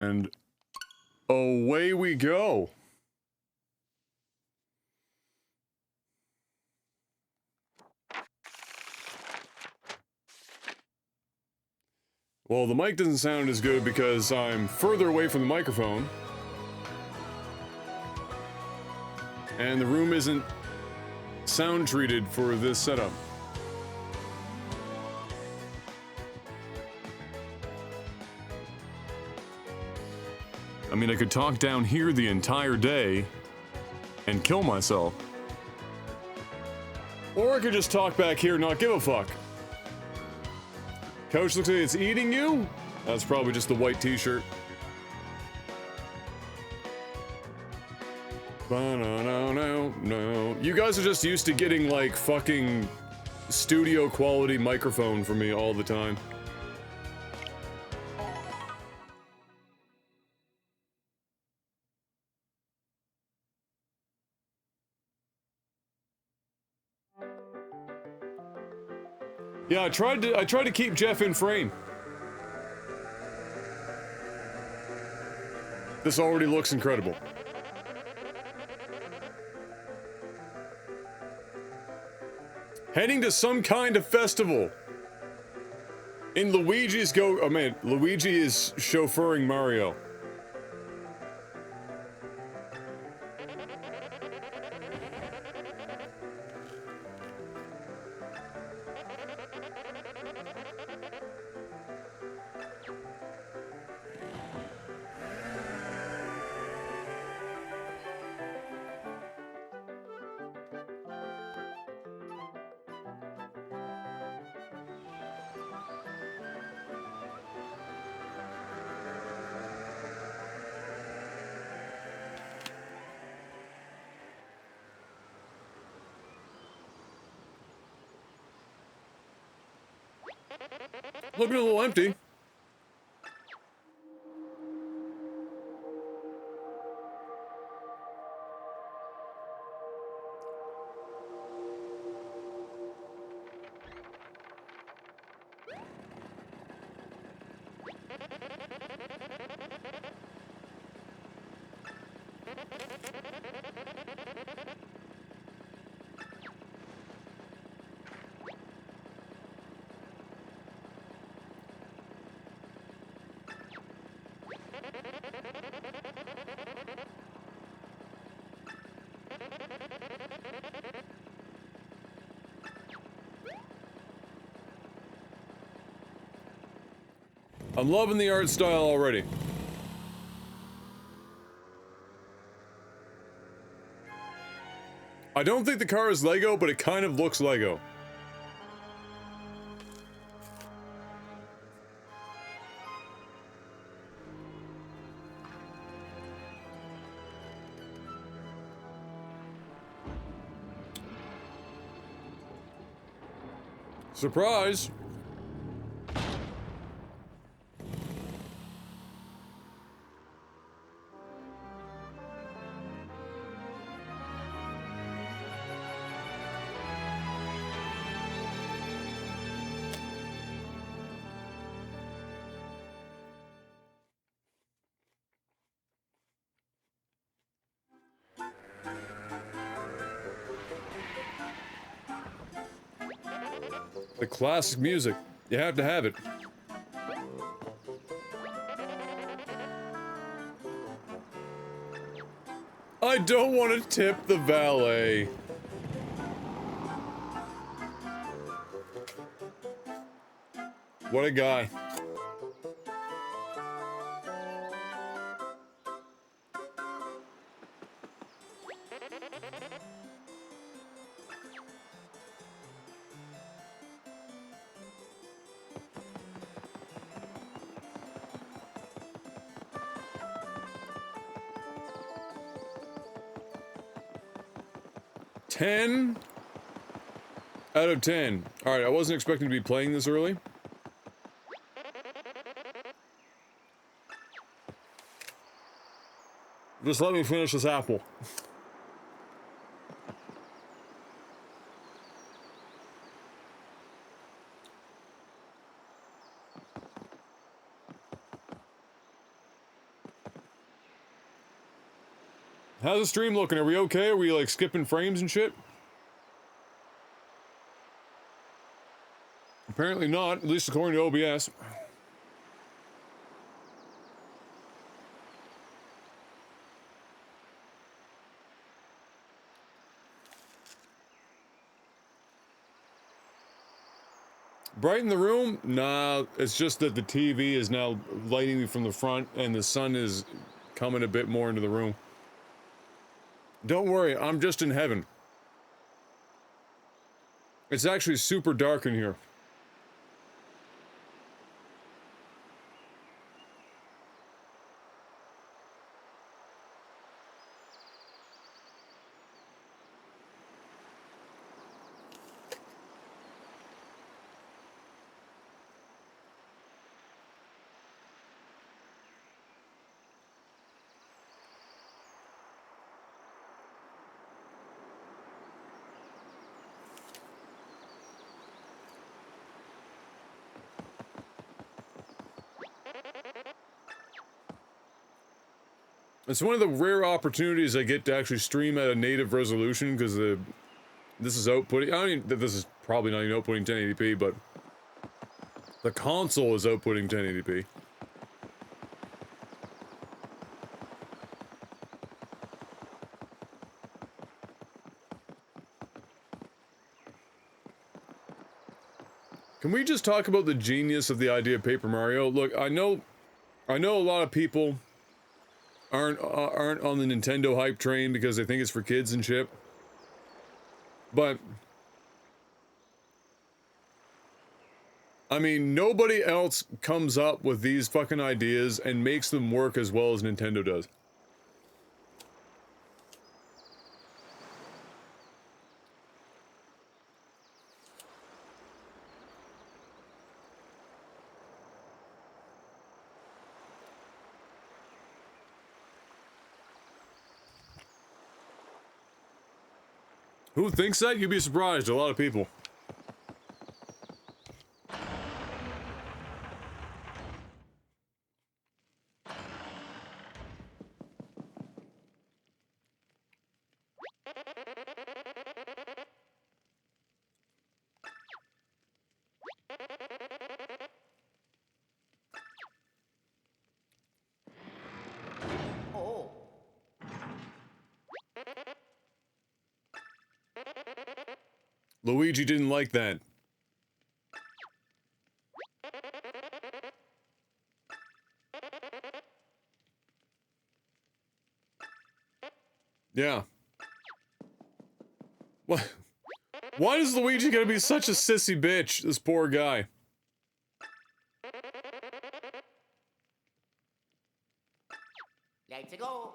And away we go. Well, the mic doesn't sound as good because I'm further away from the microphone. And the room isn't sound treated for this setup. I mean, I could talk down here the entire day and kill myself. Or I could just talk back here and not give a fuck. Coach looks like it's eating you? That's probably just the white t-shirt. No. You guys are just used to getting like fucking studio quality microphone from me all the time. Yeah, I tried to keep Jeff in frame. This already looks incredible. Heading to some kind of festival. In Luigi's oh man, Luigi is chauffeuring Mario. Looking a little empty. I'm loving the art style already. I don't think the car is Lego, but it kind of looks Lego. Surprise! The classic music. You have to have it. I don't want to tip the valet. What a guy. Ten out of 10. Alright, I wasn't expecting to be playing this early. Just let me finish this apple. How's the stream looking? Are we okay? Are we like skipping frames and shit? Apparently not, at least according to OBS. Brighten the room? Nah, it's just that the TV is now lighting me from the front and the sun is coming a bit more into the room. Don't worry, I'm just in heaven. It's actually super dark in here. It's one of the rare opportunities I get to actually stream at a native resolution, because this is outputting, I don't even, this is probably not even outputting 1080p, but the console is outputting 1080p. Can we just talk about the genius of the idea of Paper Mario? Look, I know a lot of people aren't on the Nintendo hype train because they think it's for kids and shit. But I mean, nobody else comes up with these fucking ideas and makes them work as well as Nintendo does. Who thinks that? You'd be surprised, a lot of people. Luigi didn't like that. Yeah. What? Why is Luigi gonna be such a sissy bitch, this poor guy? Let's go.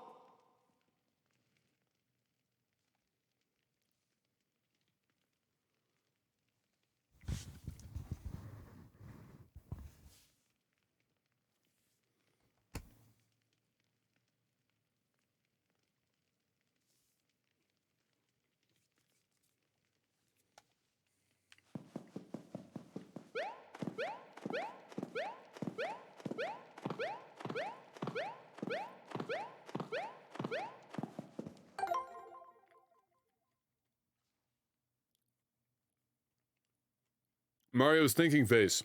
Mario's thinking face.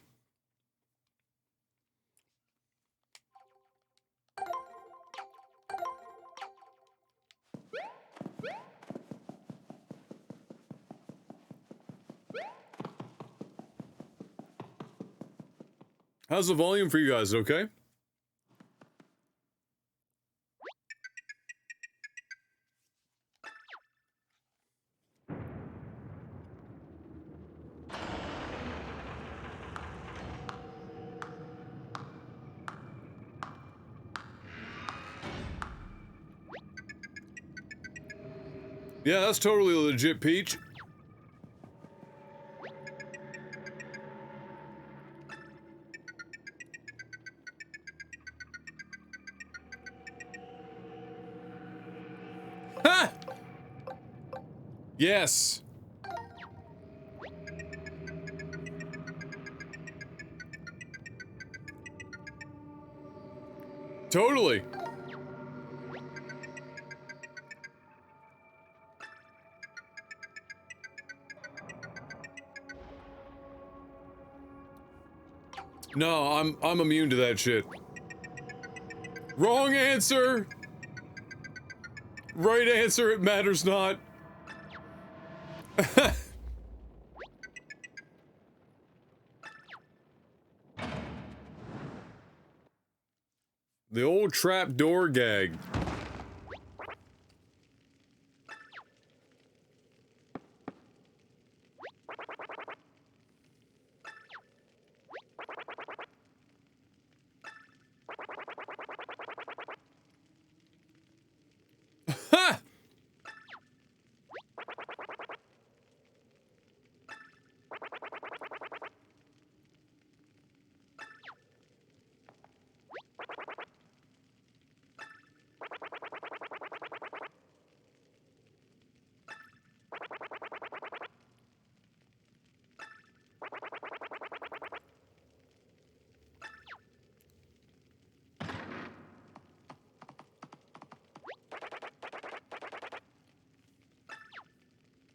How's the volume for you guys, okay? Yeah, that's totally a legit peach. Ha! Yes. Totally. No, I'm immune to that shit. Wrong answer! Right answer, it matters not. The old trapdoor gag. Ha!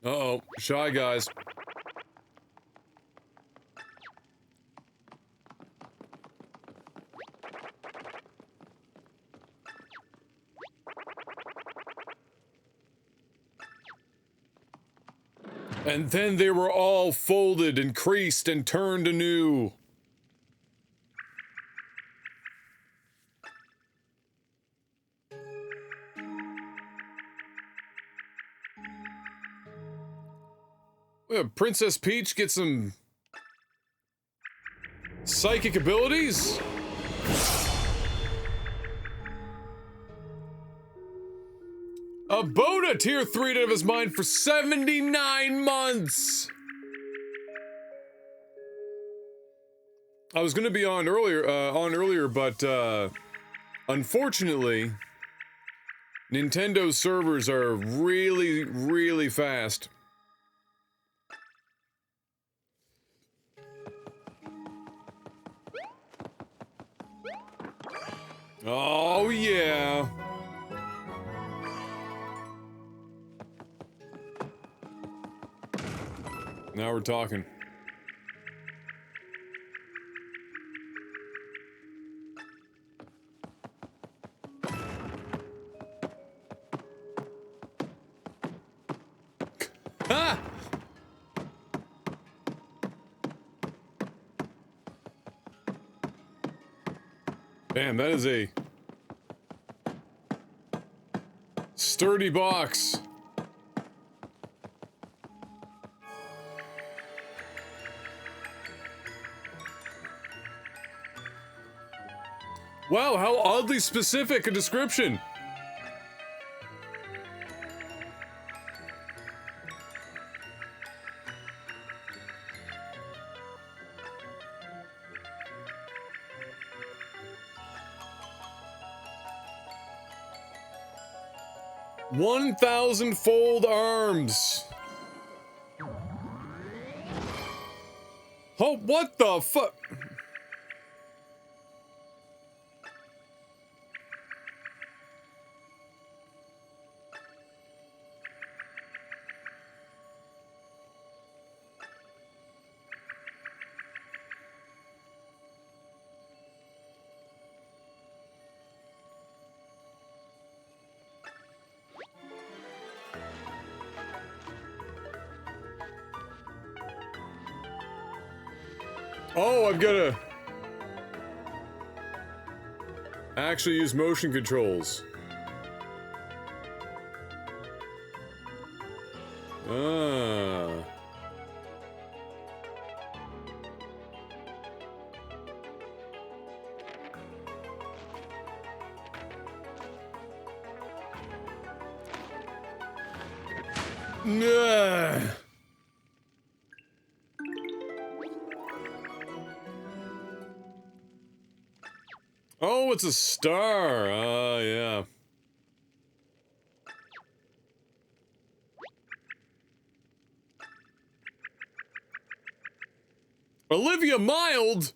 Uh-oh, shy guys. And then they were all folded and creased and turned anew. Princess Peach get some psychic abilities? A Boda tier 3'd out of his mind for 79 months! I was gonna be on earlier, but, unfortunately, Nintendo's servers are really, really fast. Oh, yeah. Now we're talking. Ha! Damn, that is a sturdy box. Wow, how oddly specific a description. $1,000-fold arms. Oh, what the fuck? Oh, I've gotta actually use motion controls. Ah. Nah. Oh, it's a star. Ah, yeah. Olivia Wilde?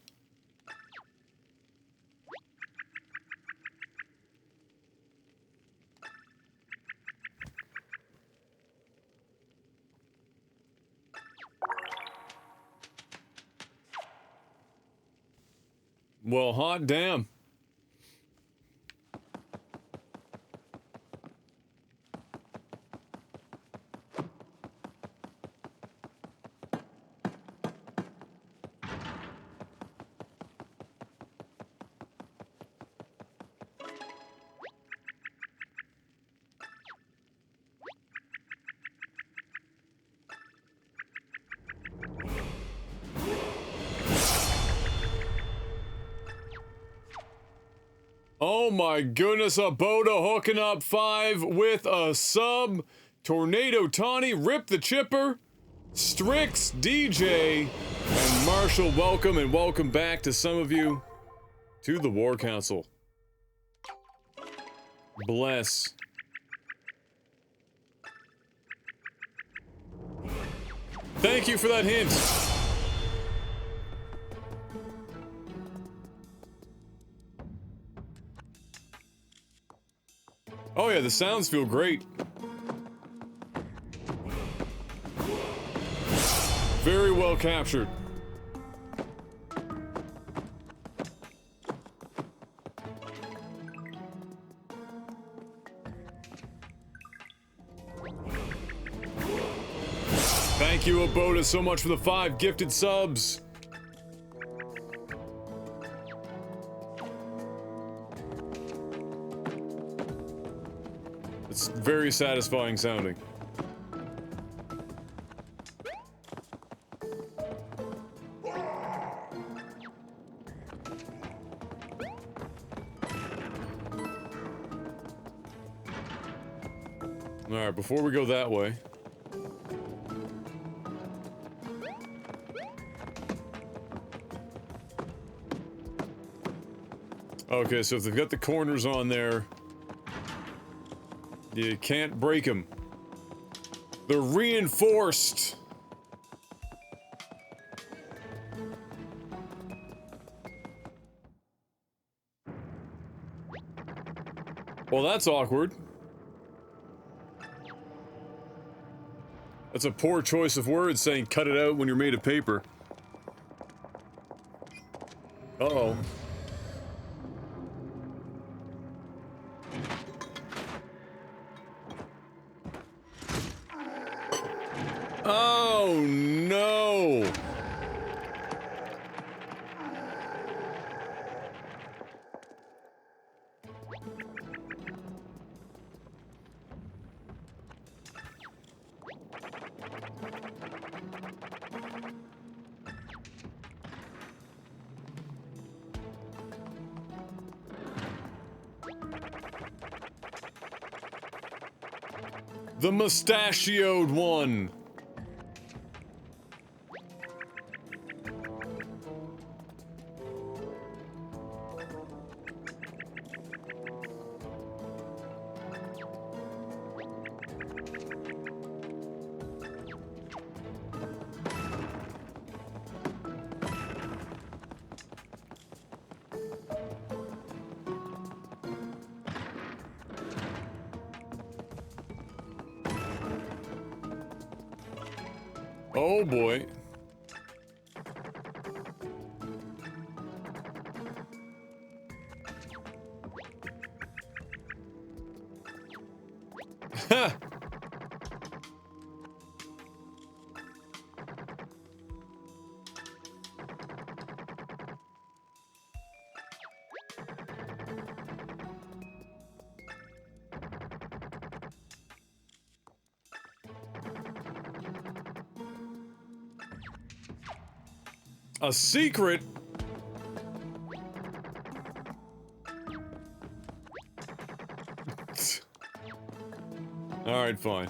Well, hot damn. Oh my goodness, a Boda hooking up 5 with a sub. Tornado Tawny, Rip the Chipper, Strix, DJ, and Marshall, welcome and welcome back to some of you to the War Council. Bless. Thank you for that hint. Oh yeah, the sounds feel great. Very well captured. Thank you, Aboda, so much for the 5 gifted subs. It's very satisfying sounding. Alright, before we go that way. Okay, so if they've got the corners on there, you can't break them. They're reinforced. Well, that's awkward. That's a poor choice of words saying cut it out when you're made of paper. Uh-oh. Oh no! The mustachioed one. Oh boy. Ha! A secret? Alright, fine.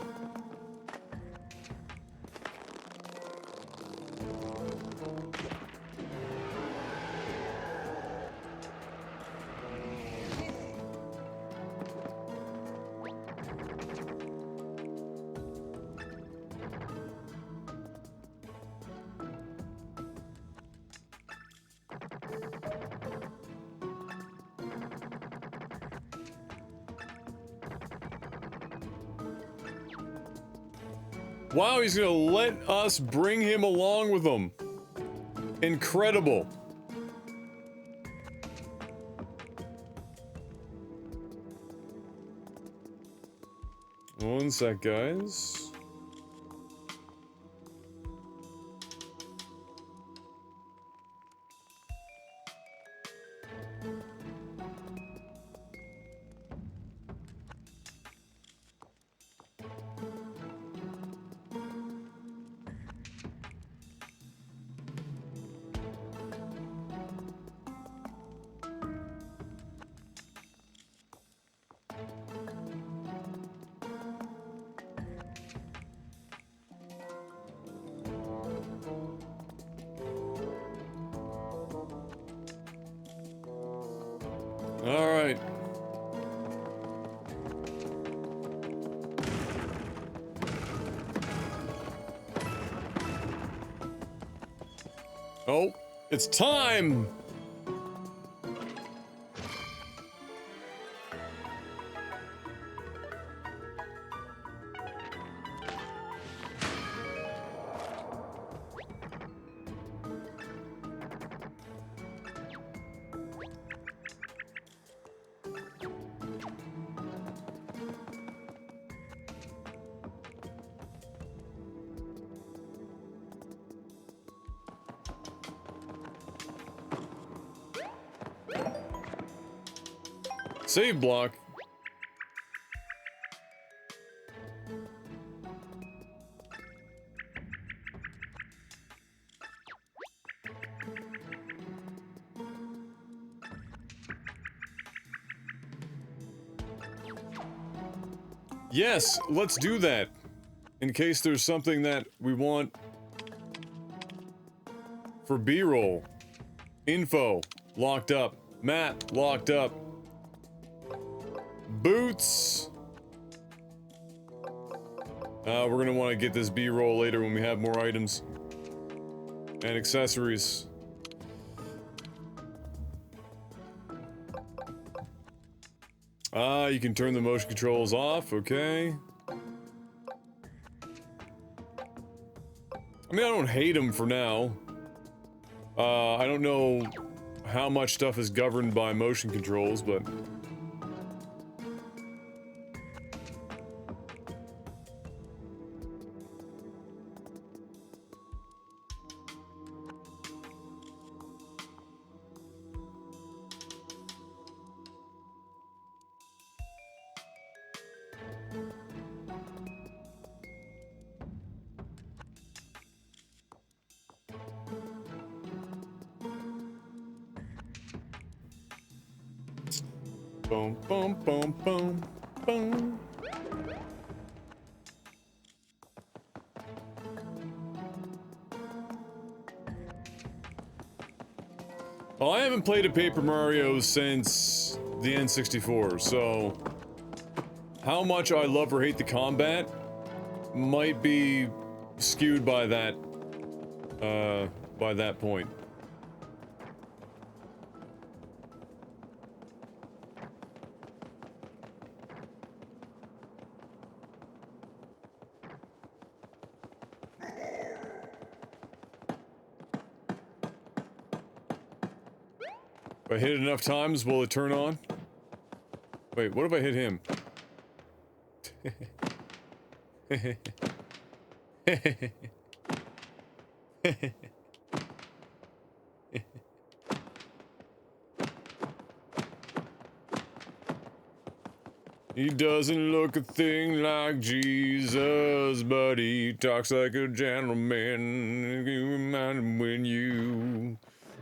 Wow, he's gonna let us bring him along with him. Incredible. One sec, guys. All right. Oh, it's time! Save block. Yes, let's do that. In case there's something that we want for B-roll. Info, locked up. Map, locked up. Boots. We're gonna want to get this B-roll later when we have more items. And accessories. You can turn the motion controls off, okay. I mean, I don't hate them for now. I don't know how much stuff is governed by motion controls, but... Boom, boom, boom, boom, boom. Well, I haven't played a Paper Mario since the N64, so how much I love or hate the combat might be skewed by that point. If I hit it enough times, will it turn on? Wait, what if I hit him? He doesn't look a thing like Jesus, but he talks like a gentleman. You remind him when you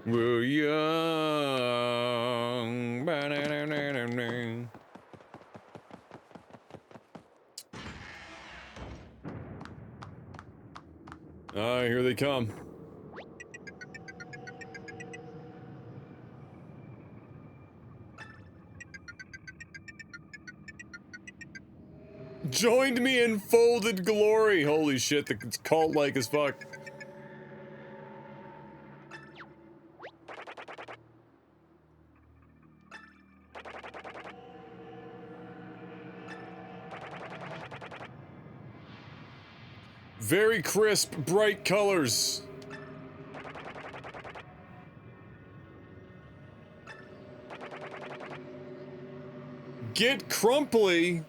were young. Ah, here they come. Joined me in folded glory. Holy shit, it's cult-like as fuck. Very crisp, bright colors. Get crumply.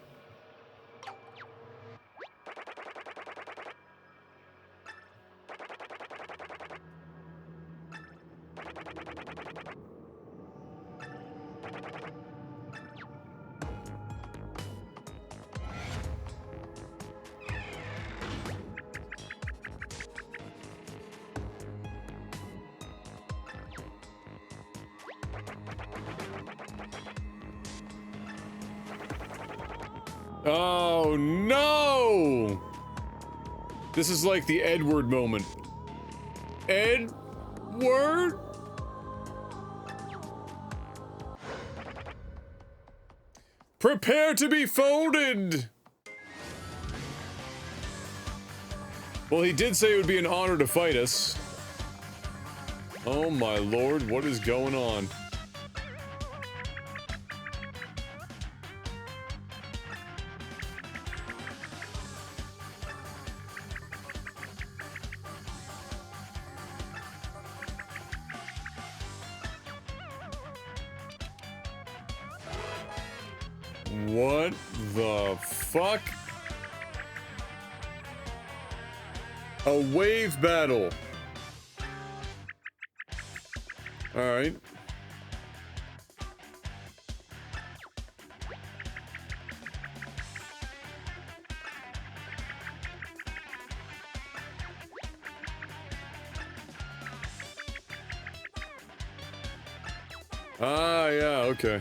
Oh no! This is like the Edward moment. Edward? Prepare to be folded! Well, he did say it would be an honor to fight us. Oh my lord, what is going on? What the fuck? A wave battle. Alright. Ah, yeah, okay.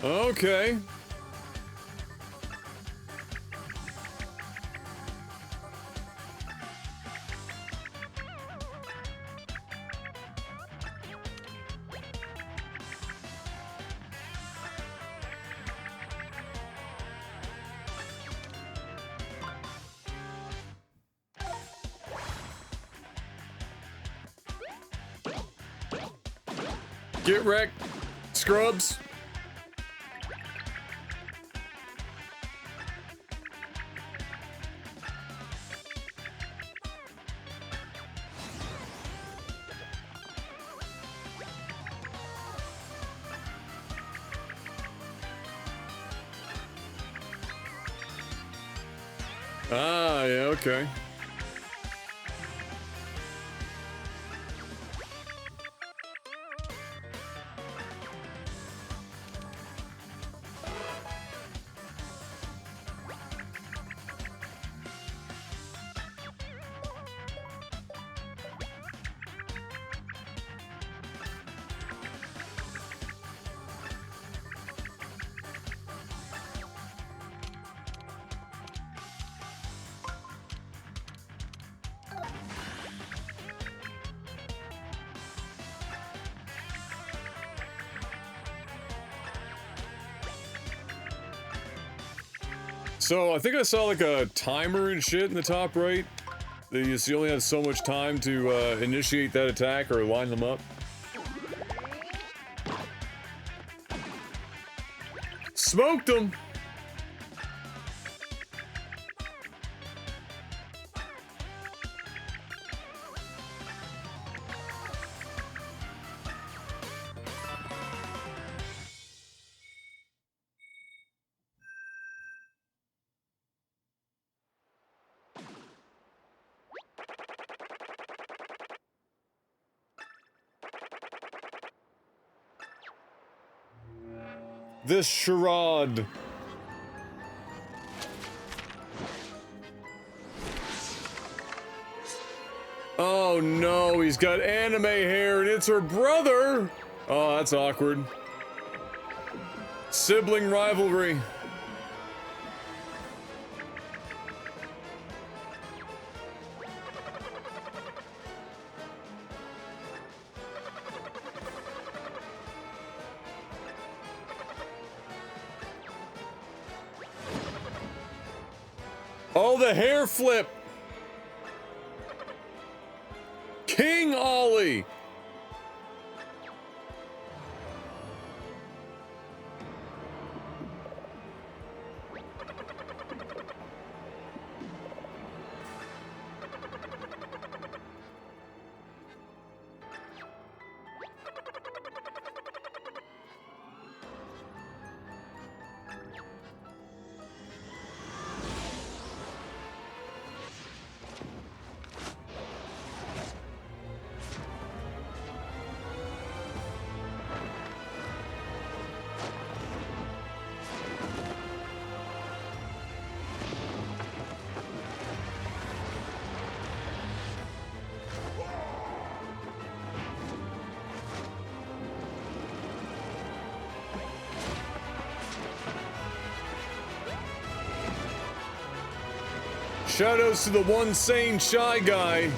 Okay. Get wrecked, scrubs. Ah, yeah, okay. So, I think I saw like a timer and shit in the top right. That you only have so much time to initiate that attack or line them up. Smoked them! This charade. Oh no, he's got anime hair and it's her brother! Oh, that's awkward. Sibling rivalry. Oh, the hair flip! King Ollie! Shoutouts to the one sane shy guy.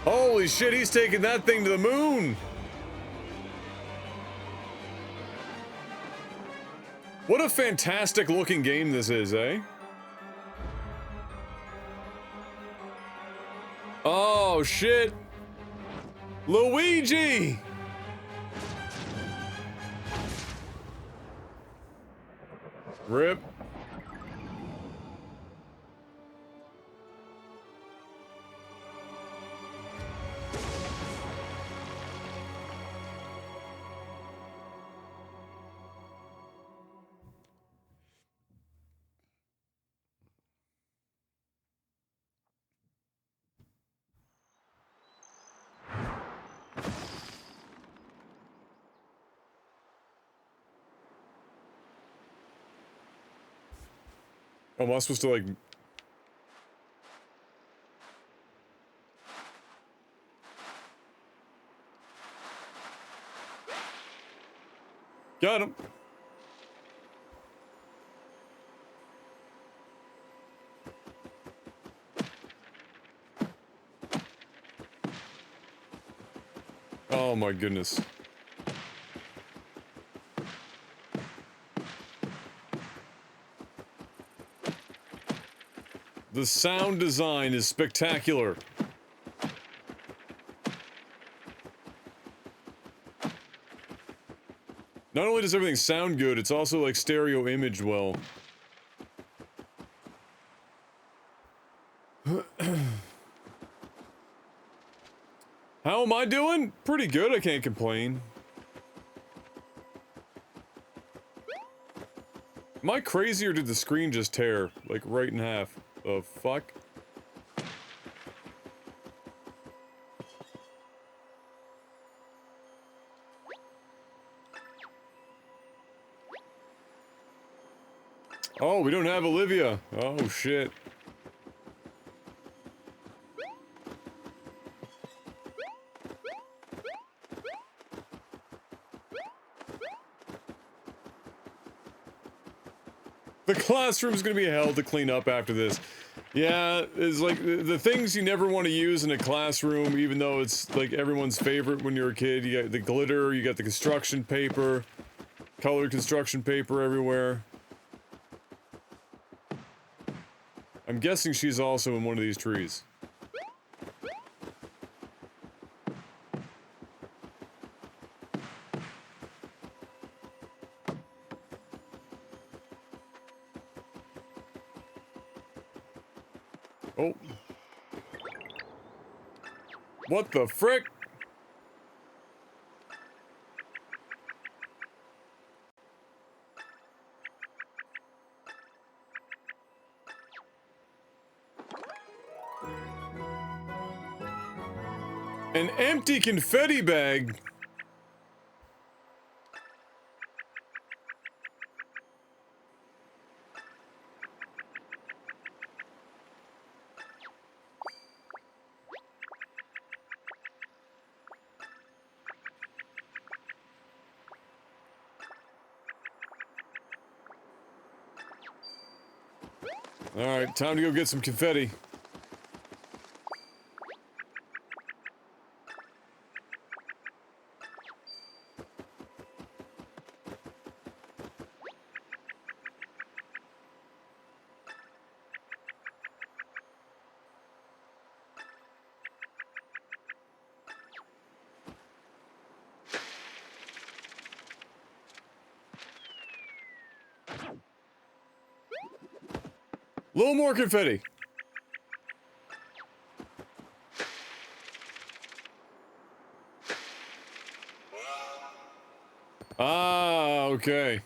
Holy shit, he's taking that thing to the moon! What a fantastic looking game this is, eh? Oh shit! Luigi! Rip. Oh, am I supposed to, like... Got him. Oh my goodness. The sound design is spectacular. Not only does everything sound good, it's also like stereo imaged well. How am I doing? Pretty good, I can't complain. Am I crazy or did the screen just tear? Like right in half? The fuck? Oh, we don't have Olivia. Oh shit. The classroom's gonna be hell to clean up after this. Yeah, it's like the things you never want to use in a classroom, even though it's like everyone's favorite when you're a kid. You got the glitter, you got the construction paper, colored construction paper everywhere. I'm guessing she's also in one of these trees. Oh. What the frick? An empty confetti bag? Alright, time to go get some confetti. A little more confetti. Ah, okay.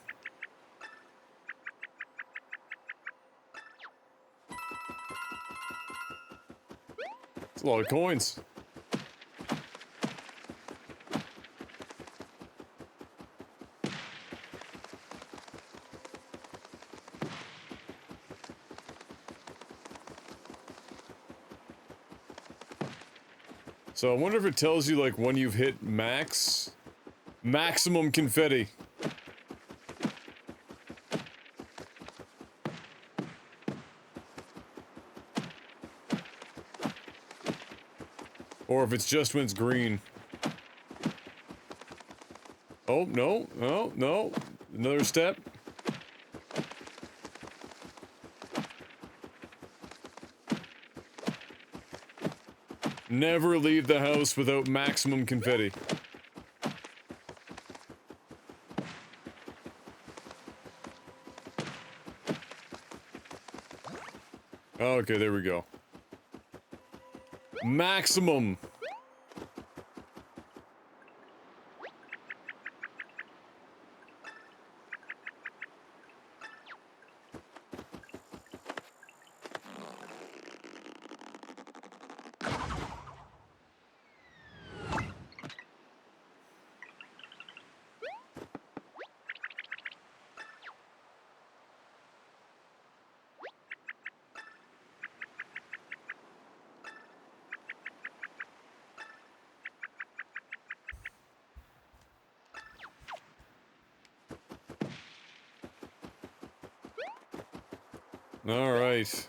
It's a lot of coins. So I wonder if it tells you, like, when you've hit maximum confetti. Or if it's just when it's green. Oh, no, no, no. Another step. Never leave the house without maximum confetti. Okay, there we go. Maximum. All right.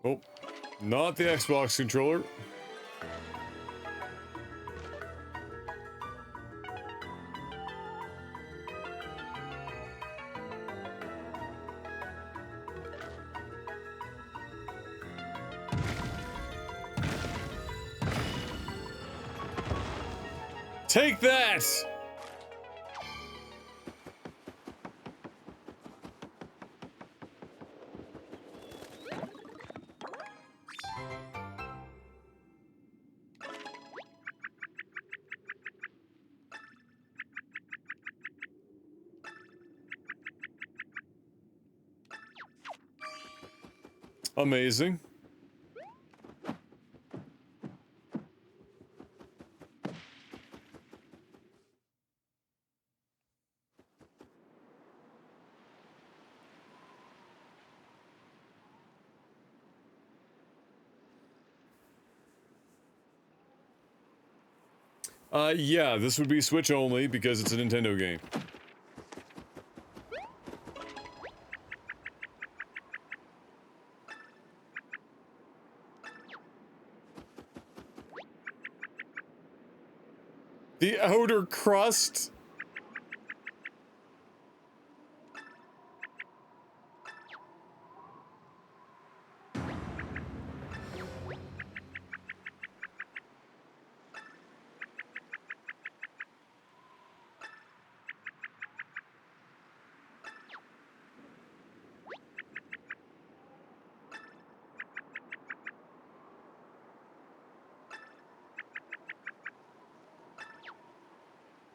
Oh, not the Xbox controller. Take that! Amazing. Yeah, this would be Switch only because it's a Nintendo game. The outer crust?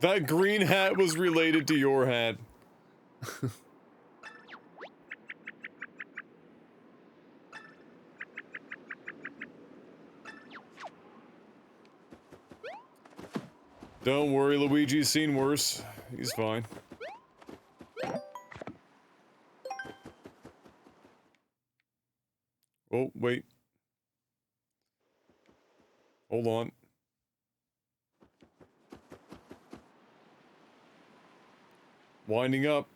That green hat was related to your hat. Don't worry, Luigi's seen worse. He's fine. Oh, wait. Hold on. Winding up.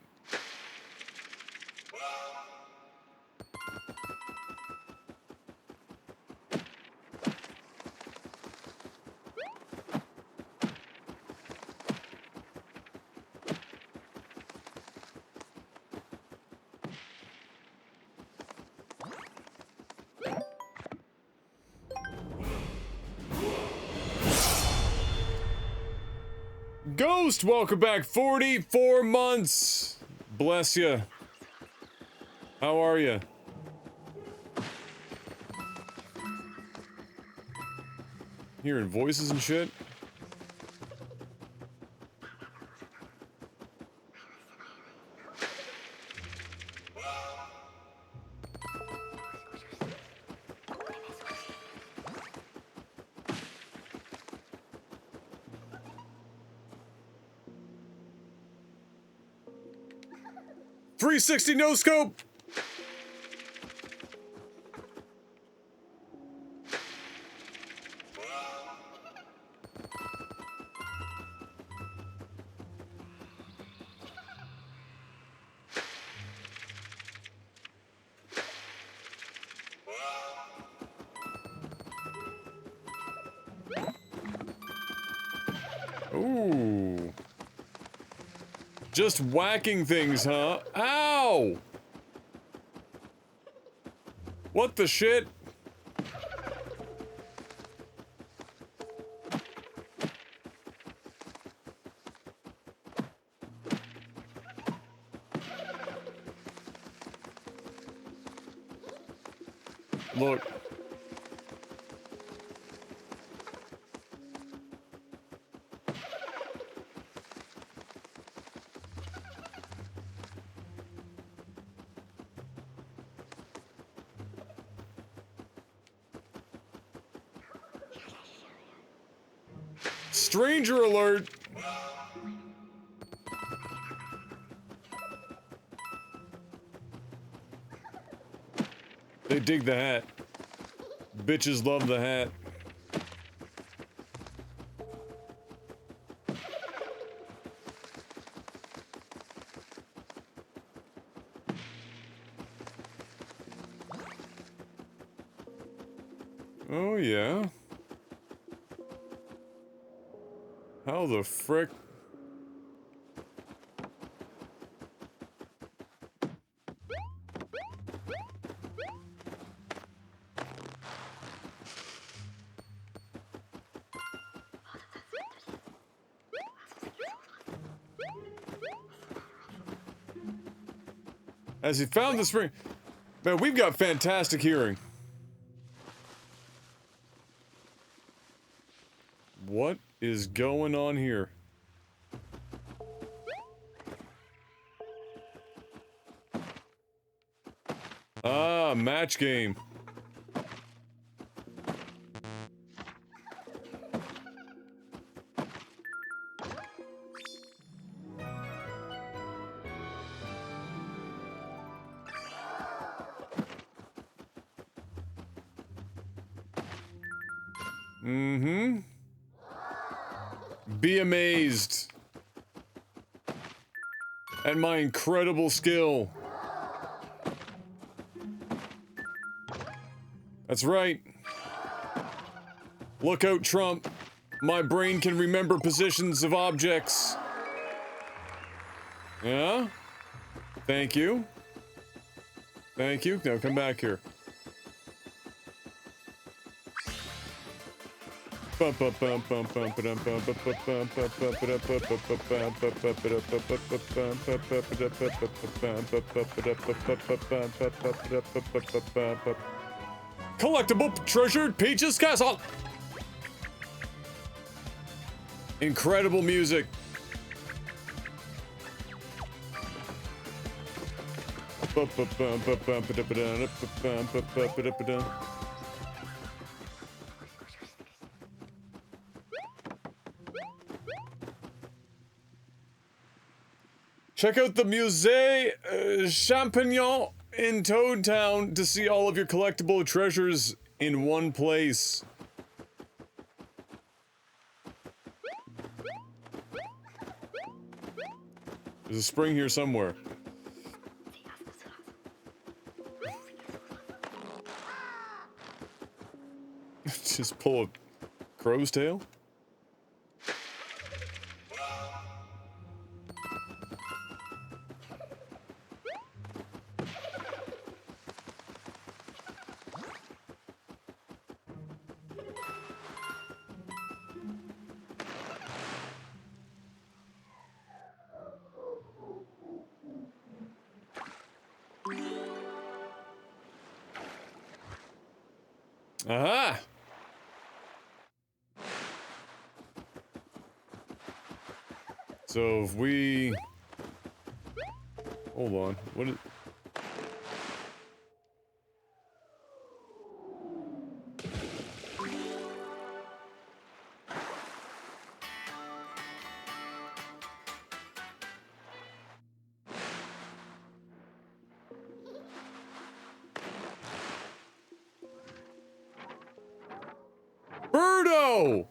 Ghost, welcome back. 44 months. Bless you. How are you? Hearing voices and shit. 360 no scope. Ooh. Just whacking things, huh? Ow! What the shit? Look. Stranger alert! They dig the hat. Bitches love the hat. Oh yeah? How the frick? As he found the spring. Man, we've got fantastic hearing. What is going on here? Ah, match game. Mm-hmm. Be amazed at my incredible skill. That's right. Look out, Trump. My brain can remember positions of objects. Yeah? Thank you. Thank you. Now come back here. Collectible treasured Peach's Castle. Incredible music. Check out the Musée Champignon in Toad Town to see all of your collectible treasures in one place. There's a spring here somewhere. Just pull a crow's tail? Aha! So if we... Hold on, what is... Birdo!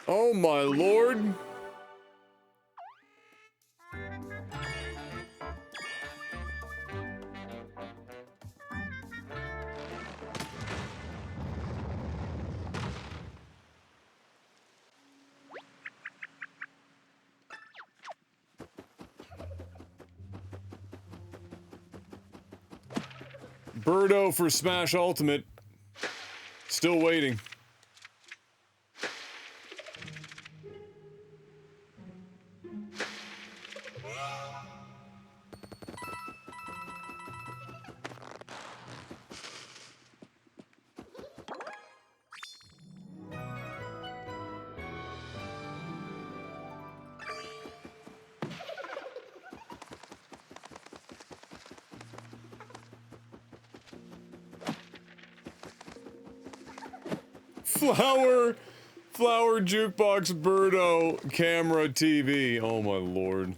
Oh my lord. Birdo for Smash Ultimate. Still waiting. Flower jukebox Birdo camera TV. Oh my lord.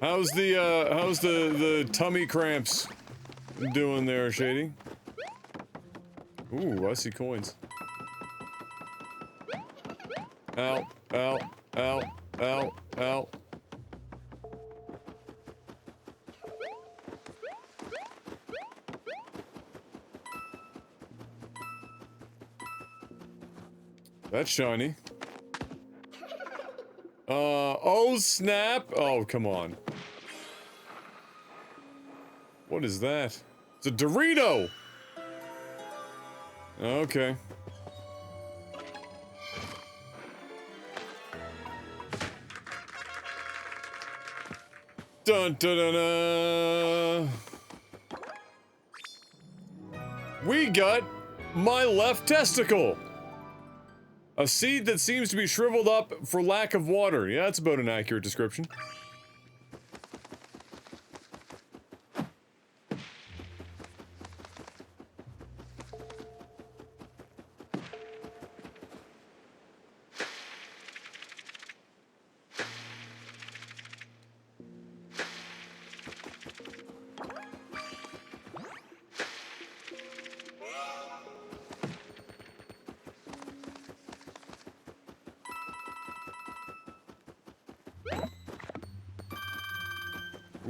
How's the tummy cramps doing there, Shady? Ooh, I see coins. Ow, ow, ow, ow, ow. That's shiny. Oh snap! Oh, come on. What is that? It's a Dorito! Okay. Dun dun dun dun! We got my left testicle! A seed that seems to be shriveled up for lack of water. Yeah, that's about an accurate description.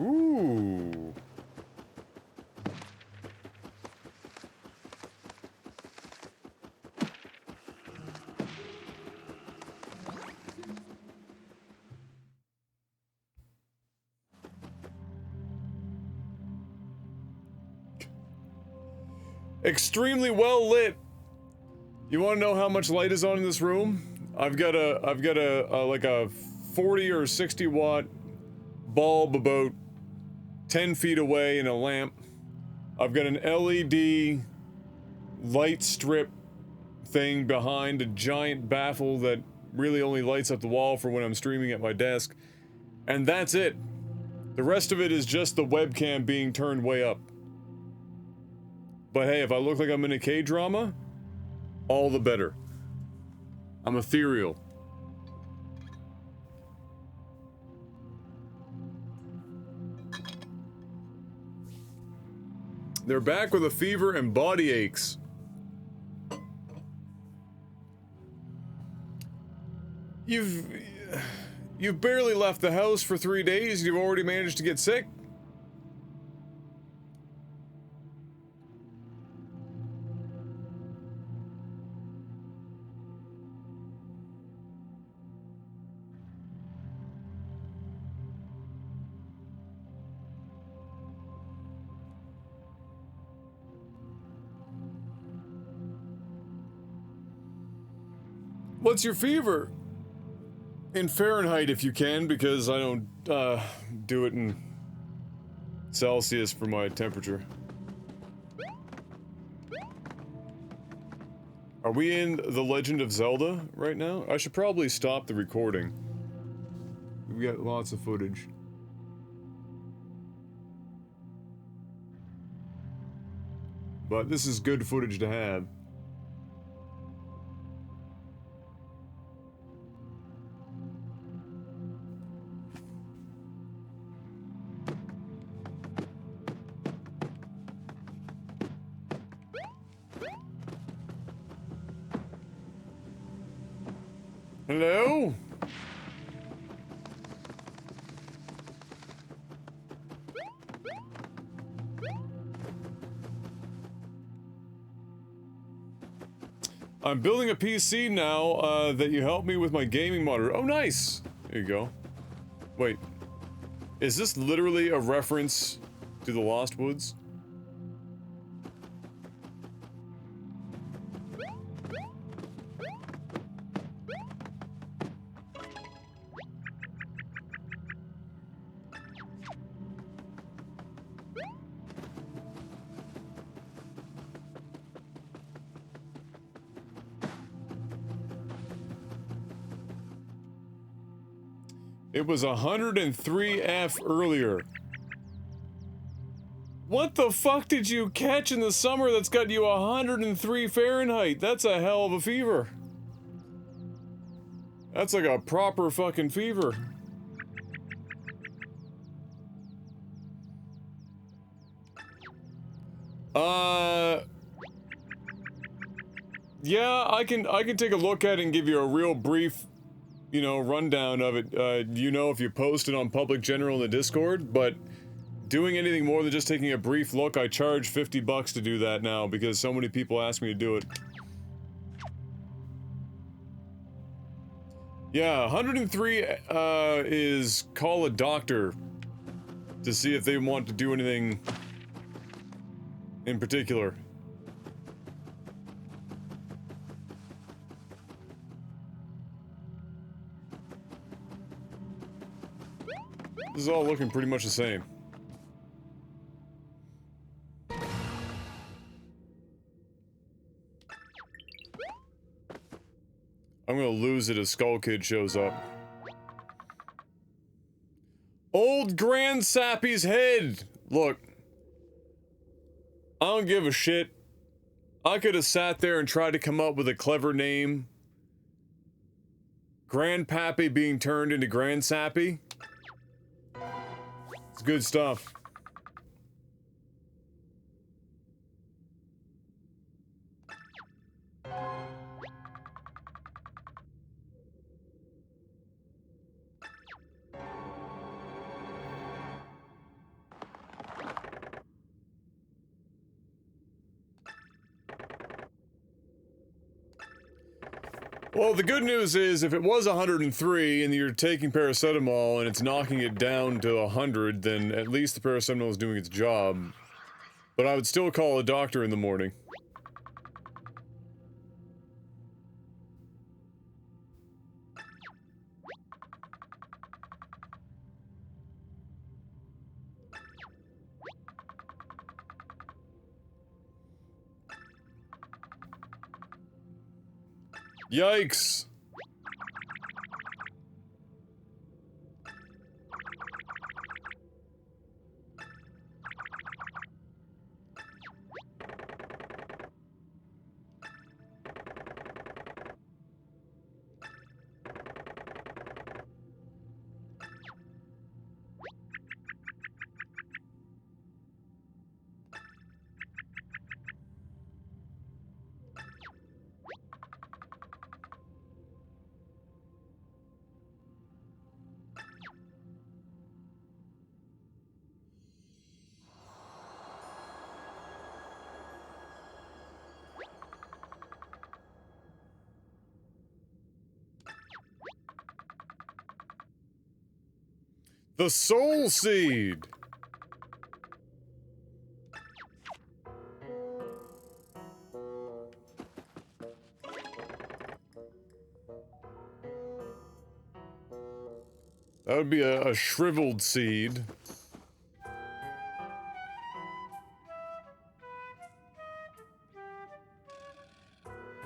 Ooh. Extremely well lit. You want to know how much light is on in this room? I've got a like a 40 or 60 watt bulb about 10 feet away in a lamp. I've got an LED light strip thing behind a giant baffle that really only lights up the wall for when I'm streaming at my desk. And that's it. The rest of it is just the webcam being turned way up. But hey, if I look like I'm in a K-drama, all the better. I'm ethereal. They're back with a fever and body aches. You've barely left the house for 3 days, you've already managed to get sick? What's your fever? In Fahrenheit if you can, because I don't, do it in Celsius for my temperature. Are we in The Legend of Zelda right now? I should probably stop the recording. We got lots of footage. But this is good footage to have. Hello? I'm building a PC now, that you help me with my gaming monitor. Oh, nice! There you go. Wait. Is this literally a reference to the Lost Woods? It was 103F earlier. What the fuck did you catch in the summer that's got you 103 Fahrenheit? That's a hell of a fever. That's like a proper fucking fever. Yeah, I can take a look at it and give you a real brief, you know, rundown of it. You know, if you post it on Public General in the Discord, but doing anything more than just taking a brief look, I charge 50 bucks to do that now because so many people ask me to do it. Yeah, 103 is call a doctor to see if they want to do anything in particular. This is all looking pretty much the same. I'm gonna lose it if Skull Kid shows up. Old Grand Sappy's head! Look. I don't give a shit. I could have sat there and tried to come up with a clever name. Grandpappy being turned into Grand Sappy. It's good stuff. Well, the good news is, if it was 103 and you're taking paracetamol and it's knocking it down to 100, then at least the paracetamol is doing its job. But I would still call a doctor in the morning. Yikes! The Soul Seed! That would be a shriveled seed.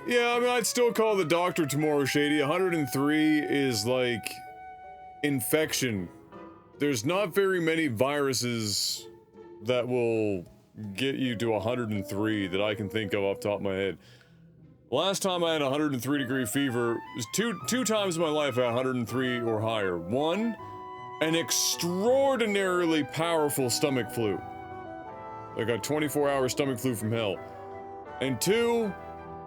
Yeah, I mean, I'd still call the doctor tomorrow, Shady. 103 is like infection. There's not very many viruses that will get you to 103 that I can think of off the top of my head. Last time I had 103-degree fever was two times in my life I had 103 or higher. One, an extraordinarily powerful stomach flu. Like a 24-hour stomach flu from hell. And two,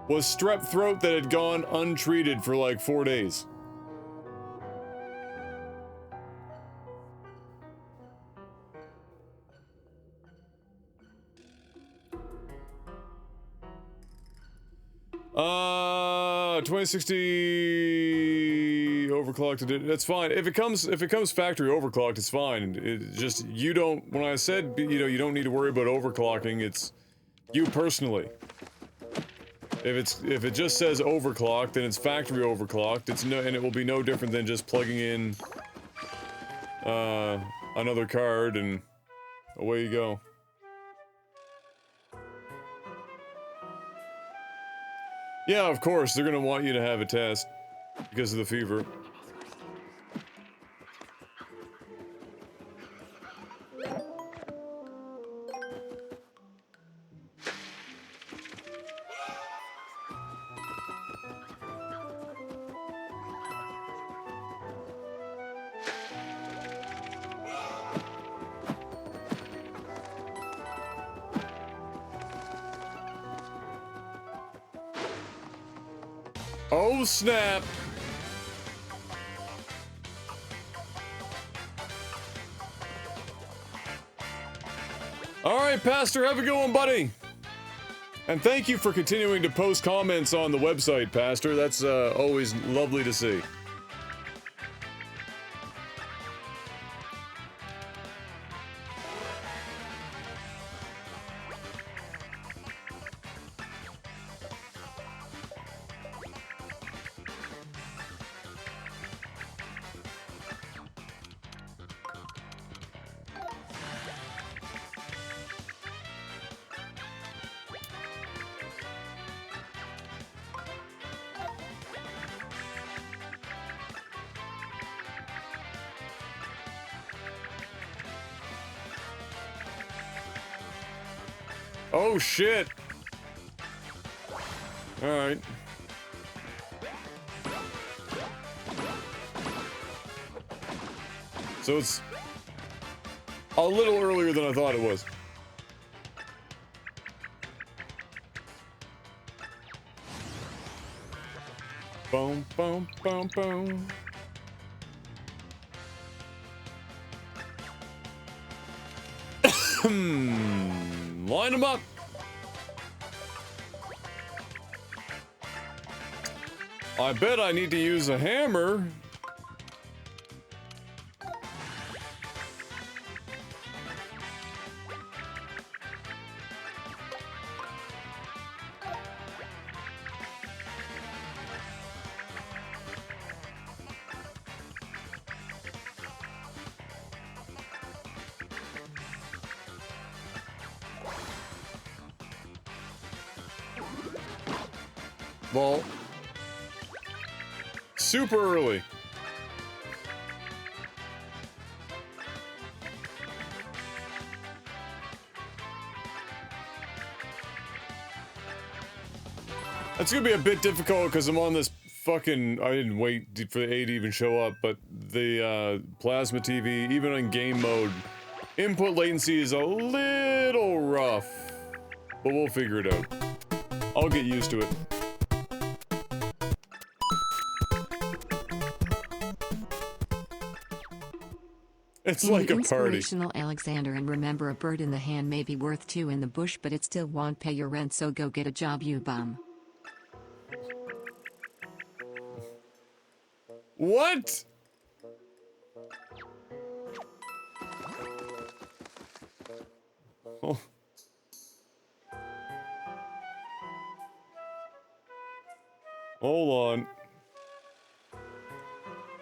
was strep throat that had gone untreated for like 4 days. 2060 overclocked. That's fine. If it comes factory overclocked, it's fine. It just you don't. When I said you don't need to worry about overclocking, it's you personally. If it just says overclocked, then it's factory overclocked. And it will be no different than just plugging in another card and away you go. Yeah, of course, they're gonna want you to have a test because of the fever. Oh, snap! Alright, Pastor, have a good one, buddy! And thank you for continuing to post comments on the website, Pastor. That's always lovely to see. Oh shit! Alright. So it's a little earlier than I thought it was. Boom, boom, boom, boom. Line them up. I bet I need to use a hammer. Well, super early. That's gonna be a bit difficult because I'm on this fucking. I didn't wait for the A to even show up, but the plasma TV, even in game mode, input latency is a little rough, but we'll figure it out. I'll get used to it. It's like a party. Inspirational Alexander, and remember, a bird in the hand may be worth two in the bush, but it still won't pay your rent, so go get a job, you bum. What? Oh. Hold on.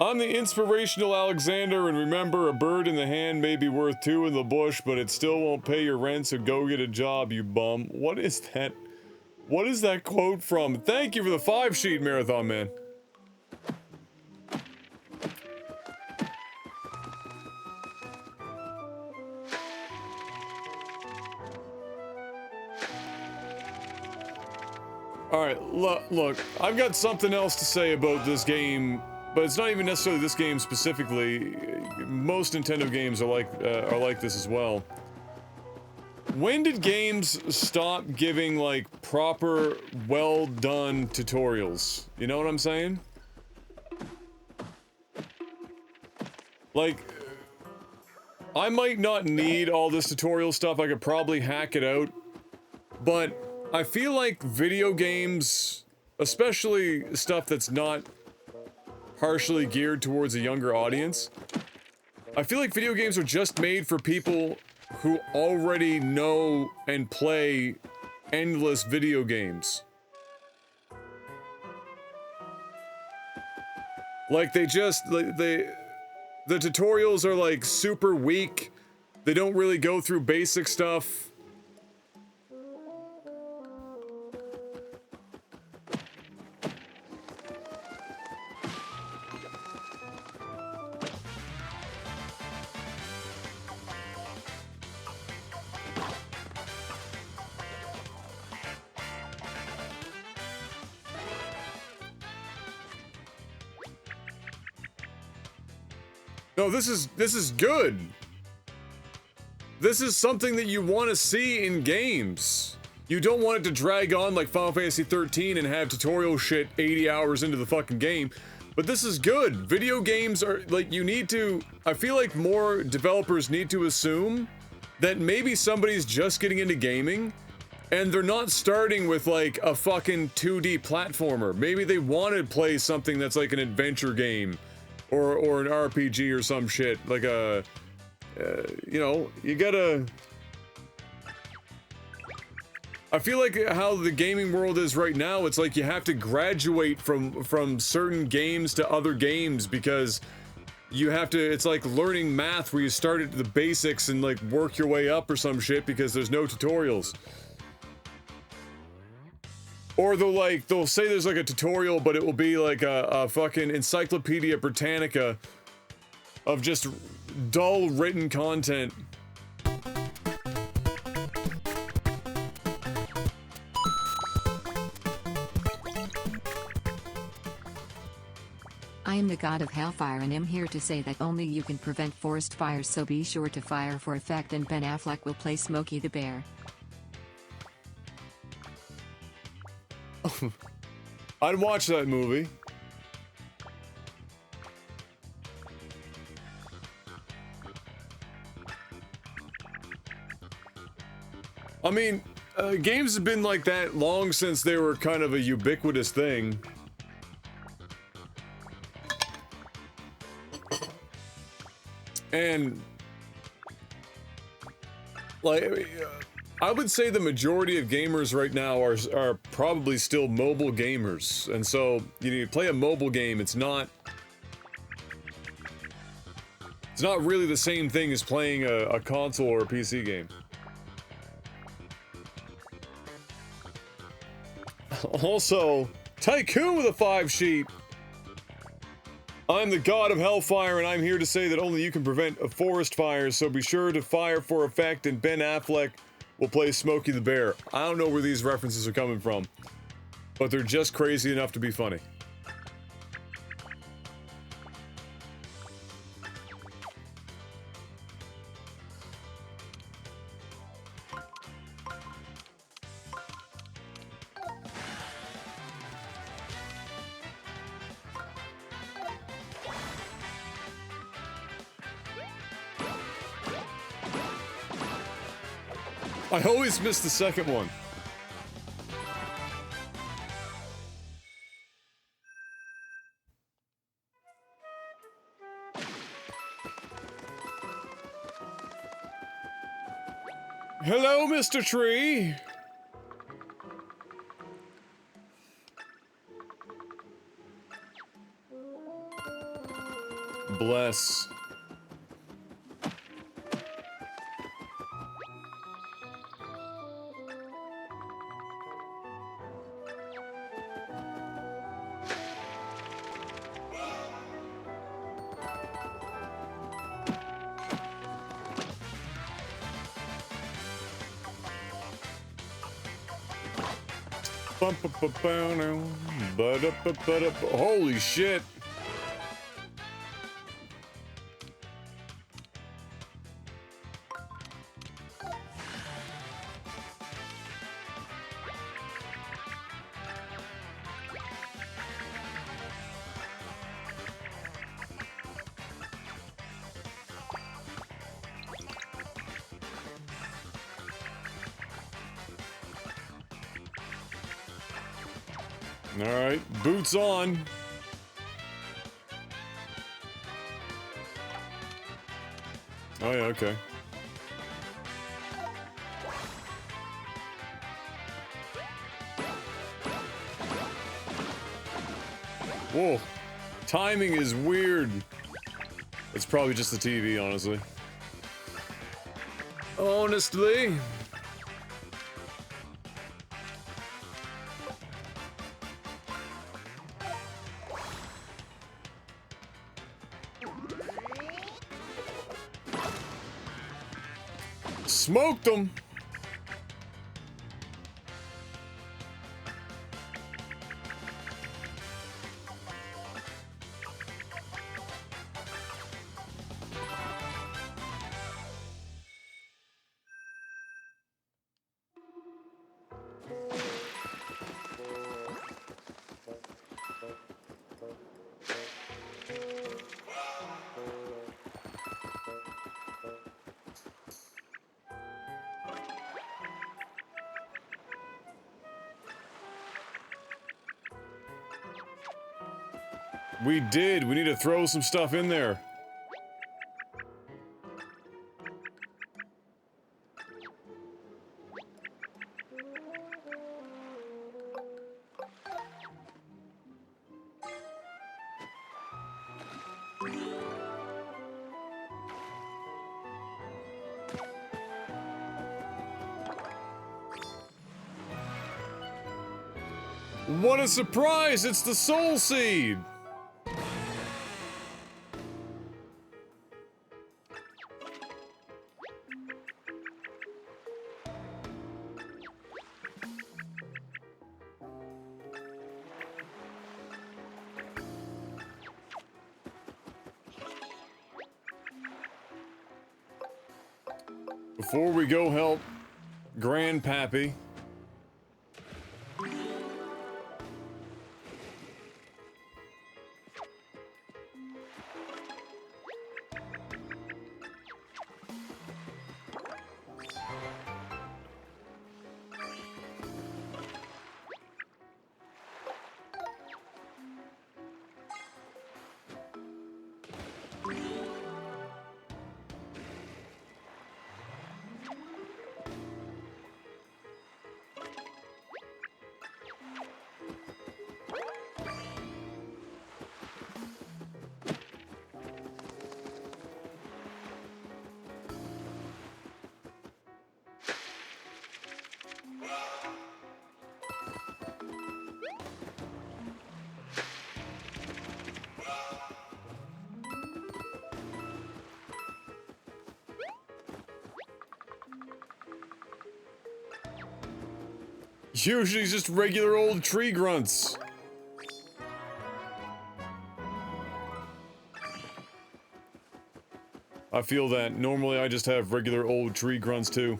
I'm the inspirational Alexander, and remember, a bird in the hand may be worth two in the bush, but it still won't pay your rent, so go get a job, you bum. What is that? What is that quote from? Thank you for the 5-sheet, Marathon Man. Alright, look, I've got something else to say about this game. But it's not even necessarily this game specifically. Most Nintendo games are like this as well. When did games stop giving, like, proper, well-done tutorials? You know what I'm saying? Like, I might not need all this tutorial stuff. I could probably hack it out. But I feel like video games especially stuff that's not partially geared towards a younger audience. I feel like video games are just made for people who already know and play endless video games. Like the tutorials are like super weak. They don't really go through basic stuff. No, this is good. This is something that you want to see in games. You don't want it to drag on like Final Fantasy 13 and have tutorial shit 80 hours into the fucking game. But this is good. Video games are, like, you need to... I feel like more developers need to assume that maybe somebody's just getting into gaming and they're not starting with, like, a fucking 2D platformer. Maybe they want to play something that's like an adventure game or an RPG or some shit. Like a... you know, you gotta... I feel like how the gaming world is right now, it's like you have to graduate from certain games to other games because you have to, it's like learning math where you start at the basics and like work your way up or some shit because there's no tutorials. Or they'll say there's like a tutorial, but it will be like a fucking Encyclopedia Britannica of just dull written content. I am the god of hellfire and am here to say that only you can prevent forest fires, so be sure to fire for effect and Ben Affleck will play Smokey the Bear. I'd watch that movie. I mean, games have been like that long since they were kind of a ubiquitous thing. And, like, I would say the majority of gamers right now are probably still mobile gamers. And so, you play a mobile game, it's not really the same thing as playing a console or a PC game. Also, Tycoon with a 5 sheep. I'm the god of hellfire and I'm here to say that only you can prevent a forest fire, so be sure to fire for effect and Ben Affleck will play Smokey the Bear. I don't know where these references are coming from, but they're just crazy enough to be funny. I always miss the second one. Hello, Mr. Tree. Bless. Holy shit. Alright, boots on. Oh yeah, okay. Whoa. Timing is weird. It's probably just the TV, honestly. Honestly. Smoked them. We did. We need to throw some stuff in there. What a surprise! It's the Soul Seed! Before we go help Grandpappy. Usually just regular old tree grunts. I feel that. Normally I just have regular old tree grunts too.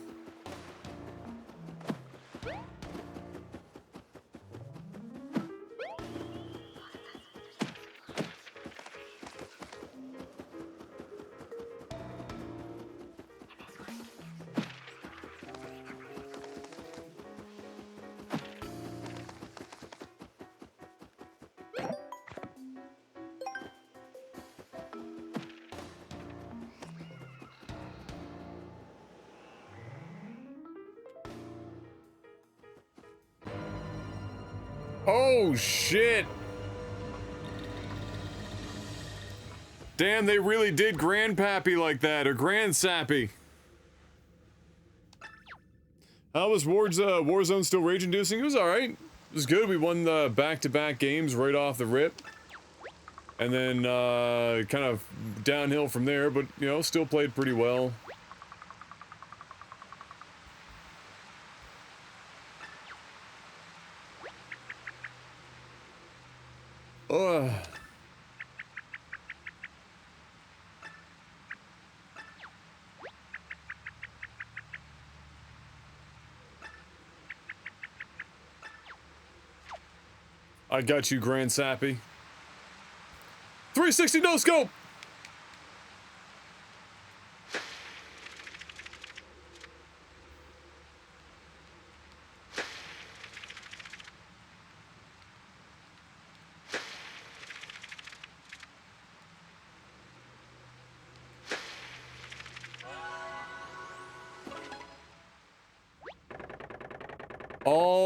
Oh, shit! Damn, they really did Grandpappy like that, or Grandsappy. How was Warzone still rage-inducing? It was alright. It was good. We won the back-to-back games right off the rip. And then, kind of downhill from there, but, you know, still played pretty well. Ugh. I got you, Grand Sappy. 360 no scope!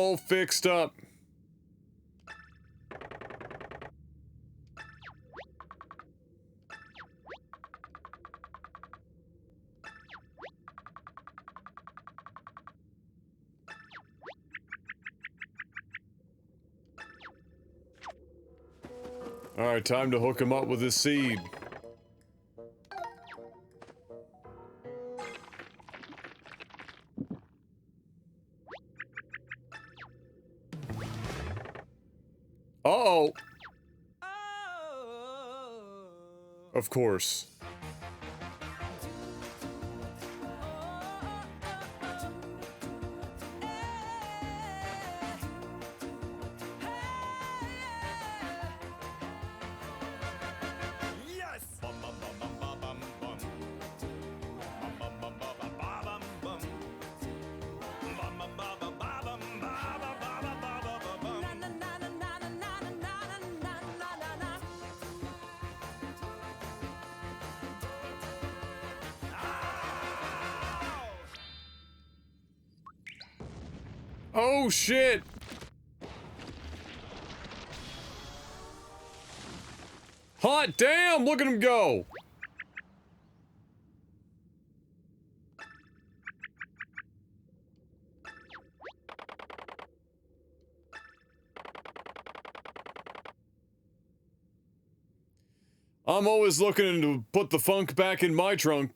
all fixed up. Alright, time to hook him up with his seed. Uh-oh! Of course. Oh shit! Hot damn! Look at him go! I'm always looking to put the funk back in my trunk.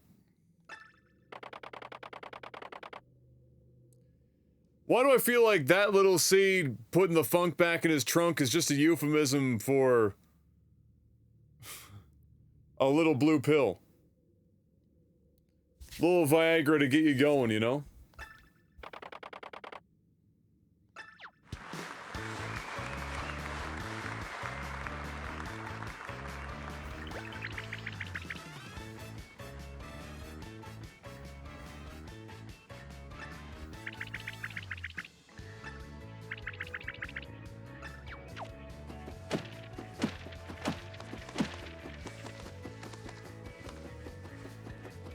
Why do I feel like that little seed putting the funk back in his trunk is just a euphemism for a little blue pill? Little Viagra to get you going, you know?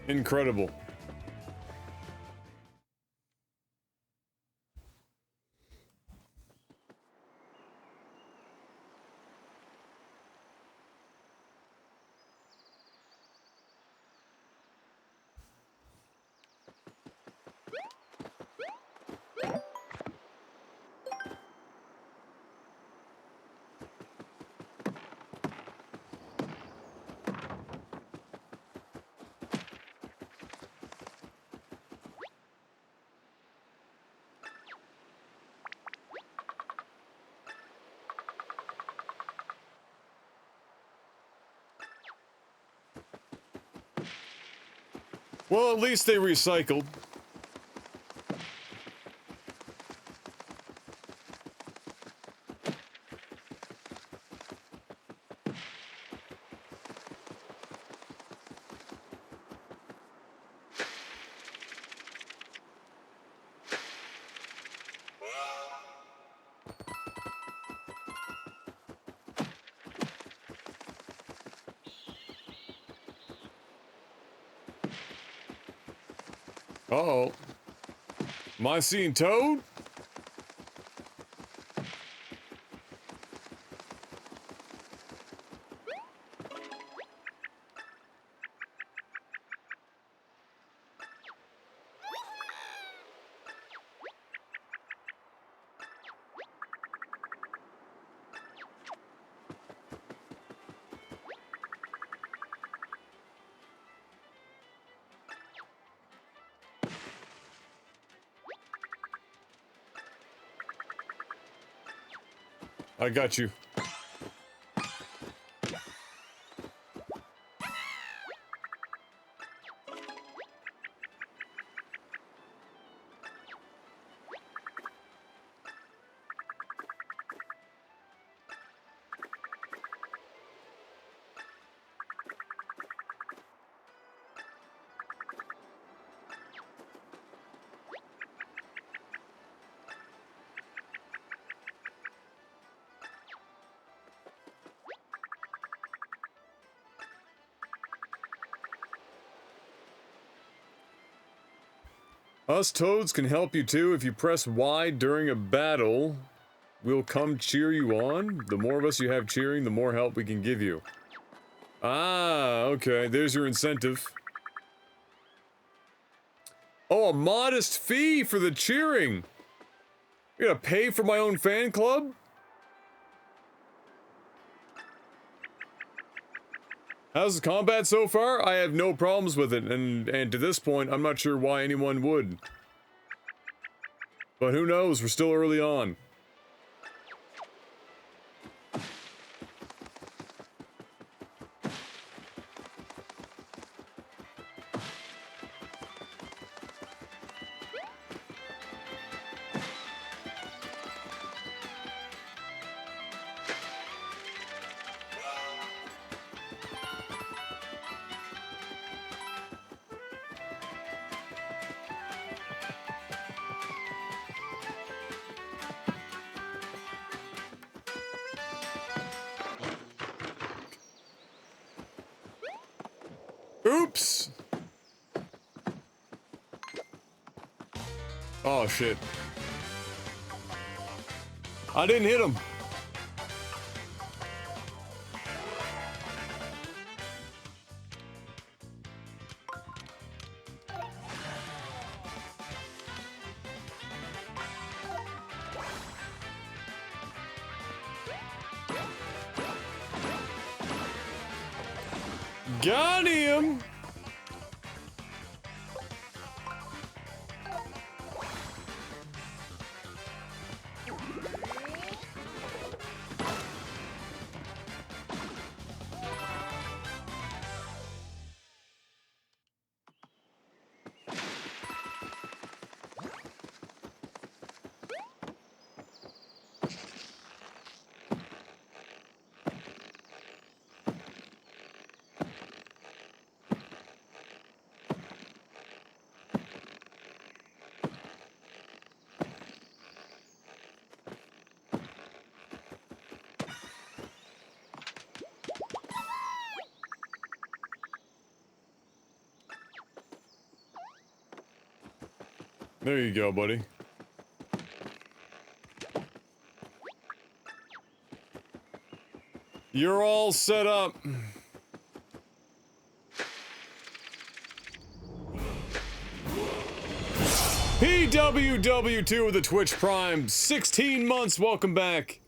Incredible. Well, at least they recycled. Uh-oh. Am I seeing Toad? I got you. Us toads can help you too. If you press Y during a battle, we'll come cheer you on. The more of us you have cheering, the more help we can give you. Ah, okay. There's your incentive. Oh, a modest fee for the cheering. You gotta pay for my own fan club? How's the combat so far? I have no problems with it, and to this point, I'm not sure why anyone would. But who knows, we're still early on. Oops! Oh shit. I didn't hit him. Got him! There you go, buddy. You're all set up. PWW2 with the Twitch Prime. 16 months, welcome back.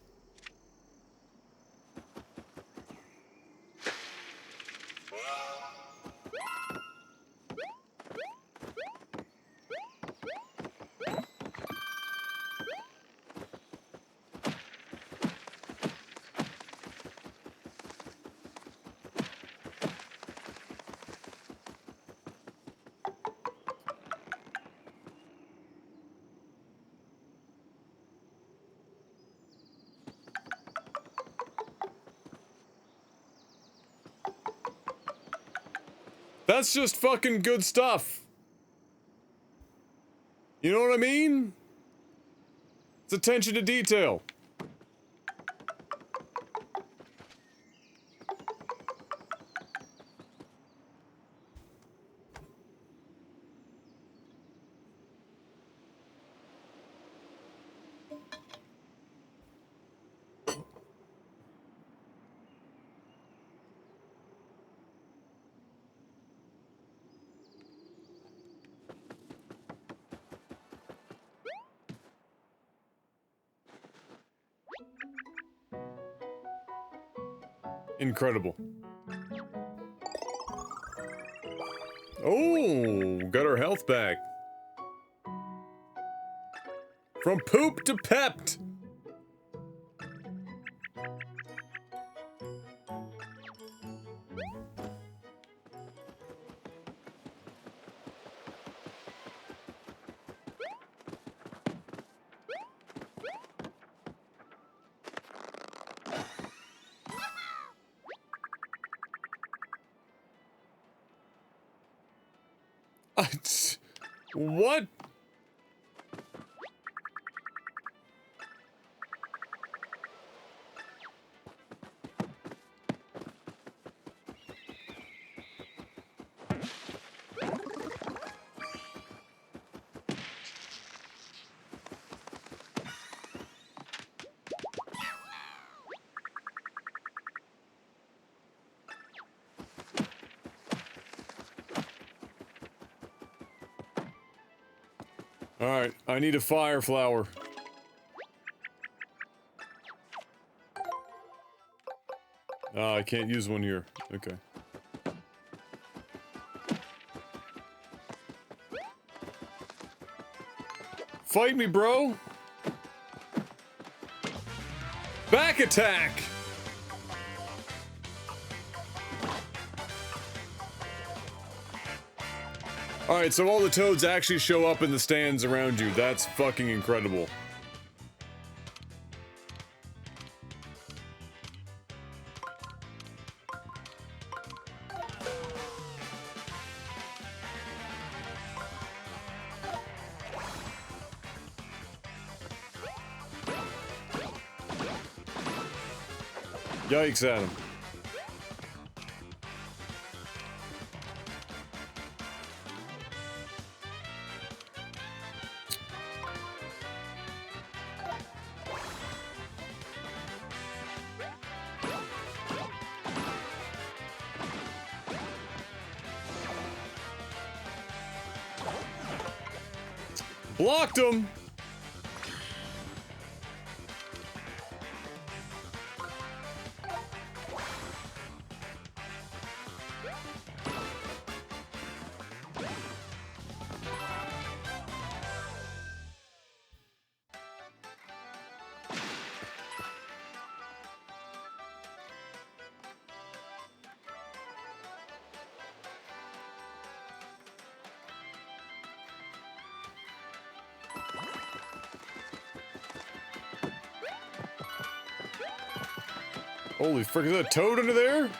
That's just fucking good stuff. You know what I mean? It's attention to detail. Incredible. Oh, got our health back. From poop to pepped. What? Alright, I need a fire flower. Ah, I can't use one here. Okay. Fight me, bro! Back attack! Alright, so all the toads actually show up in the stands around you. That's fucking incredible. Yikes at him. Blocked him! Holy frick, is that a toad under there?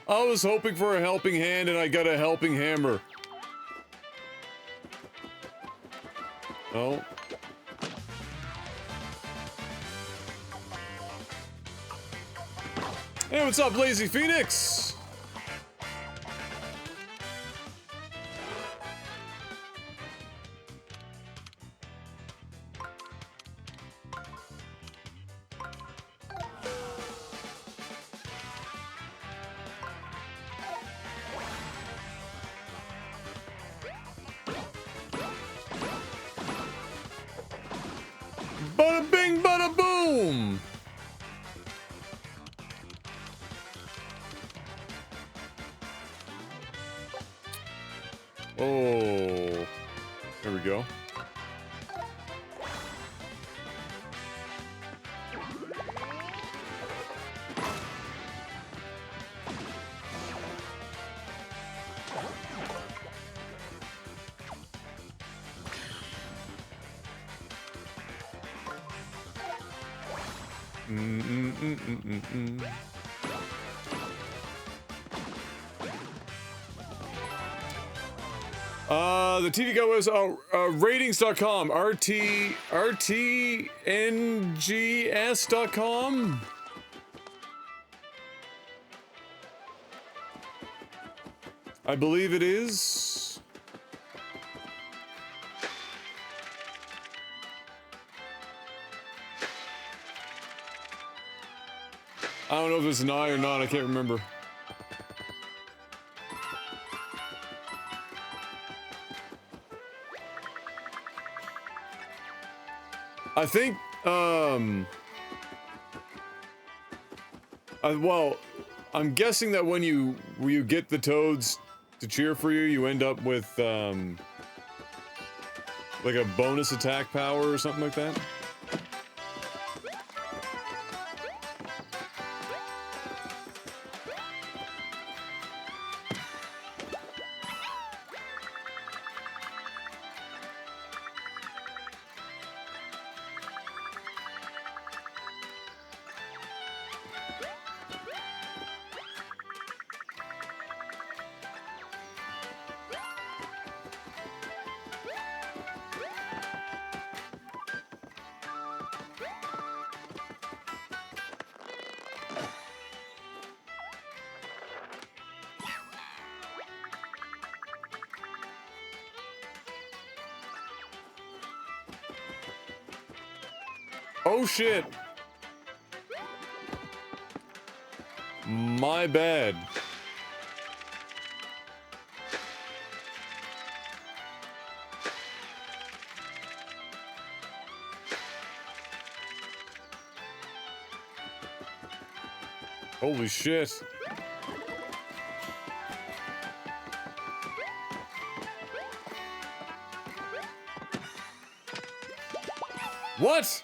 I was hoping for a helping hand and I got a helping hammer. Oh. Hey, what's up, Lazy Phoenix? Bada bing, bada boom! Oh, there we go. The TV guy was ratings.com, rtngs.com. I believe it is. I don't know if it's an I or not, I can't remember. I think, well, I'm guessing that when you get the toads to cheer for you, you end up with, like a bonus attack power or something like that. Oh shit. My bad. Holy shit. What?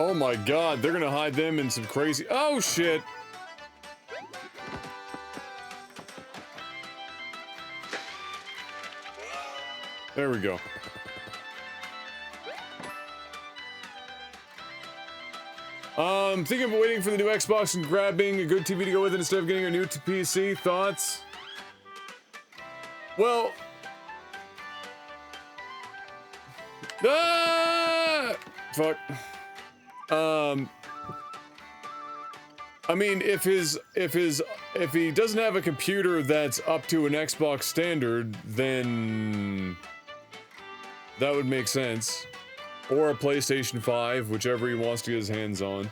Oh my god, they're gonna hide them in some crazy— oh shit! There we go. Thinking of waiting for the new Xbox and grabbing a good TV to go with it instead of getting a new PC. Thoughts? Well... ah! Fuck. I mean, if he doesn't have a computer that's up to an Xbox standard, then that would make sense. Or a PlayStation 5, whichever he wants to get his hands on.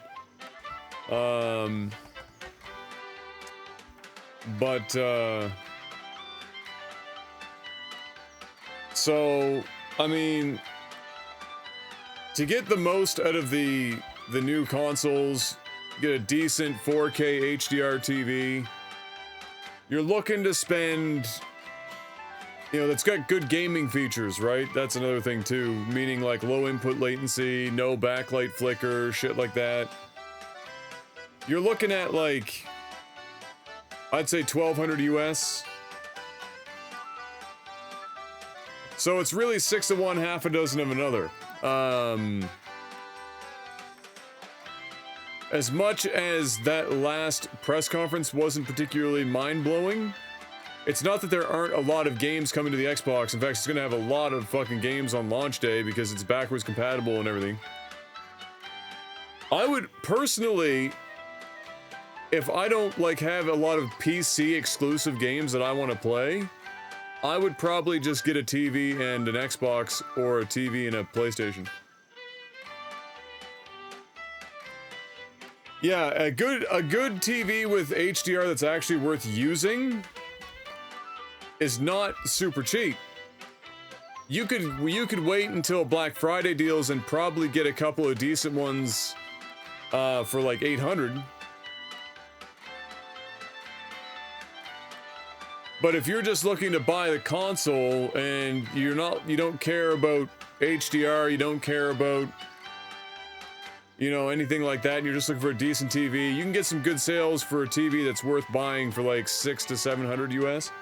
So, I mean, to get the most out of the new consoles, get a decent 4K HDR TV, you're looking to spend, you know, that's got good gaming features, right? That's another thing too, meaning like low input latency, no backlight flicker, shit like that. You're looking at like, I'd say 1200 US. So it's really 6 of one, half a dozen of another. As much as that last press conference wasn't particularly mind-blowing, it's not that there aren't a lot of games coming to the Xbox. In fact, it's gonna have a lot of fucking games on launch day because it's backwards compatible and everything. I would personally, if I don't like have a lot of PC exclusive games that I want to play, I would probably just get a TV and an Xbox, or a TV and a PlayStation. Yeah, a good TV with HDR that's actually worth using is not super cheap. You could wait until Black Friday deals and probably get a couple of decent ones for like 800. But if you're just looking to buy the console and you don't care about HDR, you don't care about, you know, anything like that, and you're just looking for a decent TV, you can get some good sales for a TV that's worth buying for like 600 to 700 US.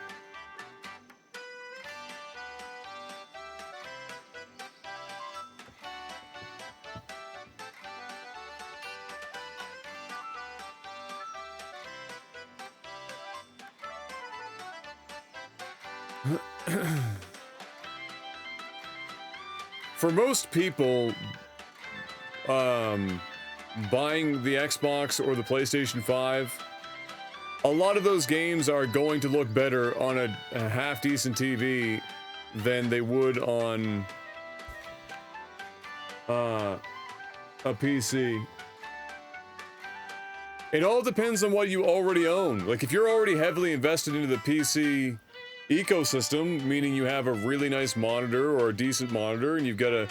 For most people, buying the Xbox or the PlayStation 5, a lot of those games are going to look better on a half-decent TV than they would on a PC. It all depends on what you already own. Like, if you're already heavily invested into the PC ecosystem, meaning you have a really nice monitor or a decent monitor, and you've got a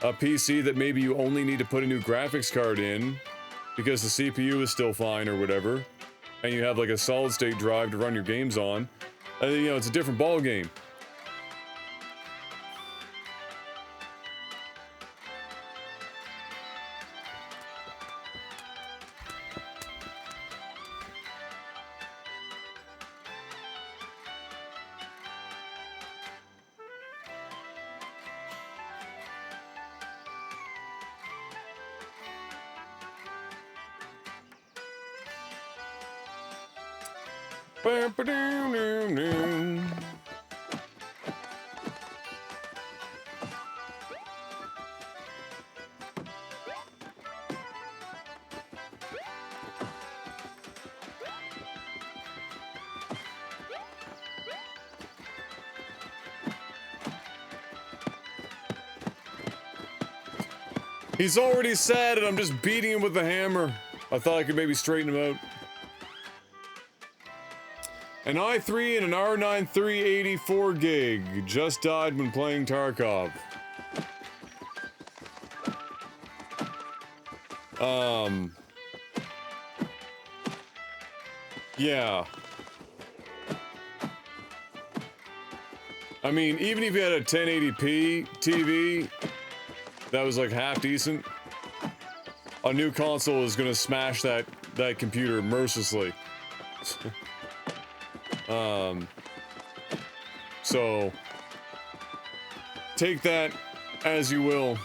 PC that maybe you only need to put a new graphics card in because the CPU is still fine or whatever, and you have like a solid state drive to run your games on, you know, it's a different ball game. He's already sad and I'm just beating him with the hammer. I thought I could maybe straighten him out. An i3 and an R9 384 gig just died when playing Tarkov. Yeah. I mean, even if you had a 1080p TV that was like half decent, a new console is gonna smash that computer mercilessly. So take that as you will.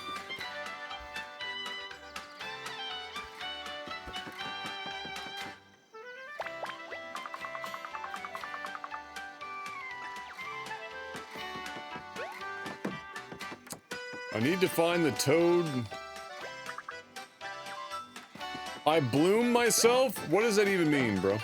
I need to find the toad. I bloom myself? What does that even mean, bro?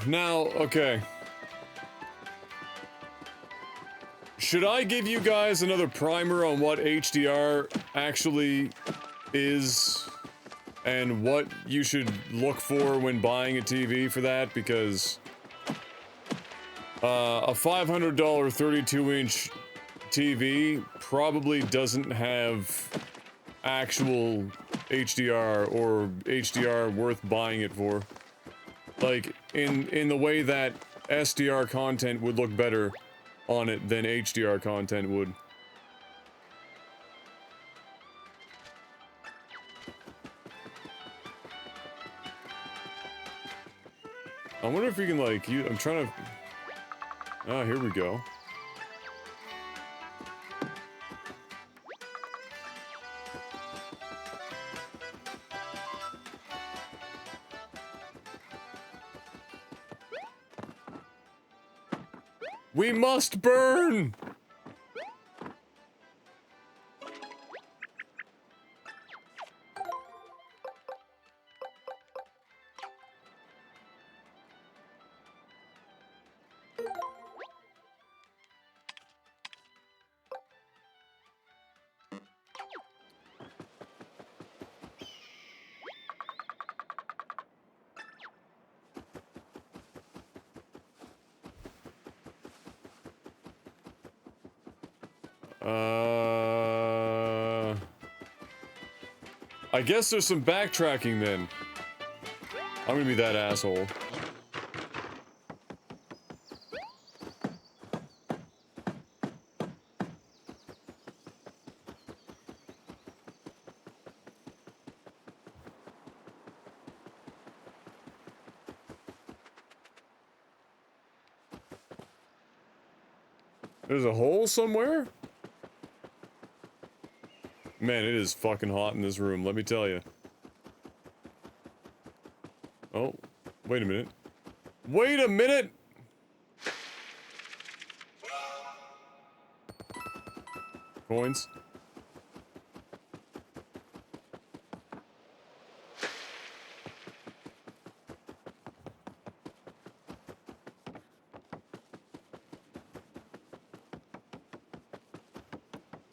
Now, okay. Should I give you guys another primer on what HDR actually is and what you should look for when buying a TV for that? Because a $500 32-inch TV probably doesn't have actual HDR or HDR worth buying it for. Like, in the way that SDR content would look better on it than HDR content would. I wonder if you can, like, I'm trying to... Ah, here we go. We must burn! I guess there's some backtracking then. I'm gonna be that asshole. There's a hole somewhere? Man, it is fucking hot in this room, let me tell you. Oh, wait a minute. Wait a minute! Coins.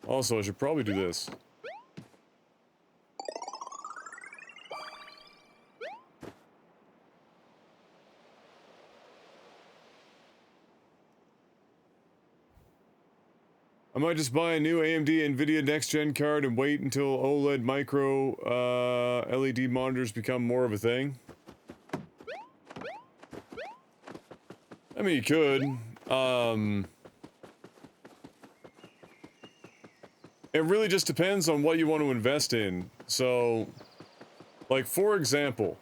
Also, I should probably do this. I might just buy a new AMD NVIDIA next-gen card and wait until OLED micro LED monitors become more of a thing. I mean, you could. It really just depends on what you want to invest in. So, like, for example...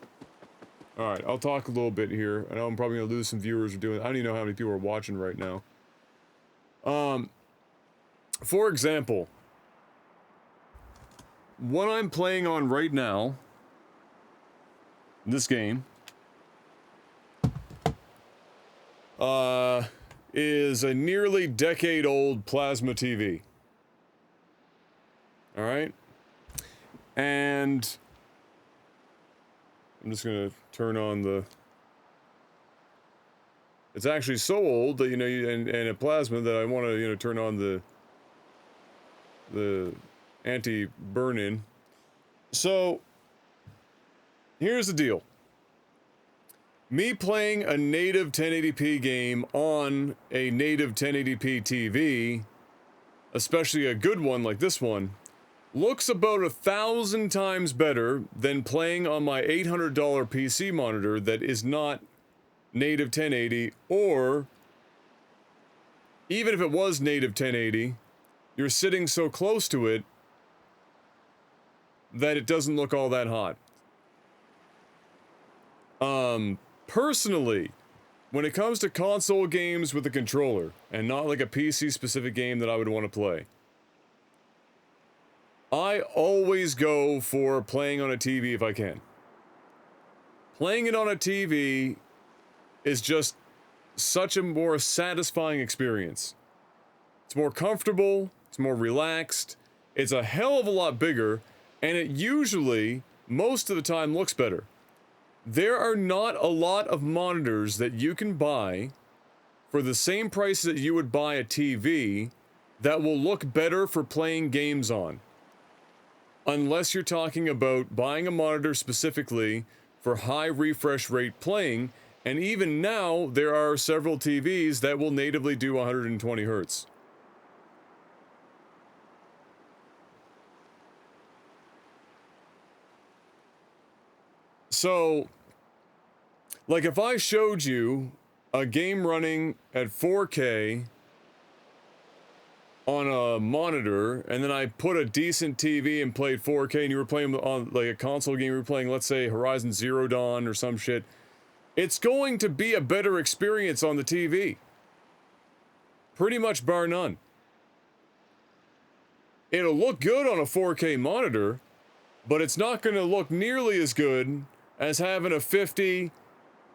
Alright, I'll talk a little bit here. I know I'm probably gonna lose some viewers for doing... I don't even know how many people are watching right now. For example, what I'm playing on right now, this game, is a nearly decade-old plasma TV. All right? And I'm just gonna turn on the... It's actually so old that, you know, and a plasma that I want to, you know, turn on the anti-burn-in. So, here's the deal. Me playing a native 1080p game on a native 1080p TV, especially a good one like this one, looks about 1,000 times better than playing on my $800 PC monitor that is not native 1080, or even if it was native 1080, you're sitting so close to it that it doesn't look all that hot. Personally, when it comes to console games with a controller, and not like a PC specific game that I would want to play, I always go for playing on a TV if I can. Playing it on a TV is just such a more satisfying experience. It's more comfortable, it's more relaxed, it's a hell of a lot bigger, and it usually, most of the time, looks better. There are not a lot of monitors that you can buy for the same price that you would buy a TV that will look better for playing games on. Unless you're talking about buying a monitor specifically for high refresh rate playing, and even now there are several TVs that will natively do 120 Hertz. So, like if I showed you a game running at 4K on a monitor, and then I put a decent TV and played 4K, and you were playing on like a console game, you were playing, let's say, Horizon Zero Dawn or some shit, it's going to be a better experience on the TV. Pretty much bar none. It'll look good on a 4K monitor, but it's not going to look nearly as good as having a 50,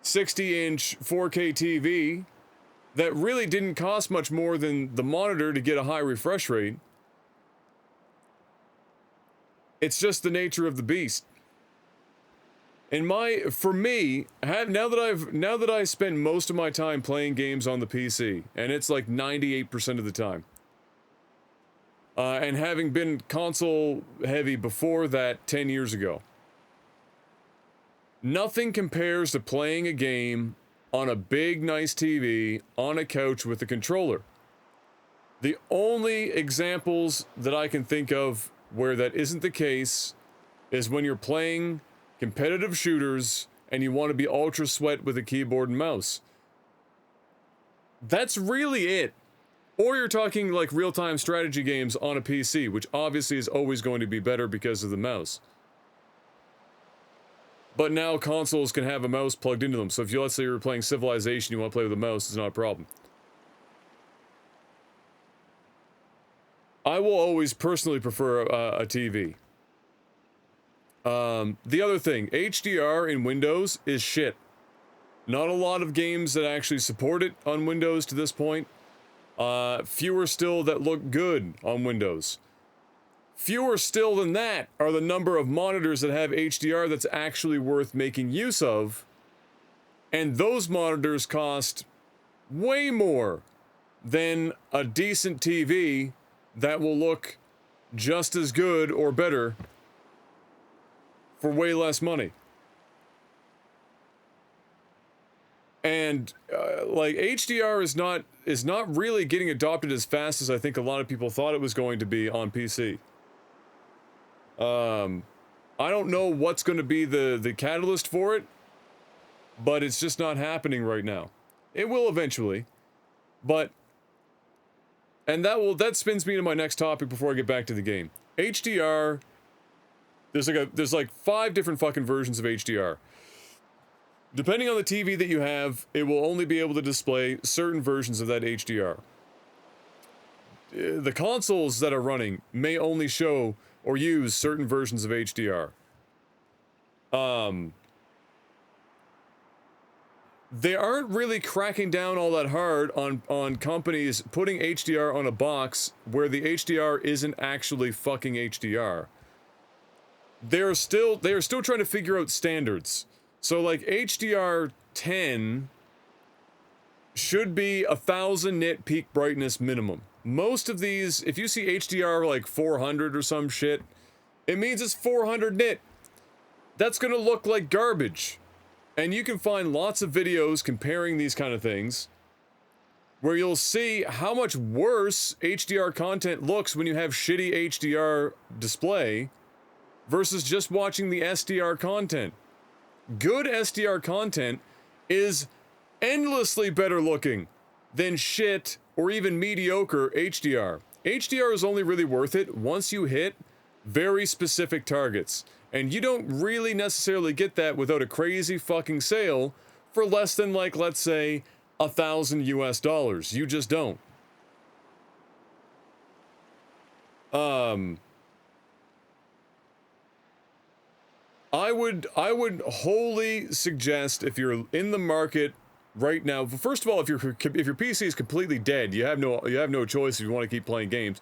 60-inch 4K TV that really didn't cost much more than the monitor to get a high refresh rate. It's just the nature of the beast. For me, now that I spend most of my time playing games on the PC, and it's like 98% of the time, and having been console heavy before that 10 years ago, nothing compares to playing a game on a big, nice TV on a couch with a controller. The only examples that I can think of where that isn't the case is when you're playing competitive shooters and you want to be ultra sweat with a keyboard and mouse. That's really it. Or you're talking like real-time strategy games on a PC, which obviously is always going to be better because of the mouse. But now consoles can have a mouse plugged into them, so if you, let's say you're playing Civilization, you want to play with a mouse, it's not a problem. I will always personally prefer a TV. The other thing, HDR in Windows is shit. Not a lot of games that actually support it on Windows to this point. Fewer still that look good on Windows. Fewer still than that are the number of monitors that have HDR that's actually worth making use of. And those monitors cost way more than a decent TV that will look just as good or better for way less money. And like HDR is not really getting adopted as fast as I think a lot of people thought it was going to be on PC. I don't know what's going to be the catalyst for it, but it's just not happening right now. It will eventually, but and that spins me to my next topic before I get back to the game. HDR. There's like 5 different fucking versions of HDR. Depending on the TV that you have, it will only be able to display certain versions of that HDR. The consoles that are running may only show or use certain versions of HDR. they aren't really cracking down all that hard on companies putting HDR on a box where the HDR isn't actually fucking HDR. They are still trying to figure out standards. So like HDR 10 should be 1000 nit peak brightness minimum. Most of these, if you see HDR like 400 or some shit, it means it's 400 nit. That's gonna look like garbage. And you can find lots of videos comparing these kind of things where you'll see how much worse HDR content looks when you have shitty HDR display versus just watching the SDR content. Good SDR content is endlessly better looking than shit or even mediocre HDR. HDR is only really worth it once you hit very specific targets. And you don't really necessarily get that without a crazy fucking sale for less than, like, let's say, $1,000 US. You just don't. I would wholly suggest, if you're in the market right now, first of all, if your PC is completely dead, you have no choice if you want to keep playing games,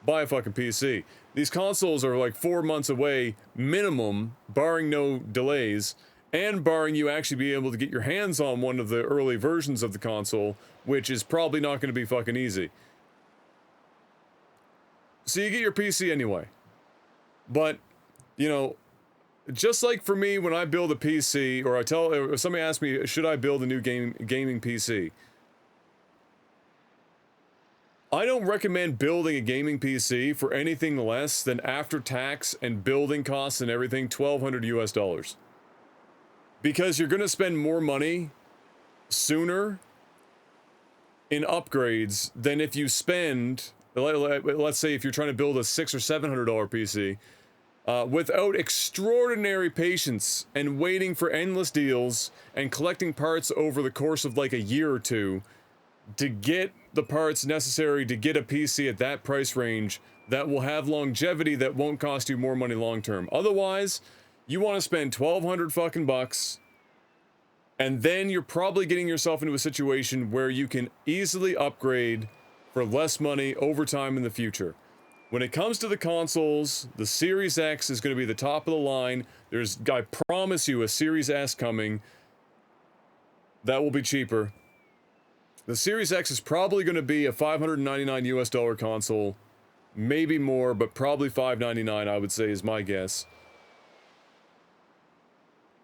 buy a fucking PC. These consoles are like 4 months away minimum, barring no delays, and barring you actually be able to get your hands on one of the early versions of the console, which is probably not going to be fucking easy. So you get your PC anyway. But, you know, just like for me when I build a PC, or somebody asks me, should I build a new gaming PC? I don't recommend building a gaming PC for anything less than after tax and building costs and everything, $1,200 US. Because you're going to spend more money sooner in upgrades than if you spend, let's say if you're trying to build a $600 or $700 PC, without extraordinary patience and waiting for endless deals and collecting parts over the course of like a year or two to get the parts necessary to get a PC at that price range that will have longevity that won't cost you more money long term. Otherwise, you want to spend 1,200 fucking bucks, and then you're probably getting yourself into a situation where you can easily upgrade for less money over time in the future. When it comes to the consoles, the Series X is going to be the top of the line. I promise you, a Series S coming that will be cheaper. The Series X is probably going to be a $599 US console, maybe more, but probably $599, I would say, is my guess.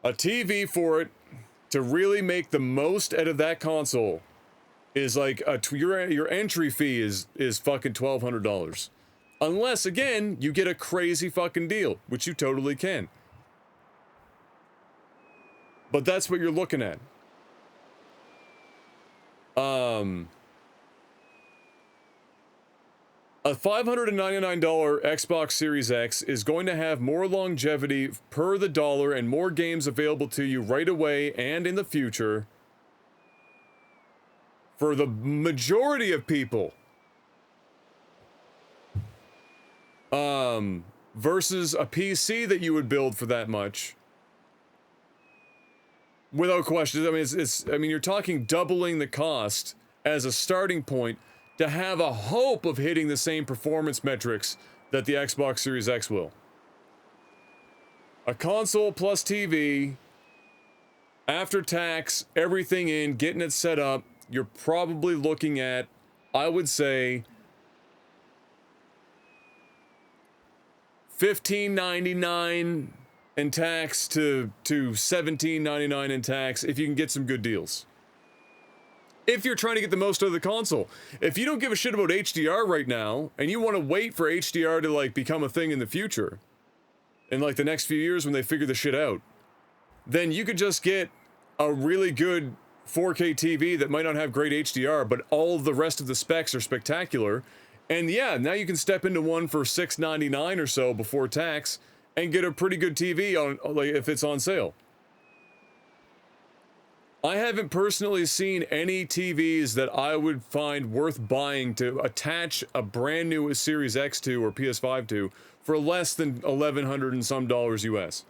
A TV for it to really make the most out of that console is like your entry fee is fucking $1,200. Unless, again, you get a crazy fucking deal, which you totally can. But that's what you're looking at. A $599 Xbox Series X is going to have more longevity per the dollar and more games available to you right away and in the future for the majority of people. Versus a PC that you would build for that much. Without question. I mean, you're talking doubling the cost as a starting point to have a hope of hitting the same performance metrics that the Xbox Series X will. A console plus TV, after tax, everything in, getting it set up, you're probably looking at, I would say, $15.99 in tax to $17.99 in tax if you can get some good deals. If you're trying to get the most out of the console. If you don't give a shit about HDR right now, and you want to wait for HDR to, like, become a thing in the future, in, like, the next few years when they figure the shit out, then you could just get a really good 4K TV that might not have great HDR, but all the rest of the specs are spectacular. And yeah, now you can step into one for $699 or so before tax and get a pretty good TV on, like, if it's on sale. I haven't personally seen any TVs that I would find worth buying to attach a brand new Series X to or PS5 to for less than $1,100 and some dollars US.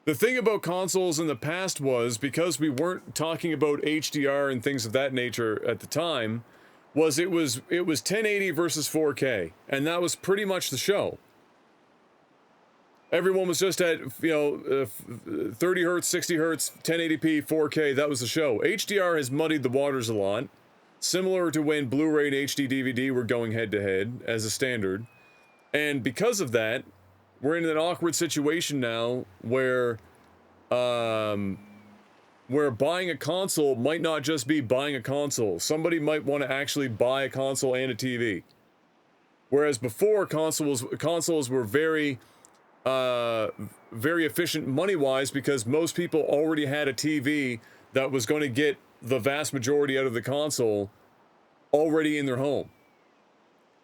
The thing about consoles in the past was, because we weren't talking about HDR and things of that nature at the time, was it was 1080 versus 4K, and that was pretty much the show. Everyone was just at, 30 hertz, 60 hertz, 1080p, 4K, that was the show. HDR has muddied the waters a lot, similar to when Blu-ray and HD DVD were going head-to-head as a standard. And because of that, we're in an awkward situation now where buying a console might not just be buying a console. Somebody might want to actually buy a console and a TV. Whereas before, consoles were very efficient money-wise, because most people already had a TV that was going to get the vast majority out of the console already in their home.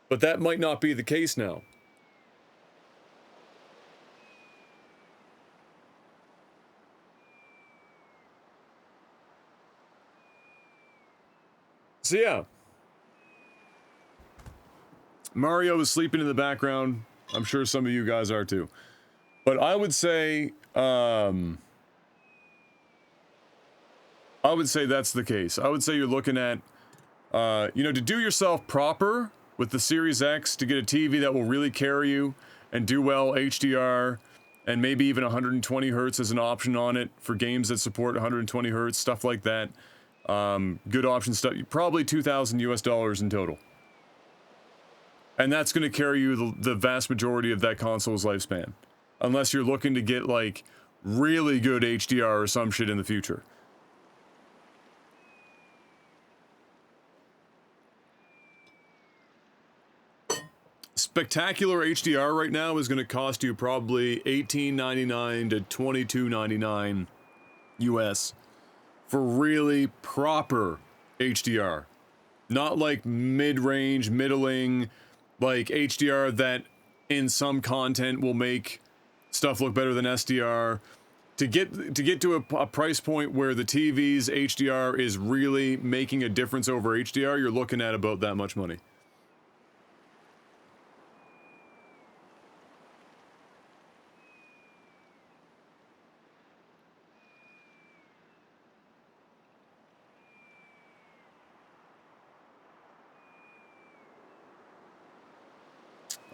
But that might not be the case now. So yeah, Mario is sleeping in the background. I'm sure some of you guys are too. But I would say that's the case. I would say you're looking at, to do yourself proper with the Series X, to get a TV that will really carry you and do well HDR, and maybe even 120 hertz as an option on it for games that support 120 hertz, stuff like that. Good option stuff. Probably $2,000 in total. And that's going to carry you the vast majority of that console's lifespan. Unless you're looking to get, like, really good HDR or some shit in the future. Spectacular HDR right now is going to cost you probably $18.99 to $22.99 US for really proper HDR. Not like mid-range, middling, like HDR that in some content will make stuff look better than SDR. To get to a price point where the TV's HDR is really making a difference over HDR, you're looking at about that much money.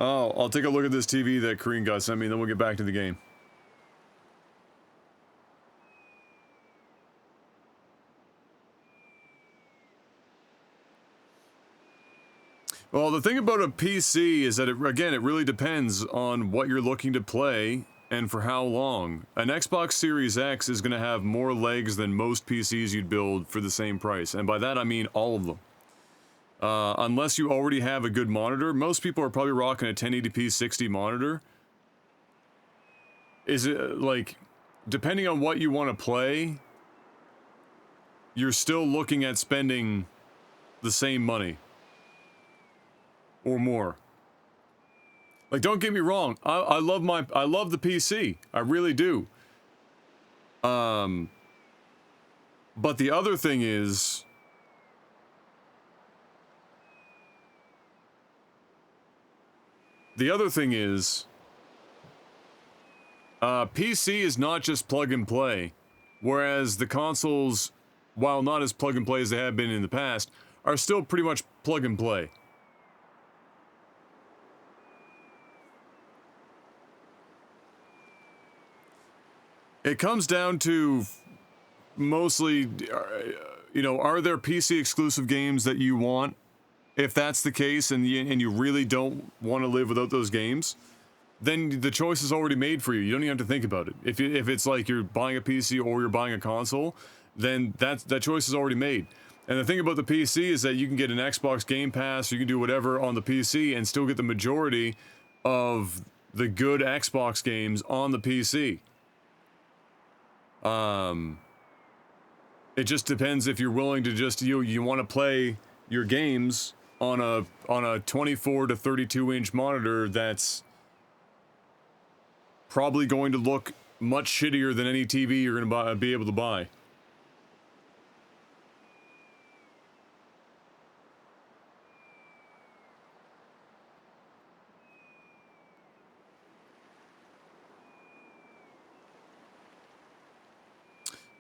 Oh, I'll take a look at this TV that Korean guy sent me, and then we'll get back to the game. Well, the thing about a PC is that, it really depends on what you're looking to play and for how long. An Xbox Series X is going to have more legs than most PCs you'd build for the same price. And by that, I mean all of them. Unless you already have a good monitor. Most people are probably rocking a 1080p 60 monitor. Is it, like, depending on what you want to play, you're still looking at spending the same money. Or more. Like, don't get me wrong, I love the PC. I really do. But the other thing is, PC is not just plug and play, whereas the consoles, while not as plug and play as they have been in the past, are still pretty much plug and play. It comes down to mostly, are there PC exclusive games that you want? If that's the case, and you really don't want to live without those games, then the choice is already made for you. You don't even have to think about it. If it's like you're buying a PC or you're buying a console, then that choice is already made. And the thing about the PC is that you can get an Xbox Game Pass, you can do whatever on the PC and still get the majority of the good Xbox games on the PC. It just depends if you're willing to just you want to play your games on a 24 to 32 inch monitor that's probably going to look much shittier than any TV you're going to be able to buy.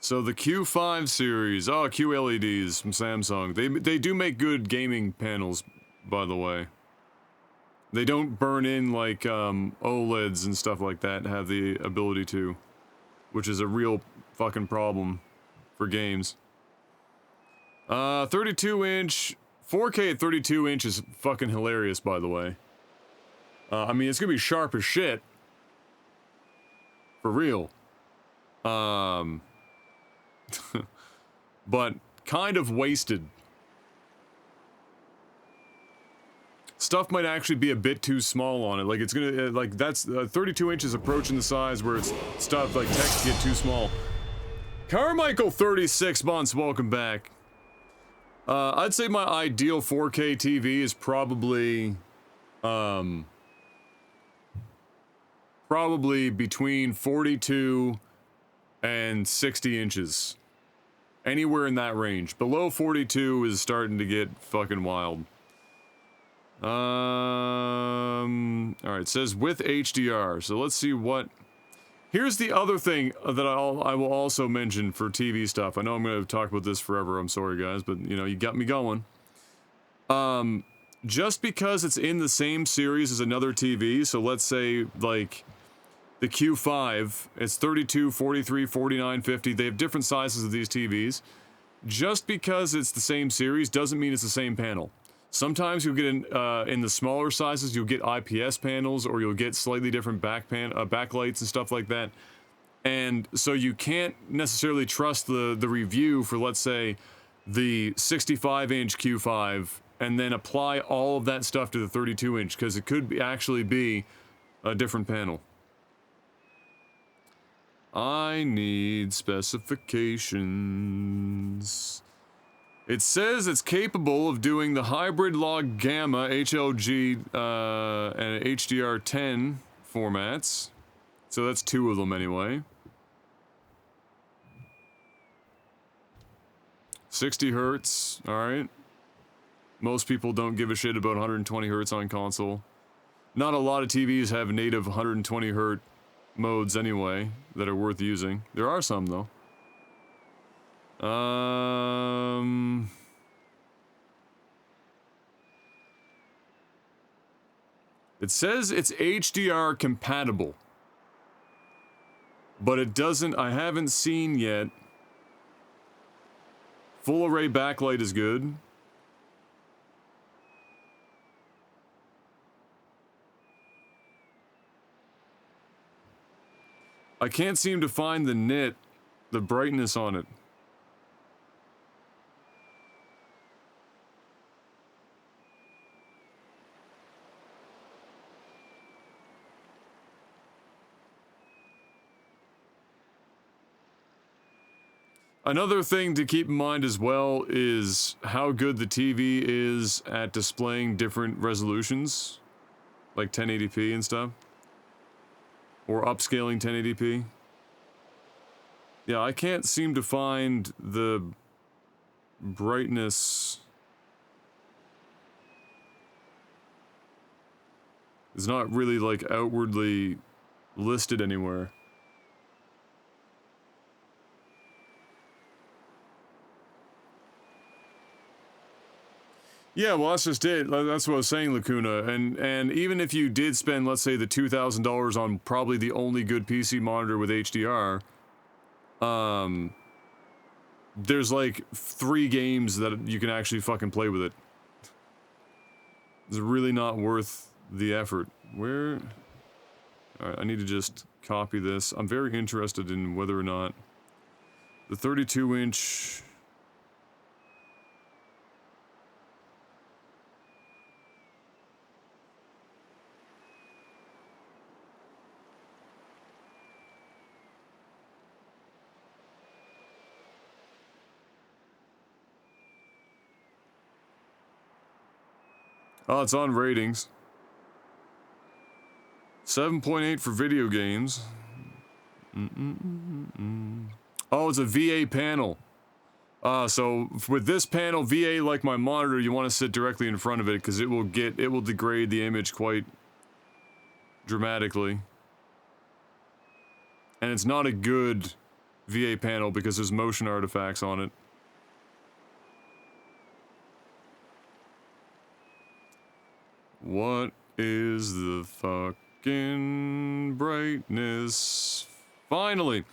So the Q5 series, oh, QLEDs from Samsung. They do make good gaming panels, by the way. They don't burn in like OLEDs and stuff like that, have the ability to, which is a real fucking problem for games. 32-inch, 4K at 32 inch is fucking hilarious, by the way. I mean, it's gonna be sharp as shit. For real. But kind of wasted. Stuff might actually be a bit too small on it. Like, it's gonna, like, that's 32 inches approaching the size where it's stuff like text get too small. Carmichael, 36 months, welcome back. I'd say my ideal 4K TV is probably, probably between 42 and 60 inches. Anywhere in that range. Below 42 is starting to get fucking wild. Alright, it says with HDR, so let's see what... Here's the other thing that I will also mention for TV stuff. I know I'm going to talk about this forever, I'm sorry guys, but you know, you got me going. Just because it's in the same series as another TV, so let's say, like, the Q5, it's 32, 43, 49, 50, they have different sizes of these TVs. Just because it's the same series doesn't mean it's the same panel. Sometimes you'll get in the smaller sizes, you'll get IPS panels, or you'll get slightly different backlights and stuff like that. And so you can't necessarily trust the review for, let's say, the 65-inch Q5, and then apply all of that stuff to the 32-inch, because it could actually be a different panel. I need specifications. It says it's capable of doing the hybrid log gamma, HLG, and HDR10 formats. So that's 2 of them anyway. 60 hertz, alright. Most people don't give a shit about 120 hertz on console. Not a lot of TVs have native 120 hertz modes anyway that are worth using. There are some though. It says it's HDR compatible, but it doesn't, I haven't seen yet. Full array backlight is good. I can't seem to find the nit, the brightness on it. Another thing to keep in mind as well is how good the TV is at displaying different resolutions, like 1080p and stuff, or upscaling 1080p. Yeah, I can't seem to find the brightness. It's not really like outwardly listed anywhere. Yeah, well, that's just it. That's what I was saying, Lacuna. And even if you did spend, let's say, the $2,000 on probably the only good PC monitor with HDR, there's like 3 games that you can actually fucking play with it. It's really not worth the effort. Where? Alright, I need to just copy this. I'm very interested in whether or not the 32-inch... Oh, it's on ratings. 7.8 for video games. Oh, it's a VA panel. So with this panel, VA, like my monitor, you want to sit directly in front of it because it will degrade the image quite dramatically. And it's not a good VA panel because there's motion artifacts on it. What is the fucking brightness? Finally.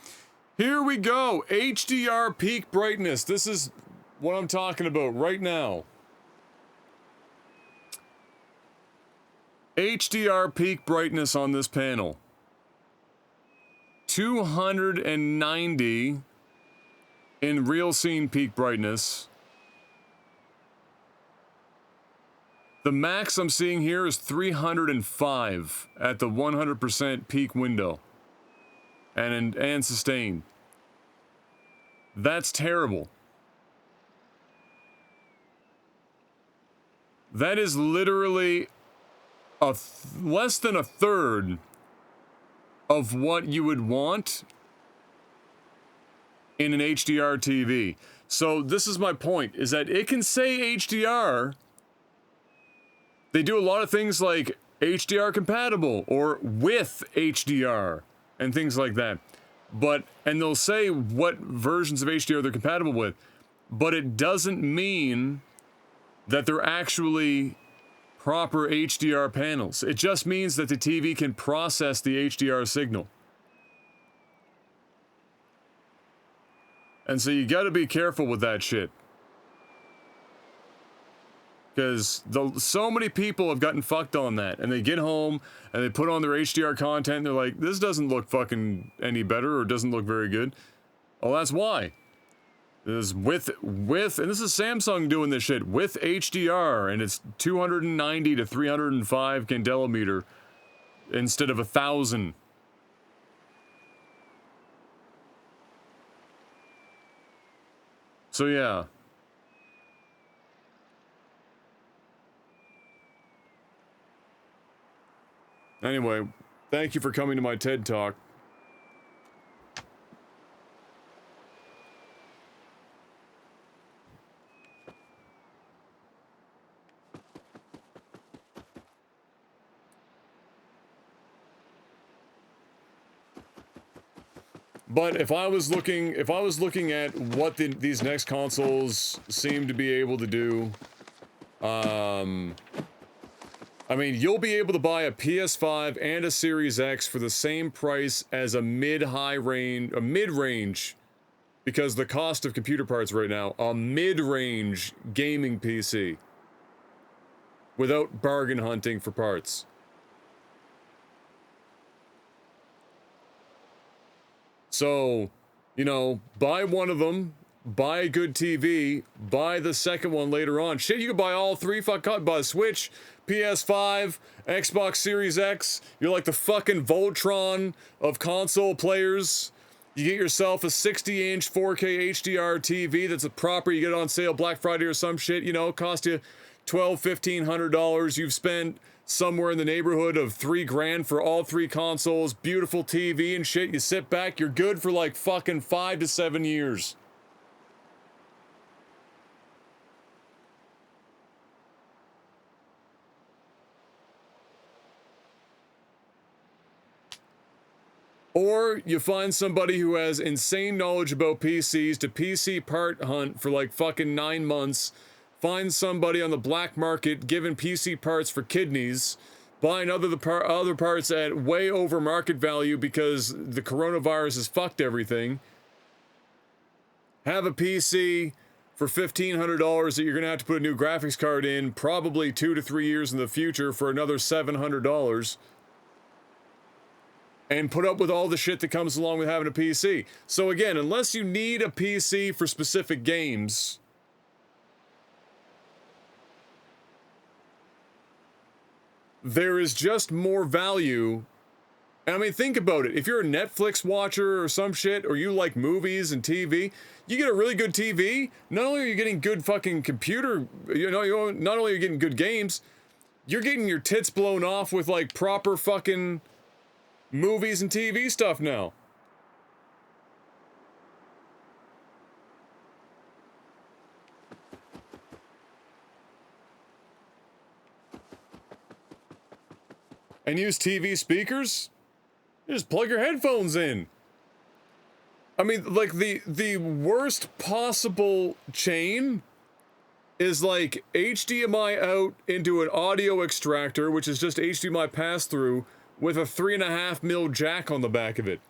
Here we go. HDR peak brightness. This is what I'm talking about right now. HDR peak brightness on this panel. 290 in real scene peak brightness. The max I'm seeing here is 305 at the 100% peak window. And sustained. That's terrible. That is literally less than a third of what you would want in an HDR TV. So this is my point, is that it can say HDR. They do a lot of things like HDR compatible or with HDR and things like that. And they'll say what versions of HDR they're compatible with, but it doesn't mean that they're actually proper HDR panels. It just means that the TV can process the HDR signal. And so you gotta be careful with that shit. Because so many people have gotten fucked on that, and they get home and they put on their HDR content and they're like, this doesn't look fucking any better or doesn't look very good. Well, that's why. This is with, and this is Samsung doing this shit with HDR, and it's 290 to 305 candela instead of 1,000. So yeah. Anyway, thank you for coming to my TED Talk. But if I was looking at what these next consoles seem to be able to do, I mean, you'll be able to buy a PS5 and a Series X for the same price as a mid-range, because the cost of computer parts right now, a mid-range gaming PC without bargain hunting for parts. So, you know, buy one of them, buy a good TV, buy the second one later on. Shit, you can buy all three, buy Switch, PS5, Xbox Series X. You're like the fucking Voltron of console players. You get yourself a 60-inch 4K HDR TV that's a proper, you get it on sale Black Friday or some shit, you know, cost you $1,200-$1,500. You've spent somewhere in the neighborhood of $3,000 for all three consoles, beautiful TV and shit. You sit back, you're good for like fucking 5 to 7 years. Or you find somebody who has insane knowledge about PCs to PC part hunt for like fucking 9 months. Find somebody on the black market giving PC parts for kidneys. Buying other parts at way over market value because the coronavirus has fucked everything. Have a PC for $1,500 that you're going to have to put a new graphics card in probably 2 to 3 years in the future for another $700. And put up with all the shit that comes along with having a PC. So again, unless you need a PC for specific games, there is just more value. And I mean, think about it. If you're a Netflix watcher or some shit, or you like movies and TV, you get a really good TV, not only are you getting good fucking computer, not only are you getting good games, you're getting your tits blown off with like proper fucking movies and TV stuff now. And use TV speakers? You just plug your headphones in. I mean, like, the worst possible chain is like HDMI out into an audio extractor, which is just HDMI pass-through with a 3.5mm jack on the back of it.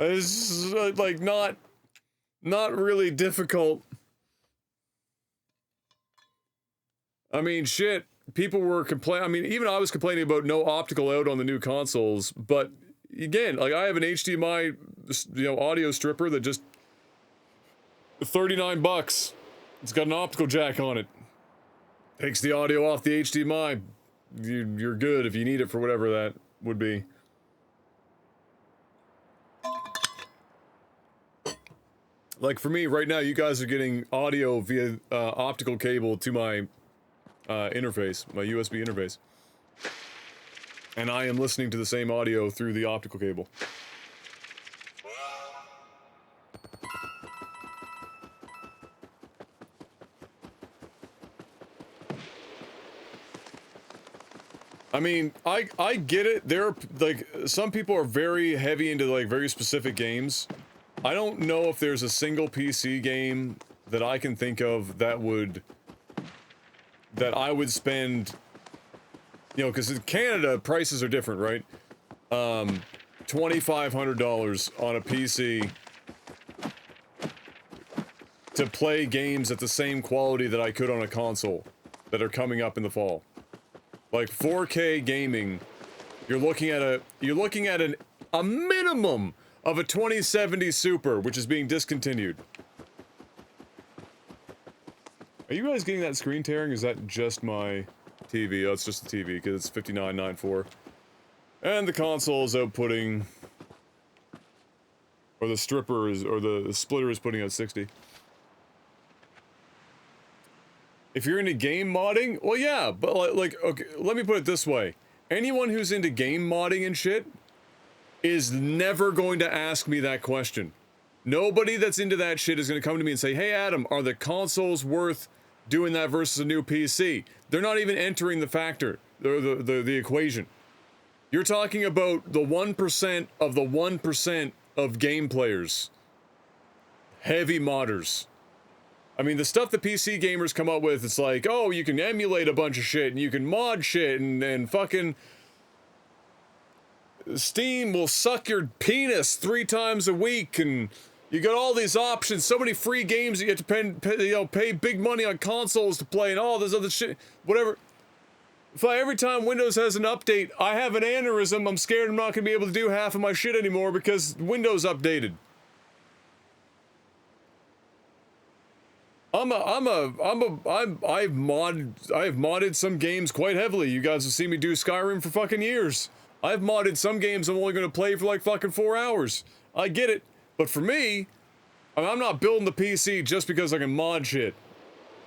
It's like not really difficult. I mean, shit. People were complaining. I mean, even I was complaining about no optical out on the new consoles. But again, like I have an HDMI, audio stripper that just $39. It's got an optical jack on it. Takes the audio off the HDMI. You're good if you need it for whatever that would be. Like for me right now, you guys are getting audio via optical cable to my interface, my USB interface. And I am listening to the same audio through the optical cable. I mean, I get it. There are, like, some people are very heavy into, like, very specific games. I don't know if there's a single PC game that I can think of that I would spend, because in Canada, prices are different, right? $2,500 on a PC to play games at the same quality that I could on a console that are coming up in the fall. Like 4K gaming, you're looking at a minimum of a 2070 Super, which is being discontinued. Are you guys getting that screen tearing? Is that just my TV? Oh, it's just the TV because it's 59.94. And the console is outputting, or the stripper is, or the splitter is putting out 60. If you're into game modding, well, yeah, but like, okay, let me put it this way. Anyone who's into game modding and shit is never going to ask me that question. Nobody that's into that shit is going to come to me and say, hey, Adam, are the consoles worth doing that versus a new PC? They're not even entering the factor, the equation. You're talking about the 1% of the 1% of game players. Heavy modders. I mean, the stuff the PC gamers come up with, it's like, oh, you can emulate a bunch of shit, and you can mod shit, and fucking Steam will suck your penis 3 times a week, and you got all these options, so many free games you get to pay big money on consoles to play, and all this other shit, whatever. Every time Windows has an update, I have an aneurysm. I'm scared I'm not gonna be able to do half of my shit anymore because Windows updated. I've modded some games quite heavily. You guys have seen me do Skyrim for fucking years. I've modded some games I'm only gonna play for like fucking 4 hours. I get it. But for me, I'm not building the PC just because I can mod shit.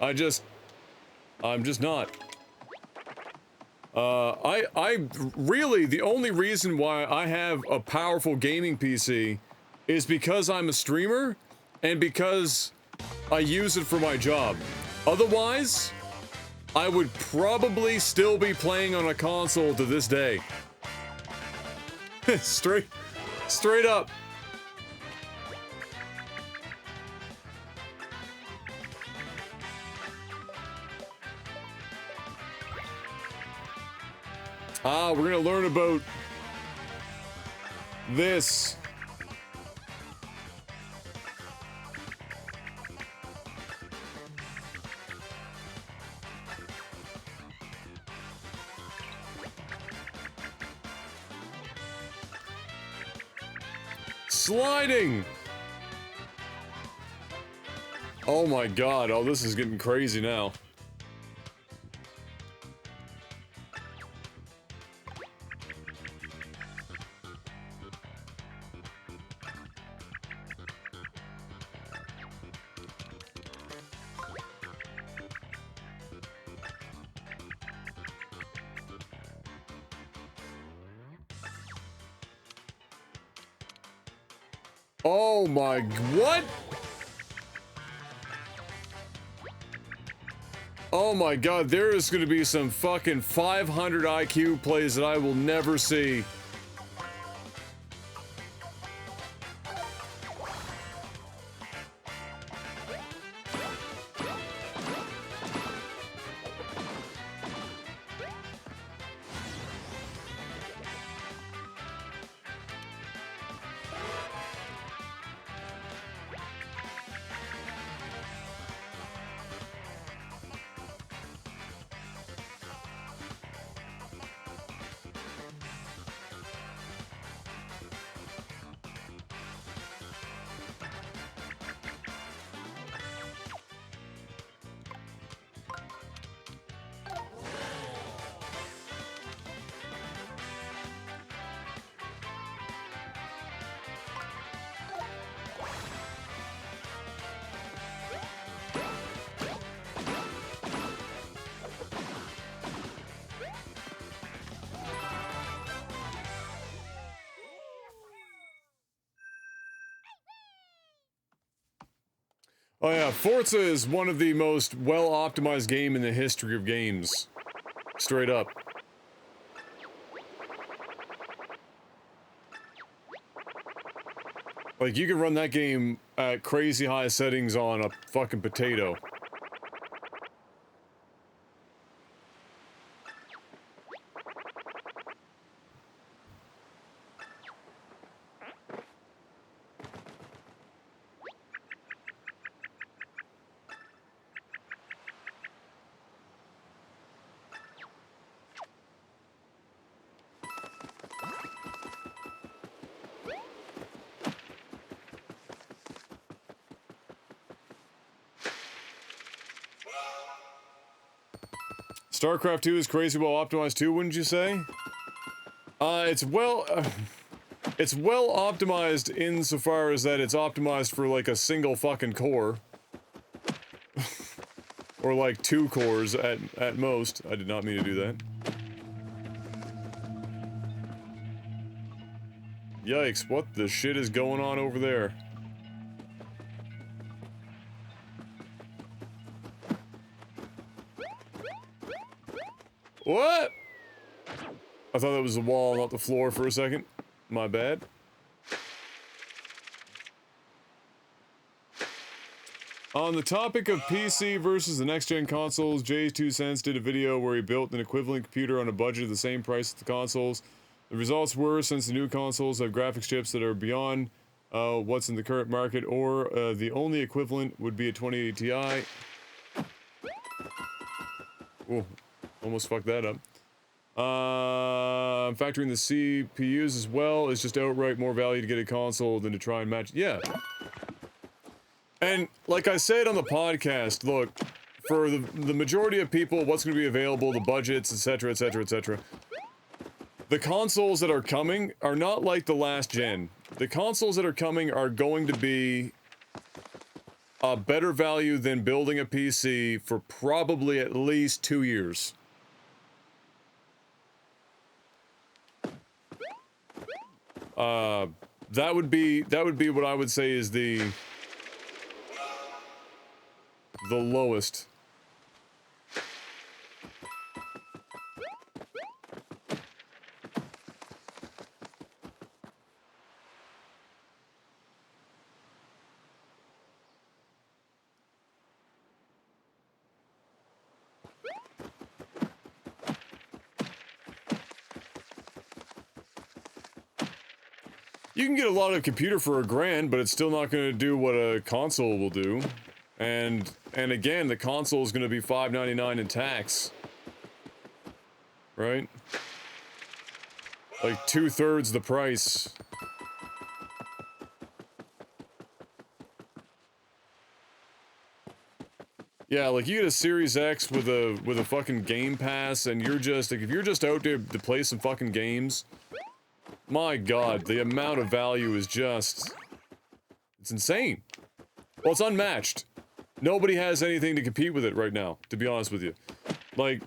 I'm just not. I really, the only reason why I have a powerful gaming PC is because I'm a streamer and because I use it for my job. Otherwise, I would probably still be playing on a console to this day. Straight up. We're gonna learn about this. Sliding! Oh my god, oh, this is getting crazy now. Oh my, what? Oh my god, there is gonna be some fucking 500 IQ plays that I will never see. Oh yeah, Forza is one of the most well-optimized game in the history of games. Straight up. Like, you can run that game at crazy high settings on a fucking potato. StarCraft 2 is crazy well optimized too, wouldn't you say? It's well optimized insofar as that it's optimized for like a single fucking core. Or like 2 cores at most. I did not mean to do that. Yikes, what the shit is going on over there? What? I thought that was the wall, not the floor for a second. My bad. On the topic of PC versus the next-gen consoles, Jay's2Cents did a video where he built an equivalent computer on a budget of the same price as the consoles. The results were, since the new consoles have graphics chips that are beyond what's in the current market, or the only equivalent would be a 2080 Ti. Oh, almost fucked that up. Factoring the CPUs as well is just outright more value to get a console than to try and match. Yeah. And like I said on the podcast, look, for the majority of people, what's going to be available, the budgets, etc., etc., etc. The consoles that are coming are not like the last gen. The consoles that are coming are going to be a better value than building a PC for probably at least 2 years. That would be what I would say is the lowest. You can get a lot of computer for $1,000, but it's still not going to do what a console will do. And again, the console is going to be $599 in tax. Right? Like 2/3 the price. Yeah, like you get a Series X with a fucking Game Pass, and you're just like, if you're just out there to play some fucking games, my god, the amount of value is just, it's insane. Well, it's unmatched. Nobody has anything to compete with it right now, to be honest with you. Like,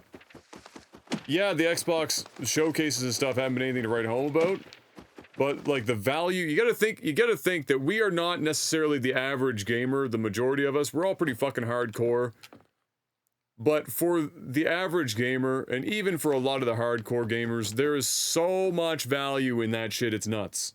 yeah, the Xbox showcases and stuff haven't been anything to write home about, but like the value, you gotta think that we are not necessarily the average gamer, the majority of us. We're all pretty fucking hardcore. But for the average gamer, and even for a lot of the hardcore gamers, there is so much value in that shit, it's nuts.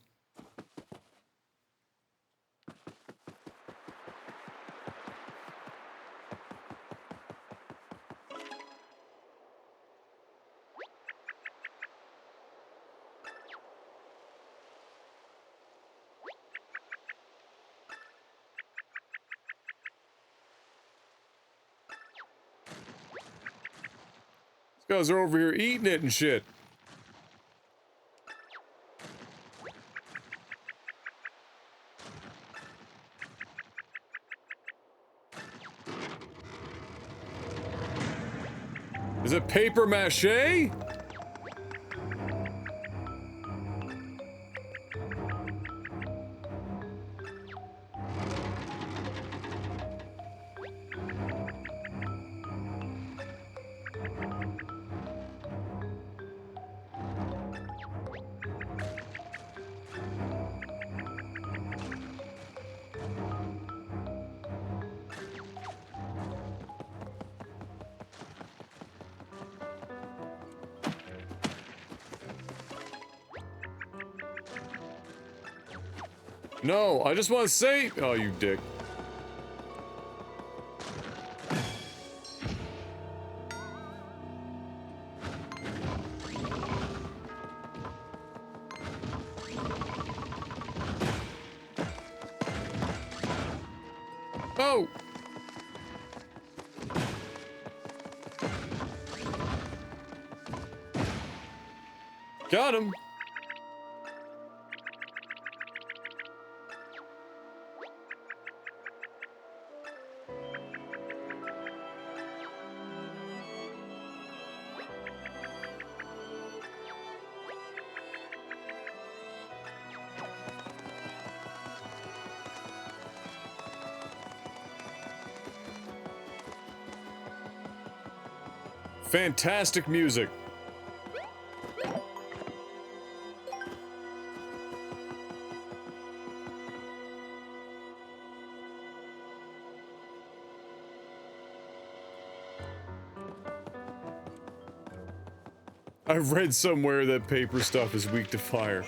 These guys are over here eating it and shit. Is it paper mache? No, I just want to say. Oh, you dick. Oh! Got him! Fantastic music. I read somewhere that paper stuff is weak to fire.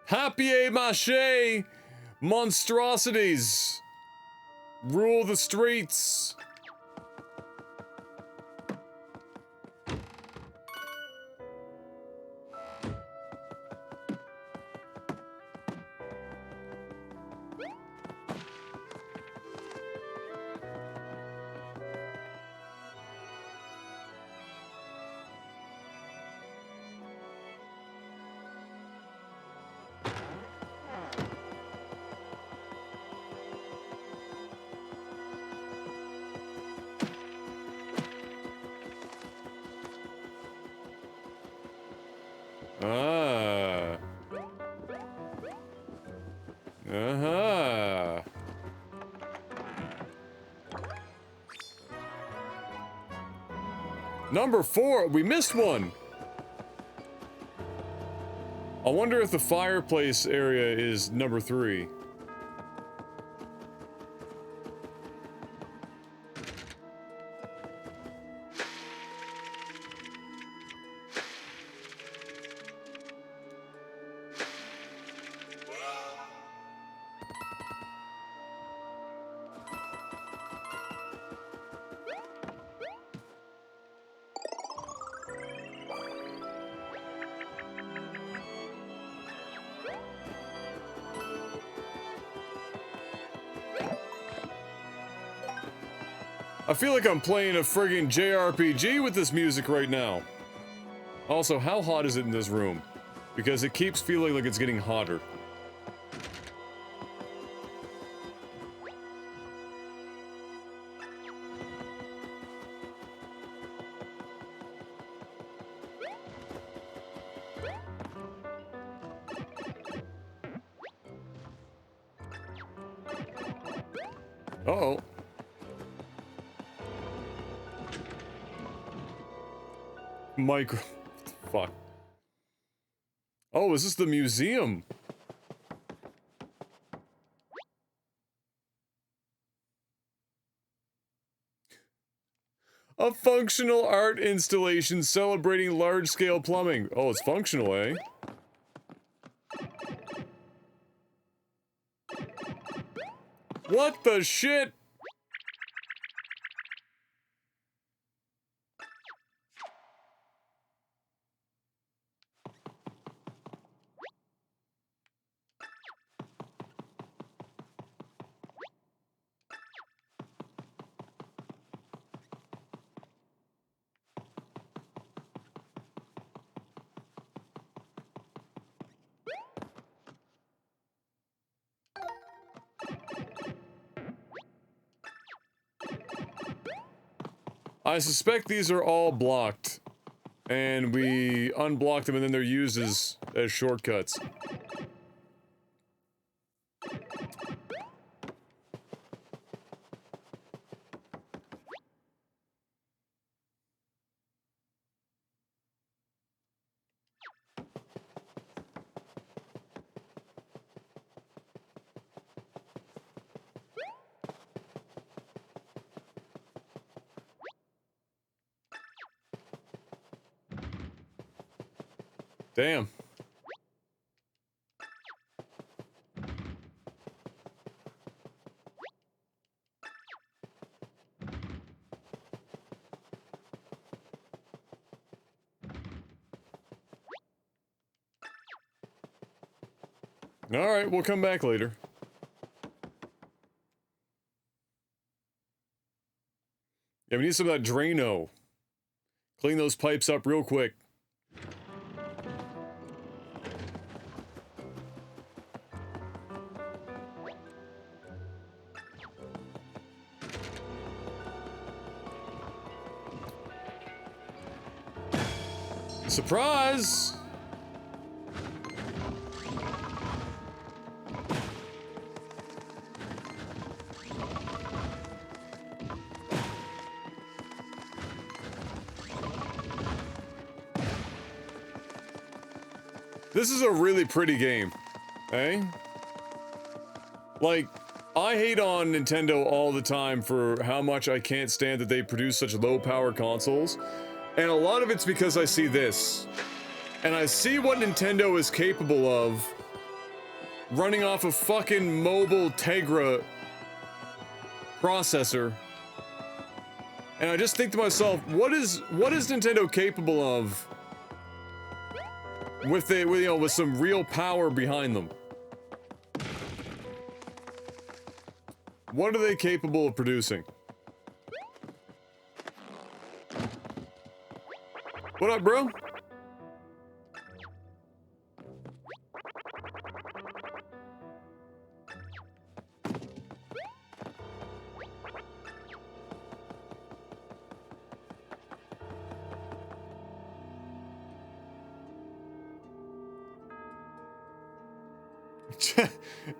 Papier-mâché monstrosities rule the streets. Ah. Uh-huh. Number 4, we missed one. I wonder if the fireplace area is number 3. I feel like I'm playing a friggin' JRPG with this music right now. Also, how hot is it in this room? Because it keeps feeling like it's getting hotter. Uh-oh. Micro... Fuck. Oh, is this the museum? A functional art installation celebrating large-scale plumbing. Oh, it's functional, eh? What the shit? I suspect these are all blocked. And we unblock them and then they're used as shortcuts. Damn. Alright, we'll come back later. Yeah, we need some of that Drano. Clean those pipes up real quick. Surprise! This is a really pretty game, eh? Like, I hate on Nintendo all the time for how much I can't stand that they produce such low-power consoles. And a lot of it's because I see this. And I see what Nintendo is capable of running off a fucking mobile Tegra processor. And I just think to myself, what is Nintendo capable of with some real power behind them? What are they capable of producing? What up, bro?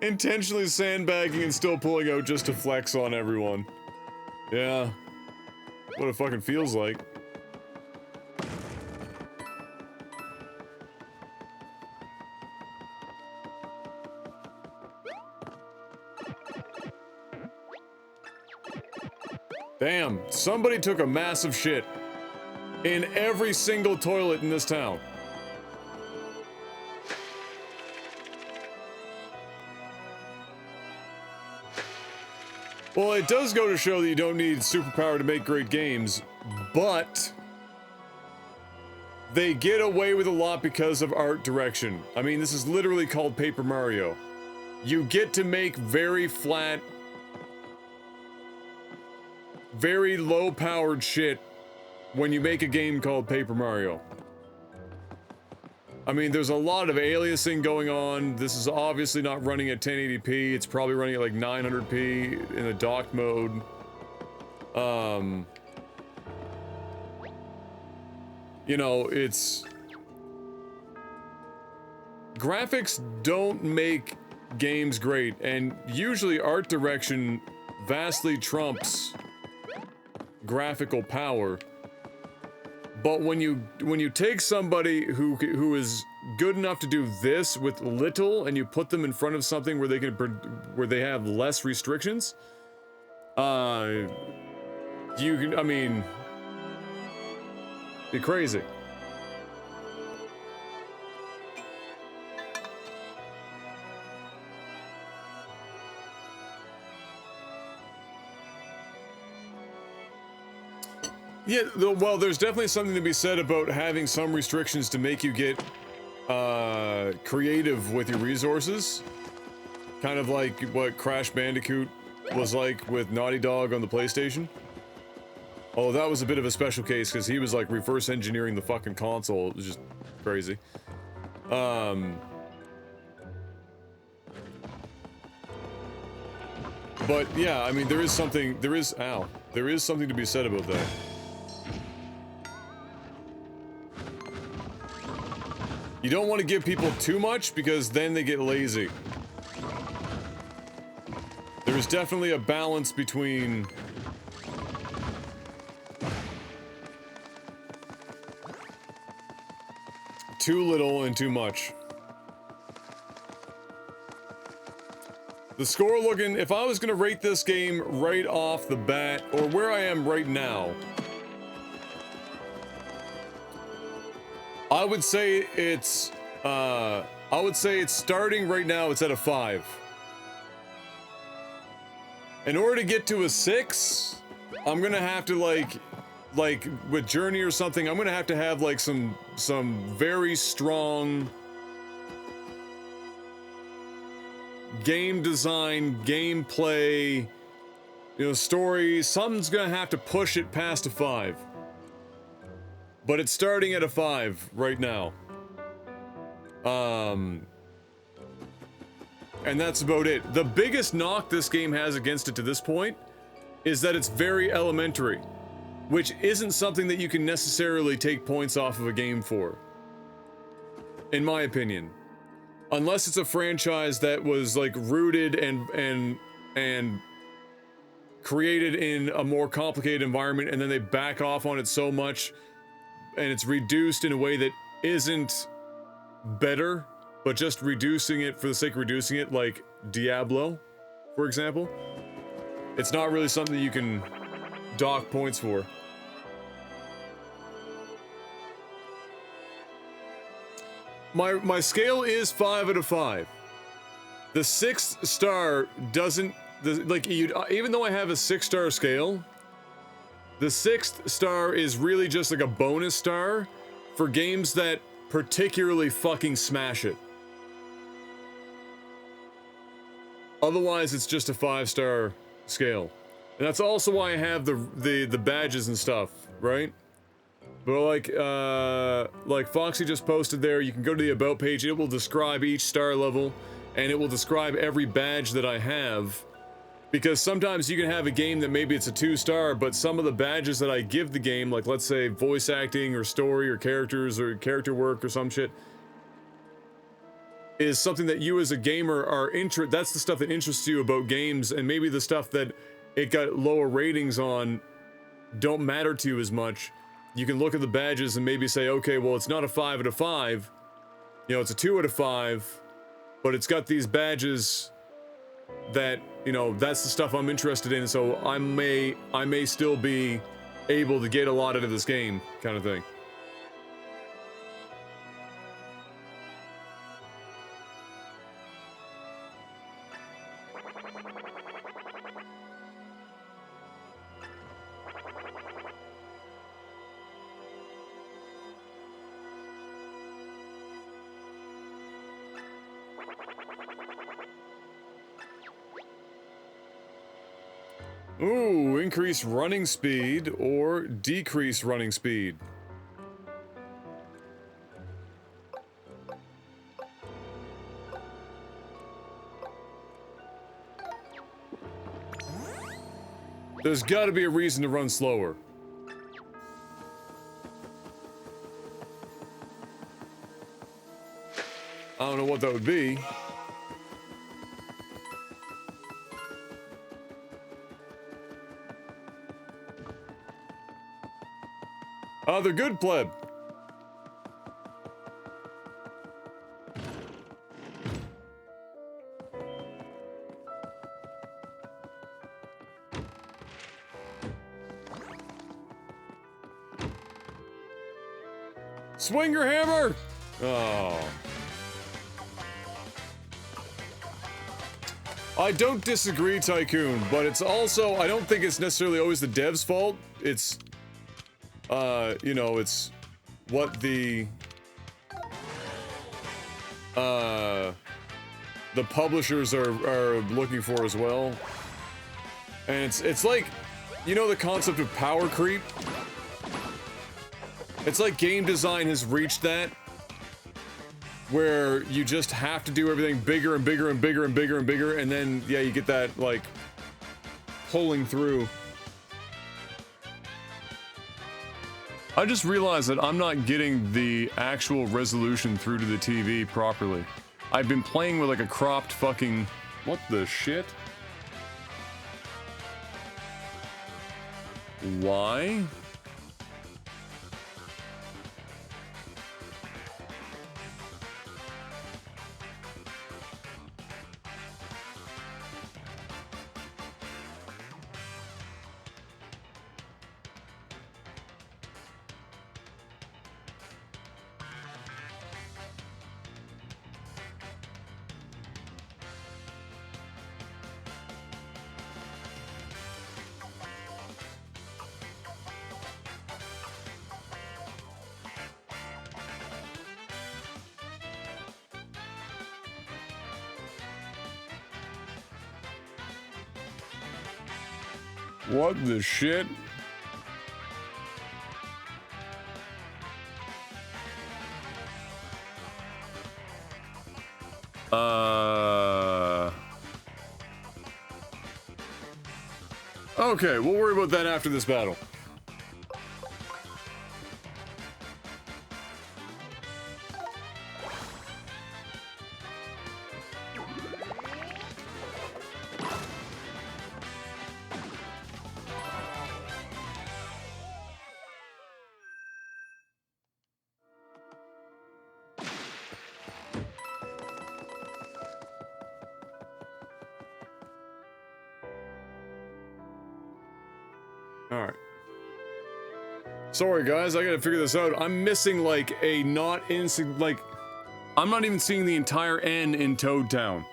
Intentionally sandbagging and still pulling out just to flex on everyone. Yeah. What it fucking feels like. Damn, somebody took a massive shit in every single toilet in this town. Well, it does go to show that you don't need superpower to make great games, but they get away with a lot because of art direction. I mean, this is literally called Paper Mario. You get to make very flat, very low-powered shit when you make a game called Paper Mario. I mean, there's a lot of aliasing going on. This is obviously not running at 1080p. It's probably running at like 900p in the docked mode. You know, it's... Graphics don't make games great, and usually art direction vastly trumps graphical power. But when you take somebody who is good enough to do this with little, and you put them in front of something where they have less restrictions, you can, I mean, you're crazy. Yeah, well, there's definitely something to be said about having some restrictions to make you get creative with your resources. Kind of like what Crash Bandicoot was like with Naughty Dog on the PlayStation. Although that was a bit of a special case because he was like reverse engineering the fucking console. It was just crazy. But yeah, I mean, there is something to be said about that. You don't want to give people too much because then they get lazy. There's definitely a balance between too little and too much. The score looking, if I was gonna rate this game right off the bat, or where I am right now, I would say it's starting right now, it's at a 5. In order to get to a 6, I'm gonna have to like with Journey or something, I'm gonna have to have like some very strong game design, gameplay, you know, story. Something's gonna have to push it past a 5. But it's starting at a 5 right now. And that's about it. The biggest knock this game has against it to this point is that it's very elementary, which isn't something that you can necessarily take points off of a game for, in my opinion. Unless it's a franchise that was like rooted and created in a more complicated environment, and then they back off on it so much and it's reduced in a way that isn't better, but just reducing it for the sake of reducing it, like Diablo, for example. It's not really something that you can dock points for. My scale is 5 out of 5. The 6th star doesn't, even though I have a 6-star scale, the 6th star is really just like a bonus star for games that particularly fucking smash it. Otherwise, it's just a 5-star scale. And that's also why I have the badges and stuff, right? But like Foxy just posted there, you can go to the About page, it will describe each star level, and it will describe every badge that I have. Because sometimes you can have a game that maybe it's a 2-star, but some of the badges that I give the game, like let's say voice acting or story or characters or character work or some shit, is something that you as a gamer are that's the stuff that interests you about games, and maybe the stuff that it got lower ratings on don't matter to you as much. You can look at the badges and maybe say, okay, well, it's not a 5 out of 5, you know, it's a 2 out of 5, but it's got these badges that, you know, that's the stuff I'm interested in, so I may still be able to get a lot out of this game, kind of thing. Ooh, increase running speed or decrease running speed. There's gotta be a reason to run slower. I don't know what that would be. Oh, they're good, pleb. Swing your hammer! Oh. I don't disagree, Tycoon, but it's also, I don't think it's necessarily always the dev's fault. It's, you know, it's what the publishers are looking for as well. And it's like, you know the concept of power creep? It's like game design has reached that, where you just have to do everything bigger and bigger and bigger and bigger and bigger, and then, yeah, you get that, like, pulling through. I just realized that I'm not getting the actual resolution through to the TV properly. I've been playing with, like, a cropped fucking... What the shit? Why? What the shit? Okay, we'll worry about that after this battle. Alright. Sorry guys, I gotta figure this out. I'm missing like a I'm not even seeing the entire N in Toad Town.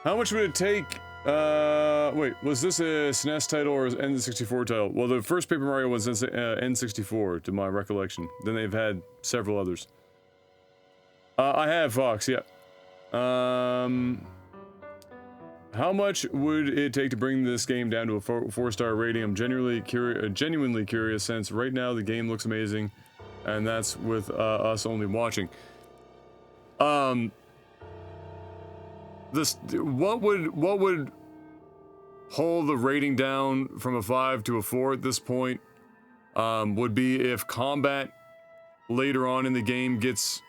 How much would it take? Wait, was this a SNES title or an N64 title? Well, the first Paper Mario was N64, to my recollection. Then they've had several others. I have Fox, yeah. How much would it take to bring this game down to a 4-star rating? I'm genuinely curious since right now the game looks amazing, and that's with us only watching. What would hold the rating down from a 5 to a 4 at this point? Would be if combat later on in the game gets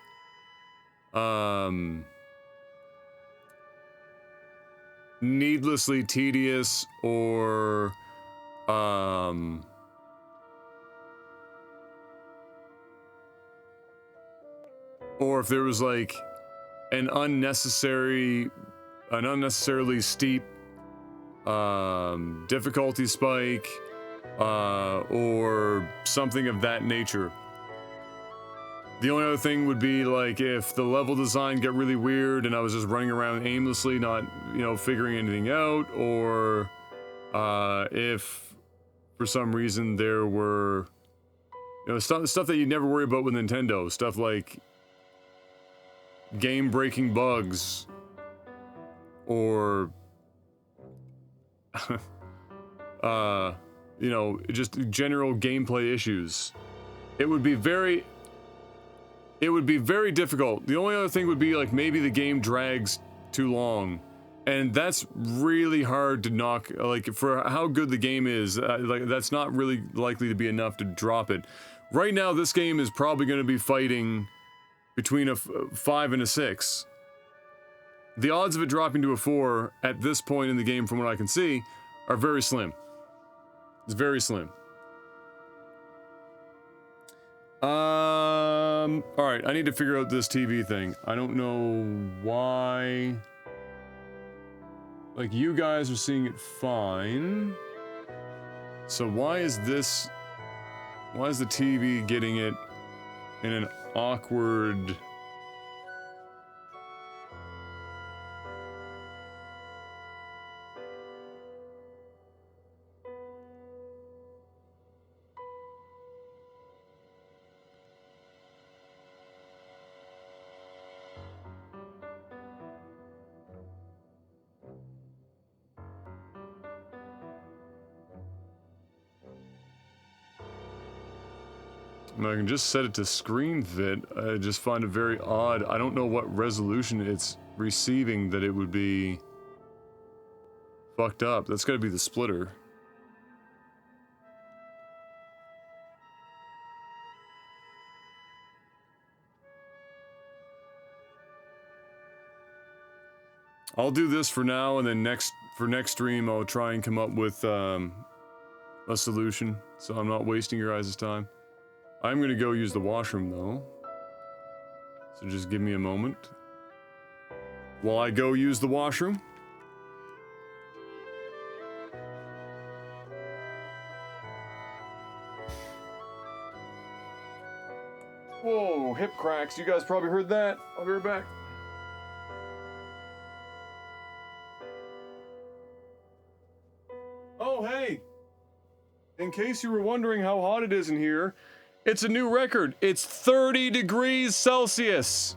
needlessly tedious, or if there was like an unnecessarily steep difficulty spike, or something of that nature. The only other thing would be like if the level design got really weird and I was just running around aimlessly, not, you know, figuring anything out, or if for some reason there were, you know, stuff that you never worry about with Nintendo, stuff like game-breaking bugs, or you know, just general gameplay issues. It would be very difficult. The only other thing would be like maybe the game drags too long, and that's really hard to knock. Like for how good the game is, like that's not really likely to be enough to drop it. Right now, this game is probably going to be fighting between a 5 and a 6. The odds of it dropping to a 4 at this point in the game, from what I can see, are very slim. It's very slim. Alright, I need to figure out this TV thing. I don't know why... Like, you guys are seeing it fine. So why is this... Why is the TV getting it in an awkward... I mean, I can just set it to screen fit. I just find it very odd. I don't know what resolution it's receiving that it would be fucked up. That's gotta be the splitter. I'll do this for now, and then for next stream, I'll try and come up with a solution, so I'm not wasting your guys' time. I'm gonna go use the washroom, though. So just give me a moment. While I go use the washroom. Whoa, hip cracks. You guys probably heard that. I'll be right back. Oh, hey. In case you were wondering how hot it is in here, it's a new record. It's 30 degrees Celsius.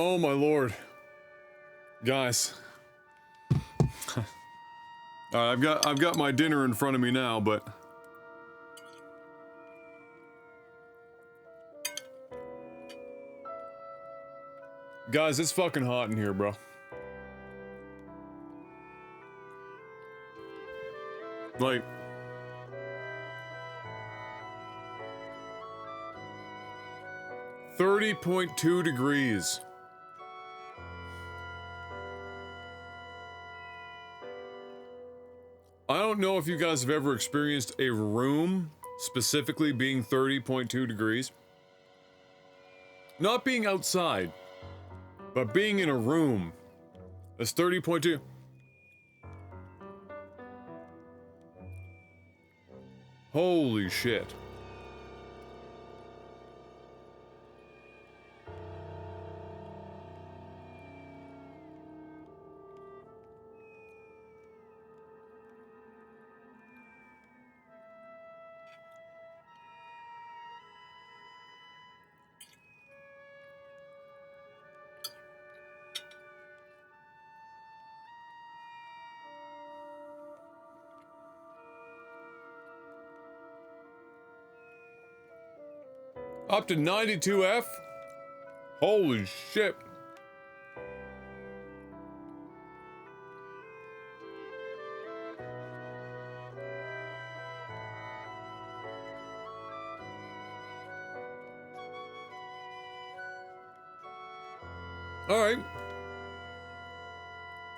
Oh my lord. Guys. I've got my dinner in front of me now, but guys, it's fucking hot in here, bro. Like 30.2 degrees. I don't know if you guys have ever experienced a room specifically being 30.2 degrees. Not being outside, but being in a room that's 30.2. Holy shit. Up to 92F? Holy shit. All right.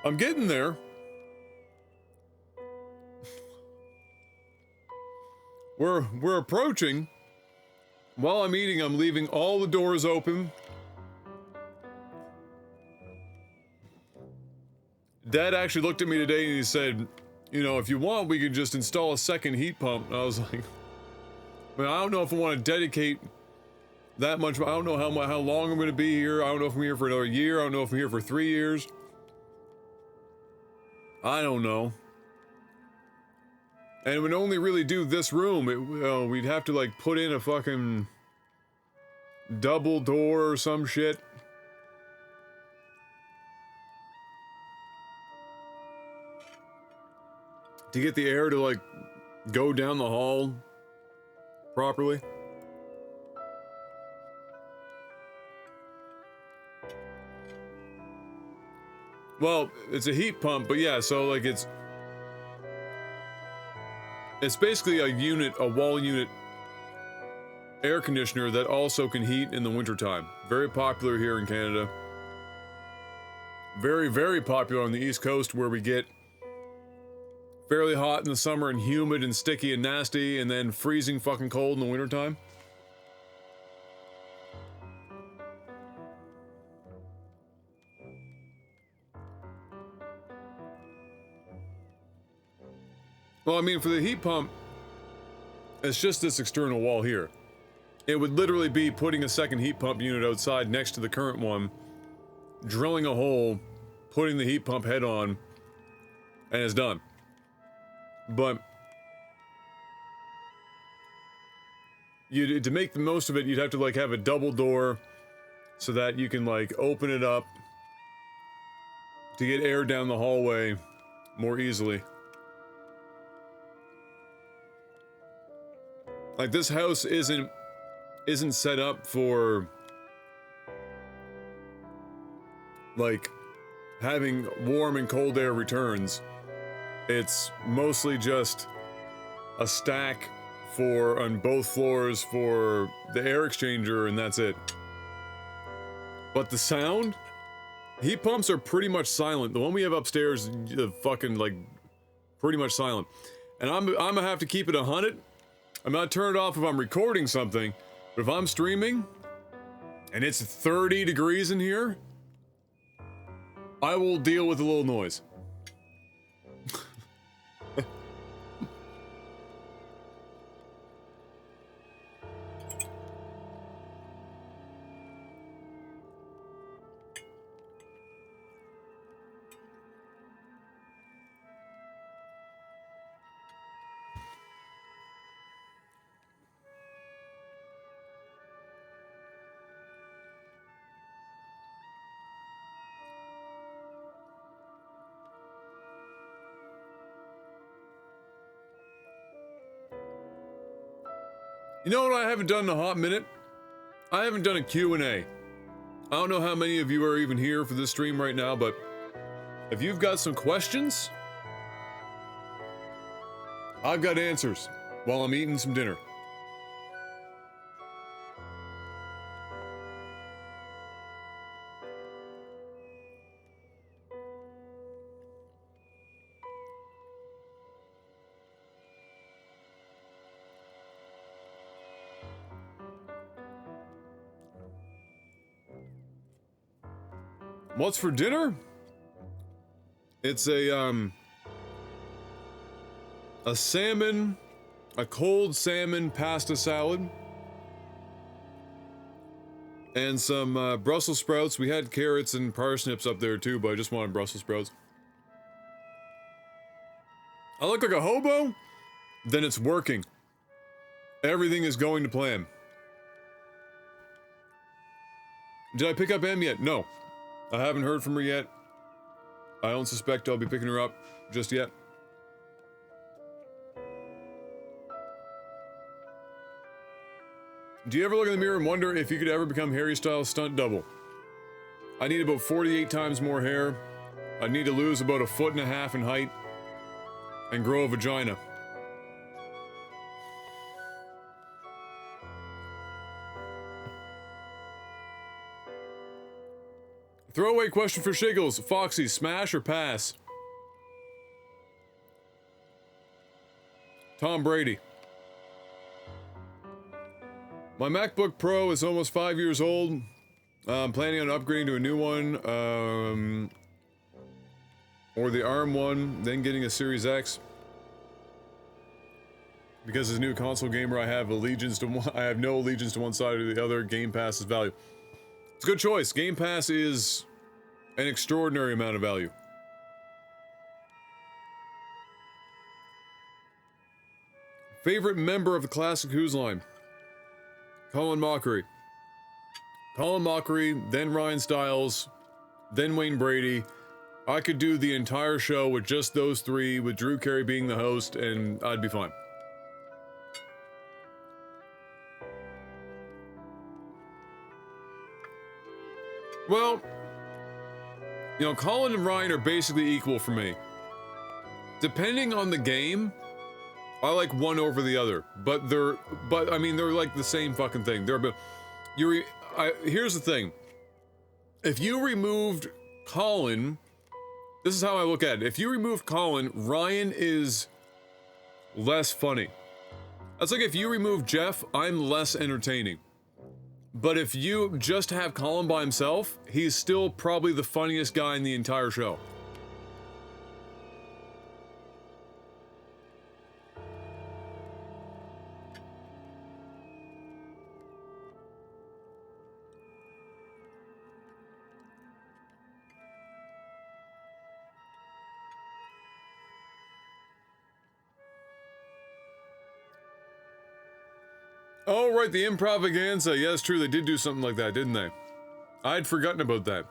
I'm getting there. We're approaching. While I'm eating, I'm leaving all the doors open. Dad actually looked at me today and he said, you know, if you want, we could just install a second heat pump. And I was like, I don't know if I want to dedicate that much. I don't know how long I'm going to be here. I don't know if I'm here for another year. I don't know if I'm here for 3 years. I don't know. And it would only really do this room. We'd have to like put in a fucking double door or some shit. To get the air to like go down the hall properly. Well, it's a heat pump, but yeah, so like it's basically a unit, a wall unit air conditioner that also can heat in the wintertime. Very popular here in Canada. Very, very popular on the East Coast where we get fairly hot in the summer and humid and sticky and nasty and then freezing fucking cold in the wintertime. Well, I mean, for the heat pump, it's just this external wall here. It would literally be putting a second heat pump unit outside next to the current one, drilling a hole, putting the heat pump head on, and it's done. But to make the most of it, you'd have to like have a double door so that you can like open it up to get air down the hallway more easily. Like this house isn't set up for like having warm and cold air returns. It's mostly just a stack on both floors for the air exchanger, and that's it. But the sound, heat pumps are pretty much silent. The one we have upstairs, fucking like pretty much silent. And I'm gonna have to keep it 100. I'm not turning it off if I'm recording something, but if I'm streaming and it's 30 degrees in here, I will deal with a little noise. You know what I haven't done in a hot minute? I haven't done a Q&A. I don't know how many of you are even here for this stream right now, but if you've got some questions, I've got answers while I'm eating some dinner. What's for dinner? It's a salmon, a cold salmon pasta salad, and some Brussels sprouts. We had carrots and parsnips up there too, but I just wanted Brussels sprouts. I look like a hobo? Then it's working. Everything is going to plan. Did I pick up Em yet? No. I haven't heard from her yet. I don't suspect I'll be picking her up just yet. Do you ever look in the mirror and wonder if you could ever become Harry Styles' stunt double? I need about 48 times more hair. I need to lose about 1.5 feet in height and grow a vagina. Throwaway question for Shiggles. Foxy, smash or pass? Tom Brady. My MacBook Pro is almost 5 years old. I'm planning on upgrading to a new one, or the ARM one, then getting a Series X. Because as a new console gamer, I have no allegiance to one side or the other. Game Pass is value. It's a good choice. Game Pass is an extraordinary amount of value. Favorite member of the Classic Who's line? Colin Mockery. Colin Mockery, then Ryan Stiles, then Wayne Brady. I could do the entire show with just those three, with Drew Carey being the host, and I'd be fine. Well, you know, Colin and Ryan are basically equal for me. Depending on the game, I like one over the other, but they're like the same fucking thing. Here's the thing. If you removed Colin, this is how I look at it. If you removed Colin, Ryan is less funny. That's like if you remove Jeff, I'm less entertaining. But if you just have Colin by himself, he's still probably the funniest guy in the entire show. Oh, right, the Improvaganza. Yes, true, they did do something like that, didn't they? I'd forgotten about that.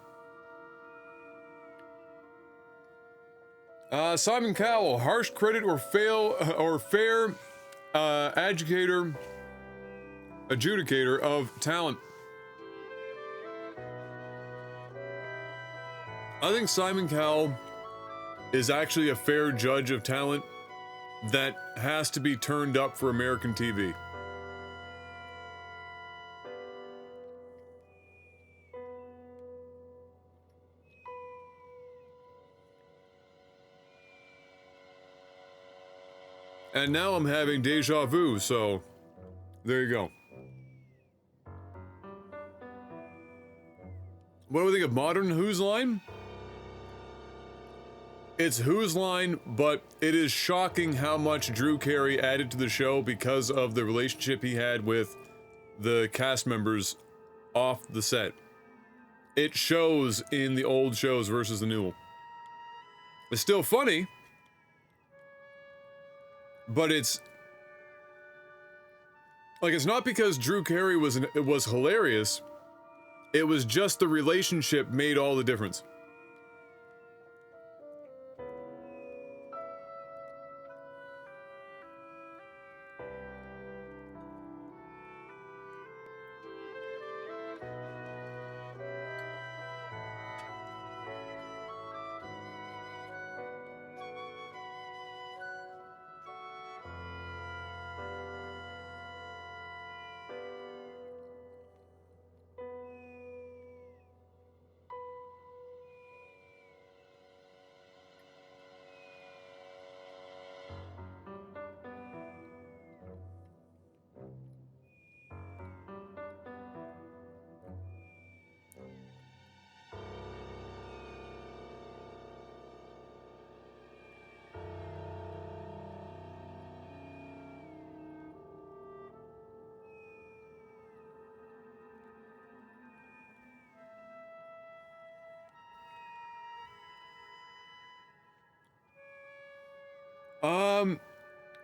Simon Cowell, harsh credit or fair adjudicator of talent. I think Simon Cowell is actually a fair judge of talent that has to be turned up for American TV. And now I'm having deja vu, so there you go. What do we think of modern Who's Line? It's Who's Line, but it is shocking how much Drew Carey added to the show because of the relationship he had with the cast members off the set. It shows in the old shows versus the new one. It's still funny, but it's like, it's not because Drew Carey was hilarious. It was just the relationship made all the difference.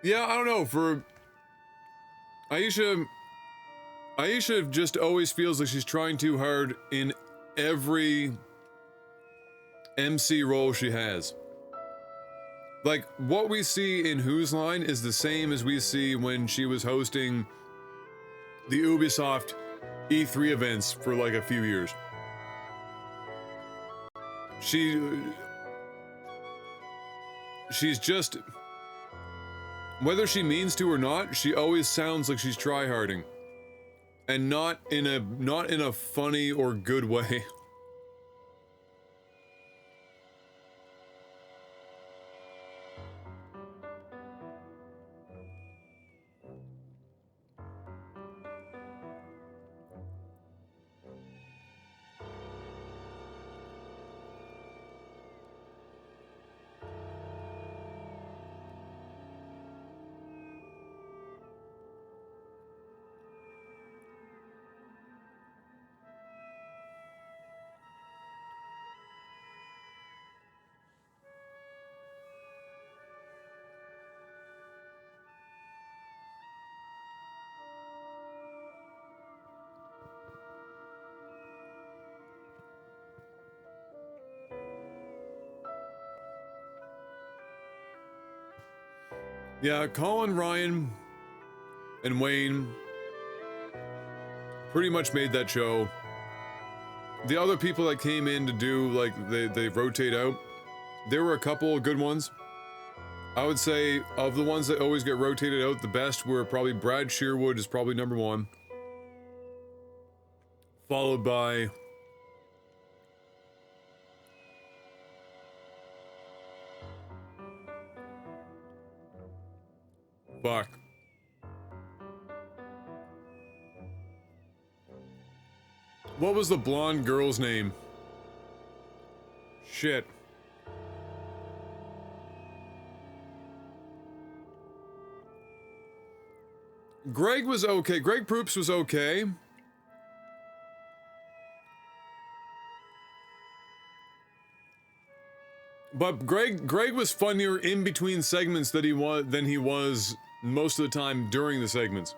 Yeah, I don't know, for Aisha just always feels like she's trying too hard in every MC role she has. Like, what we see in Whose Line is the same as we see when she was hosting the Ubisoft E3 events for like a few years. She's just, whether she means to or not, she always sounds like she's tryharding. And not in a funny or good way. Yeah, Colin, Ryan, and Wayne pretty much made that show. The other people that came in to do, like, they rotate out, there were a couple of good ones. I would say, of the ones that always get rotated out, the best were probably Brad Sherwood is probably number one. Followed by... Fuck. What was the blonde girl's name? Shit. Greg was okay. Greg Proops was okay. But Greg was funnier in between segments than he was most of the time during the segments.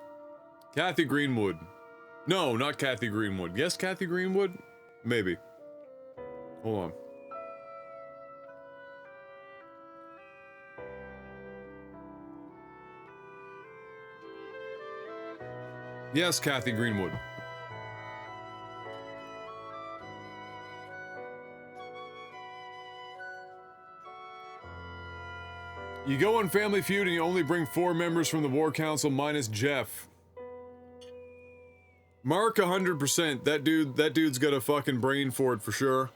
Kathy Greenwood. No, not Kathy Greenwood. Yes, Kathy Greenwood? Maybe. Hold on. Yes, Kathy Greenwood. You go on Family Feud and you only bring 4 members from the War Council minus Jeff. Mark 100%. That dude's got a fucking brain for it for sure.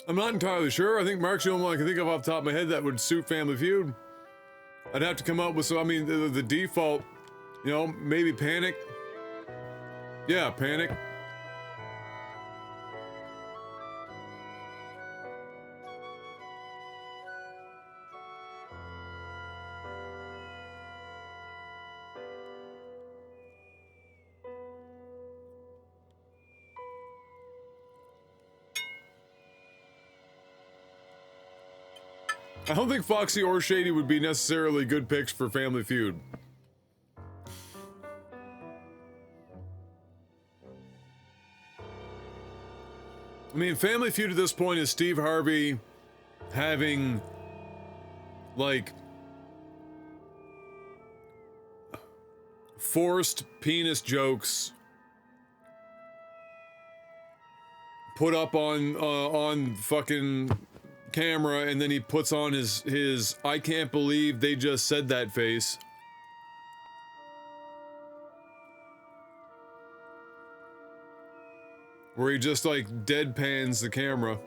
I'm not entirely sure. I think Mark's the only one I can think of off the top of my head that would suit Family Feud. I'd have to come up with some, I mean, the default, you know, maybe Panic. Yeah, Panic. I don't think Foxy or Shady would be necessarily good picks for Family Feud. I mean, Family Feud at this point is Steve Harvey having, like, forced penis jokes put up on fucking camera, and then he puts on his I can't believe they just said that face. where he just like deadpans the camera.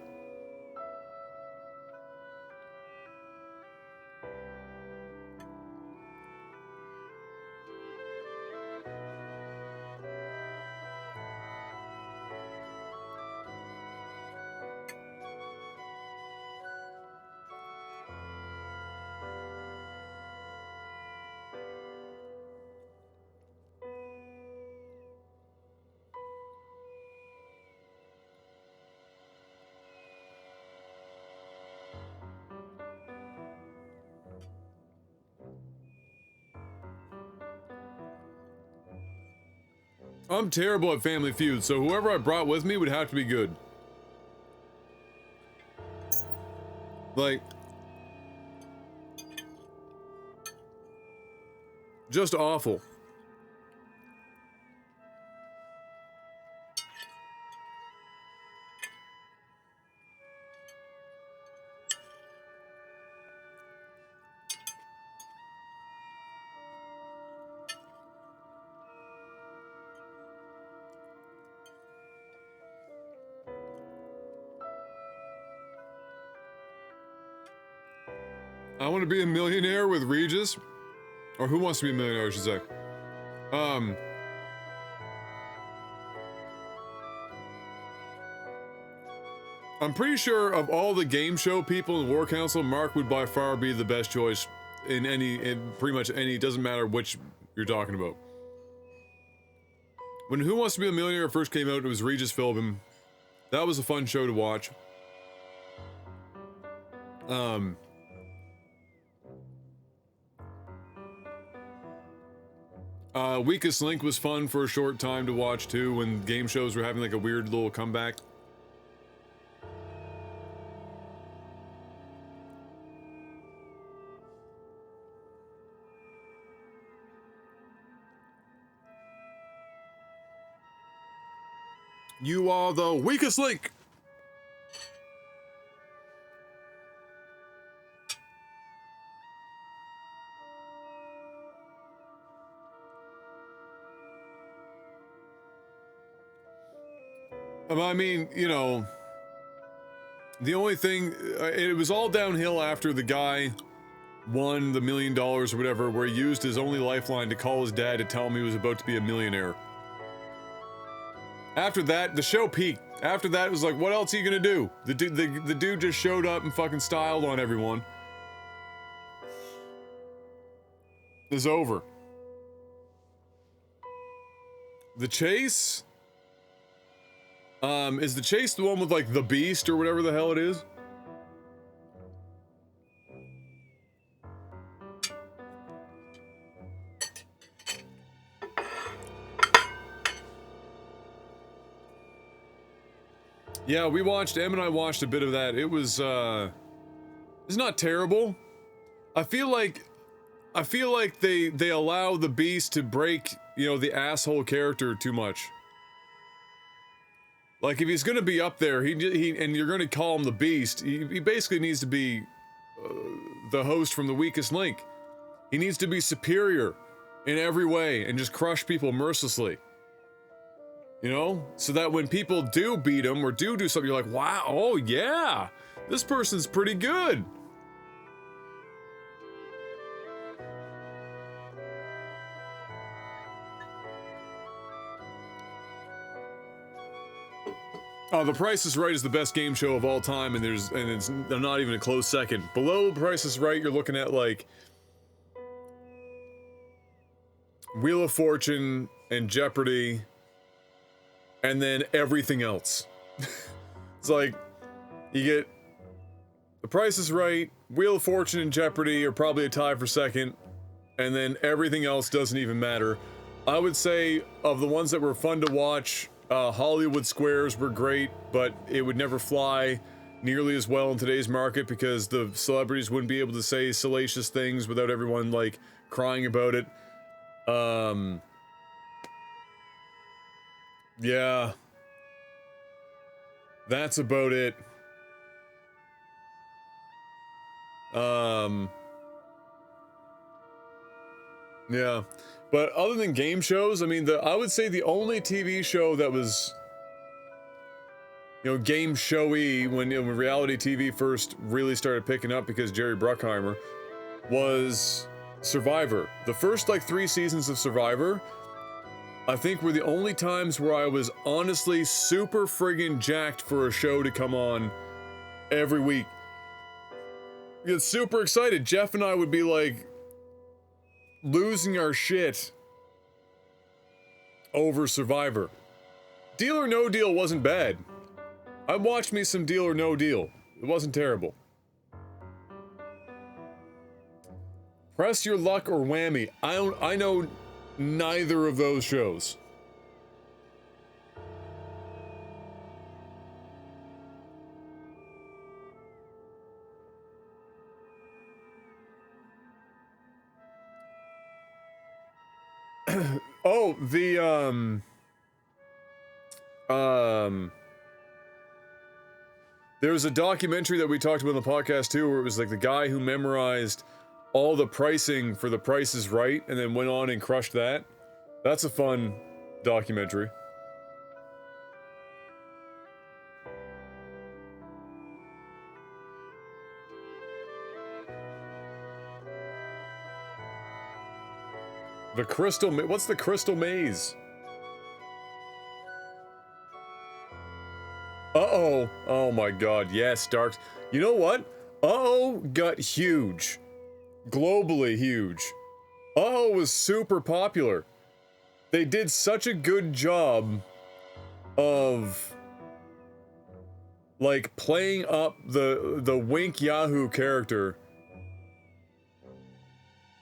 I'm terrible at Family Feud, so whoever I brought with me would have to be good. Like, just awful. I want to be a millionaire with Regis. Or who wants to be a millionaire, I should say. I'm pretty sure of all the game show people in the War Council, Mark would by far be the best choice in pretty much any, doesn't matter which you're talking about. When Who Wants to Be a Millionaire first came out, it was Regis Philbin. That was a fun show to watch. Weakest Link was fun for a short time to watch too, when game shows were having like a weird little comeback. You are the weakest link! I mean, you know, the only thing, it was all downhill after the guy won the $1 million or whatever, where he used his only lifeline to call his dad to tell him he was about to be a millionaire. After that, the show peaked. After that, it was like, what else are you gonna do? The dude just showed up and fucking styled on everyone. It's over. The Chase? Is the Chase the one with like the Beast or whatever the hell it is? Yeah, we watched, Em and I watched a bit of that. It was, it's not terrible. I feel like they allow the Beast to break, you know, the asshole character too much. Like, if he's gonna be up there, and you're gonna call him the Beast, he basically needs to be the host from The Weakest Link. He needs to be superior in every way and just crush people mercilessly. You know? So that when people do beat him or do something, you're like, wow, oh yeah, this person's pretty good. The Price is Right is the best game show of all time, and it's not even a close second. Below Price is Right, you're looking at like Wheel of Fortune and Jeopardy, and then everything else. It's like you get The Price is Right, Wheel of Fortune, and Jeopardy are probably a tie for second, and then everything else doesn't even matter. I would say of the ones that were fun to watch, Hollywood Squares were great, but it would never fly nearly as well in today's market because the celebrities wouldn't be able to say salacious things without everyone like crying about it. Yeah. That's about it. Yeah. But other than game shows, I mean, I would say the only TV show that was you know, game showy when, you know, when reality TV first really started picking up because Jerry Bruckheimer, was Survivor. The first like 3 seasons of Survivor, I think were the only times where I was honestly super friggin' jacked for a show to come on every week. Get super excited. Jeff and I would be like losing our shit over Survivor. Deal or No Deal wasn't bad. I watched me some Deal or No Deal. It wasn't terrible. Press Your Luck or Whammy. I know neither of those shows. Oh, there was a documentary that we talked about on the podcast too, where it was like the guy who memorized all the pricing for The Price is Right and then went on and crushed that. That's a fun documentary. The Crystal what's the Crystal Maze? Uh-oh. Oh my god, yes, Darks. You know what? Uh-oh got huge. Globally huge. Uh-oh was super popular. They did such a good job of like playing up the Wink Yahoo character.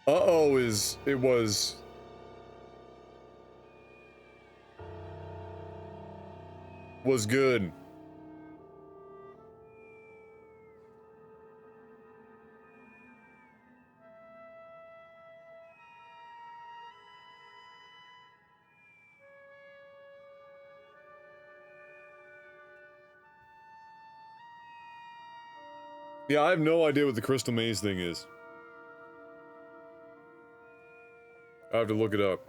Uh-oh was good. Yeah, I have no idea what the Crystal Maze thing is. I have to look it up.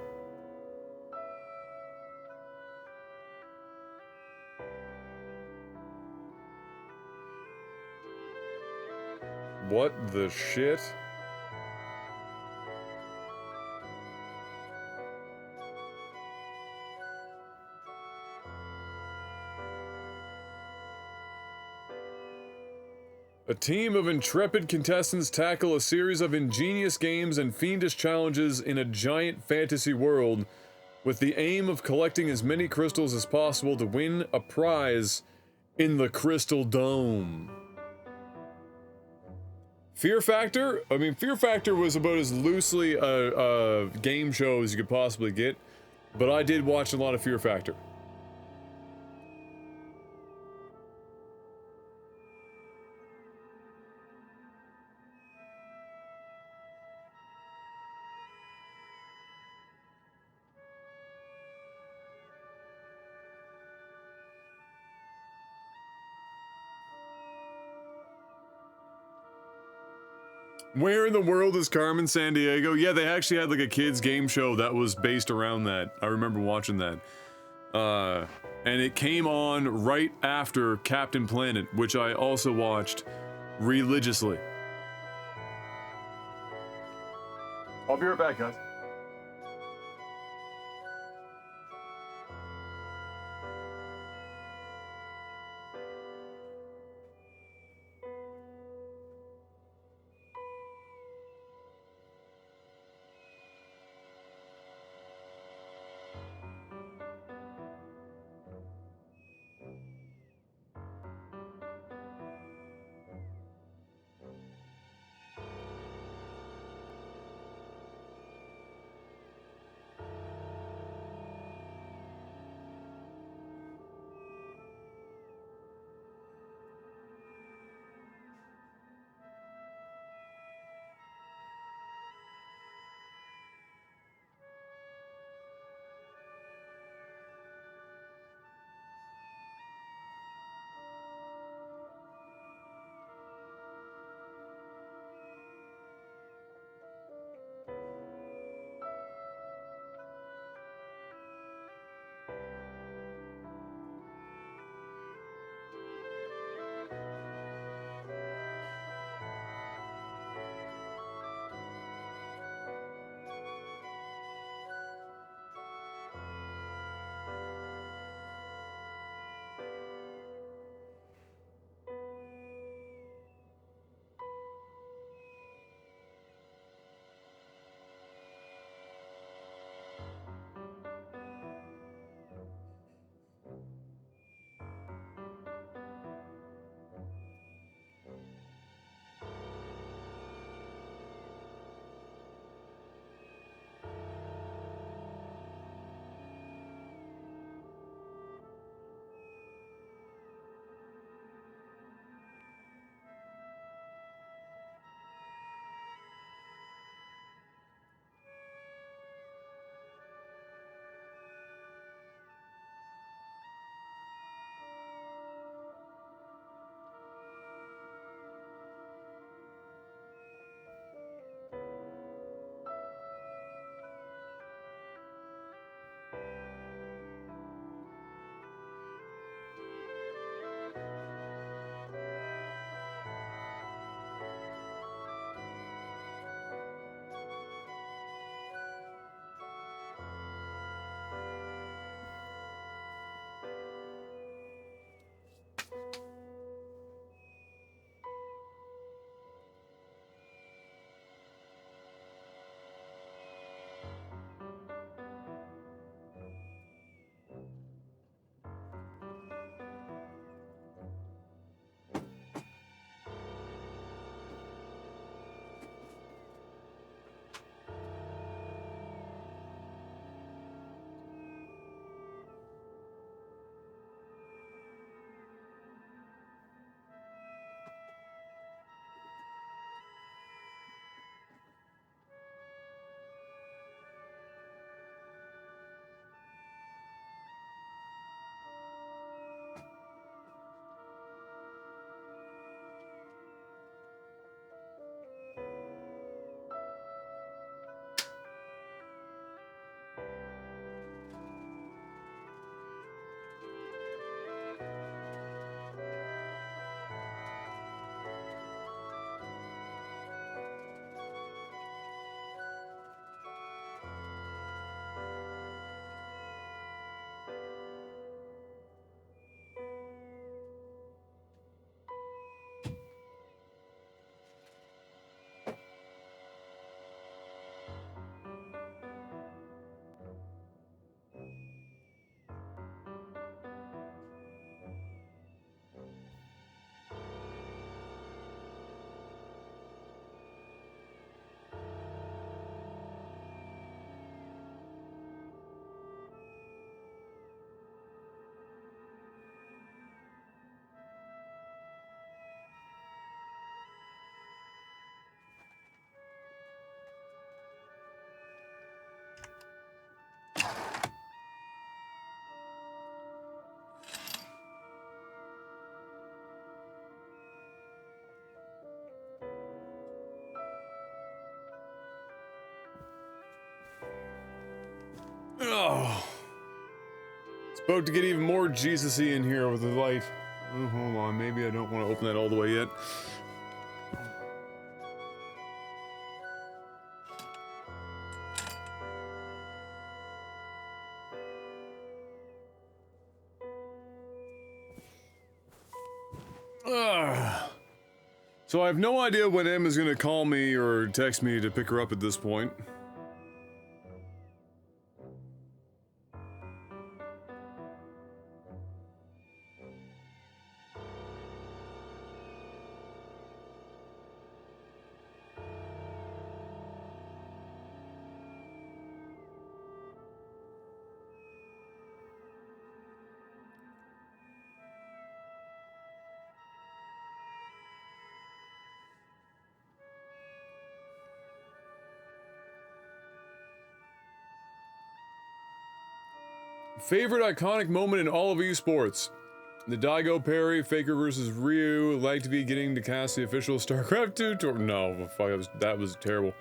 What the shit? A team of intrepid contestants tackle a series of ingenious games and fiendish challenges in a giant fantasy world with the aim of collecting as many crystals as possible to win a prize in the Crystal Dome. Fear Factor? I mean, Fear Factor was about as loosely a game show as you could possibly get, but I did watch a lot of Fear Factor. Where in the world is Carmen Sandiego? Yeah, they actually had like a kids game show that was based around that. I remember watching that. And it came on right after Captain Planet, which I also watched religiously. I'll be right back, guys. Oh. It's about to get even more Jesus-y in here with the light. Oh, hold on, maybe I don't want to open that all the way yet. So I have no idea when Em is gonna call me or text me to pick her up at this point. Favorite iconic moment in all of esports? The Daigo parry, Faker versus Ryu, like to be getting to cast the official StarCraft 2 tour. No, fuck, that was terrible.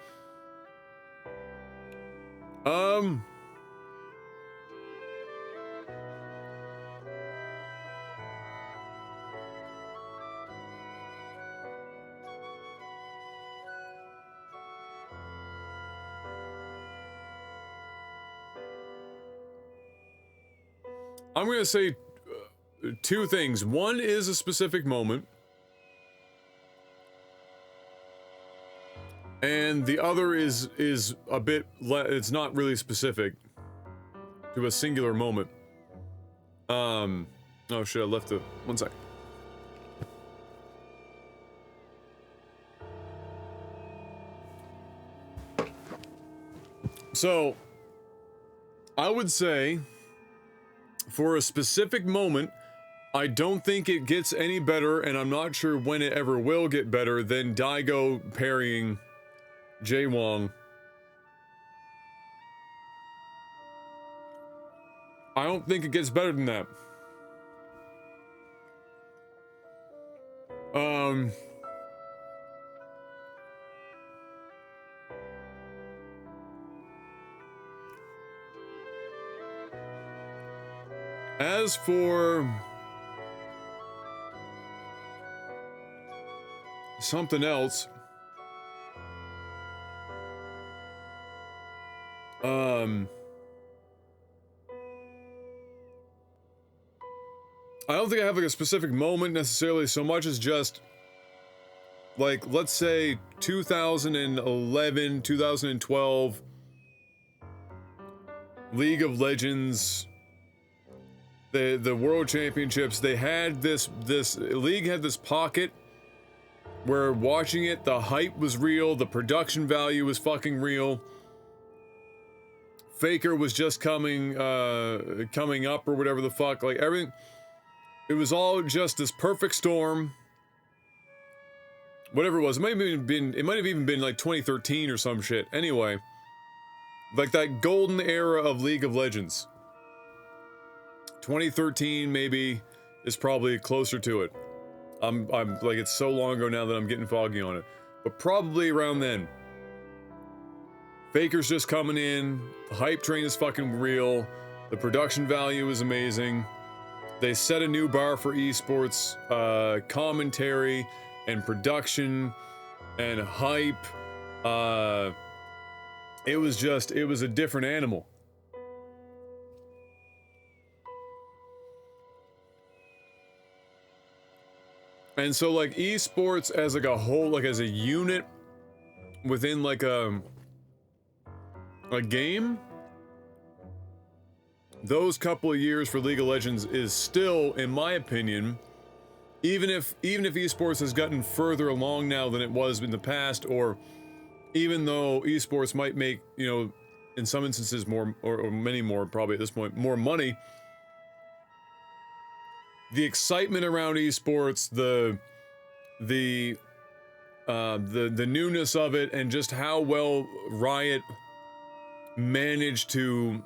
I'm gonna say two things. One is a specific moment, and the other is a bit. It's not really specific to a singular moment. Oh shit! I left the. One sec. So, I would say, for a specific moment, I don't think it gets any better, and I'm not sure when it ever will get better than Daigo parrying Jay Wong. I don't think it gets better than that. As for something else, I don't think I have like a specific moment necessarily so much as just like, let's say 2011, 2012 League of Legends, the World Championships. They had this league had this pocket where watching it, the hype was real, the production value was fucking real. Faker was just coming up or whatever the fuck, like everything. It was all just this perfect storm. Whatever it was, it might have even been like 2013 or some shit. Anyway, like that golden era of League of Legends. 2013 maybe is probably closer to it. I'm like, it's so long ago now that I'm getting foggy on it. But probably around then. Faker's just coming in, the hype train is fucking real, the production value is amazing. They set a new bar for esports, commentary and production and hype. It was a different animal. And so like esports as like a whole, like as a unit within like a game, those couple of years for League of Legends is still, in my opinion, even if esports has gotten further along now than it was in the past, or even though esports might make, you know, in some instances more, or many more probably at this point, more money, the excitement around esports, the newness of it, and just how well Riot managed to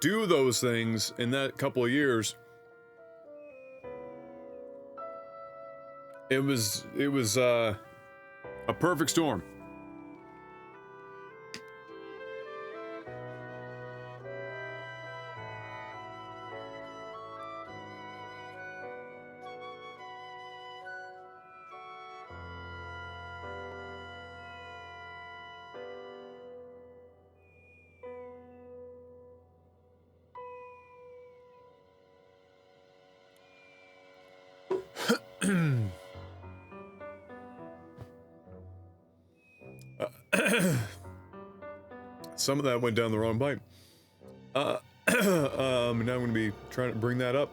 do those things in that couple of years, it was a perfect storm. Some of that went down the wrong pipe. Now I'm going to be trying to bring that up.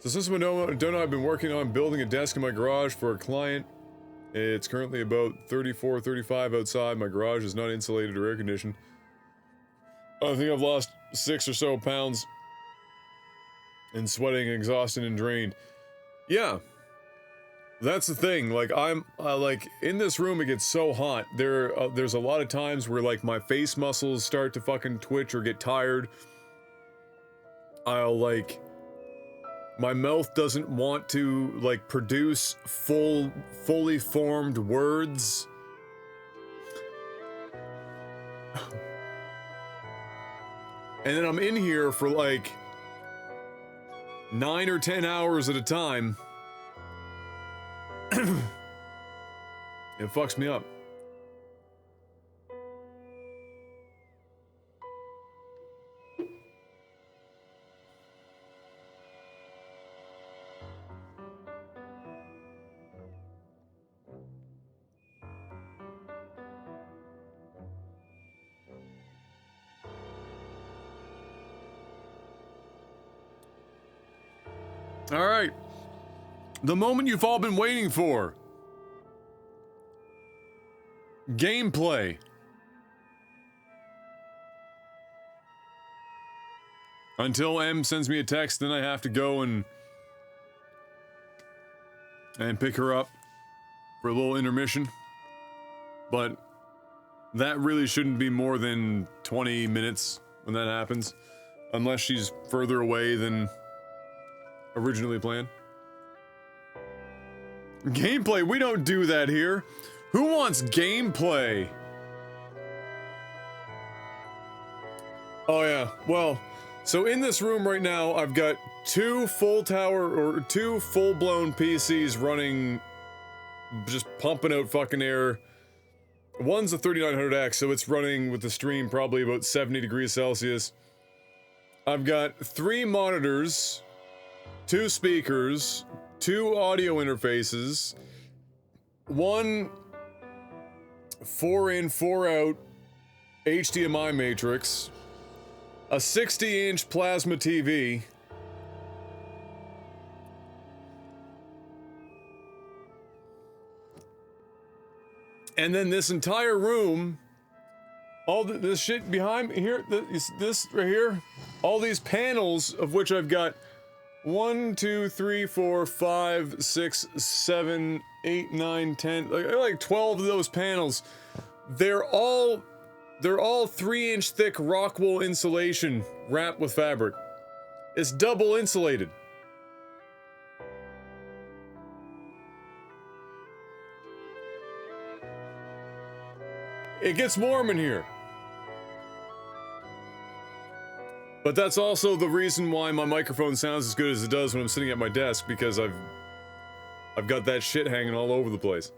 So since we don't know, I've been working on building a desk in my garage for a client. It's currently about 34, 35 outside. My garage is not insulated or air conditioned. I think I've lost 6 or so pounds and sweating, exhausted, and drained. Yeah. That's the thing, like, I'm, like, in this room it gets so hot, there's a lot of times where, like, my face muscles start to fucking twitch or get tired. I'll, like, my mouth doesn't want to, like, produce fully formed words. And then I'm in here for, like, 9 or 10 hours at a time. It fucks me up. All right. The moment you've all been waiting for. Gameplay. Until M sends me a text, then I have to go and pick her up for a little intermission. But that really shouldn't be more than 20 minutes when that happens, unless she's further away than originally planned. Gameplay, we don't do that here. Who wants gameplay? Oh yeah, well, so in this room right now, I've got 2 full-blown PCs running, just pumping out fucking air. One's a 3900X, so it's running with the stream probably about 70 degrees Celsius. I've got 3 monitors, 2 speakers, 2 audio interfaces, 1 4-in, 4-out HDMI matrix, a 60-inch plasma TV, and then this entire room, all this shit behind me here, this right here, all these panels, of which I've got 1, 2, 3, 4, 5, 6, 7, 8, 9, 10, like 12 of those panels. They're all 3-inch thick rock wool insulation wrapped with fabric. It's double insulated. It gets warm in here. But that's also the reason why my microphone sounds as good as it does when I'm sitting at my desk, because I've got that shit hanging all over the place.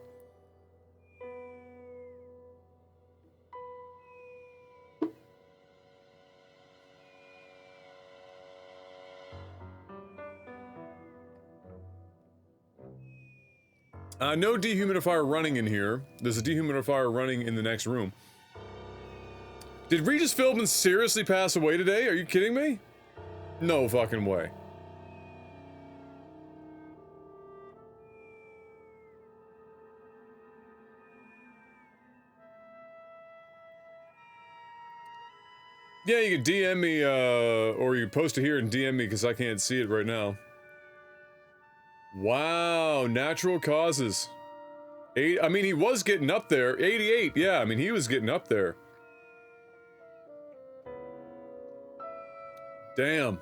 No dehumidifier running in here. There's a dehumidifier running in the next room. Did Regis Philbin seriously pass away today? Are you kidding me? No fucking way. Yeah, you can DM me, or you post it here and DM me because I can't see it right now. Wow, natural causes. I mean, he was getting up there. 88, yeah, I mean, he was getting up there. Damn.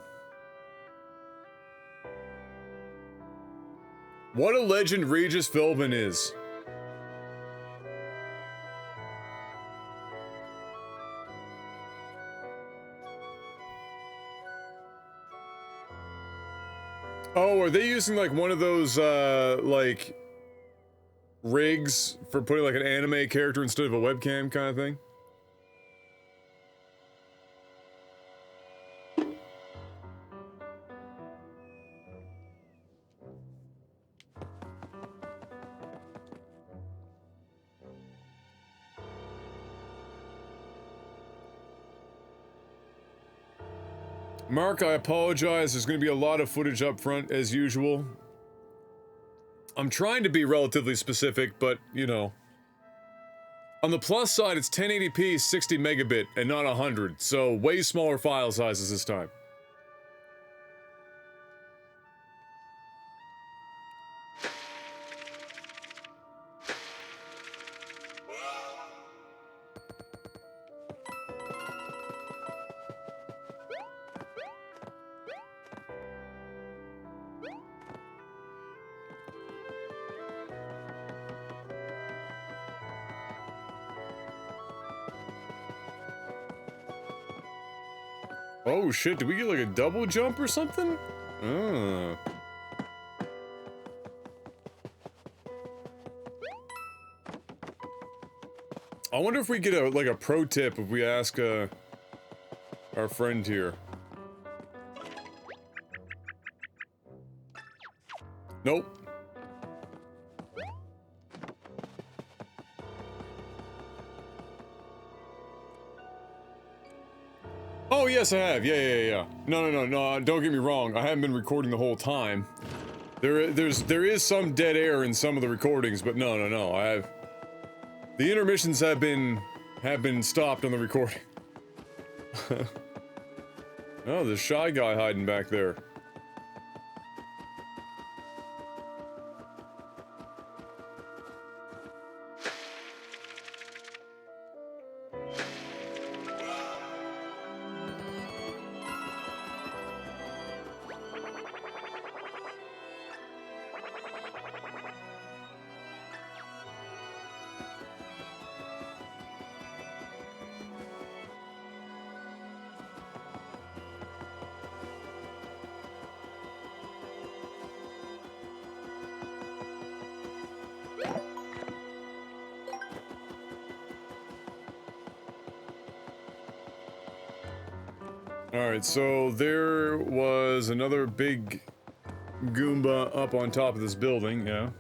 What a legend Regis Philbin is. Oh, are they using like one of those like rigs for putting like an anime character instead of a webcam kind of thing? Mark, I apologize. There's going to be a lot of footage up front, as usual. I'm trying to be relatively specific, but, you know. On the plus side, it's 1080p 60 megabit and not 100, so way smaller file sizes this time. Oh shit, did we get like a double jump or something? Oh. I wonder if we get a, like a pro tip if we ask, our friend here. Nope. Oh, yes, I have. Yeah. No, don't get me wrong. I haven't been recording the whole time. There is some dead air in some of the recordings, but no. I have... The intermissions have been stopped on the recording. Oh, there's a shy guy hiding back there. Alright, so there was another big Goomba up on top of this building, yeah.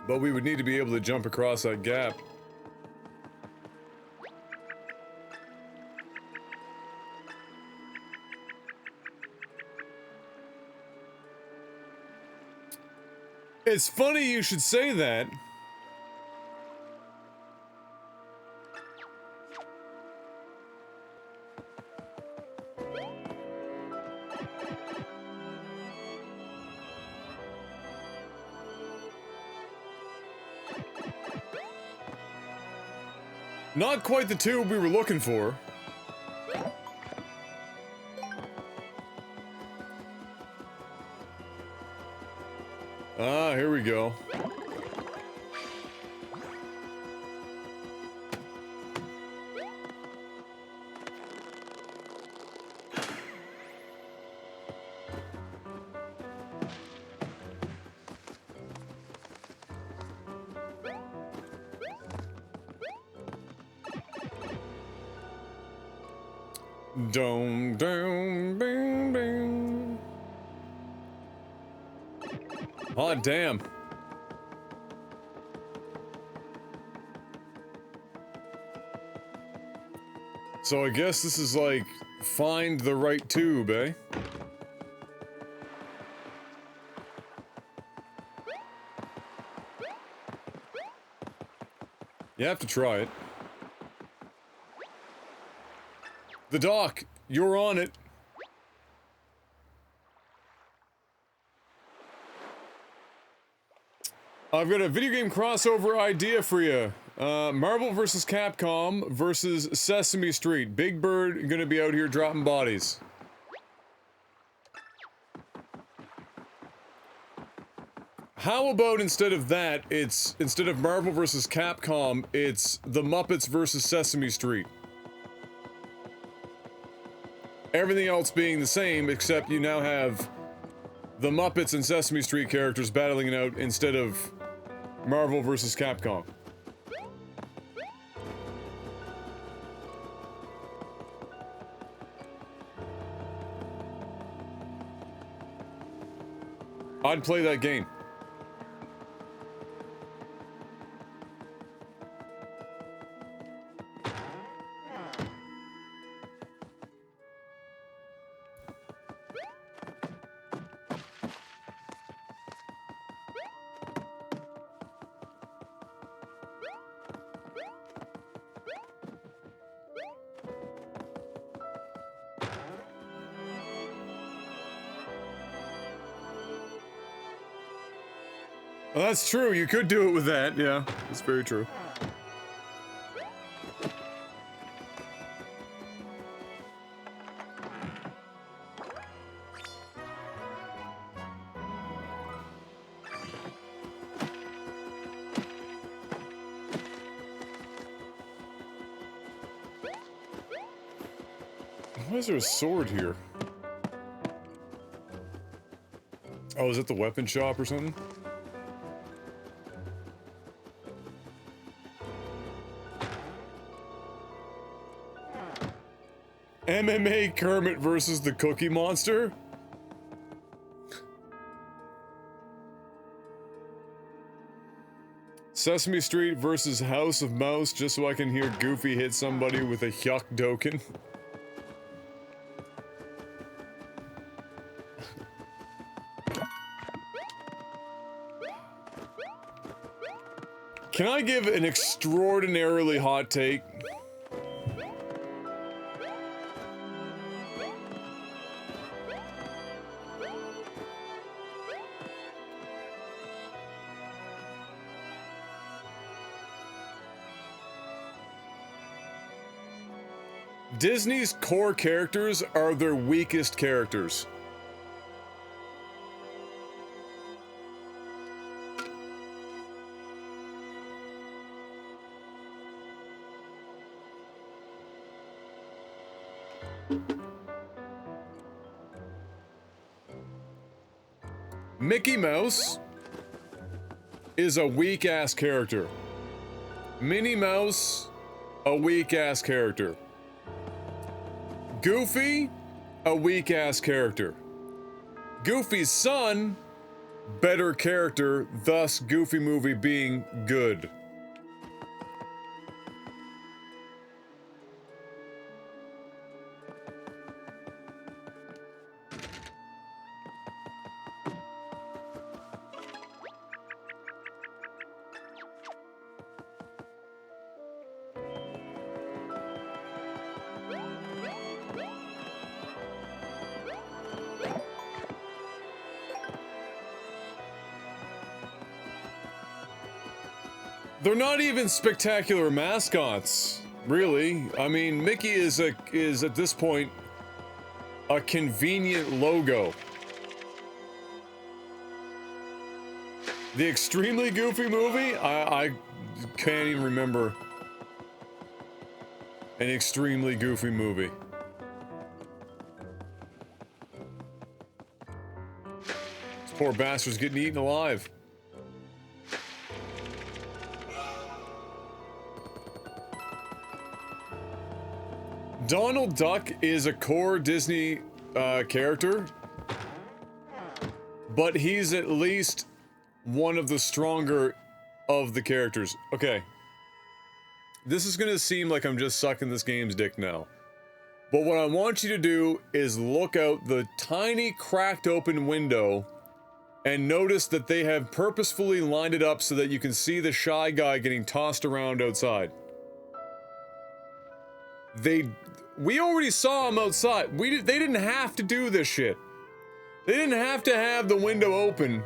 But we would need to be able to jump across that gap. It's funny you should say that. Not quite the tube we were looking for. Ah, here we go. Dum dum bing bing. Oh damn. So I guess this is like find the right tube, eh? You have to try it. The dock, you're on it. I've got a video game crossover idea for you. Marvel vs. Capcom versus Sesame Street. Big Bird gonna be out here dropping bodies. How about instead of that, instead of Marvel vs. Capcom, it's the Muppets vs. Sesame Street. Everything else being the same, except you now have the Muppets and Sesame Street characters battling it out instead of Marvel vs. Capcom. I'd play that game. Well, that's true. You could do it with that. Yeah, that's very true. Why is there a sword here? Oh, is it the weapon shop or something? MMA Kermit versus the Cookie Monster? Sesame Street versus House of Mouse, just so I can hear Goofy hit somebody with a Hyuk Doken. Can I give an extraordinarily hot take? Disney's core characters are their weakest characters. Mickey Mouse is a weak-ass character. Minnie Mouse, a weak-ass character. Goofy, a weak-ass character. Goofy's son, better character, thus Goofy movie being good. They're not even spectacular mascots, really. I mean, Mickey is at this point a convenient logo. The Extremely Goofy movie, I can't even remember an Extremely Goofy movie. This poor bastard's getting eaten alive. Donald Duck is a core Disney character, but he's at least one of the stronger of the characters. Okay. This is gonna seem like I'm just sucking this game's dick now. But what I want you to do is look out the tiny cracked open window and notice that they have purposefully lined it up so that you can see the Shy Guy getting tossed around outside. We already saw him outside. They didn't have to do this shit. They didn't have to have the window open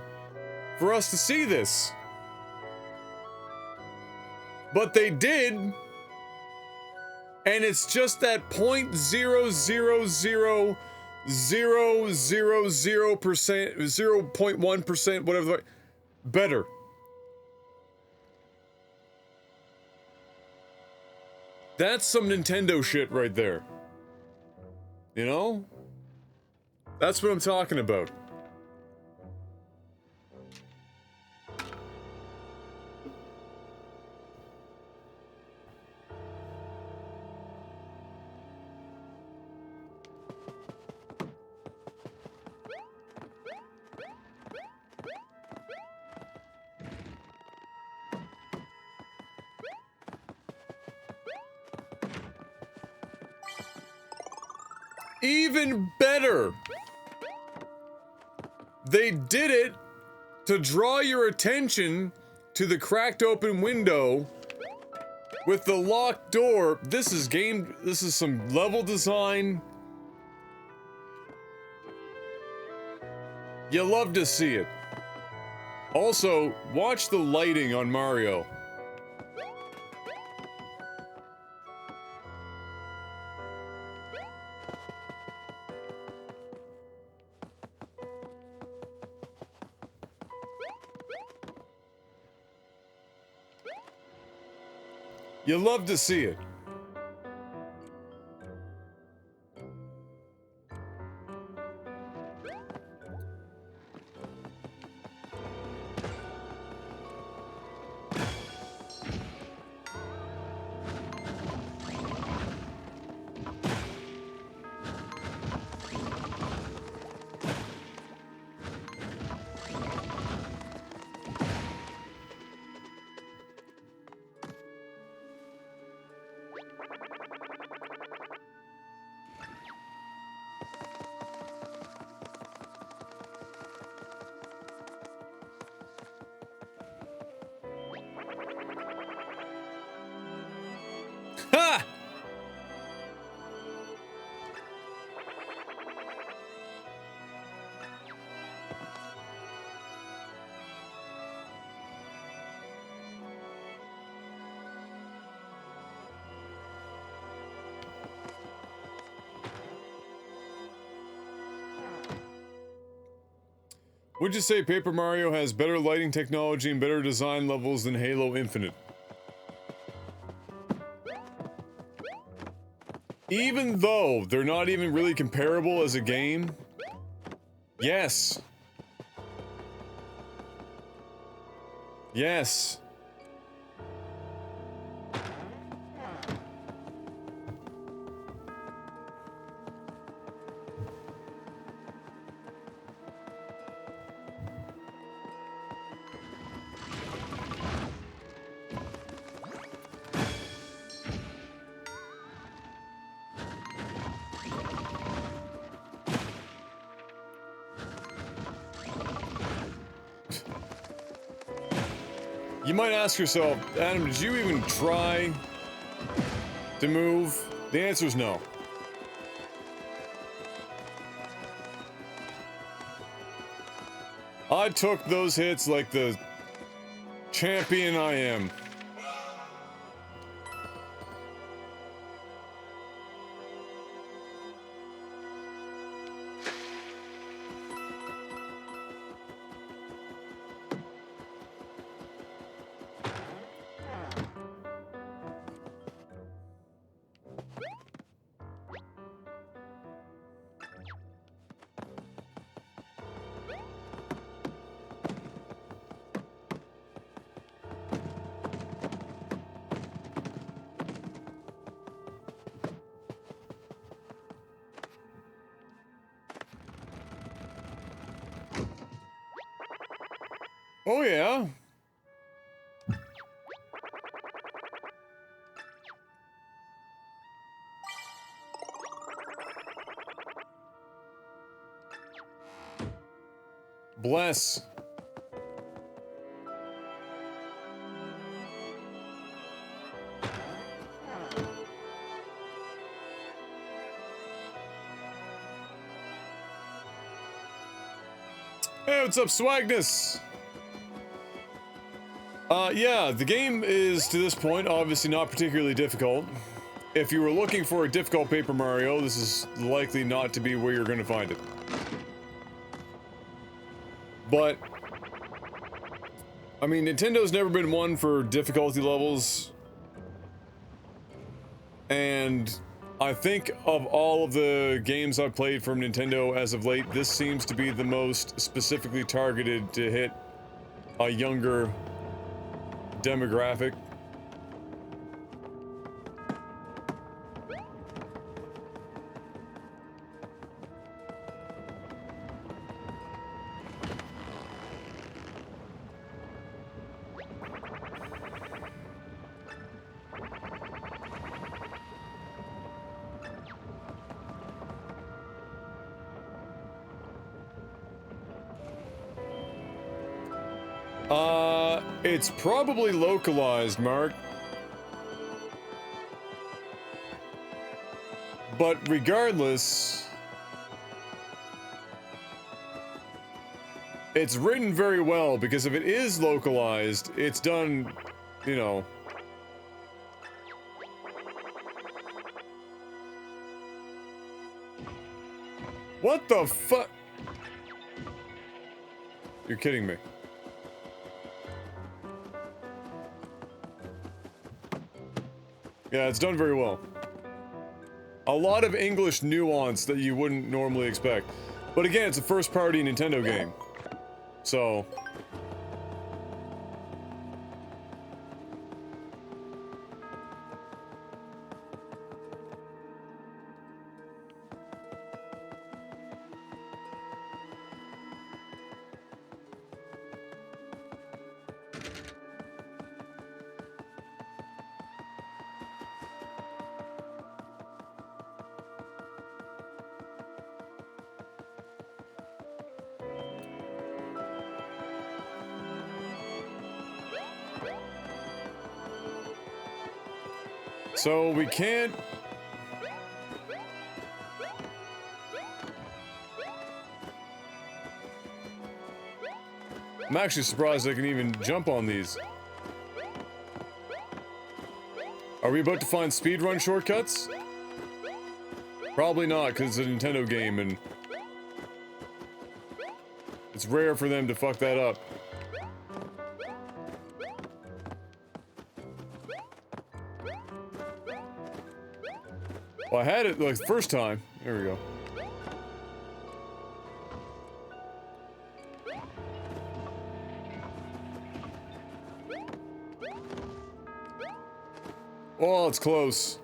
for us to see this. But they did. And it's just that 0.0000000%, 0.1%, whatever, better. That's some Nintendo shit right there. You know? That's what I'm talking about. Even better! They did it to draw your attention to the cracked open window with the locked door. This is some level design. You love to see it. Also, watch the lighting on Mario. You love to see it. Ha! Would you say Paper Mario has better lighting technology and better design levels than Halo Infinite? Even though they're not even really comparable as a game, yes. Yes. You might ask yourself, Adam, did you even try to move? The answer is no. I took those hits like the champion I am. Oh yeah. Bless. Hey, what's up, Swagness? Yeah, the game is, to this point, obviously not particularly difficult. If you were looking for a difficult Paper Mario, this is likely not to be where you're going to find it. But, I mean, Nintendo's never been one for difficulty levels. And I think of all of the games I've played from Nintendo as of late, this seems to be the most specifically targeted to hit a younger demographic. It's probably localized, Mark. But regardless, It's written very well, because if it is localized, it's done, you know... What the fuck? You're kidding me. Yeah, it's done very well. A lot of English nuance that you wouldn't normally expect. But again, it's a first-party Nintendo game. So... So we can't... I'm actually surprised I can even jump on these. Are we about to find speedrun shortcuts? Probably not, because it's a Nintendo game and... it's rare for them to fuck that up. Well, I had it like the first time. There we go. Oh, it's close.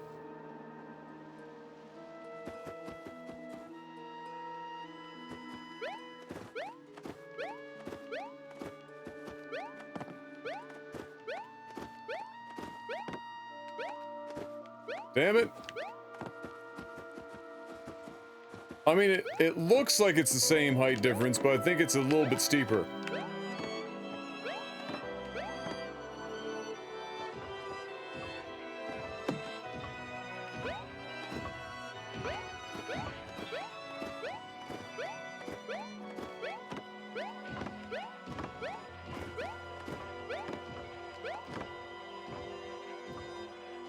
Damn it. I mean, it looks like it's the same height difference, but I think it's a little bit steeper.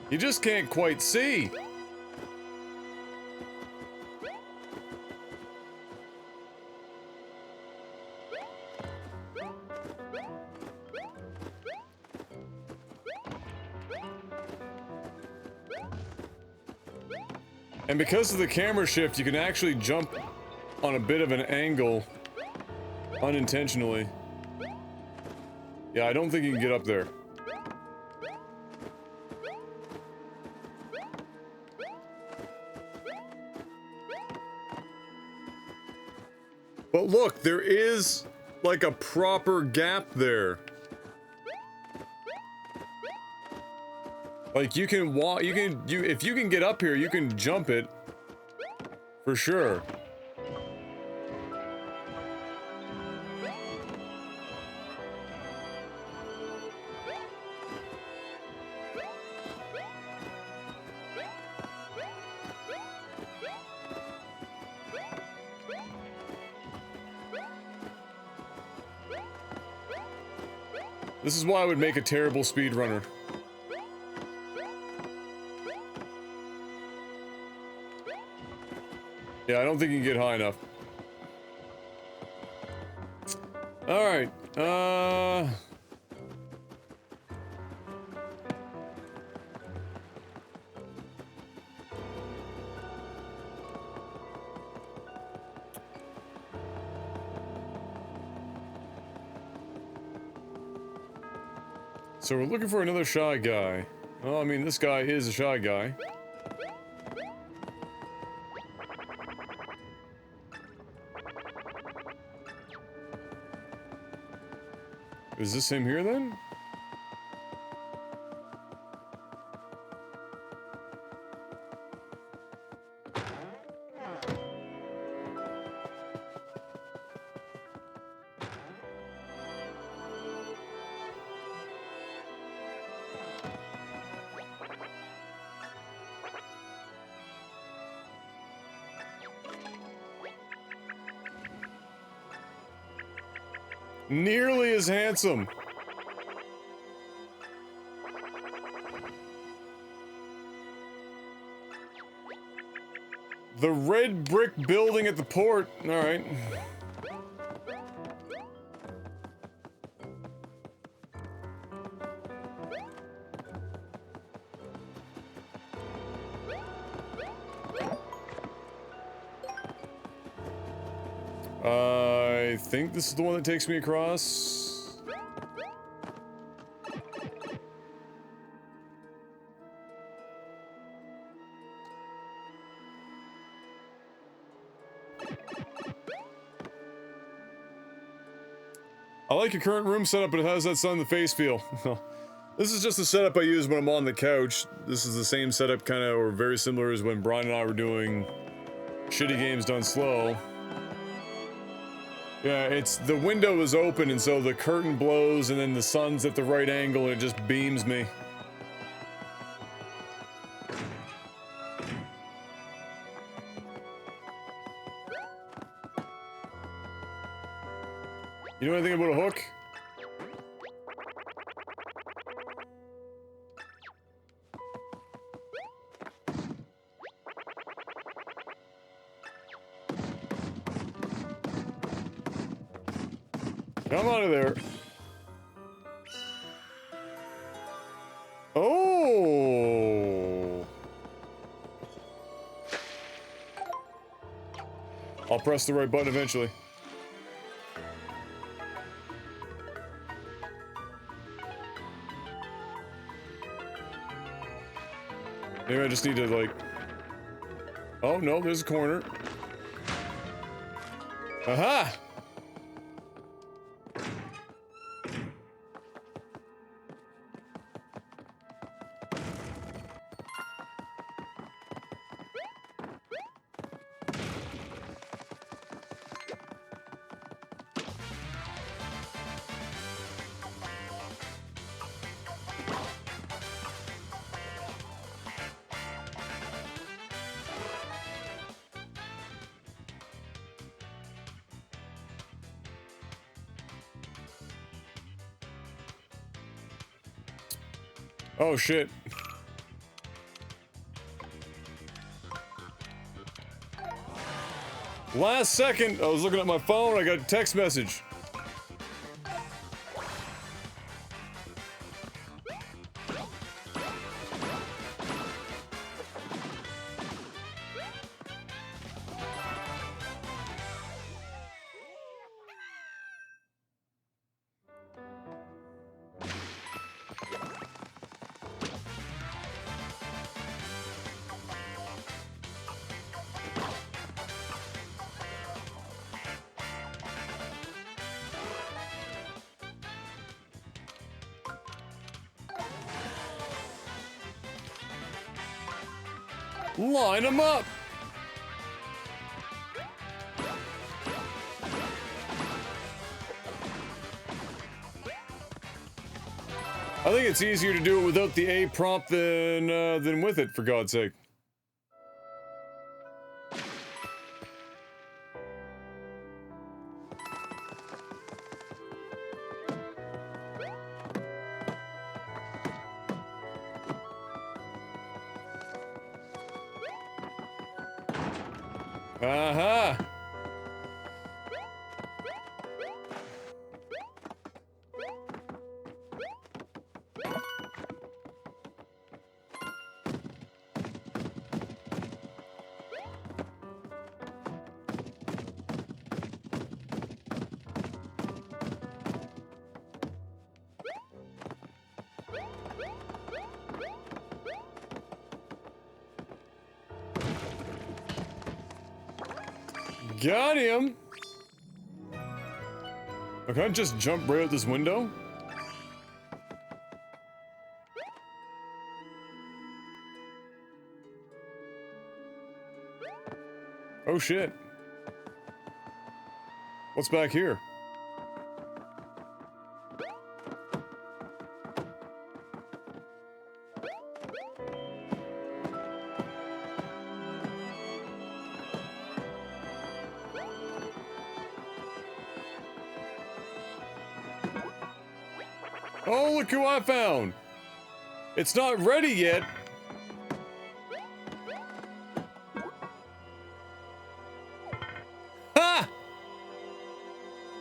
You just can't quite see. And because of the camera shift, you can actually jump on a bit of an angle unintentionally. Yeah, I don't think you can get up there. But look, there is like a proper gap there. Like you can walk, if you can get up here, you can jump it for sure. This is why I would make a terrible speedrunner. Yeah, I don't think you can get high enough. Alright, so we're looking for another shy guy. Well, I mean, this guy is a shy guy. Is this him here then? Nearly as handsome. The red brick building at the port. Alright. I think this is the one that takes me across. I like your current room setup, but it has that sun in the face feel. This is just the setup I use when I'm on the couch. This is the same setup, kind of, or very similar as when Brian and I were doing shitty games done slow. Yeah, it's the window is open, and so the curtain blows, and then the sun's at the right angle, and it just beams me. You know anything about a hook? Come out of there. Oh! I'll press the right button eventually. Maybe I just need to, like... Oh, no, there's a corner. Aha! Oh, shit. Last second, I was looking at my phone, I got a text message. Line them up! I think it's easier to do it without the A prompt than with it, for God's sake. Aha! Got him! I can't just jump right out this window? Oh shit. What's back here? Oh, look who I found! It's not ready yet! Ha!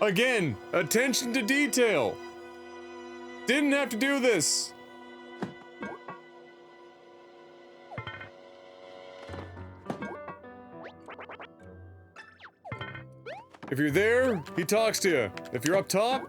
Again, attention to detail! Didn't have to do this! If you're there, he talks to you. If you're up top...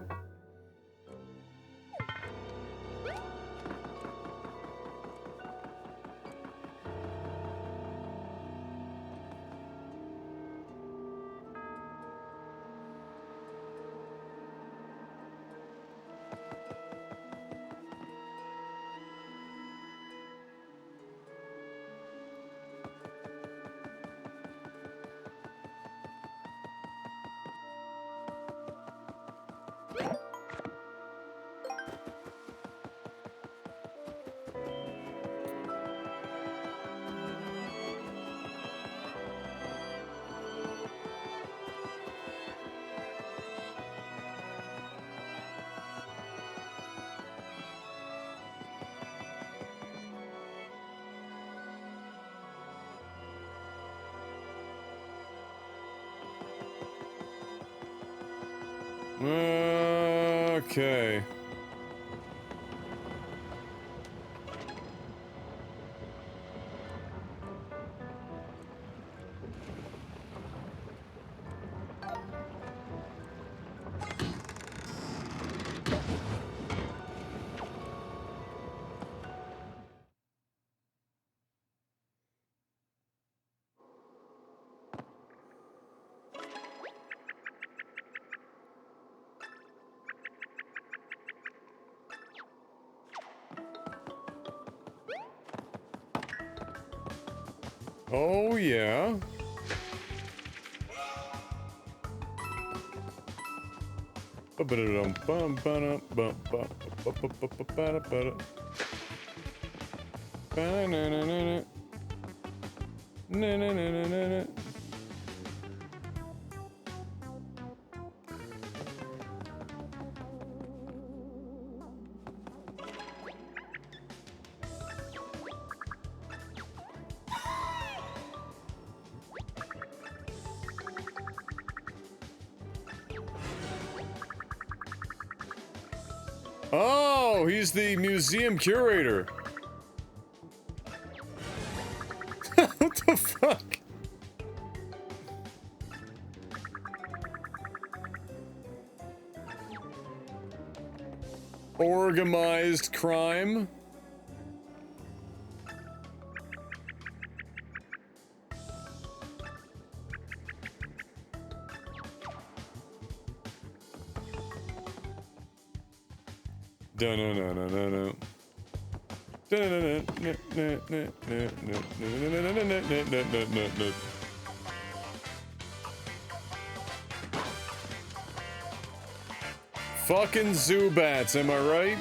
Okay. Oh, yeah. Oh, he's the museum curator. What the fuck? Organized crime? Fucking Zubats, am I right?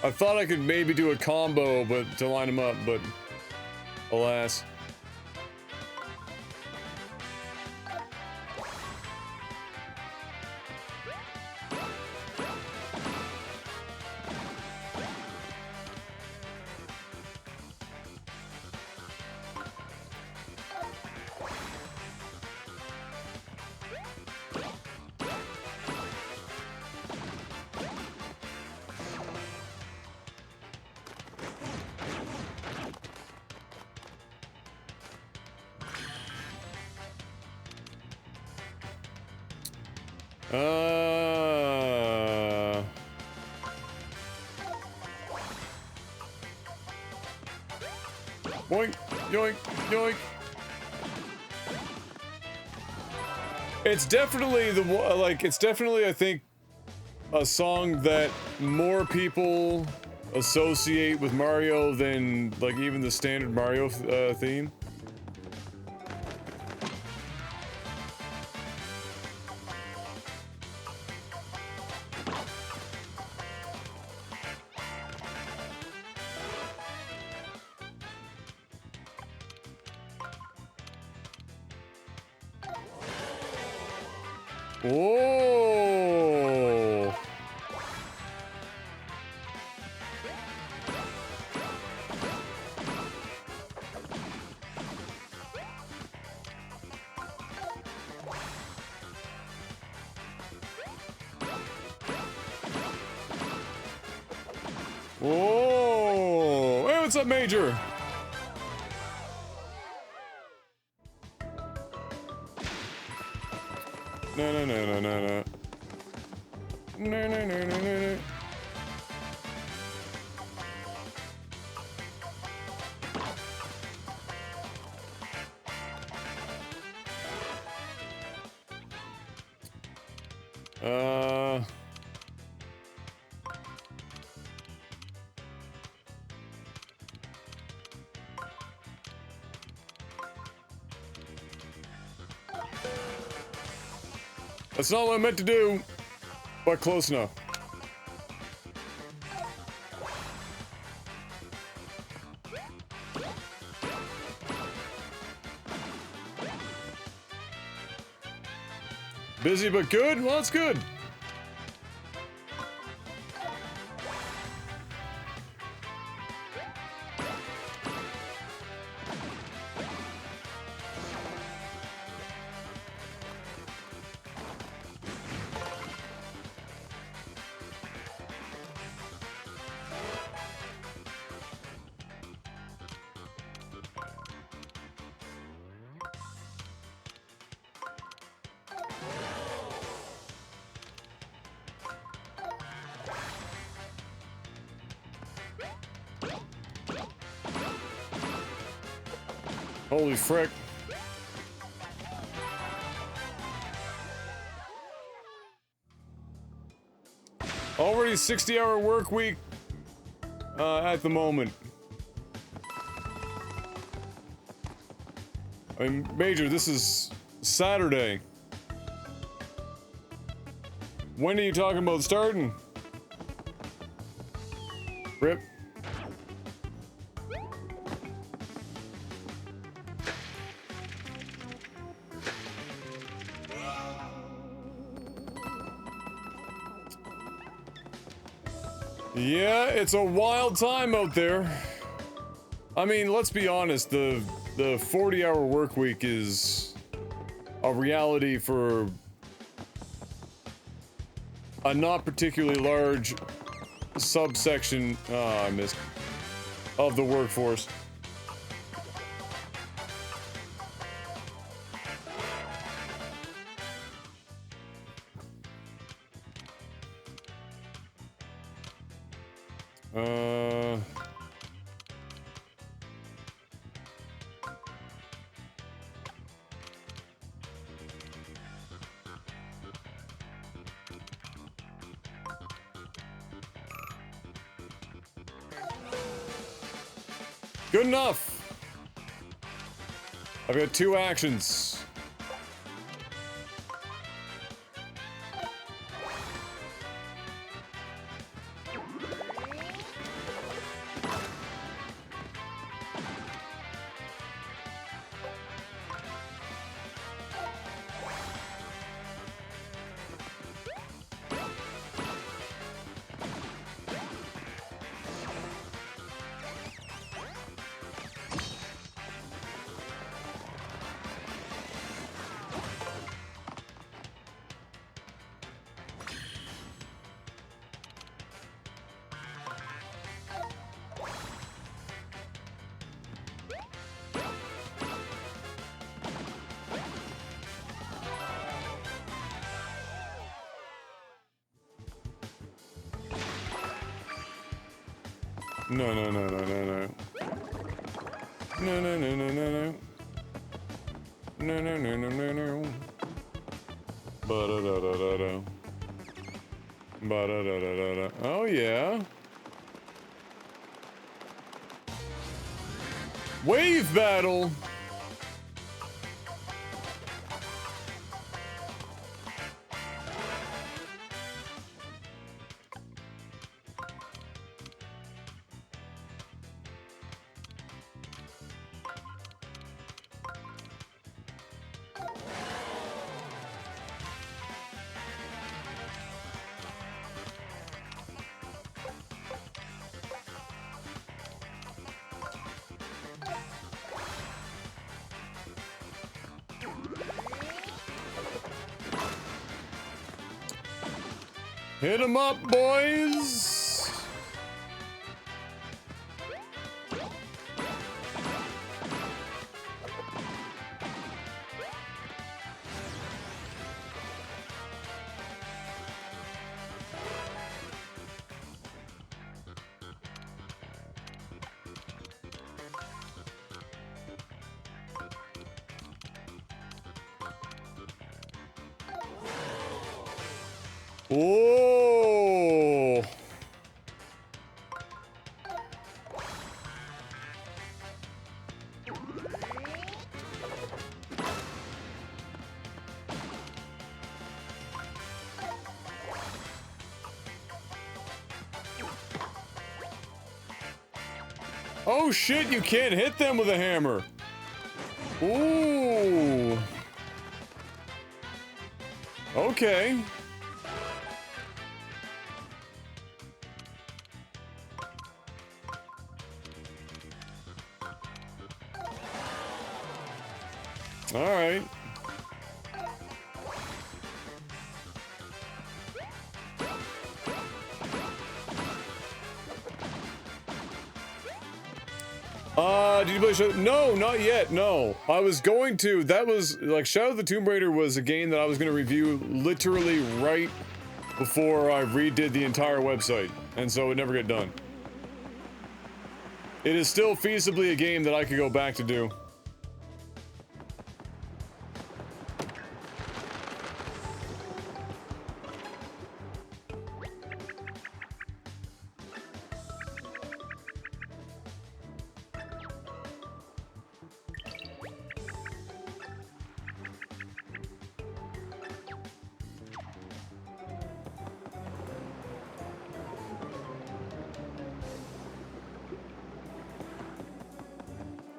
I thought I could maybe do a combo, but to line them up, but alas. Boink, yoink, yoink. It's definitely it's definitely, I think, a song that more people associate with Mario than, like, even the standard Mario theme. Whoa! Whoa! Hey, what's up, Major? No, no, no, no, no, no. No, no, no, no, no, no. That's not what I meant to do, but close enough. Busy but good? Well, that's good. Holy frick. Already 60-hour work week at the moment. I mean, Major, this is Saturday. When are you talking about starting? Rip. Yeah, it's a wild time out there. I mean, let's be honest, the 40-hour work week is a reality for a not particularly large subsection, I missed, of the workforce. Good enough. I've got 2 actions. No, no, no, no, no, no. No, no, no, no, no, no. No, no, no, no, no, no. Ba-da-da-da-da-da. Ba-da-da-da-da-da. Oh, yeah. Wave battle! Hit 'em up, boys! Oh! Oh shit, you can't hit them with a hammer. Ooh. Okay. All right. Did you play Shadow? No, not yet, no. I was going to. That was, like, Shadow of the Tomb Raider was a game that I was going to review literally right before I redid the entire website, and so it never got done. It is still feasibly a game that I could go back to do.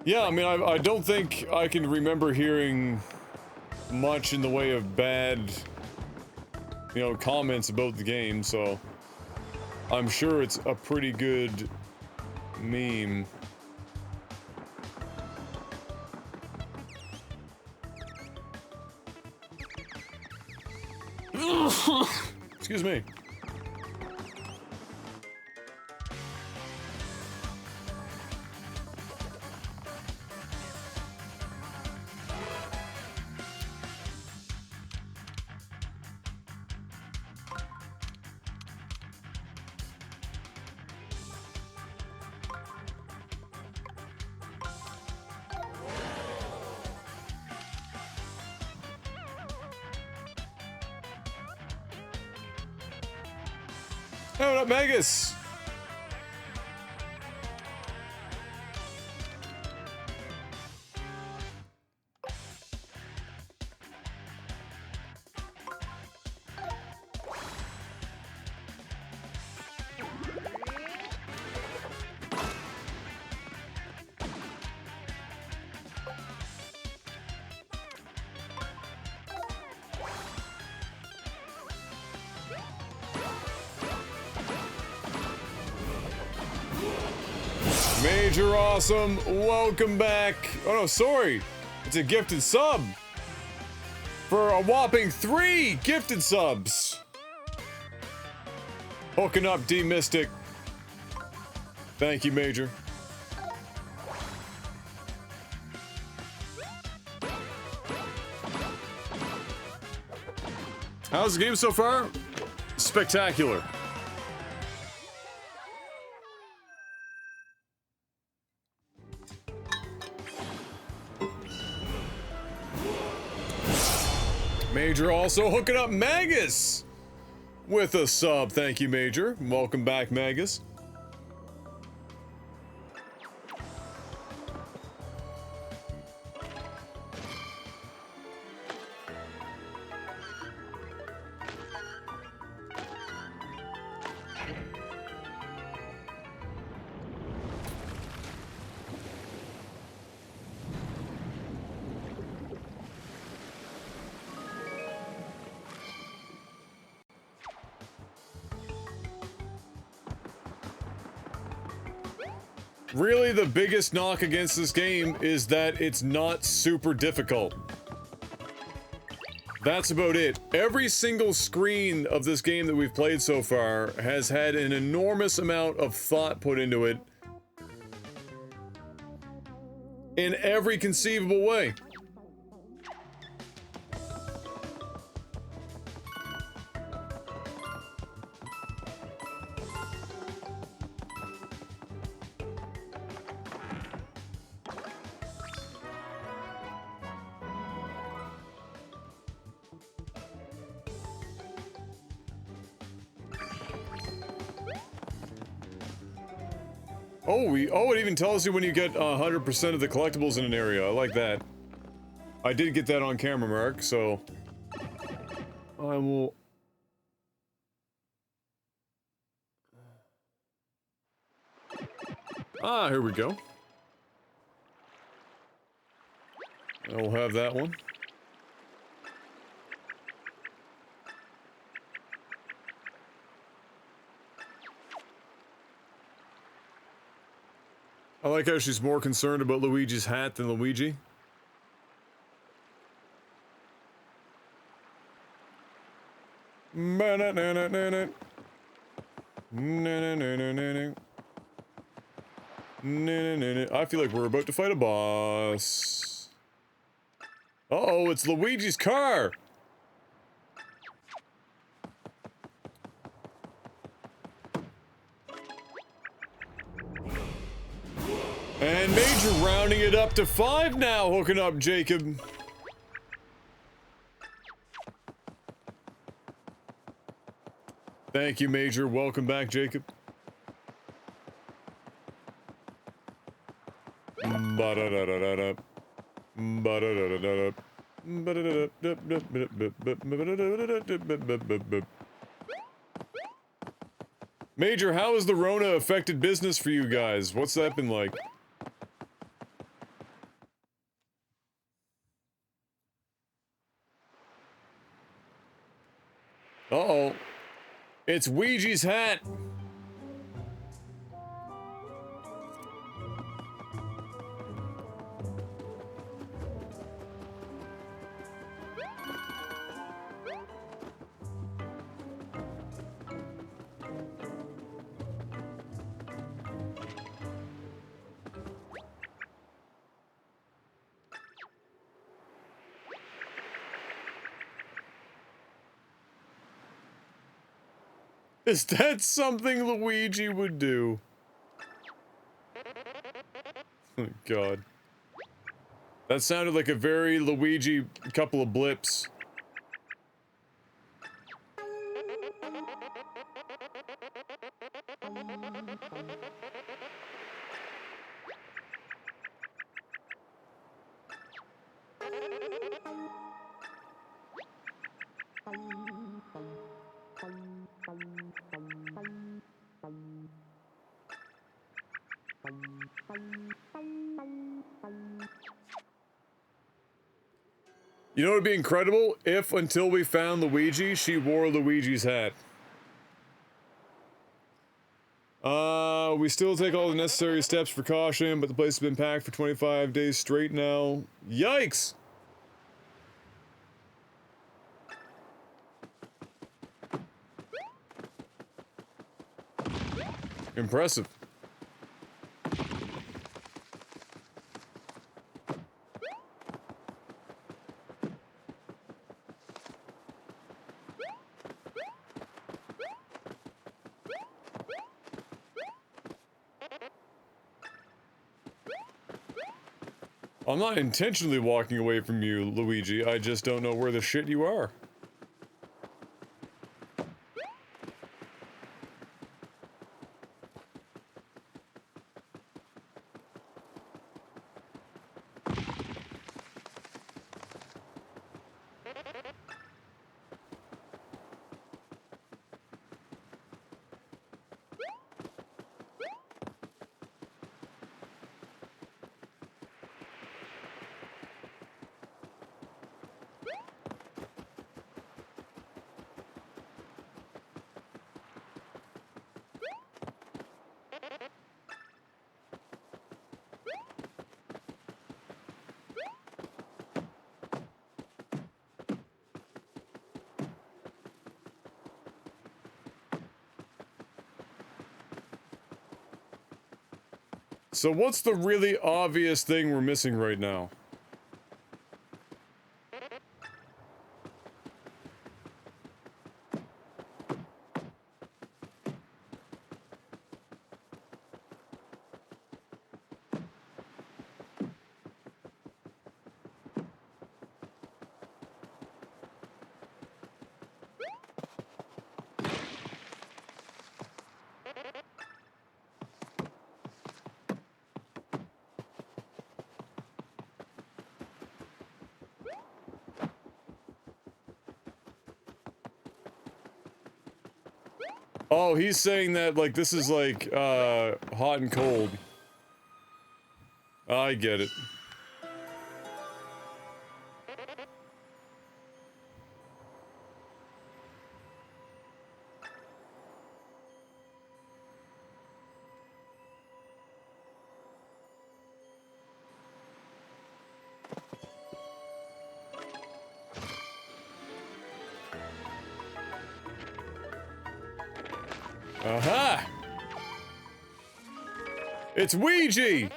Yeah, I mean, I don't think I can remember hearing much in the way of bad, you know, comments about the game, so I'm sure it's a pretty good meme. Excuse me. Hey, what up, Magus? Major Awesome, welcome back. Oh no, sorry. It's a gifted sub. For a whopping 3 gifted subs. Hooking up D Mystic. Thank you, Major. How's the game so far? Spectacular. Major also hooking up Magus with a sub. Thank you, Major. Welcome back, Magus. Really, the biggest knock against this game is that it's not super difficult. That's about it. Every single screen of this game that we've played so far has had an enormous amount of thought put into it in every conceivable way. Oh, it even tells you when you get 100% of the collectibles in an area. I like that. I did get that on camera, Mark, so I will. Ah, here we go. I'll have that one. I like how she's more concerned about Luigi's hat than Luigi. I feel like we're about to fight a boss. Uh-oh, it's Luigi's car! And Major rounding it up to 5 now, hooking up Jacob. Thank you, Major. Welcome back, Jacob. Major, how has the Rona affected business for you guys? What's that been like? Uh-oh. It's Ouija's hat! Is that something Luigi would do? Oh, God. That sounded like a very Luigi couple of blips. You know what would be incredible? If, until we found Luigi, she wore Luigi's hat. We still take all the necessary steps for caution, but the place has been packed for 25 days straight now. Yikes! Impressive. I'm not intentionally walking away from you, Luigi. I just don't know where the shit you are. So what's the really obvious thing we're missing right now? Oh, he's saying that, like, this is, like, hot and cold. I get it. Aha! It's Ouija!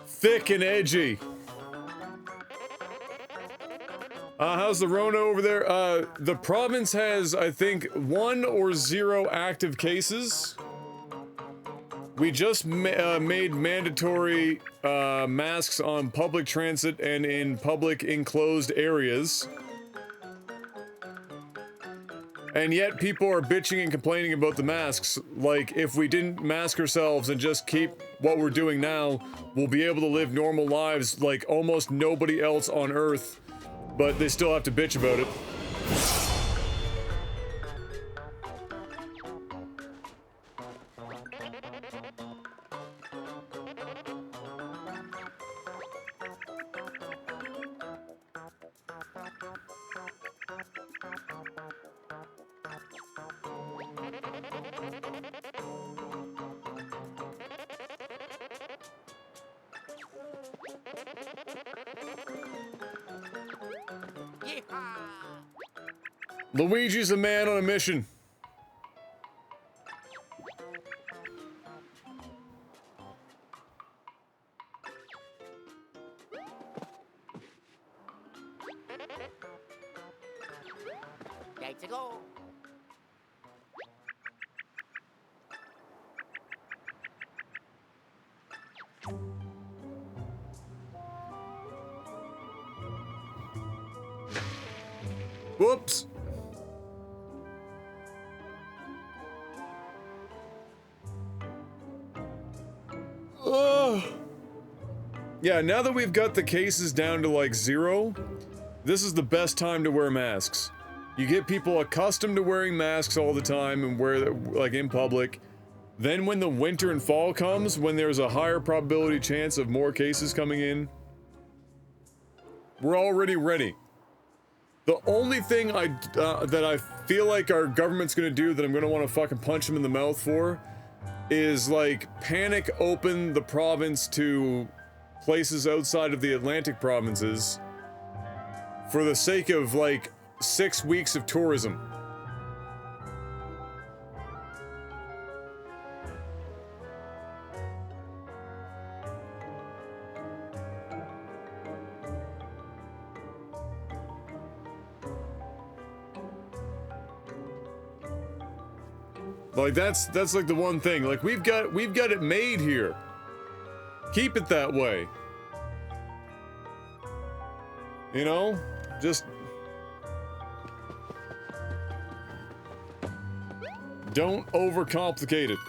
Thick and edgy. How's the Rona over there? The province has, I think, 1 or 0 active cases. We just made mandatory masks on public transit and in public enclosed areas. And yet people are bitching and complaining about the masks. Like, if we didn't mask ourselves and just keep what we're doing now, we'll be able to live normal lives like almost nobody else on Earth. But they still have to bitch about it. Luigi's a man on a mission. Let's go. Whoops. Yeah, now that we've got the cases down to like 0, this is the best time to wear masks. You get people accustomed to wearing masks all the time and wear like in public. Then when the winter and fall comes, when there's a higher probability chance of more cases coming in, we're already ready. The only thing that I feel like our government's gonna do that I'm gonna want to fucking punch them in the mouth for is like panic open the province to places outside of the Atlantic provinces for the sake of like 6 weeks of tourism. Like that's like the one thing. Like we've got it made here. Keep it that way. You know? Just don't overcomplicate it.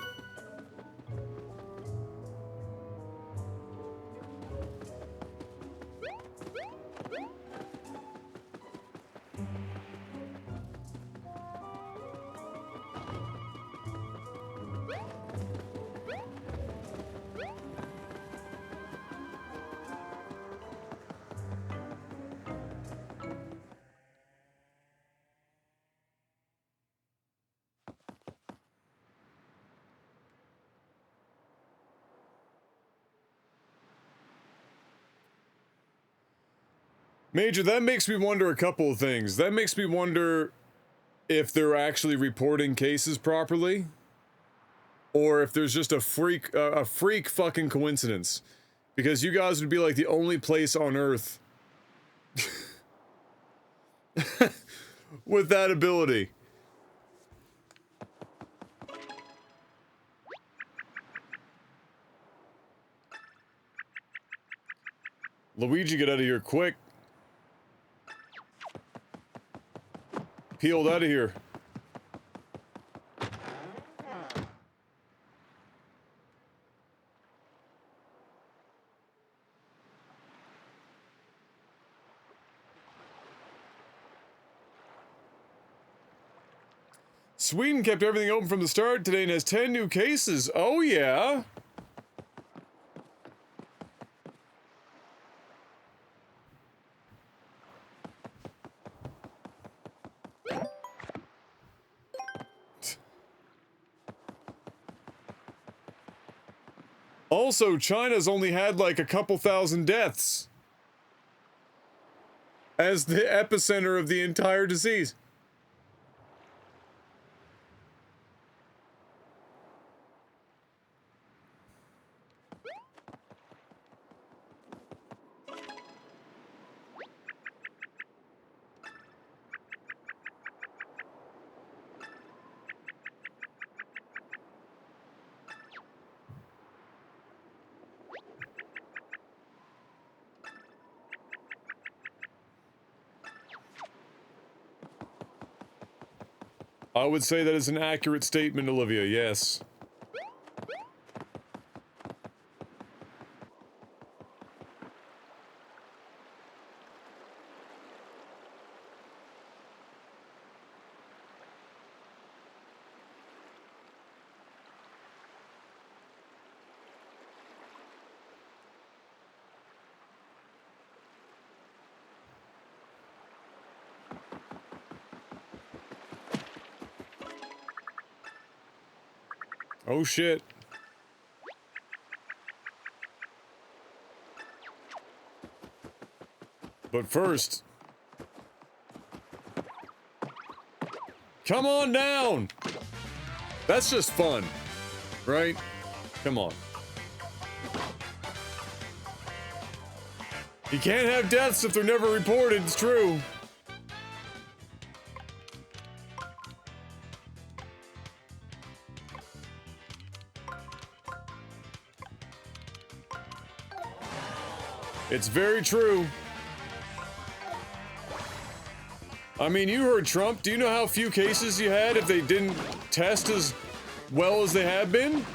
Major, that makes me wonder a couple of things. That makes me wonder if they're actually reporting cases properly, or if there's just a freak fucking coincidence. Because you guys would be like the only place on Earth with that ability. Luigi, get out of here quick. Peeled out of here. Sweden kept everything open from the start today and has 10 new cases. Oh, yeah. Also, China's only had like a couple thousand deaths as the epicenter of the entire disease. I would say that is an accurate statement, Olivia, yes. Oh shit. But first... Come on down! That's just fun, right? Come on. You can't have deaths if they're never reported, it's true. It's very true. I mean, you heard Trump. Do you know how few cases you had if they didn't test as well as they have been?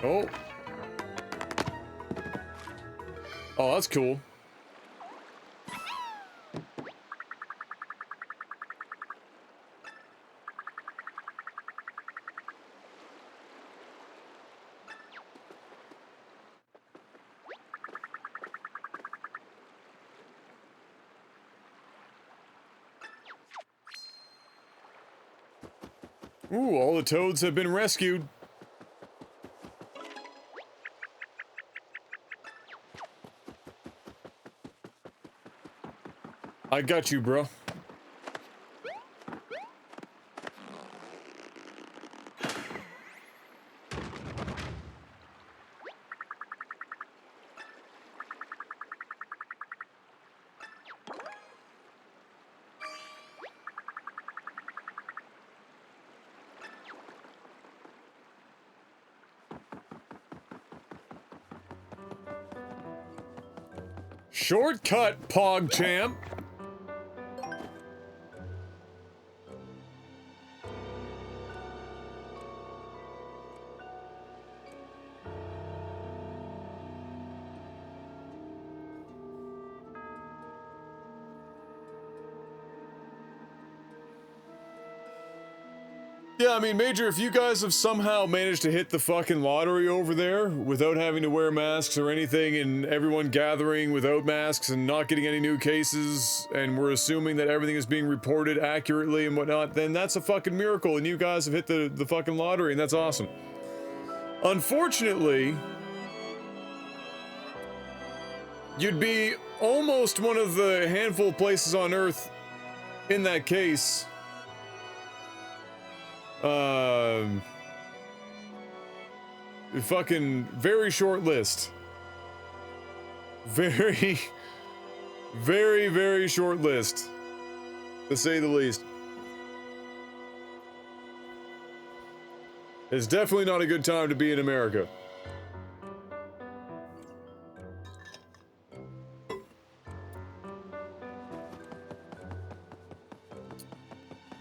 Oh. Oh, that's cool. Ooh, all the toads have been rescued. I got you, bro. Shortcut, PogChamp. Yeah, I mean, Major, if you guys have somehow managed to hit the fucking lottery over there without having to wear masks or anything, and everyone gathering without masks and not getting any new cases, and we're assuming that everything is being reported accurately and whatnot, then that's a fucking miracle, and you guys have hit the fucking lottery, and that's awesome. Unfortunately, you'd be almost one of the handful of places on Earth in that case. Fucking very short list. Very, very, very short list, to say the least. It's definitely not a good time to be in America.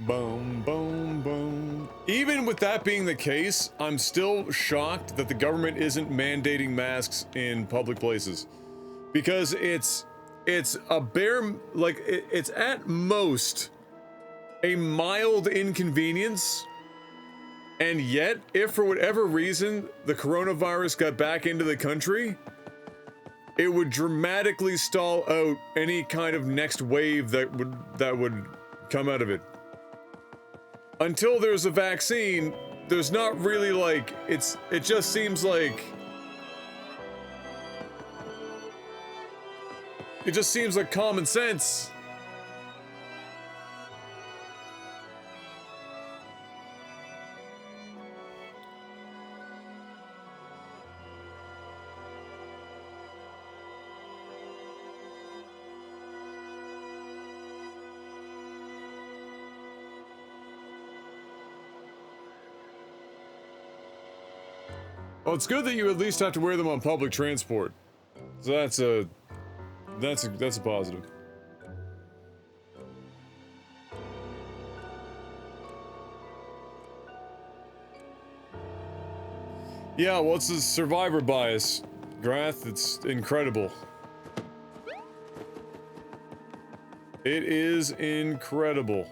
Boom, boom, boom. Even with that being the case, I'm still shocked that the government isn't mandating masks in public places. Because it's a bare, like, it's at most a mild inconvenience. And yet, if for whatever reason the coronavirus got back into the country, it would dramatically stall out any kind of next wave that would come out of it. Until there's a vaccine, there's not really like, it just seems like common sense. Well, it's good that you at least have to wear them on public transport. So that's a positive. Yeah, well, it's a survivor bias, Grath. It's incredible. It is incredible.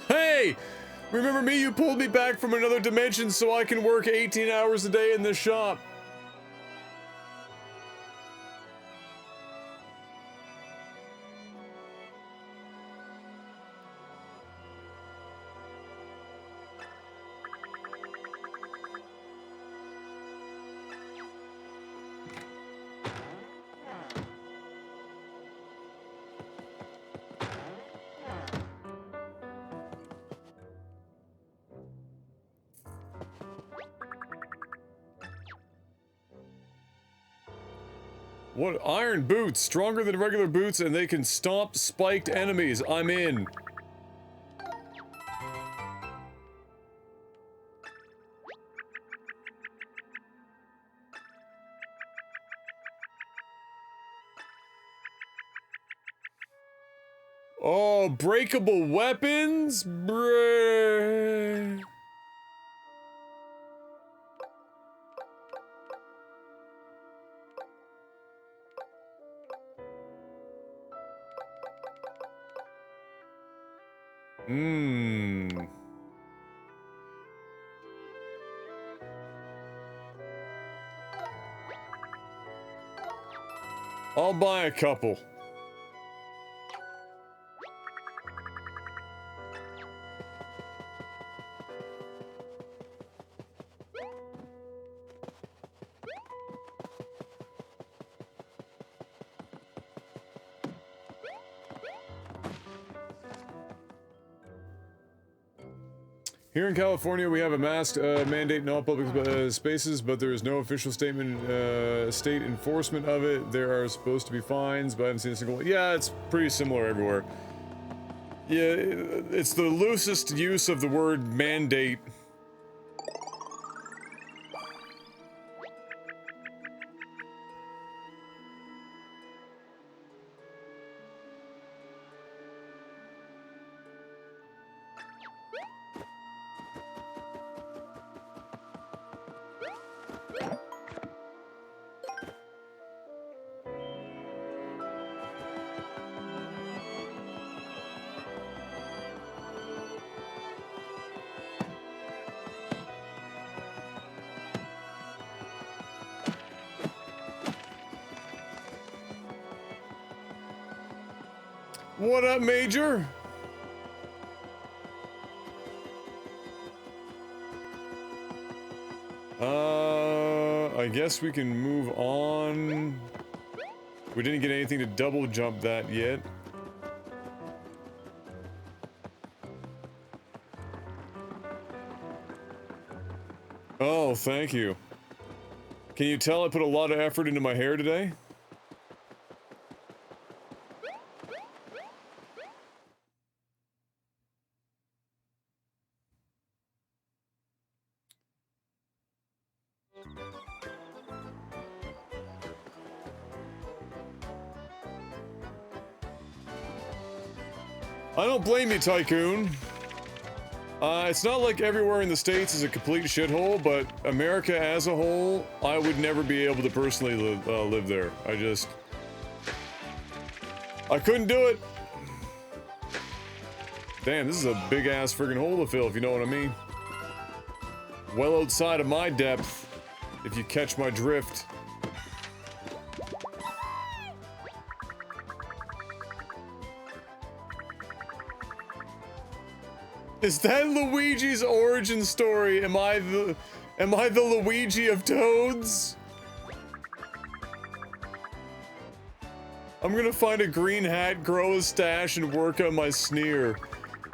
Hey! Remember me? You pulled me back from another dimension so I can work 18 hours a day in this shop. What? Iron boots, stronger than regular boots, and they can stomp spiked enemies. I'm in. Oh, breakable weapons? Bruh. Mmm. I'll buy a couple. Here in California, we have a mask mandate in all public spaces, but there is no official statement, state enforcement of it. There are supposed to be fines, but I haven't seen a single one. Yeah, it's pretty similar everywhere. Yeah, it's the loosest use of the word mandate. What up, Major? I guess we can move on. We didn't get anything to double jump that yet. Oh, thank you. Can you tell I put a lot of effort into my hair today? I don't blame you, Tycoon. It's not like everywhere in the States is a complete shithole, but America as a whole, I would never be able to personally live there. I couldn't do it. Damn, this is a big-ass friggin' hole to fill, if you know what I mean. Well outside of my depth, if you catch my drift. Is that Luigi's origin story? Am I the Luigi of Toads? I'm gonna find a green hat, grow a stash, and work on my sneer.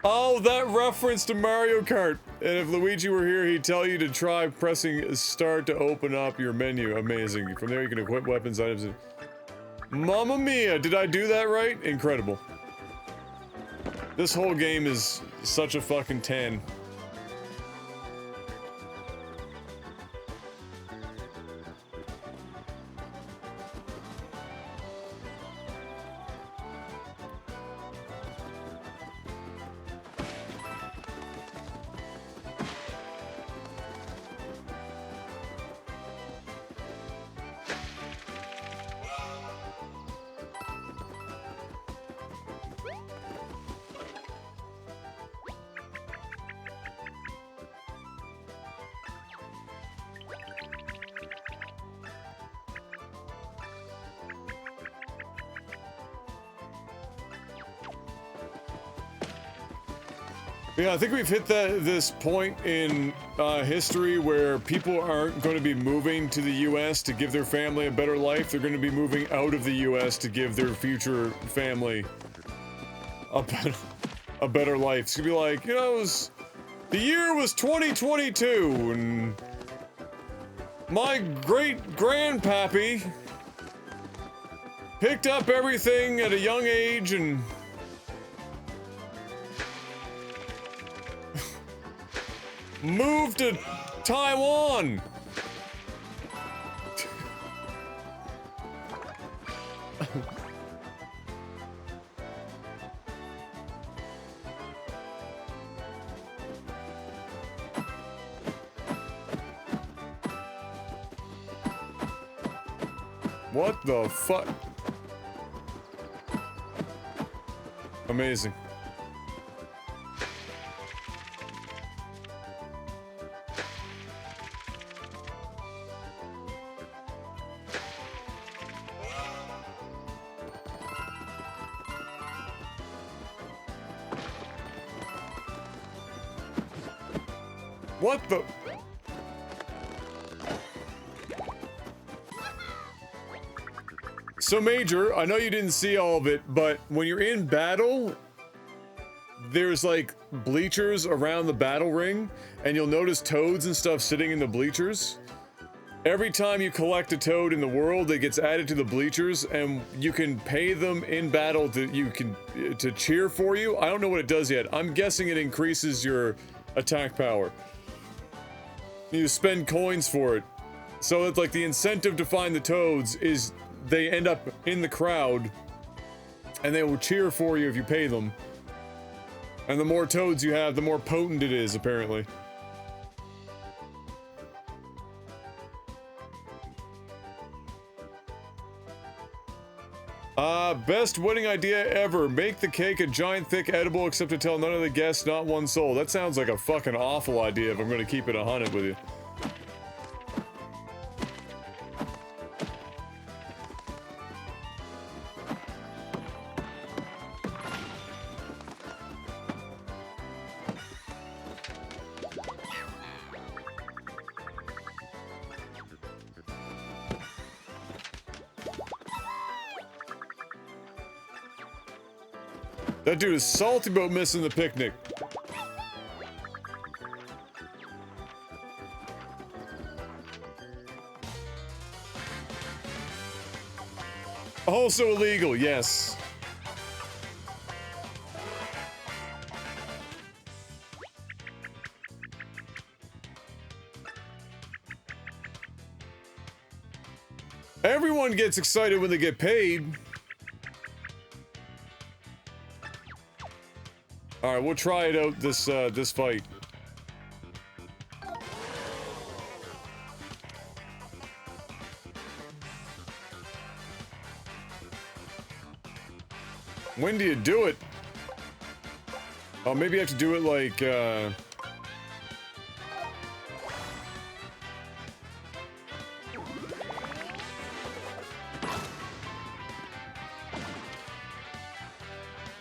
Oh, that reference to Mario Kart. And if Luigi were here, he'd tell you to try pressing start to open up your menu. Amazing. From there, you can equip weapons, items, and... Mamma mia! Did I do that right? Incredible. This whole game is such a fucking 10. Yeah, I think we've hit this point in history where people aren't going to be moving to the U.S. to give their family a better life. They're going to be moving out of the U.S. to give their future family a better life. It's going to be like, you know, the year was 2022, and my great-grandpappy picked up everything at a young age and... moved to Taiwan! What the fuck? Amazing. What the? So Major, I know you didn't see all of it, but when you're in battle, there's like bleachers around the battle ring, and you'll notice toads and stuff sitting in the bleachers. Every time you collect a toad in the world, it gets added to the bleachers, and you can pay them in battle to cheer for you. I don't know what it does yet. I'm guessing it increases your attack power. You spend coins for it. So it's like the incentive to find the toads is they end up in the crowd and they will cheer for you if you pay them. And the more toads you have, the more potent it is, apparently. Best wedding idea ever. Make the cake a giant, thick edible, except to tell none of the guests, not one soul. That sounds like a fucking awful idea if I'm gonna keep it 100 with you. That dude is salty about missing the picnic. Also illegal, yes. Everyone gets excited when they get paid. All right, we'll try it out this fight. When do you do it? Oh, maybe you have to do it like,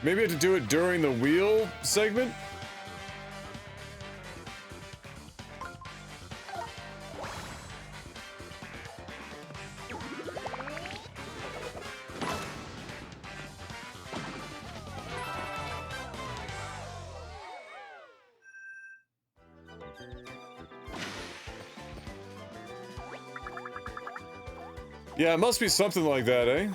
maybe you have to do it during the wheel segment? Yeah, it must be something like that, eh?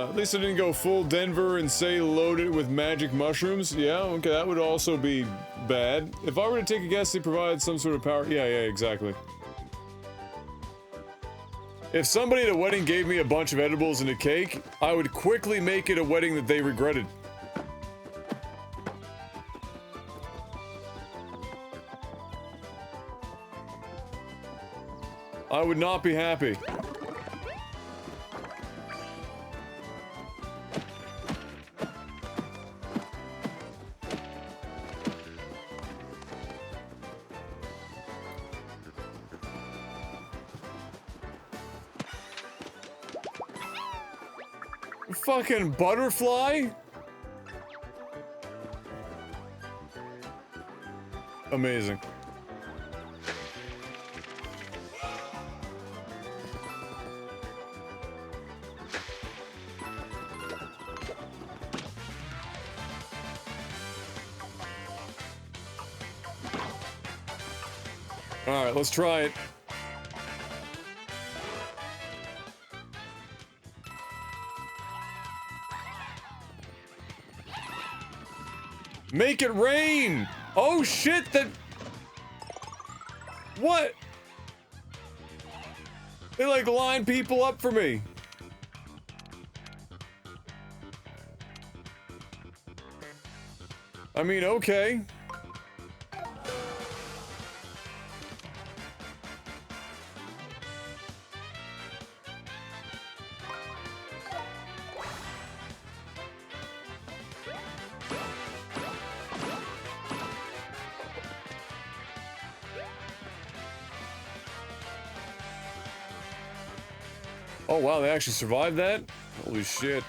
At least I didn't go full Denver and say load it with magic mushrooms. Yeah, okay, that would also be bad. If I were to take a guess, they provide some sort of power. Yeah, exactly. If somebody at a wedding gave me a bunch of edibles and a cake, I would quickly make it a wedding that they regretted. I would not be happy. Fucking butterfly? Amazing. All right, let's try it. Make it rain! Oh shit, that... What? They like line people up for me. I mean, okay. Oh wow, they actually survived that? Holy shit.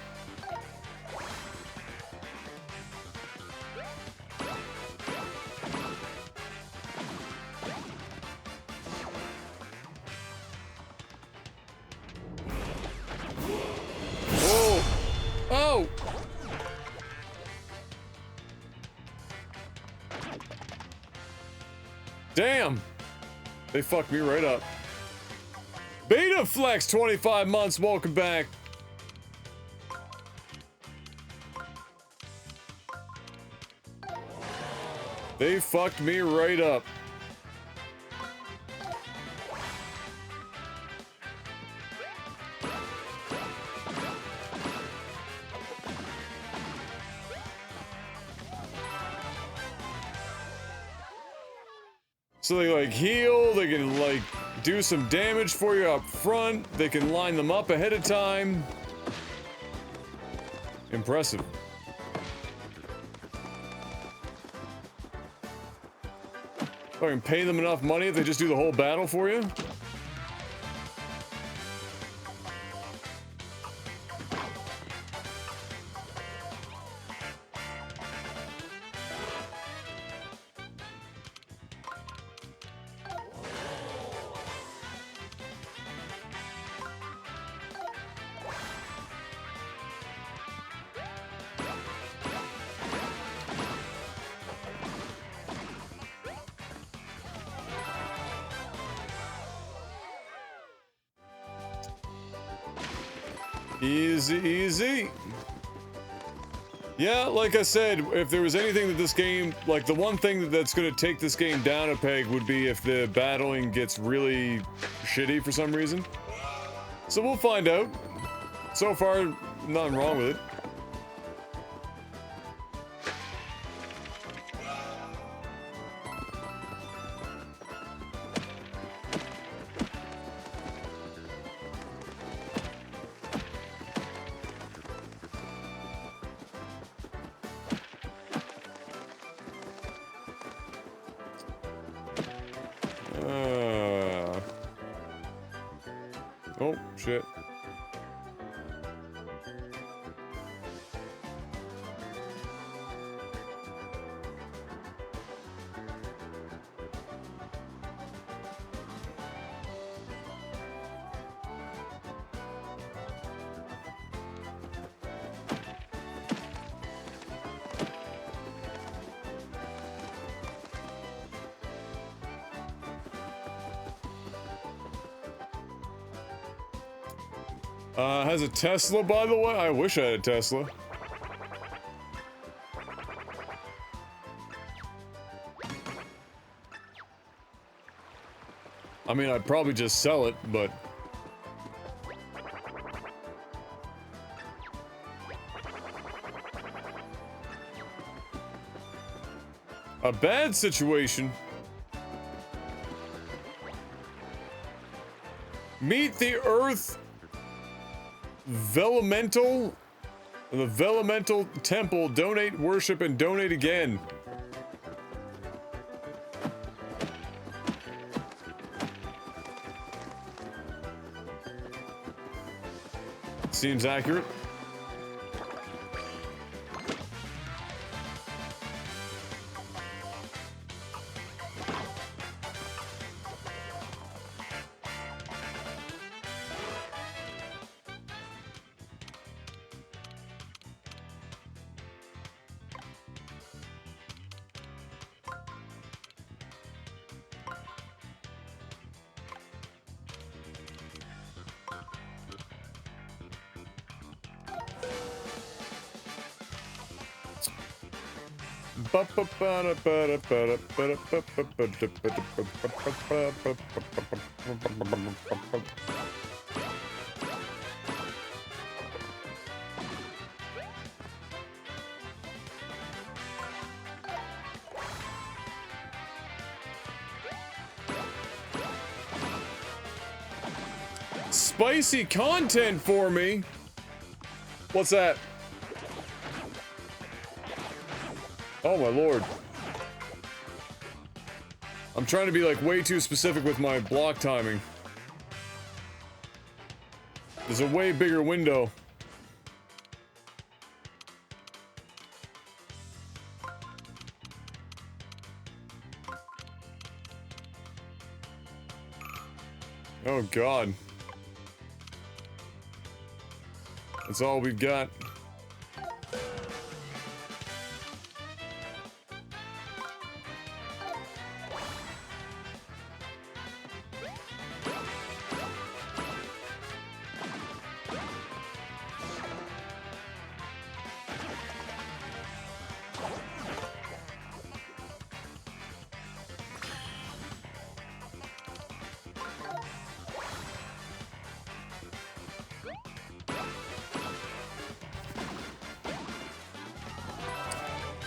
Whoa! Oh! Damn! They fucked me right up. Beta Flex, 25 months, welcome back. They fucked me right up. So they like heal, they can like do some damage for you up front, they can line them up ahead of time. Impressive. I can pay them enough money if they just do the whole battle for you. Easy, easy. Yeah, like I said, if there was anything that this game, like the one thing that's going to take this game down a peg would be if the battling gets really shitty for some reason. So we'll find out. So far, nothing wrong with it. Oh, shit. Has a Tesla, by the way? I wish I had a Tesla. I mean, I'd probably just sell it, but... A bad situation. Meet the Earth Velemental, the Velemental Temple, donate, worship, and donate again. Seems accurate. Spicy content for me. What's that? Oh my lord. I'm trying to be like way too specific with my block timing. There's a way bigger window. Oh god. That's all we've got.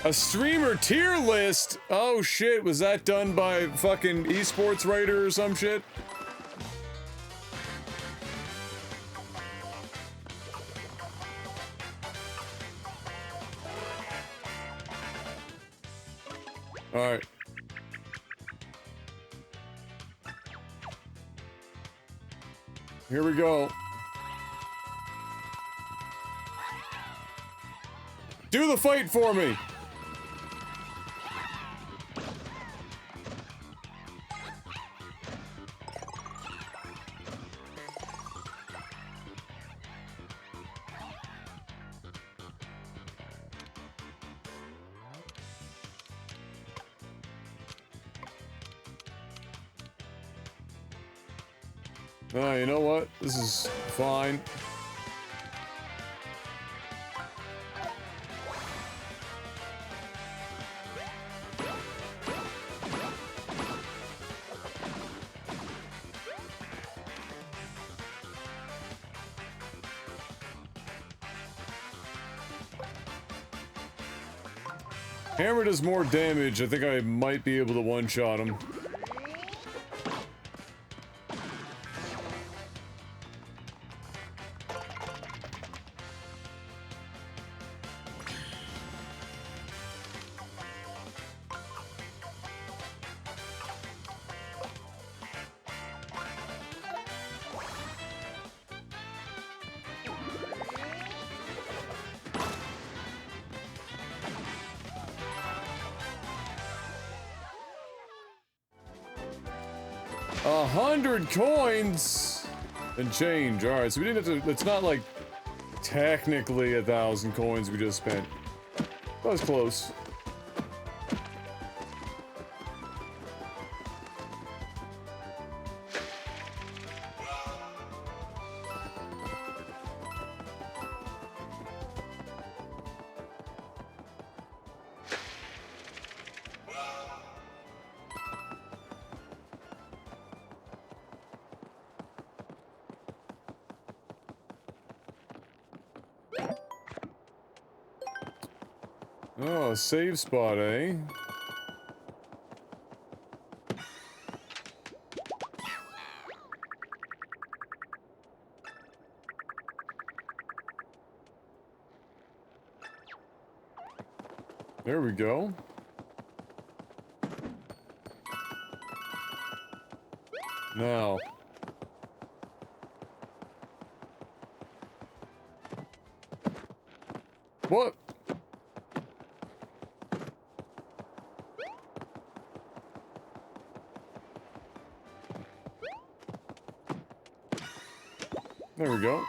A streamer tier list? Oh shit, was that done by fucking esports writer or some shit? Alright. Here we go. Do the fight for me! You know what? This is fine. Hammer does more damage. I think I might be able to one-shot him. $100 and change. All right, so we didn't have to. It's not like technically 1,000 coins we just spent. That was close. Oh, save spot, eh? There we go. Now. What? There we go.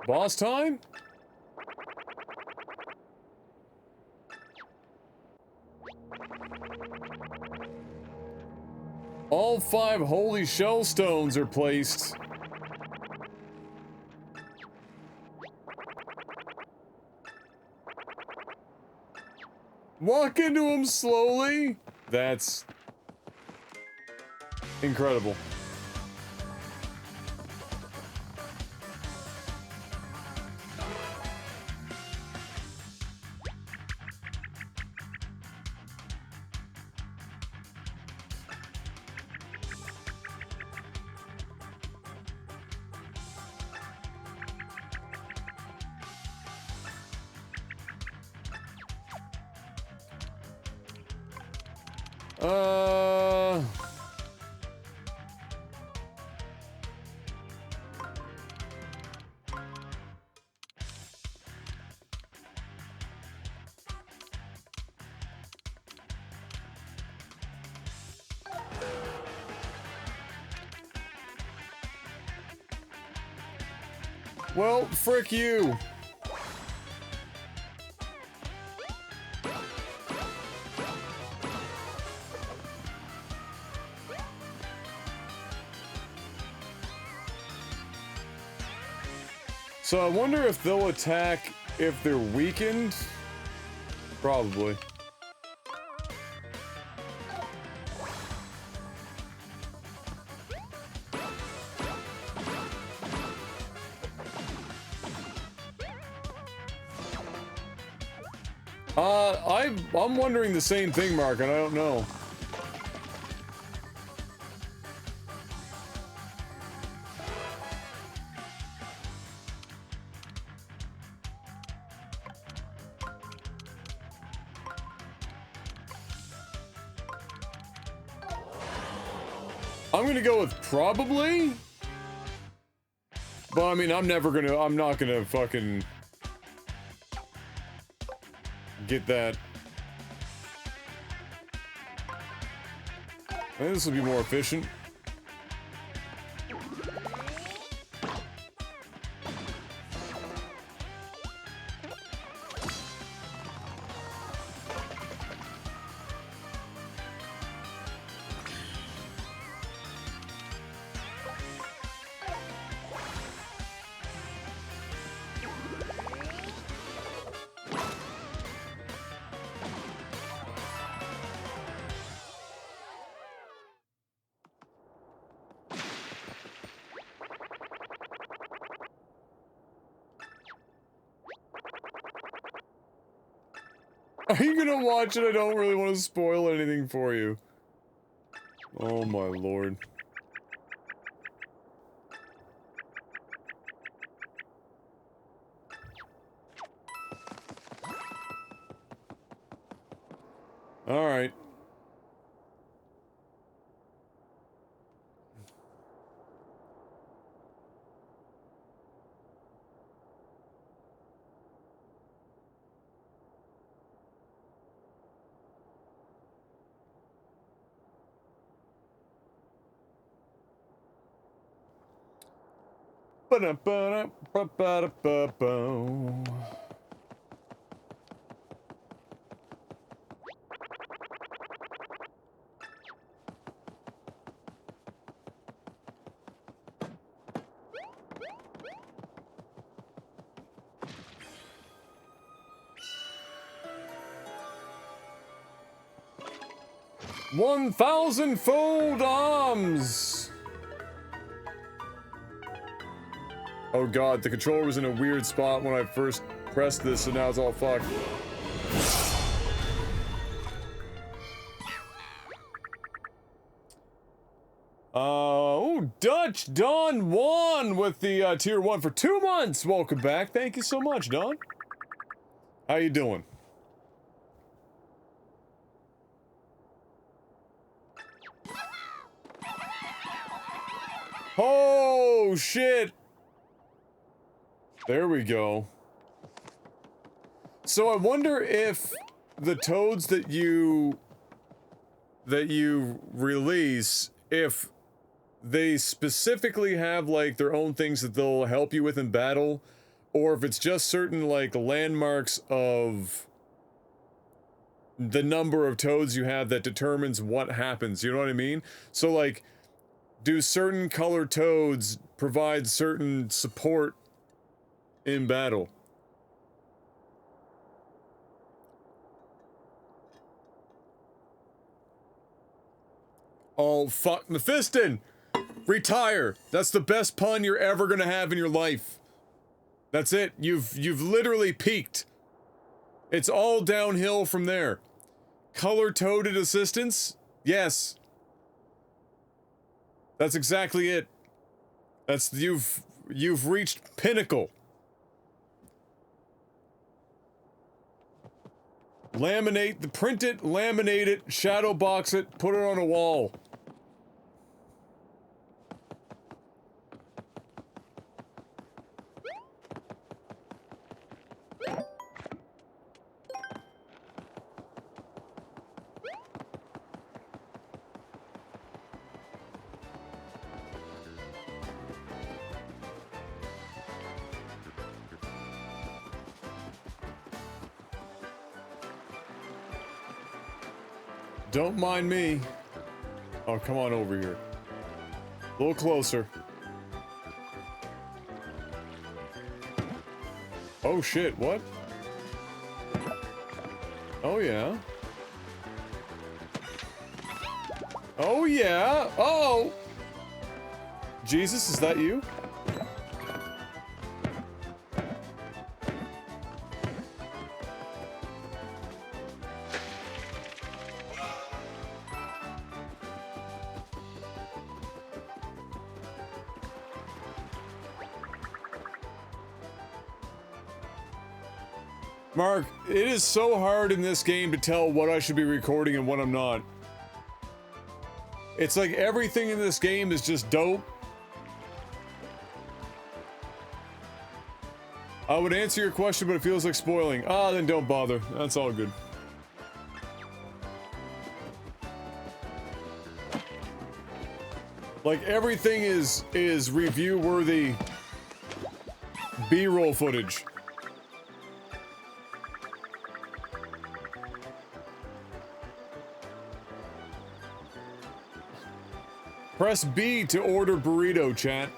Boss time? All 5 holy shell stones are placed. Walk into him slowly? That's incredible. Well, frick you. So I wonder if they'll attack if they're weakened? Probably. I'm wondering the same thing, Mark, and I don't know. I'm gonna go with probably. But I mean, I'm not gonna fucking get that. I think this will be more efficient. Are you gonna watch it? I don't really want to spoil anything for you. Oh my lord. Alright. Ba-da-ba-da-ba-ba-da-ba-boom. 1,000-fold arms! Oh god, the controller was in a weird spot when I first pressed this, so now it's all fucked. Oh, Dutch Don Juan with the tier 1 for 2 months! Welcome back, thank you so much, Don. How you doing? Oh, shit! There we go. So I wonder if the toads that you release, if they specifically have, like, their own things that they'll help you with in battle, or if it's just certain, like, landmarks of the number of toads you have that determines what happens, you know what I mean? So, like, do certain colored toads provide certain support in battle? Oh, fuck. Mephiston! Retire! That's the best pun you're ever gonna have in your life. That's it. You've literally peaked. It's all downhill from there. Color-toaded assistance? Yes. That's exactly it. That's, you've reached pinnacle. Laminate, print it, laminate it, shadow box it, put it on a wall. Don't mind me. Oh, come on over here. A little closer. Oh shit, what? Oh yeah. Oh yeah! Oh! Jesus, is that you? Mark, it is so hard in this game to tell what I should be recording and what I'm not. It's like everything in this game is just dope. I would answer your question, but it feels like spoiling. Ah, then don't bother. That's all good. Like, everything is review-worthy B-roll footage. Press B to order burrito, chat.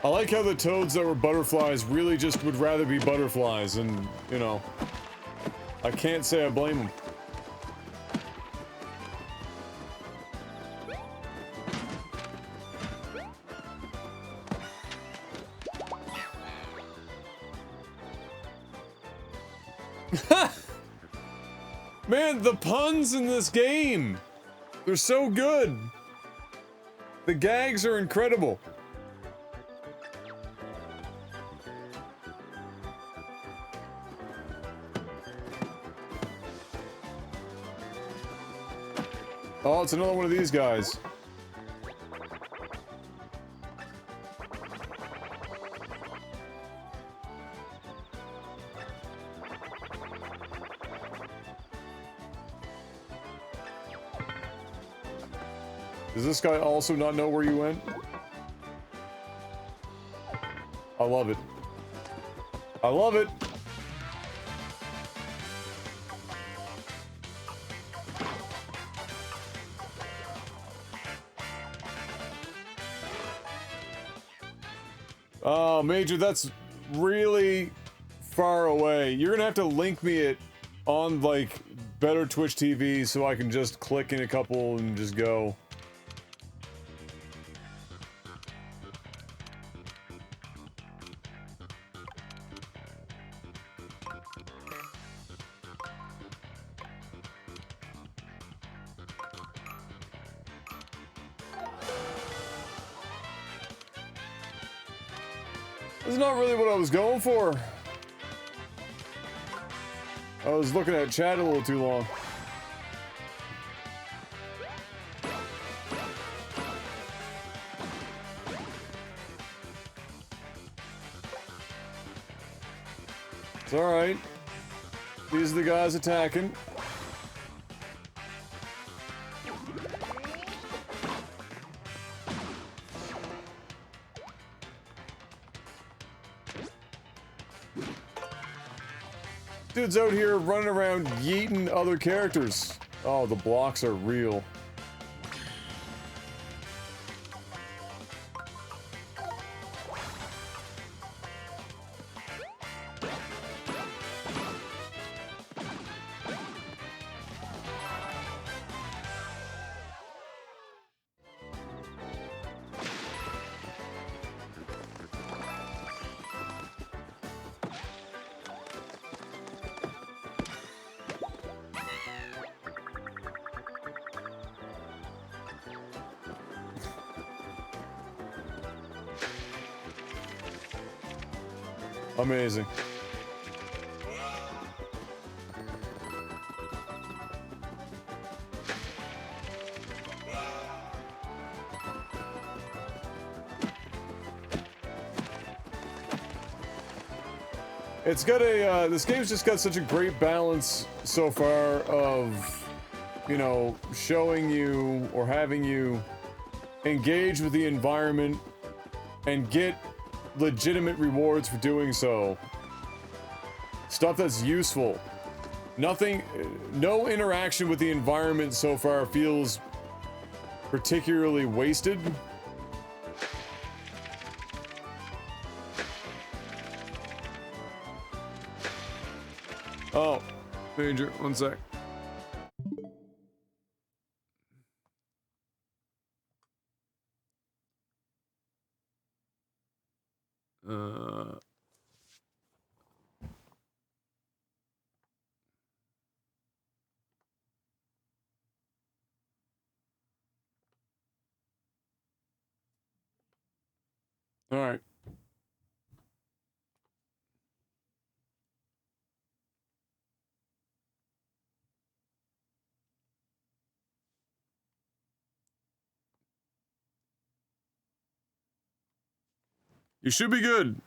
I like how the toads that were butterflies really just would rather be butterflies, and, you know, I can't say I blame them. Man, the puns in this game! They're so good! The gags are incredible. Oh, it's another one of these guys. Does this guy also not know where you went? I love it. I love it! Oh, Major, that's really far away. You're gonna have to link me it on, like, better Twitch TV so I can just click in a couple and just go. This is not really what I was going for. I was looking at chat a little too long. It's alright. These are the guys attacking. Dude's out here running around yeeting other characters. Oh, the blocks are real. Amazing. It's got a, this game's just got such a great balance so far of, you know, showing you or having you engage with the environment and get legitimate rewards for doing so. Stuff that's useful. Nothing, no interaction with the environment so far feels particularly wasted. Oh, Danger, one sec. All right. You should be good.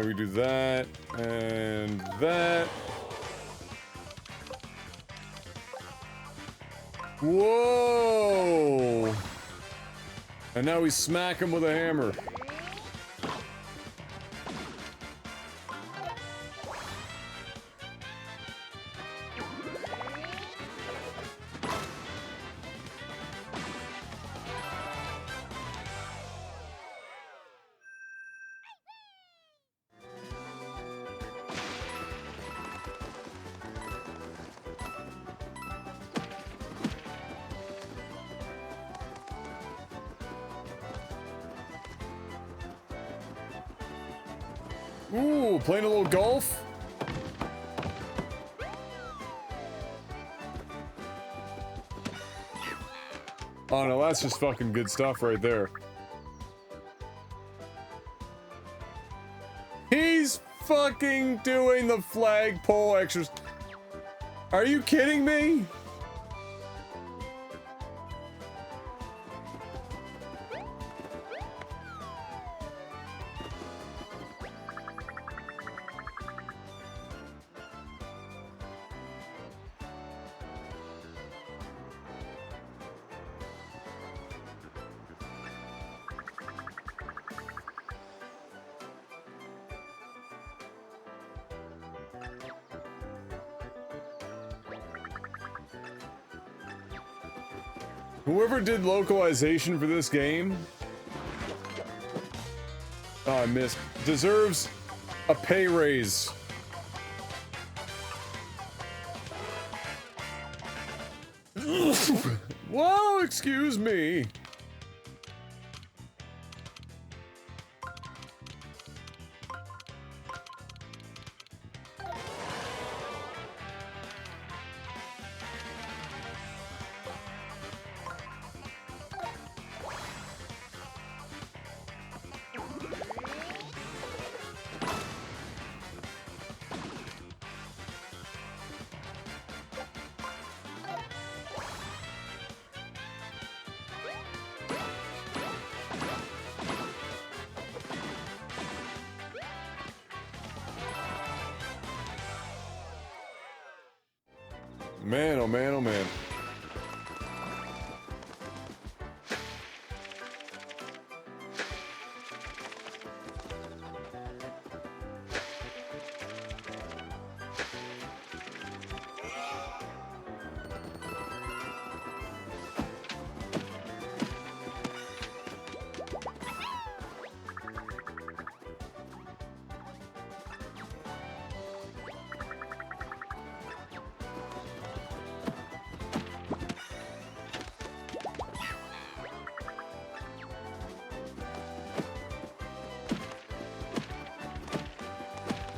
We do that and that. Whoa! And now we smack him with a hammer. Ooh, playing a little golf? Oh no, that's just fucking good stuff right there. He's fucking doing the flagpole exercise. Are you kidding me? Whoever did localization for this game, oh, I missed, deserves a pay raise. Whoa, excuse me. Man, oh man, oh man.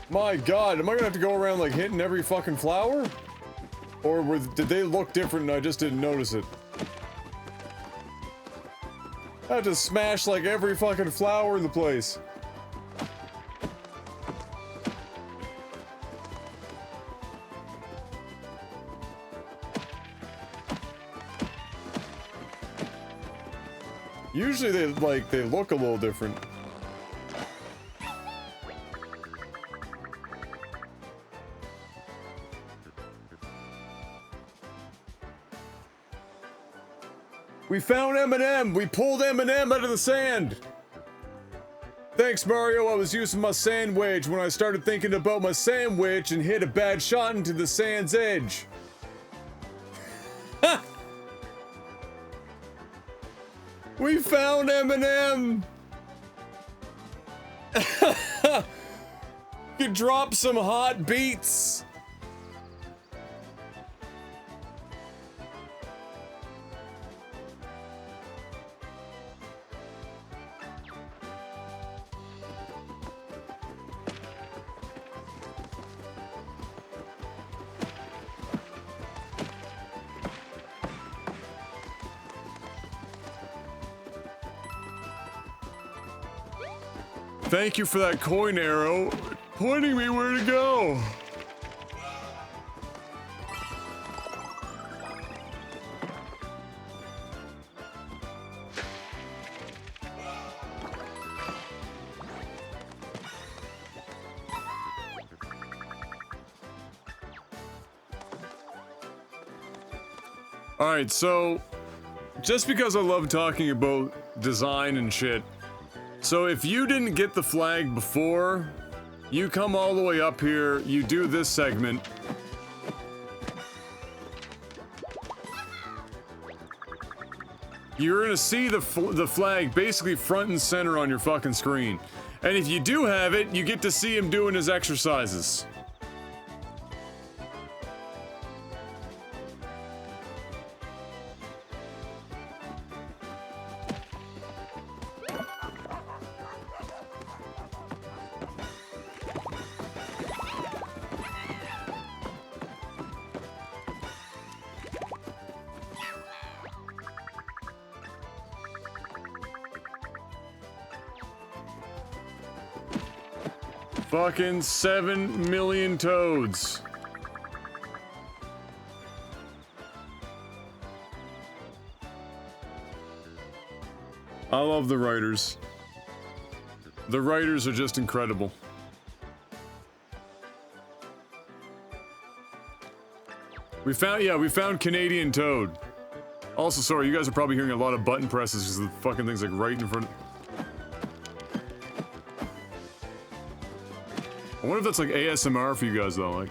My god, am I gonna have to go around like hitting every fucking flower? Or did they look different and I just didn't notice it? I have to smash like every fucking flower in the place. Usually they look a little different. We found M&M! We pulled M&M out of the sand! Thanks, Mario. I was using my sandwich when I started thinking about my sandwich and hit a bad shot into the sand's edge. We found M&M! You drop some hot beats! Thank you for that coin arrow, pointing me where to go. Alright, so, just because I love talking about design and shit, so if you didn't get the flag before, you come all the way up here, you do this segment. You're gonna see the flag basically front and center on your fucking screen. And if you do have it, you get to see him doing his exercises. Fucking 7 million toads. I love the writers. The writers are just incredible. We found Canadian Toad. Also, sorry, you guys are probably hearing a lot of button presses because the fucking thing's like right in front of... I wonder if that's like ASMR for you guys though, like...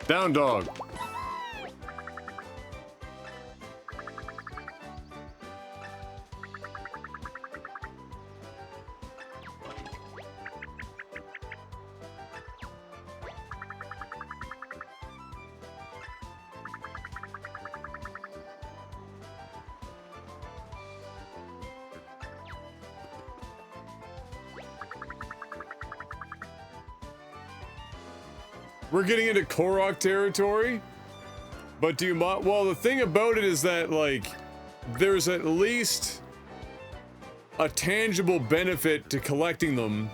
Down dog. We're getting into Korok territory, but do you well, the thing about it is that, like, there's at least a tangible benefit to collecting them,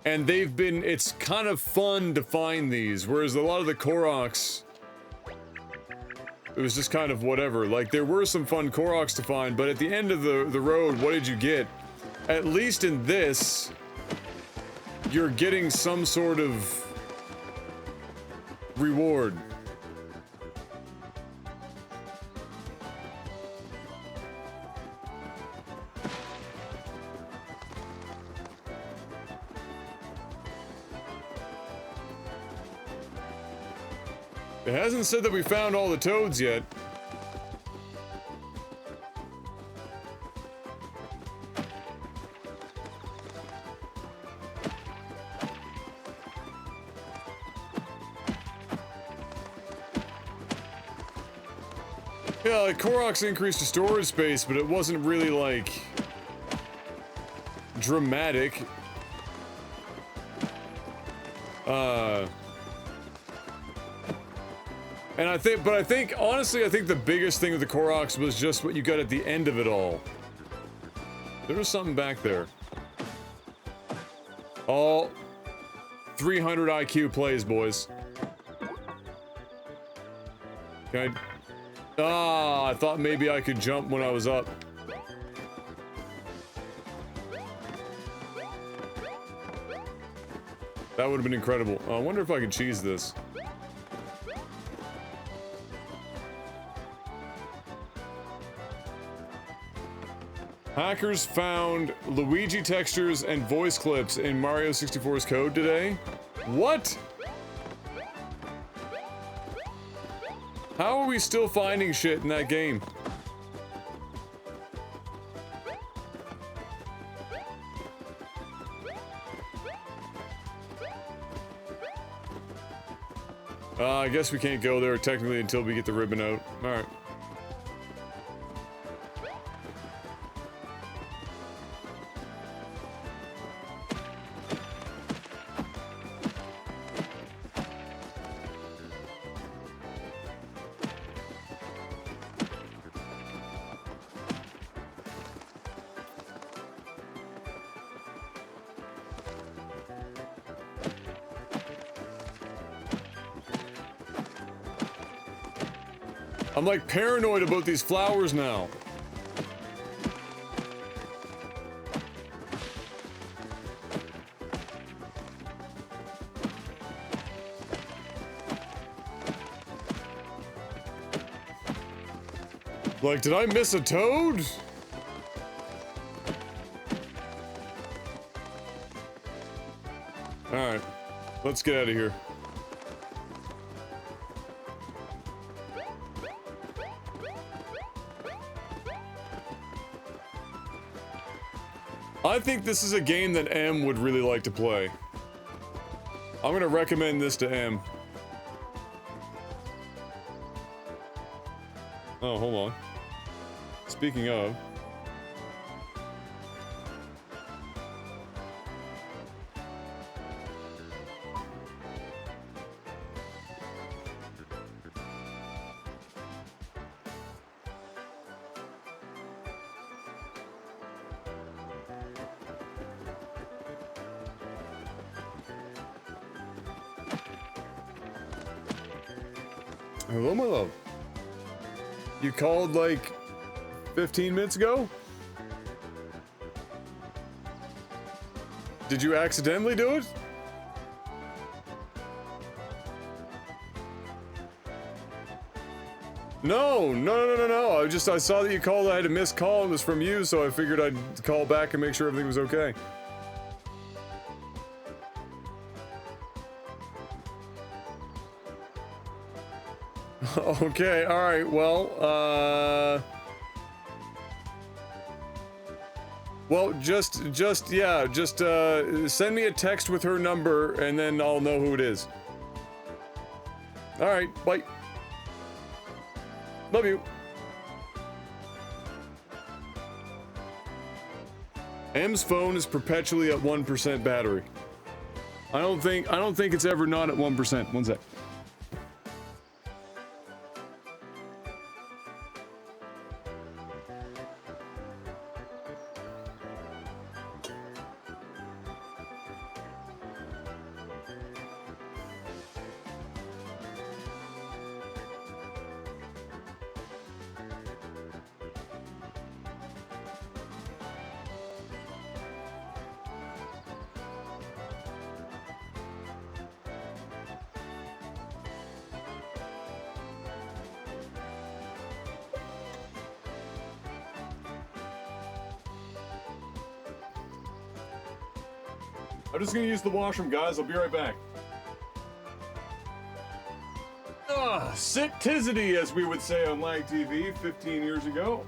and it's kind of fun to find these, whereas a lot of the Koroks, it was just kind of whatever. Like, there were some fun Koroks to find, but at the end of the road, what did you get? At least in this, you're getting some sort of reward. It hasn't said that we found all the toads yet. Yeah, like, Koroks increased the storage space, but it wasn't really, like, dramatic. And I think, honestly, I think the biggest thing with the Koroks was just what you got at the end of it all. There was something back there. All 300 IQ plays, boys. Can I thought maybe I could jump when I was up. That would have been incredible. I wonder if I could cheese this. Hackers found Luigi textures and voice clips in Mario 64's code today. What? How are we still finding shit in that game? I guess we can't go there technically until we get the ribbon out. Alright. I'm like paranoid about these flowers now. Like, did I miss a toad? Alright, let's get out of here. I think this is a game that M would really like to play. I'm gonna recommend this to M. Oh, hold on. Speaking of... Hello, my love. You called like 15 minutes ago? Did you accidentally do it? No. I saw that you called. I had a missed call. It was from you, so I figured I'd call back and make sure everything was okay. Okay, alright, well, send me a text with her number, and then I'll know who it is. Alright, bye. Love you. M's phone is perpetually at 1% battery. I don't think it's ever not at 1%. One sec. I'm just gonna use the washroom, guys. I'll be right back. Sit tizzity, as we would say on Lag TV 15 years ago.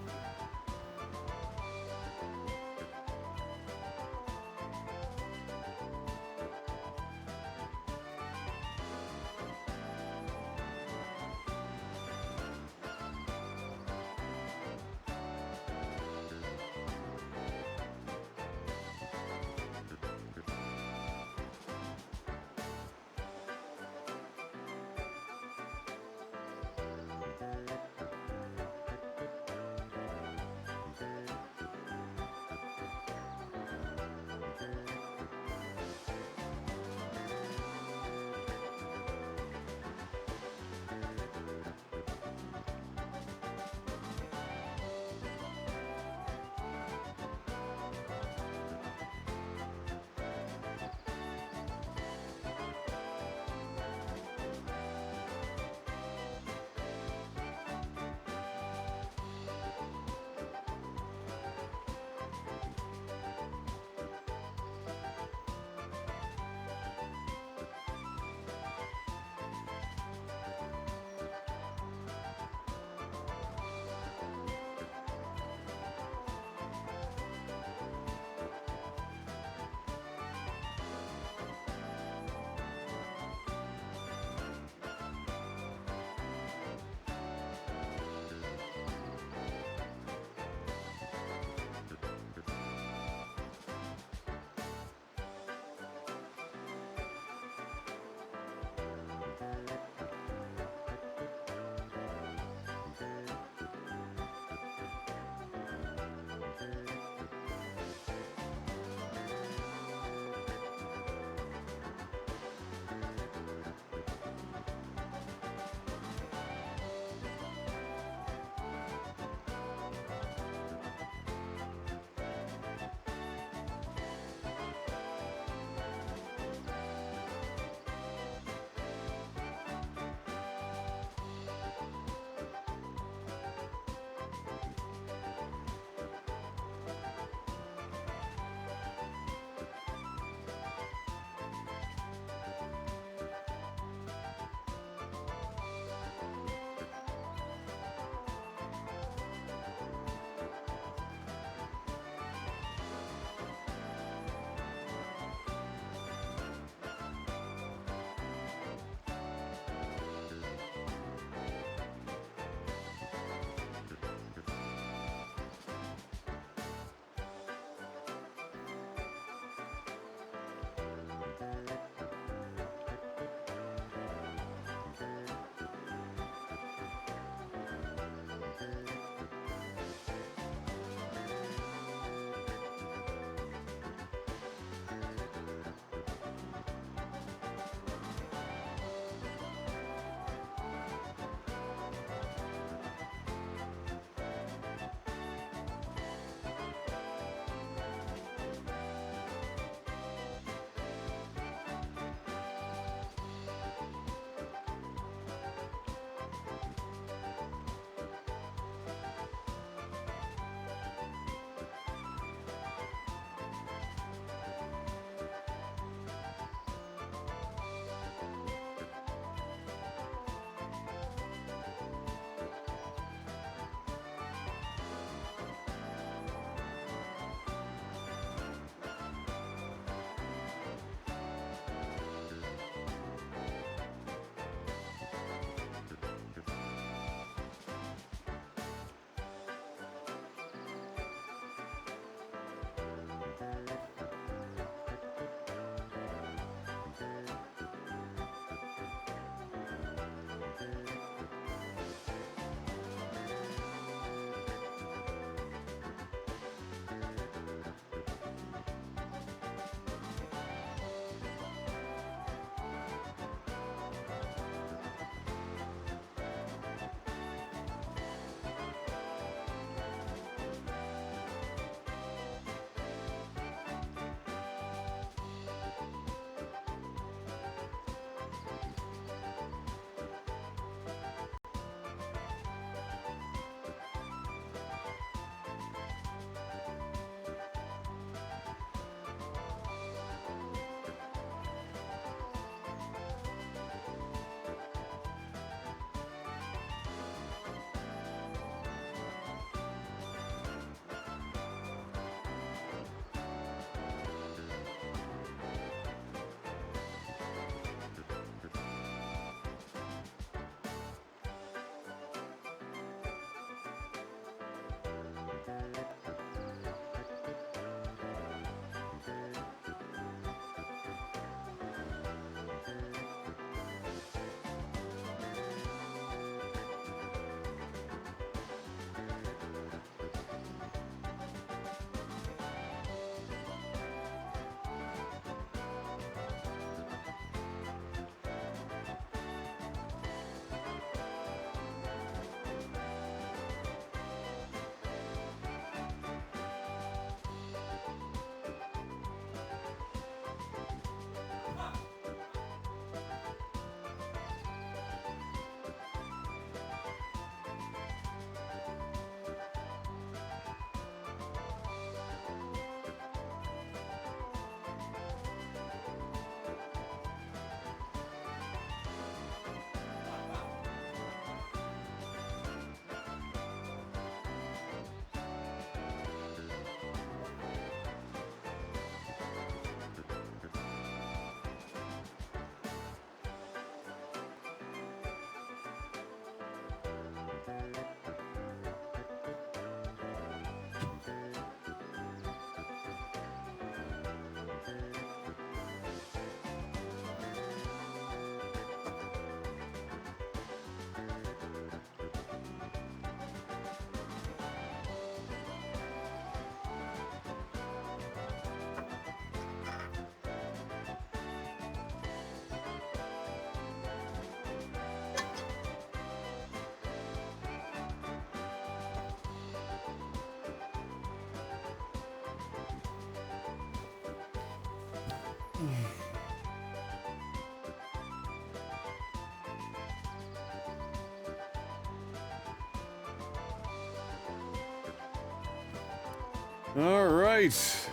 All right.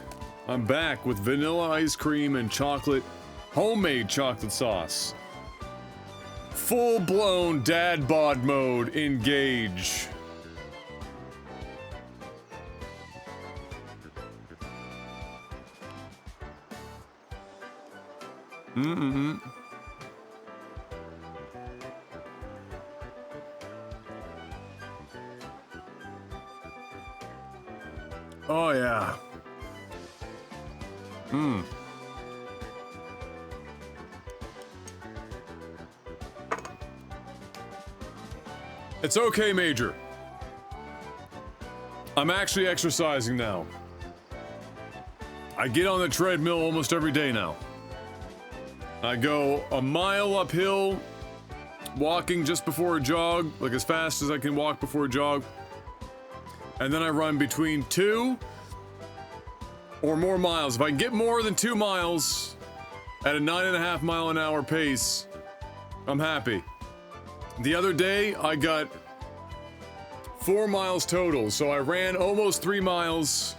I'm back with vanilla ice cream and chocolate, homemade chocolate sauce. Full-blown dad bod mode, engage. Oh yeah. It's okay, Major. I'm actually exercising now. I get on the treadmill almost every day now. I go a mile uphill, walking just before a jog, like as fast as I can walk before a jog. And then I run between 2 or more miles. If I can get more than 2 miles at a 9.5 mile an hour pace, I'm happy. The other day, I got 4 miles total, so I ran almost 3 miles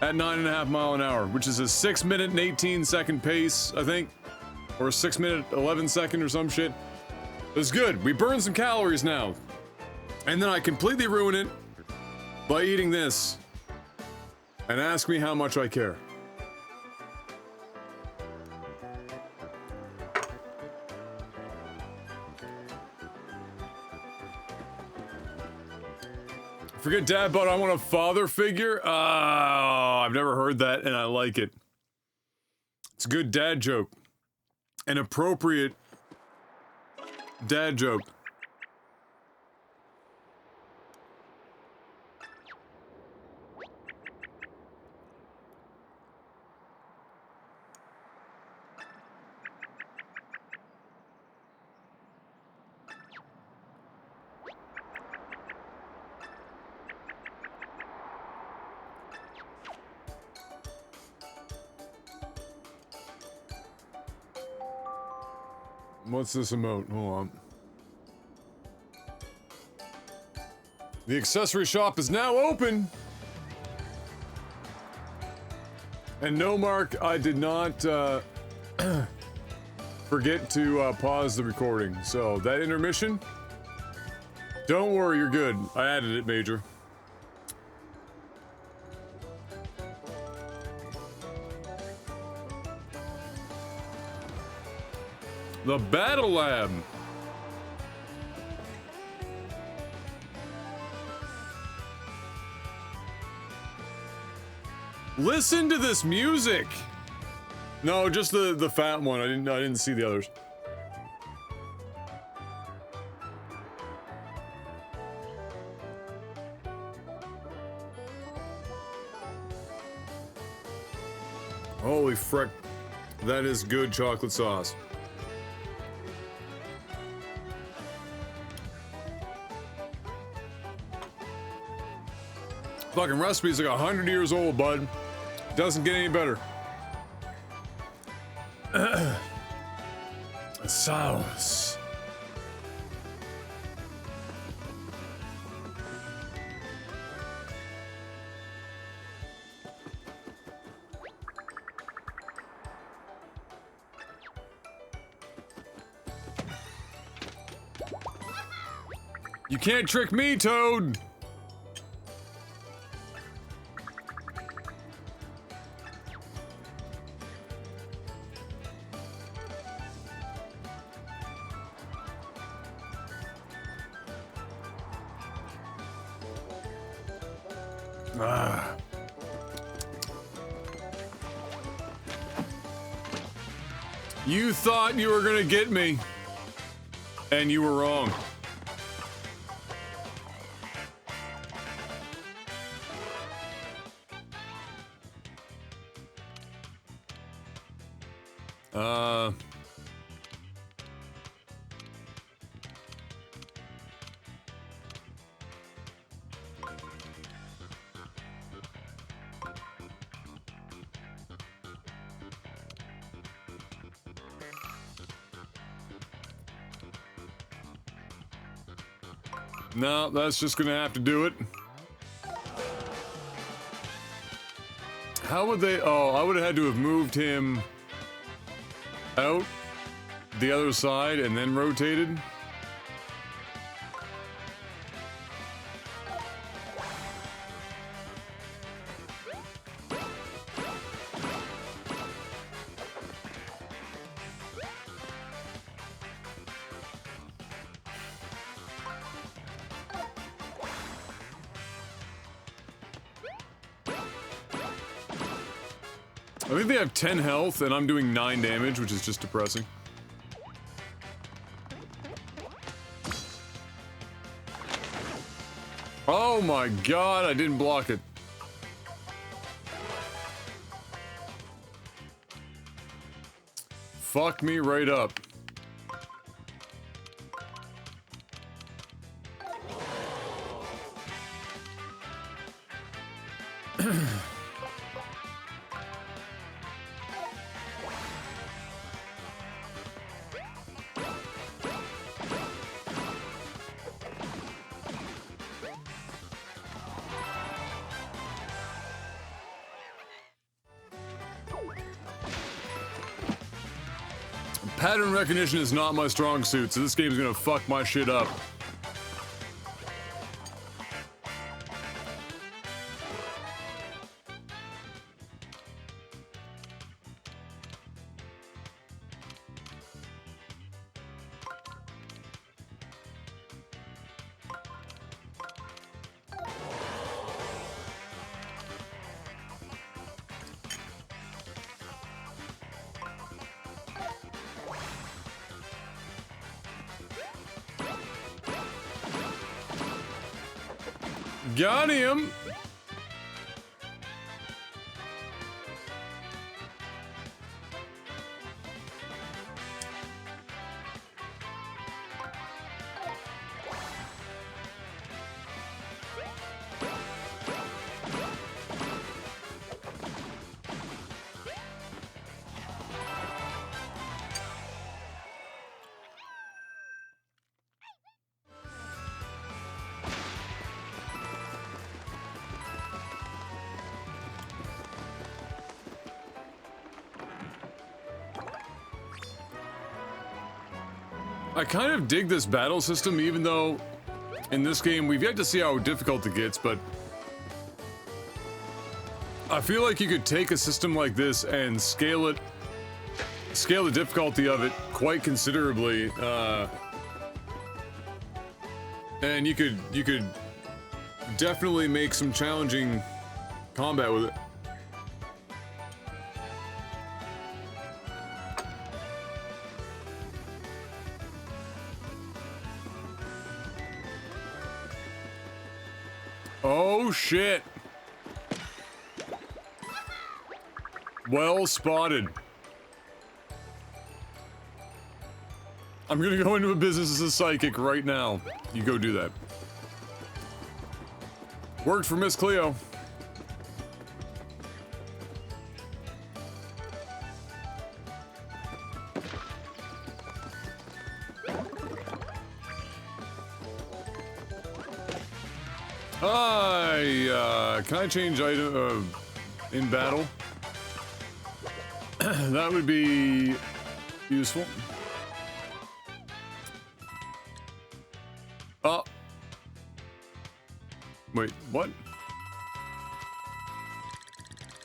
at 9.5 mile an hour, which is a 6 minute and 18 second pace, I think, or a 6 minute 11 second or some shit. It was good. We burned some calories now, and then I completely ruin it by eating this, and ask me how much I care. Forget dad, but I want a father figure? I've never heard that, and I like it. It's a good dad joke. An appropriate dad joke. What's this emote? Hold on. The accessory shop is now open! And no, Mark, I did not forget to pause the recording. So, that intermission? Don't worry, you're good. I added it, Major. The Battle Lab. Listen to this music. No, just the fat one. I didn't see the others. Holy frick. That is good chocolate sauce. Fucking recipe's like 100 years old, bud. Doesn't get any better. Sauce. You can't trick me, Toad! You thought you were gonna get me, and you were wrong. No, that's just gonna have to do it. How would they... Oh, I would have had to have moved him out the other side and then rotated. I think they have 10 health, and I'm doing 9 damage, which is just depressing. Oh my god, I didn't block it. Fuck me right up. Pattern recognition is not my strong suit, so this game's gonna fuck my shit up. Got him! I kind of dig this battle system, even though in this game we've yet to see how difficult it gets, but I feel like you could take a system like this and scale the difficulty of it quite considerably, and you could definitely make some challenging combat with it. Oh shit. Well spotted. I'm gonna go into a business as a psychic right now. You go do that. Worked for Miss Cleo. Can I change item in battle? That would be useful. Oh. Wait, what?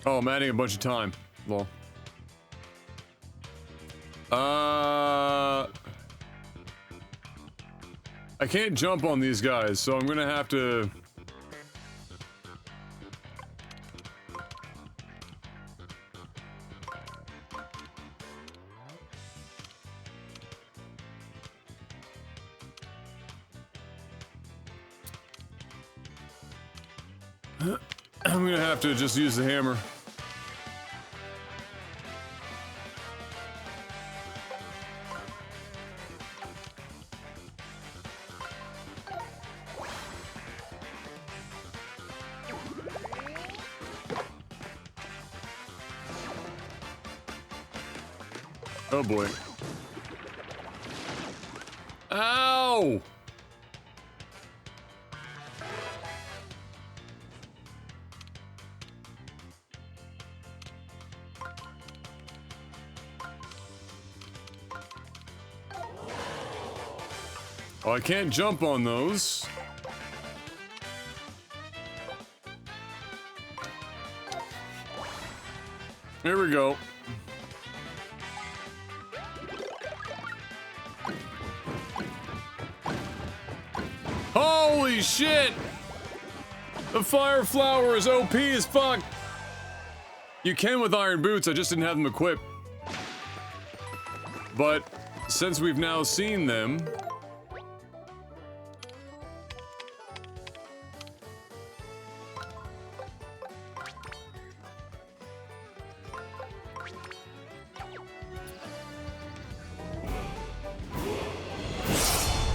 Oh, I'm adding a bunch of time. Lol. I can't jump on these guys, so I'm gonna have to... I'm gonna have to just use the hammer. Oh boy. Ow! Oh, I can't jump on those. Here we go. Holy shit! The fire flower is OP as fuck! You can with iron boots, I just didn't have them equipped. But since we've now seen them...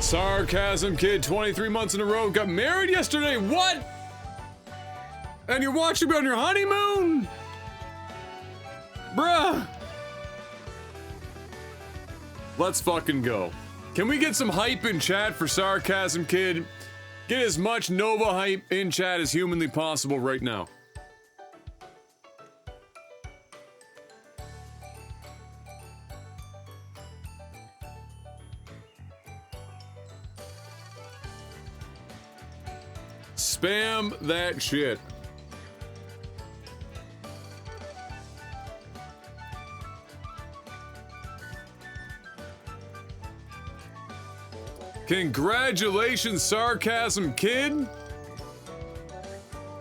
Sarcasm Kid, 23 months in a row, got married yesterday, what? And you're watching me on your honeymoon? Bruh! Let's fucking go. Can we get some hype in chat for Sarcasm Kid? Get as much Nova hype in chat as humanly possible right now. Spam that shit. Congratulations, Sarcasm Kid.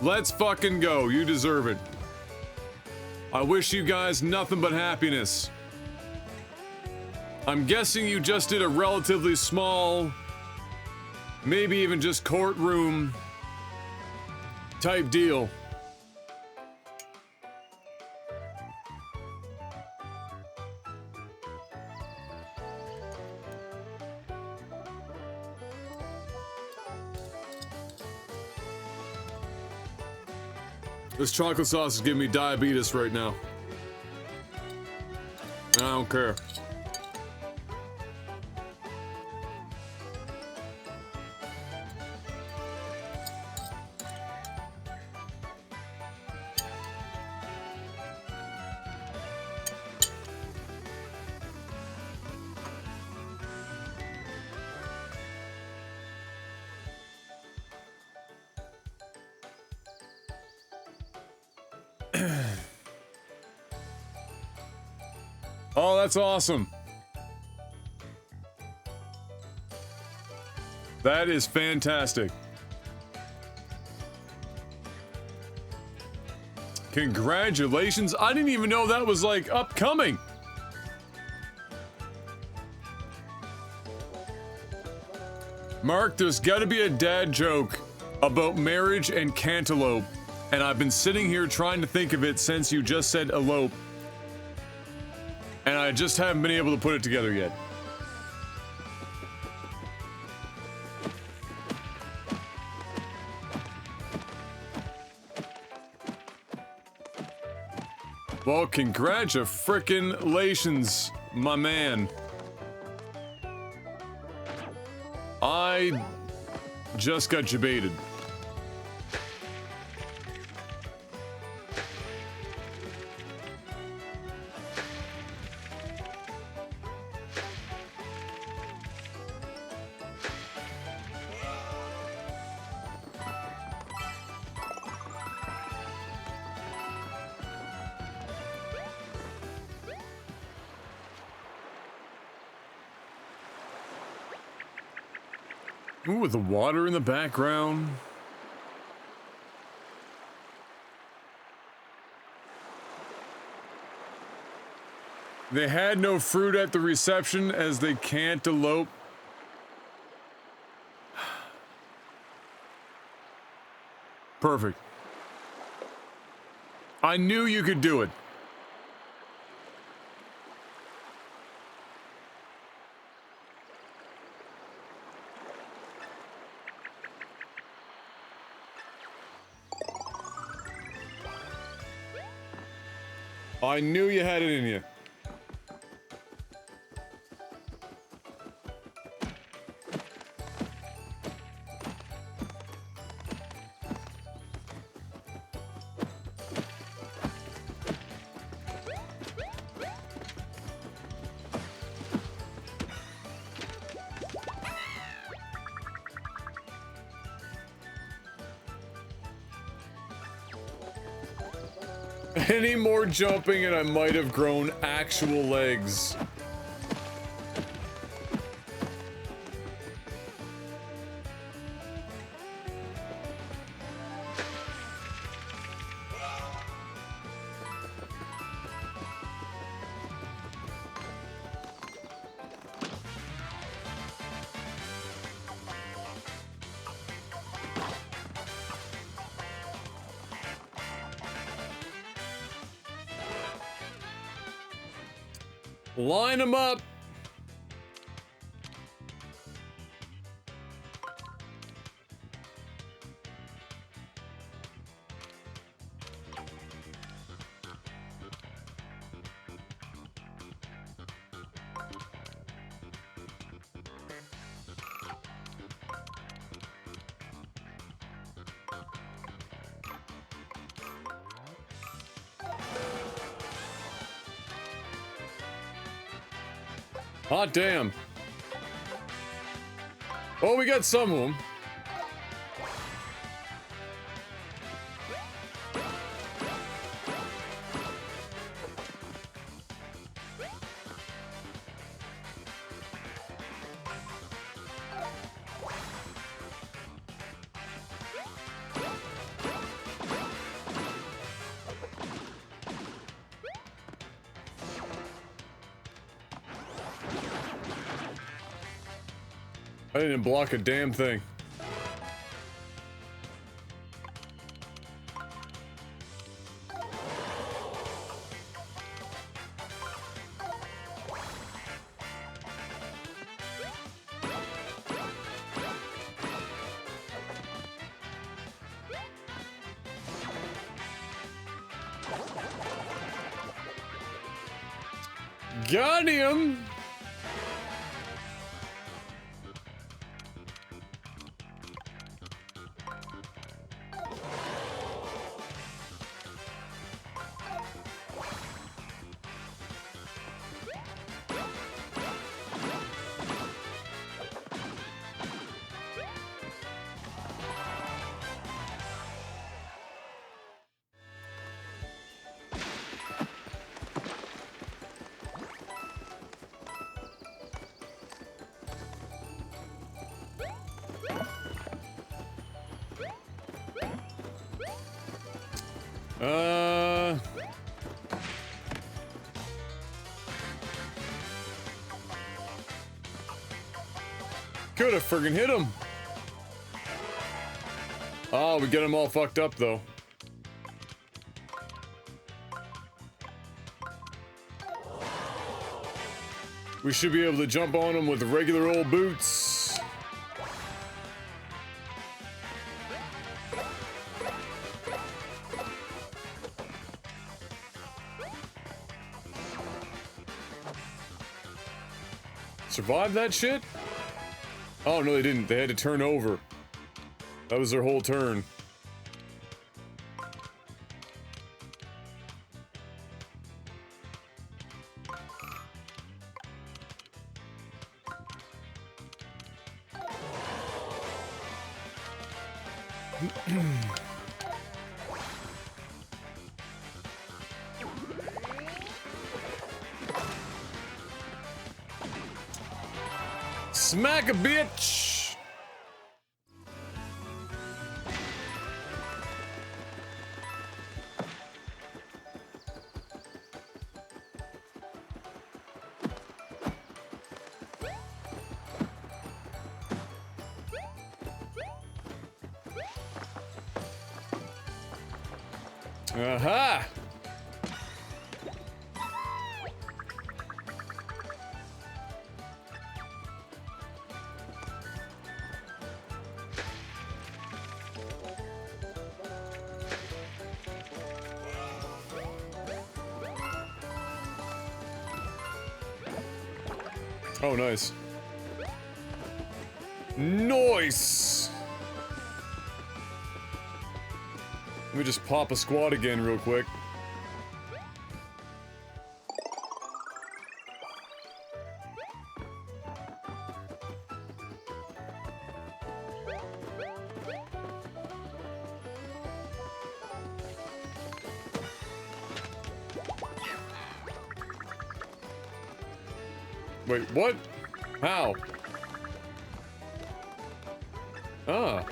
Let's fucking go. You deserve it. I wish you guys nothing but happiness. I'm guessing you just did a relatively small, maybe even just courtroom type deal. This chocolate sauce is giving me diabetes right now. I don't care. Oh, that's awesome. That is fantastic. Congratulations. I didn't even know that was like upcoming. Mark, there's gotta be a dad joke about marriage and cantaloupe. And I've been sitting here trying to think of it since you just said elope. And I just haven't been able to put it together yet. Well, congratulations, my man. I just got debated. Ooh, with the water in the background. They had no fruit at the reception as they can't elope. Perfect. I knew you could do it. I knew you had it in you. Any more jumping and I might have grown actual legs. Line them up. Hot damn. Oh, we got some of them. I didn't block a damn thing. Got him! Could have friggin' hit him. Oh, we get him all fucked up though. We should be able to jump on him with regular old boots. Survive that shit? Oh, no, they didn't. They had to turn over. That was their whole turn. Smack a bitch! Aha! Oh, nice. Nice! Let me just pop a squad again real quick. Wait, what? How? Ah.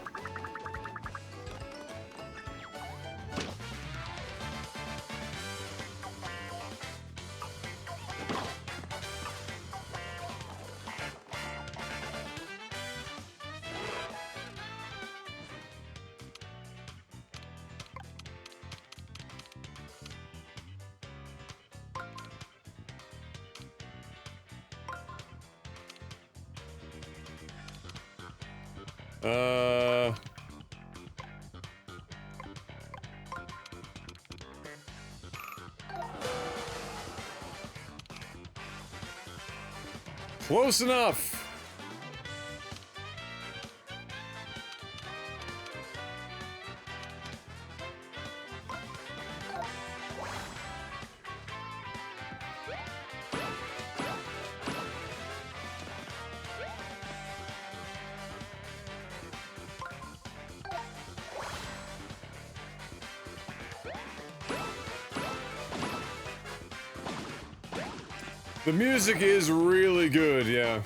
Close enough. The music is really good, yeah.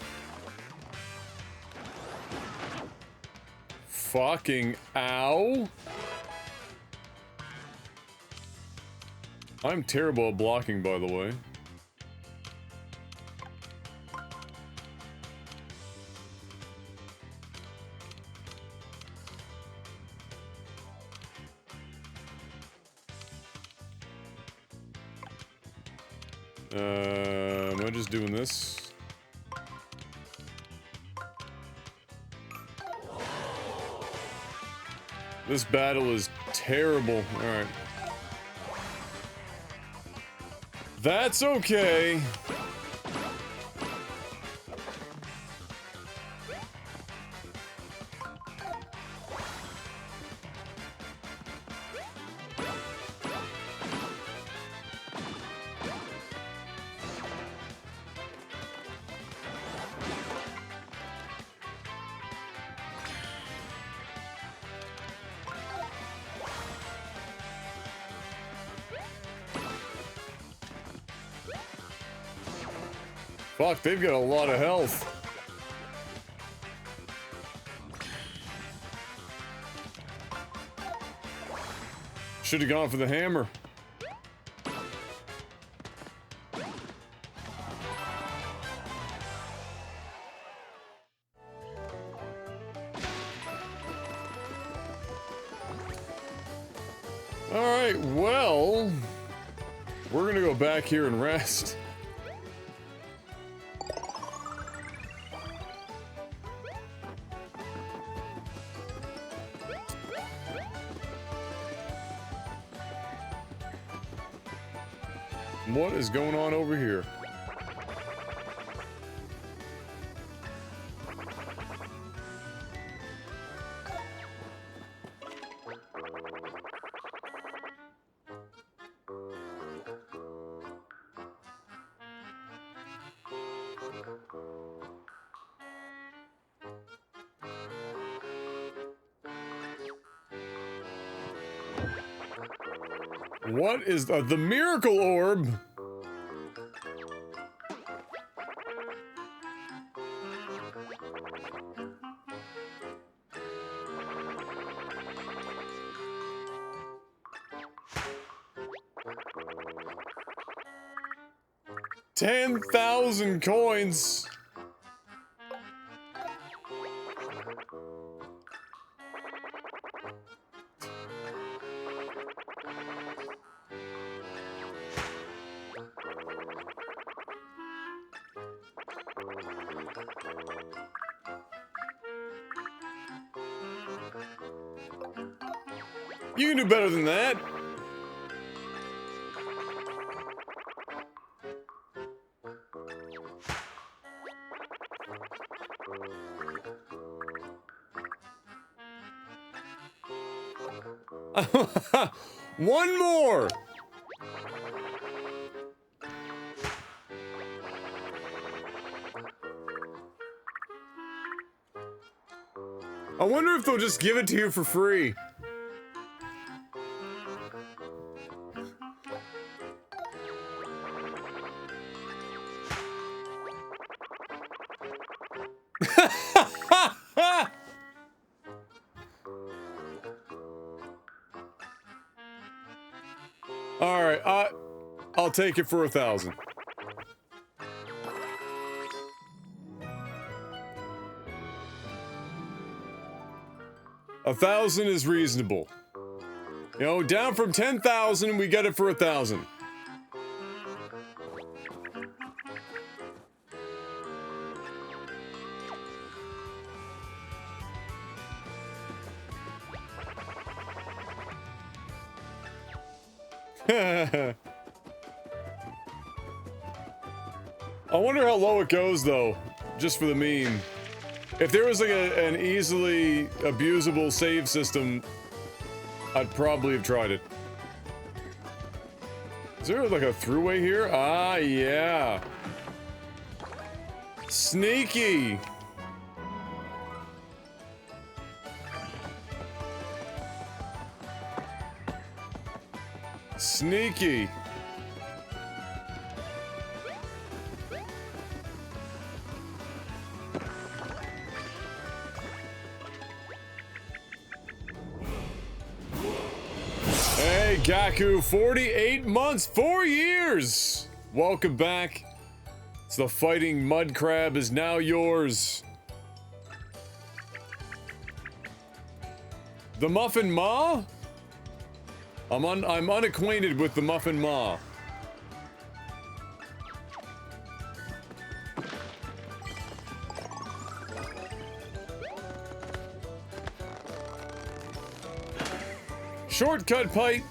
Fucking ow. I'm terrible at blocking, by the way. Am I just doing this? This battle is terrible. Alright. That's okay. Fuck, they've got a lot of health. Should have gone for the hammer. Alright, well, we're gonna go back here and rest. What is going on over here? What is the miracle orb? $10,000 coins. You can do better than that. One more. I wonder if they'll just give it to you for free. I'll take it for 1,000. $1,000 is reasonable. You know, down from 10,000, we get it for 1,000. I wonder how low it goes, though, just for the meme. If there was like an easily abusable save system, I'd probably have tried it. Is there like a throughway here? Ah, yeah. Sneaky. Sneaky. Hey, Gaku, 48 months, 4 years! Welcome back. It's the fighting mud crab is now yours. The Muffin Ma? I'm unacquainted with the Muffin Ma. Shortcut pipe.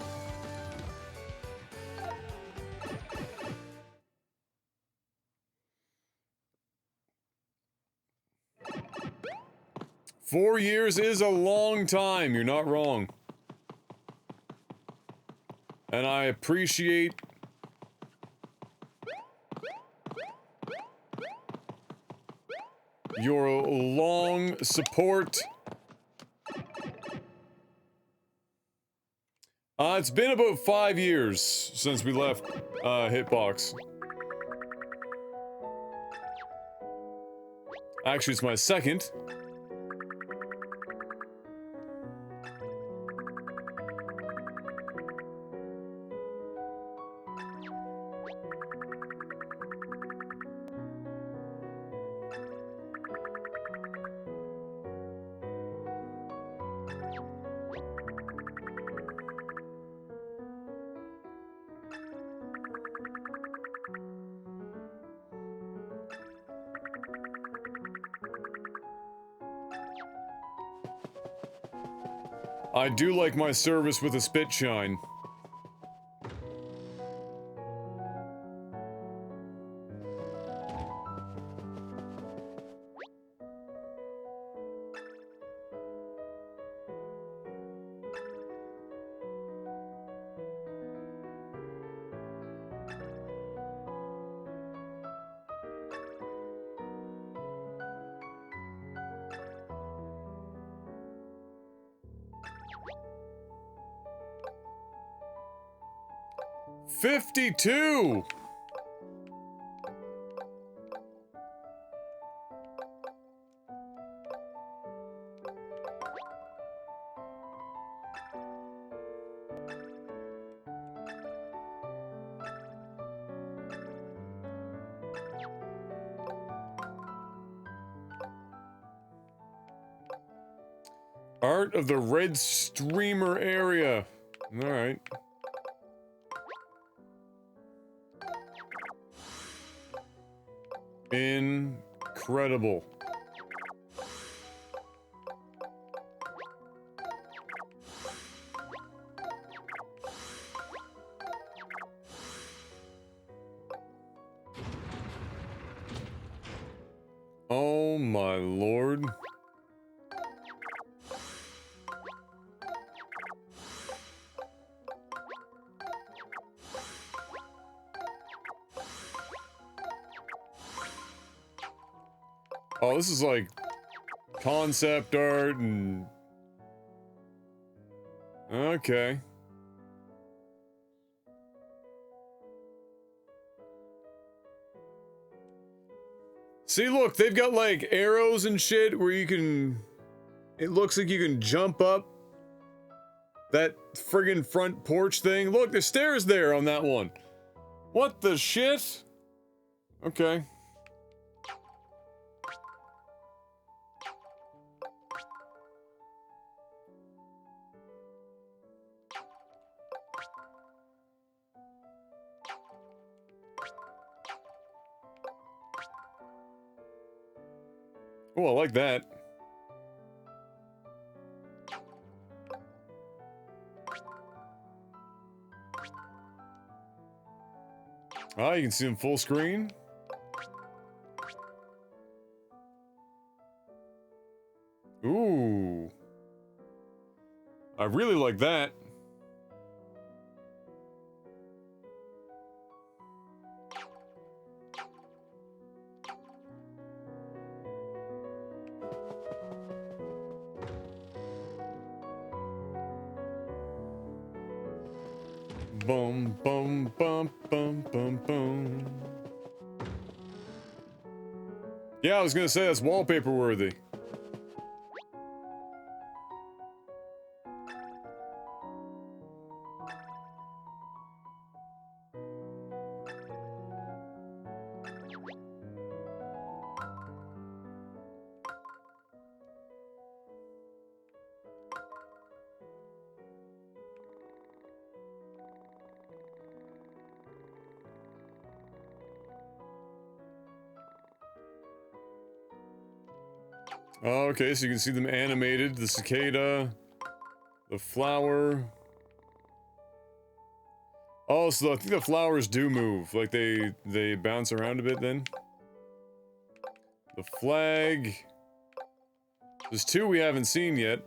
Four years is a long time, you're not wrong. And I appreciate your long support. It's been about 5 years since we left Hitbox. Actually, it's my second. I do like my service with a spit shine. $52! Art of the Red Streamer area. Alright. Incredible. Oh my lord. Oh, this is like concept art and... Okay. See, look, they've got like arrows and shit where you can... It looks like you can jump up that friggin' front porch thing. Look, there's stairs there on that one. What the shit? Okay. Oh, I like that. Ah, you can see them full screen. Ooh. I really like that. Boom, boom, bum, bum, bum, bum. Yeah, I was gonna say that's wallpaper worthy. Oh, okay, so you can see them animated, the cicada, the flower. Oh, so I think the flowers do move, like they bounce around a bit then. The flag. There's two we haven't seen yet.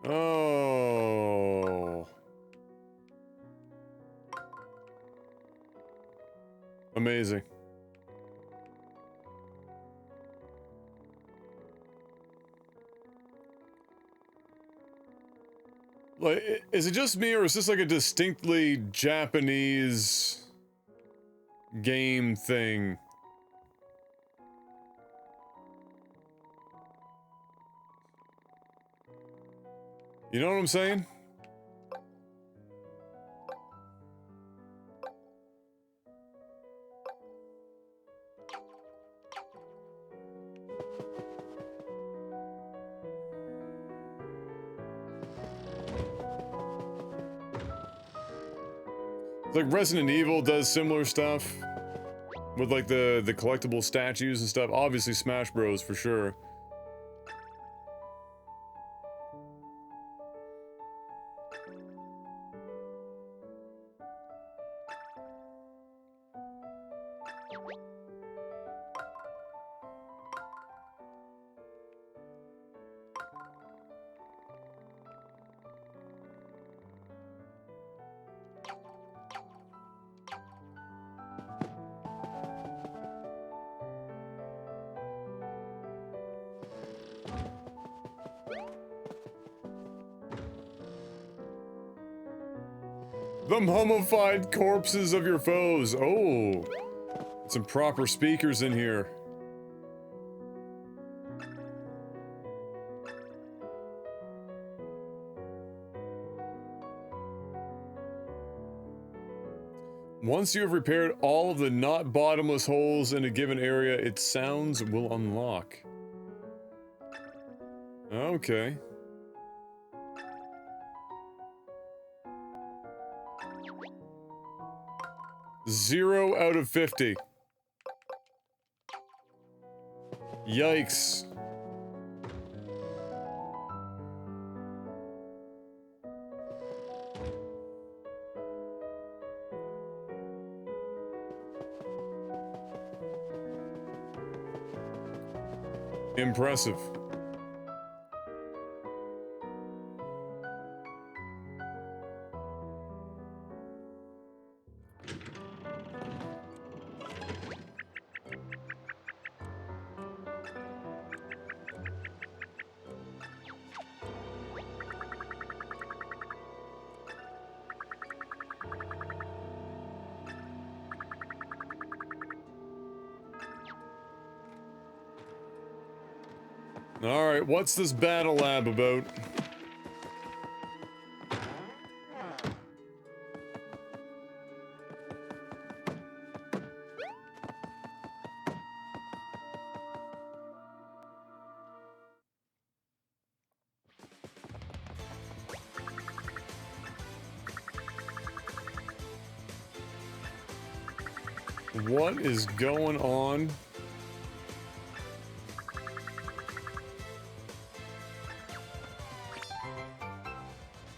Oh. Amazing. Like, is it just me, or is this like a distinctly Japanese game thing? You know what I'm saying? Like Resident Evil does similar stuff with like the collectible statues and stuff. Obviously Smash Bros for sure. The mummified corpses of your foes. Oh, some proper speakers in here. Once you have repaired all of the not bottomless holes in a given area, its sounds will unlock. Okay. Zero out of 50. Yikes. Impressive. Alright, what's this battle lab about? What is going on?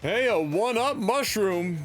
Hey, a one-up mushroom!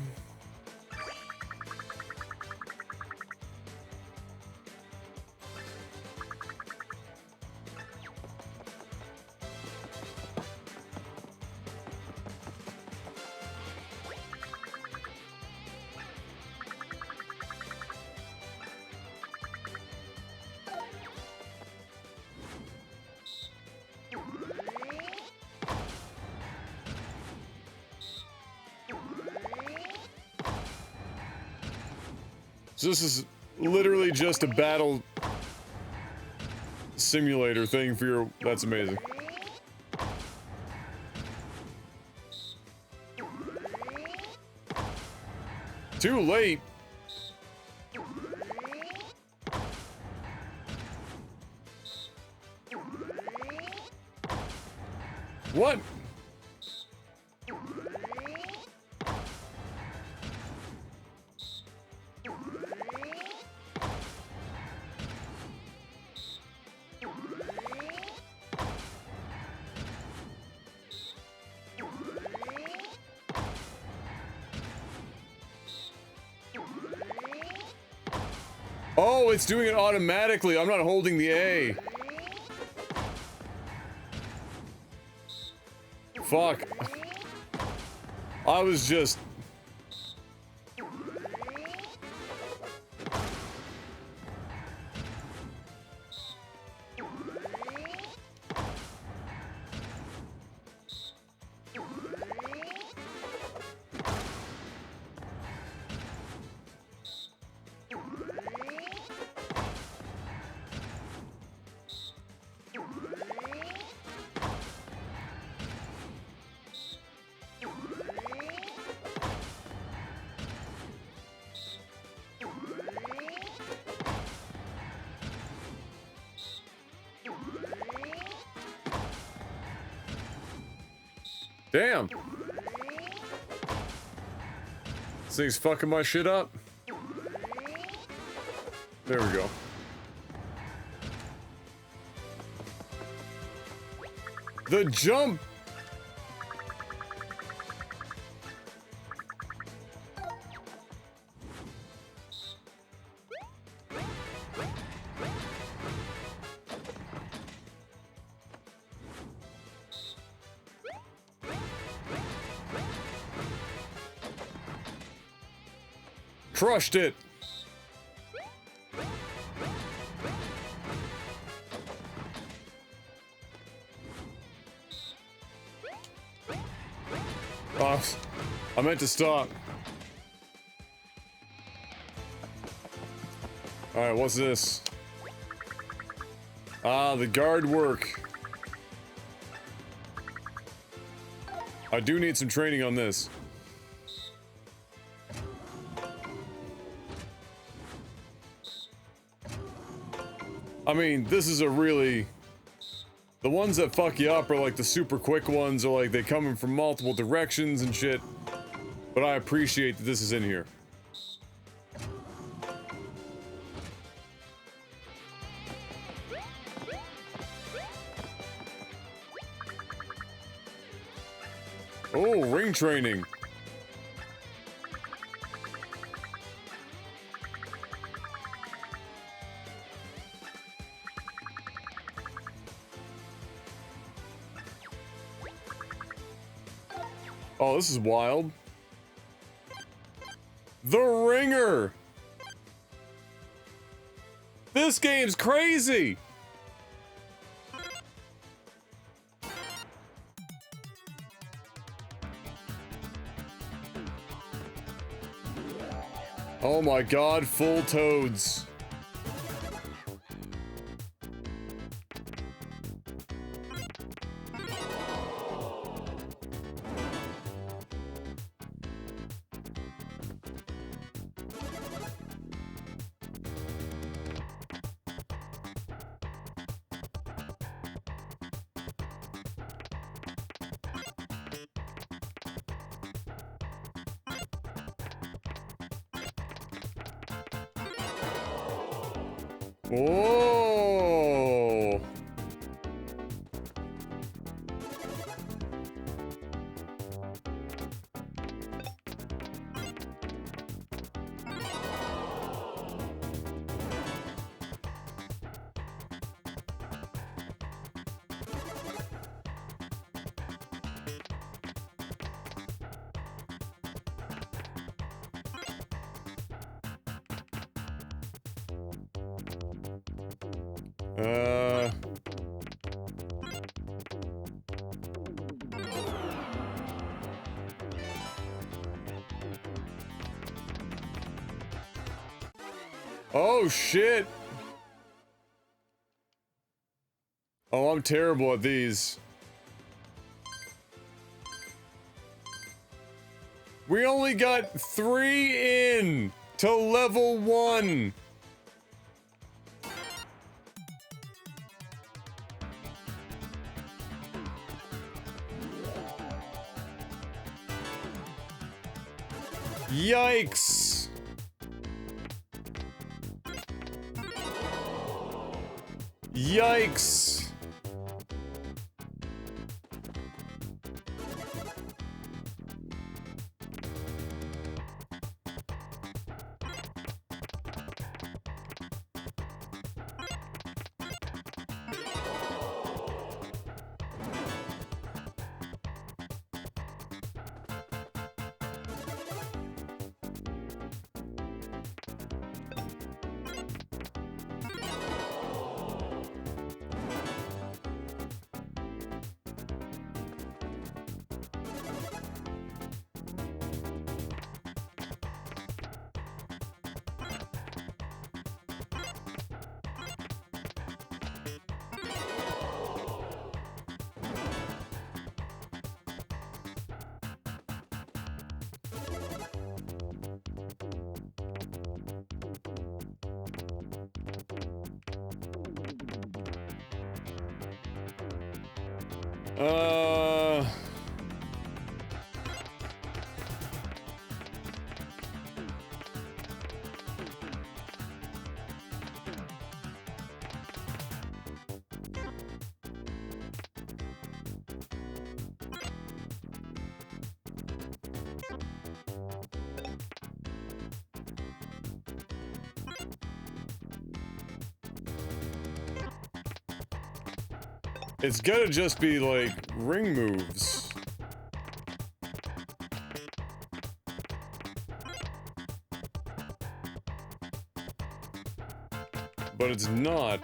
So this is literally just a battle simulator thing for your... That's amazing. Too late. What? Oh, it's doing it automatically. I'm not holding the A. Fuck. I was just... Damn. This thing's fucking my shit up. There we go. The jump. Crushed it. Oh, I meant to stop. Alright, what's this? Ah, the guard work. I do need some training on this. I mean, this is a really... The ones that fuck you up are like the super quick ones, or like they come in from multiple directions and shit. But I appreciate that this is in here. Oh, ring training. Oh, this is wild. The Ringer! This game's crazy! Oh my god, full toads. Oh. Oh, shit. Oh, I'm terrible at these. We only got 3 in to level 1. Yikes. Yikes. It's gotta just be, like, ring moves. But it's not.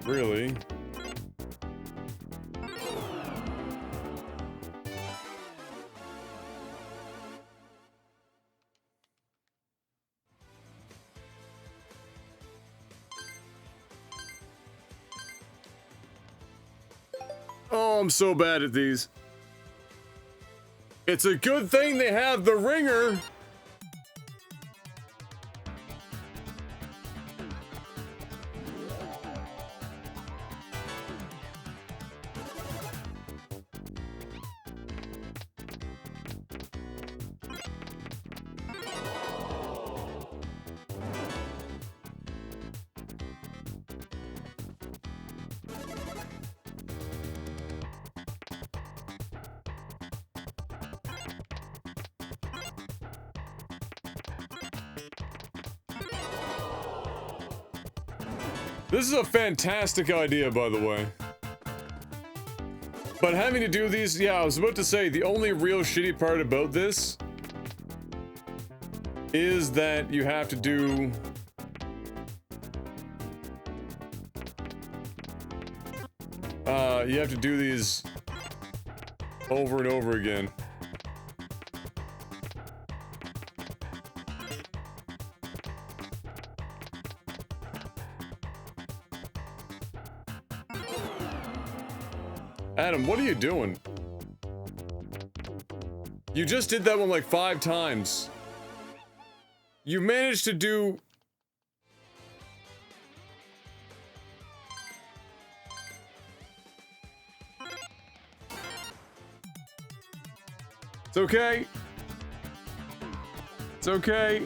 Really. Oh, I'm so bad at these. It's a good thing they have the ringer. This is a fantastic idea, by the way. But having to do these, yeah, I was about to say, the only real shitty part about this is that you have to do... you have to do these over and over again. Adam, what are you doing? You just did that one like 5 times. You managed to do... It's okay. It's okay.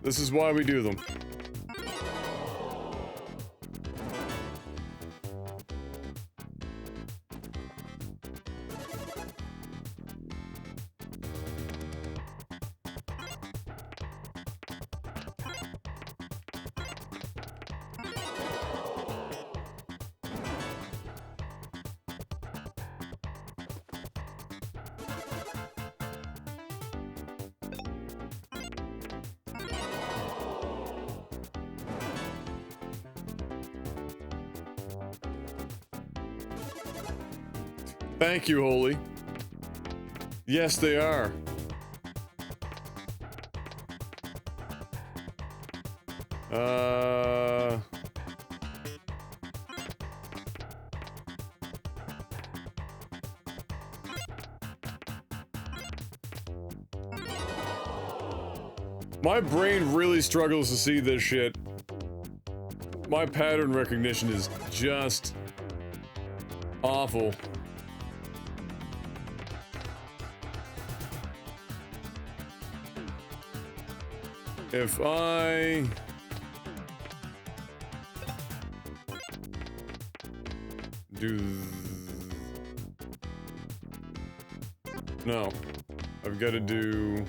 This is why we do them. Thank you, Holy. Yes, they are. My brain really struggles to see this shit. My pattern recognition is just awful. If I... do... No. I've got to do...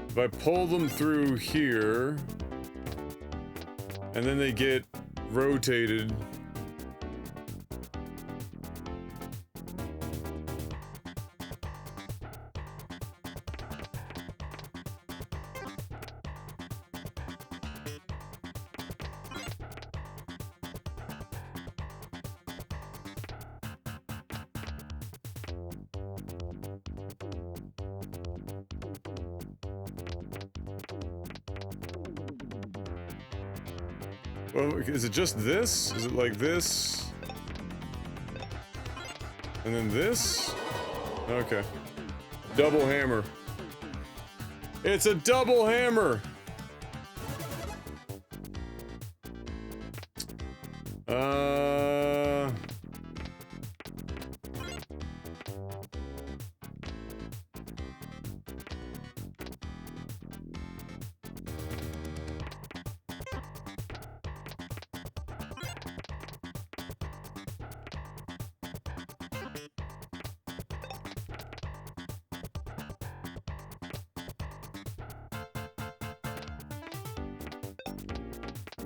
If I pull them through here, and then they get rotated. Well, is it just this? Is it like this? And then this? Okay. Double hammer. It's a double hammer!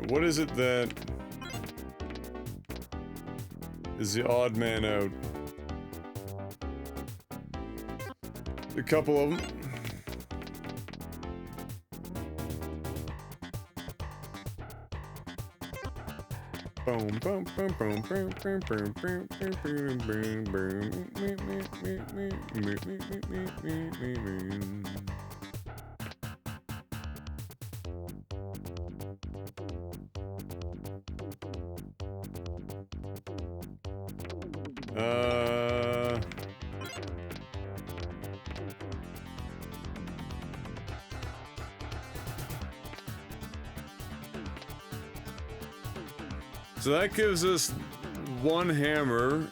What is it that is the odd man out? A couple of them. Boom, boom, boom, boom, boom, boom, boom, boom, boom, boom, boom. So that gives us one hammer.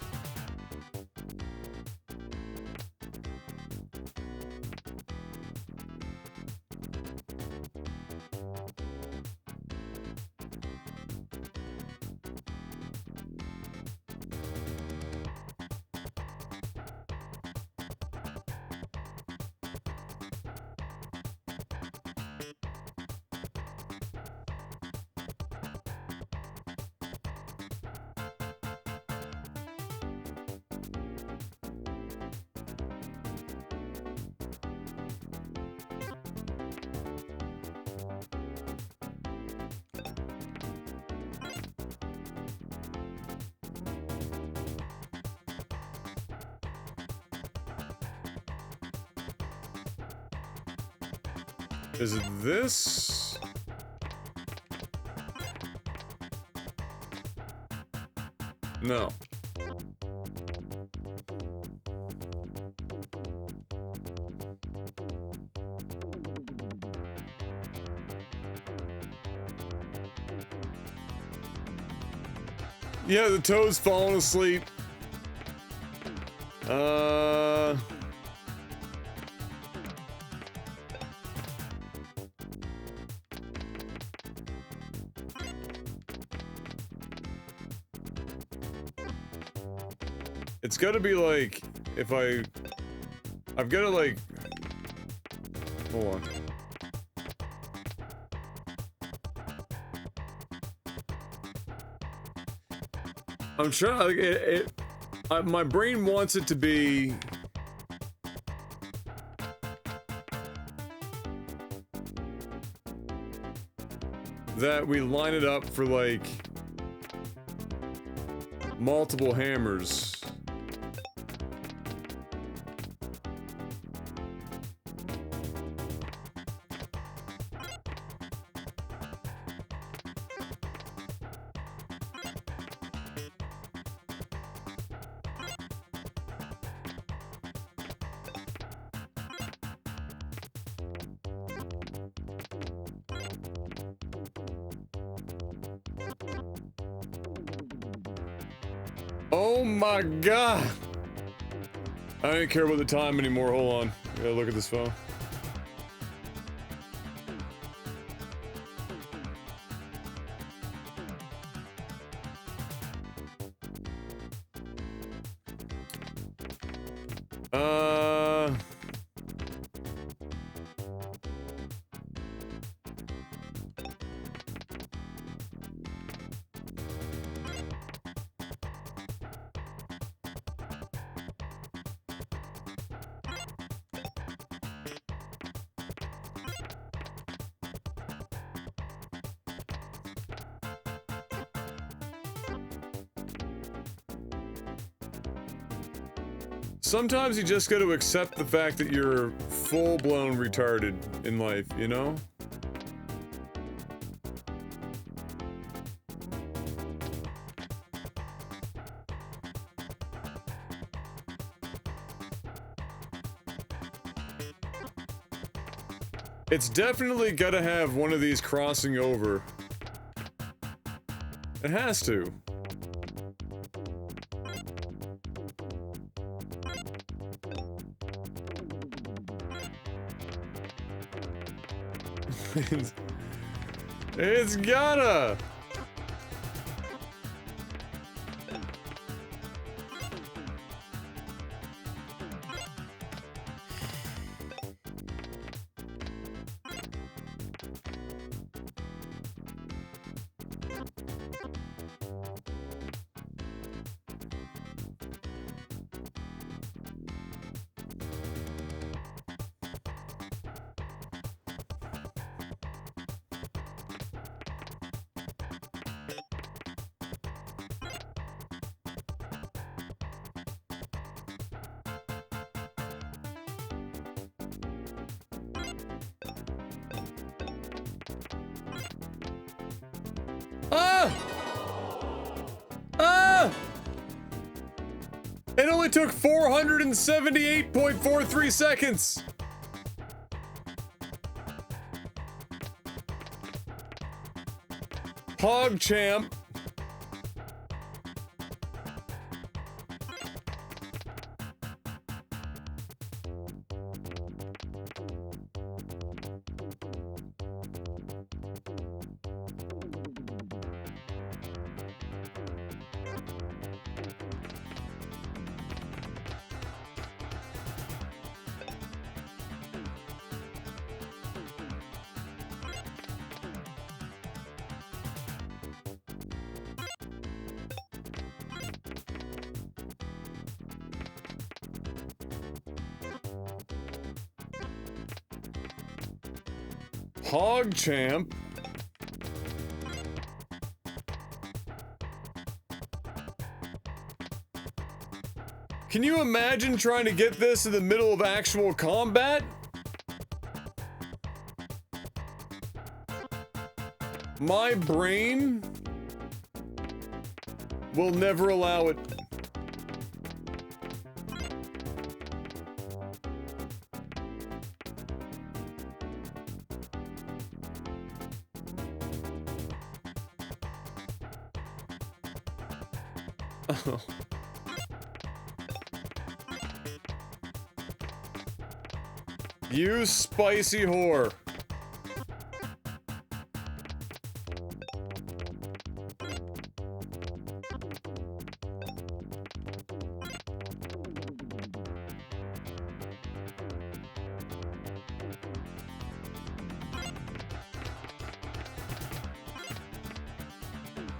Is it this? No. Yeah, the toad's falling asleep. It's gotta be like, if I've gotta like, hold on. I'm trying, my brain wants it to be that we line it up for like multiple hammers. Oh my god! I don't care about the time anymore, hold on. I gotta look at this phone. Sometimes you just gotta accept the fact that you're full-blown retarded in life, you know? It's definitely gotta have one of these crossing over. It has to. It's gotta! Ah! Ah! It only took 478.43 seconds! PogChamp. PogChamp. Can you imagine trying to get this in the middle of actual combat? My brain will never allow it. You spicy whore.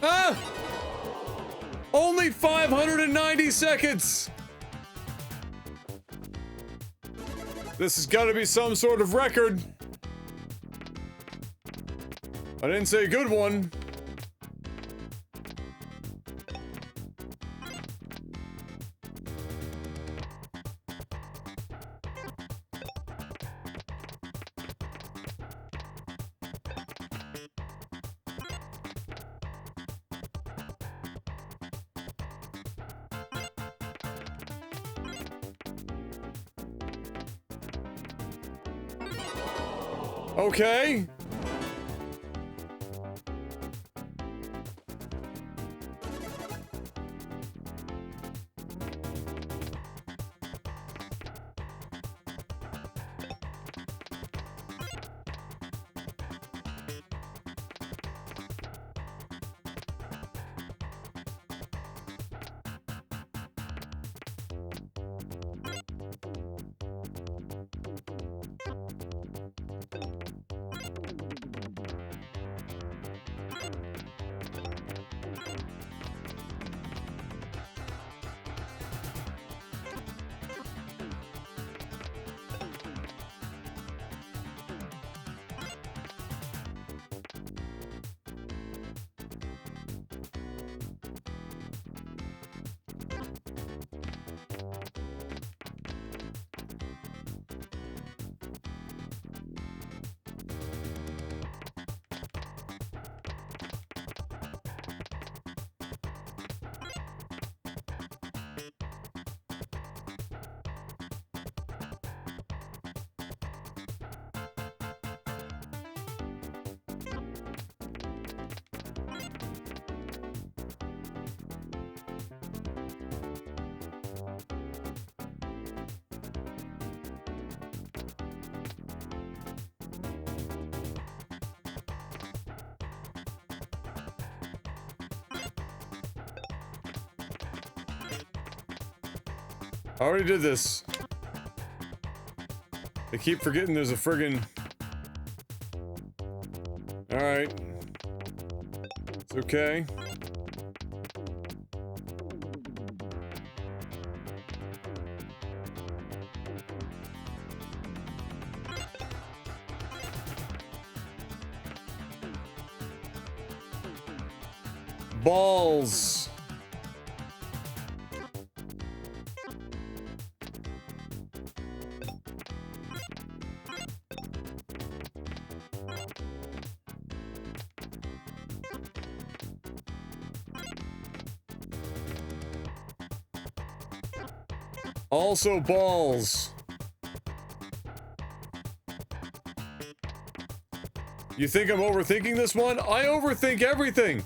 Ah! Only 590 seconds! This has got to be some sort of record. I didn't say good one. Okay. I already did this. They keep forgetting there's a friggin'... Alright. It's okay. Balls. Also balls. You think I'm overthinking this one? I overthink everything.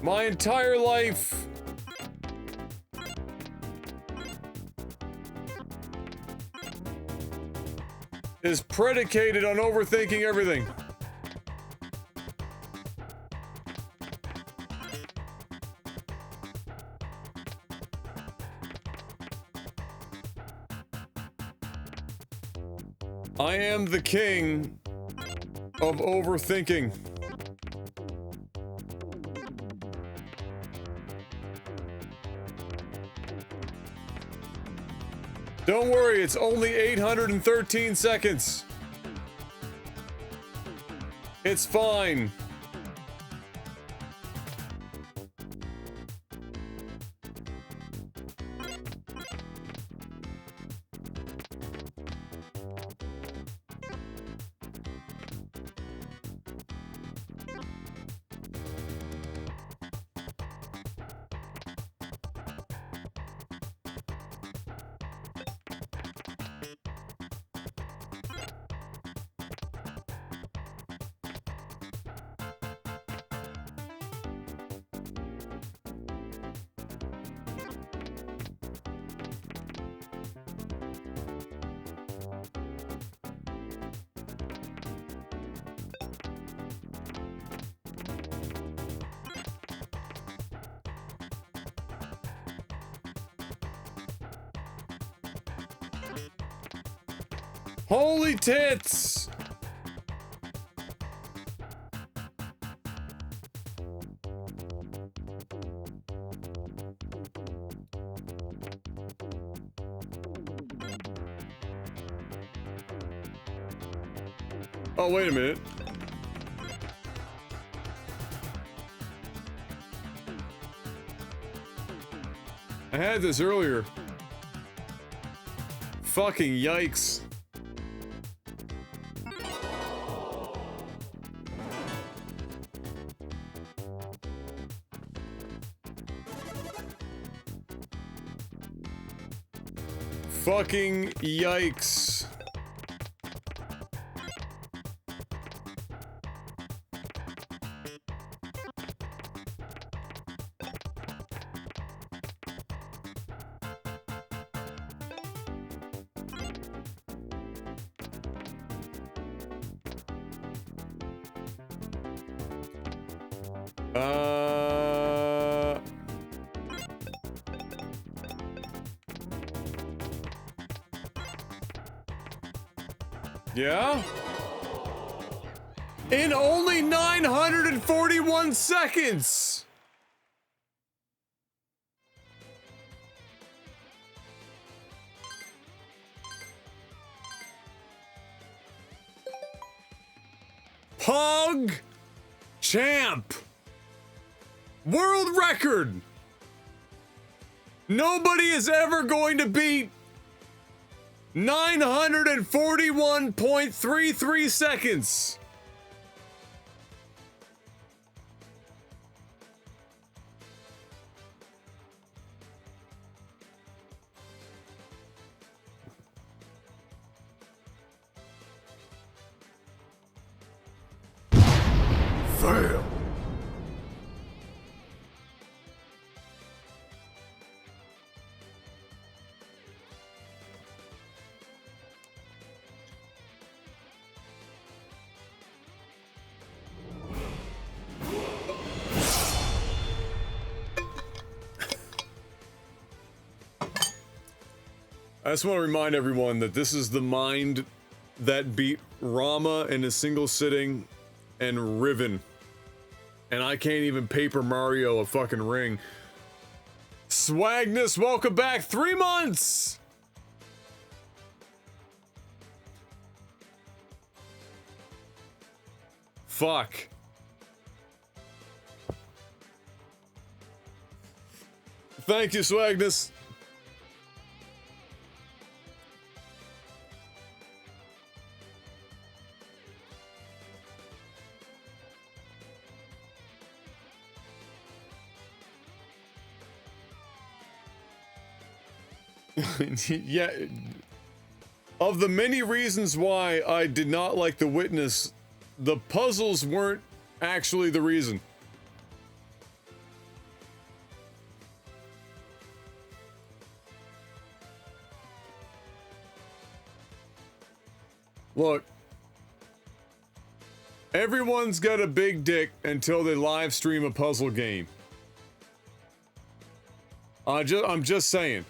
My entire life. Is predicated on overthinking everything. I am the king of overthinking. Don't worry, it's only 813 seconds. It's fine. Holy tits! Oh, wait a minute. I had this earlier. Fucking yikes. Fucking yikes. Yeah? In only 941 seconds! Pog champ! World record! Nobody is ever going to beat 941.33 seconds. Fail. I just want to remind everyone that this is the mind that beat Rama in a single sitting and Riven. And I can't even Paper Mario a fucking ring. Swagness, welcome back. 3 months! Fuck. Thank you, Swagness. Yeah, of the many reasons why I did not like The Witness, the puzzles weren't actually the reason. Look, everyone's got a big dick until they live stream a puzzle game. I'm just saying.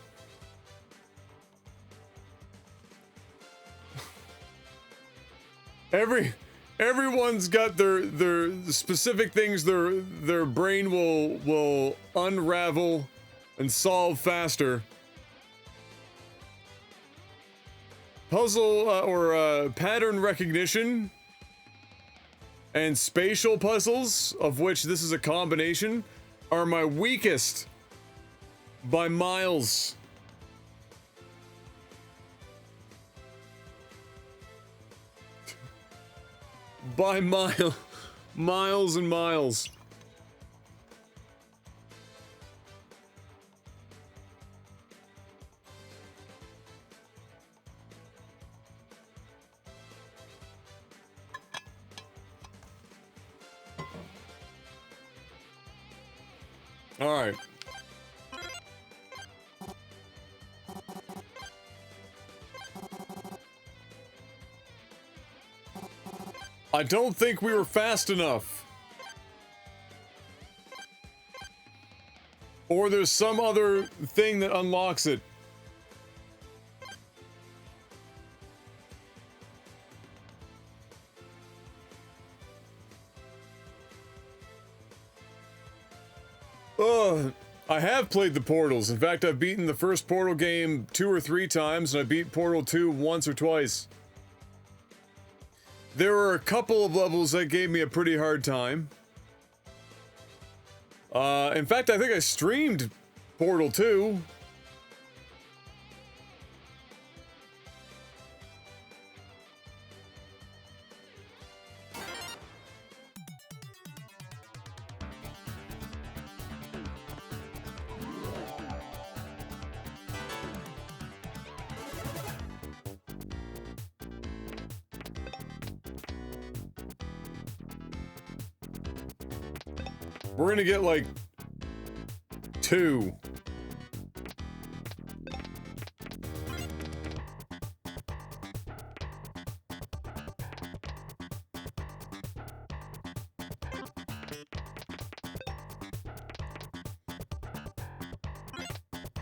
Everyone's got their specific things their brain will unravel and solve faster. Puzzle or pattern recognition and spatial puzzles, of which this is a combination, are my weakest by miles. By miles and miles. All right. I don't think we were fast enough. Or there's some other thing that unlocks it. I have played the Portals. In fact, I've beaten the first Portal game 2 or 3 times, and I beat Portal 2 once or twice. There were a couple of levels that gave me a pretty hard time. In fact, I think I streamed Portal 2. We're gonna get like 2.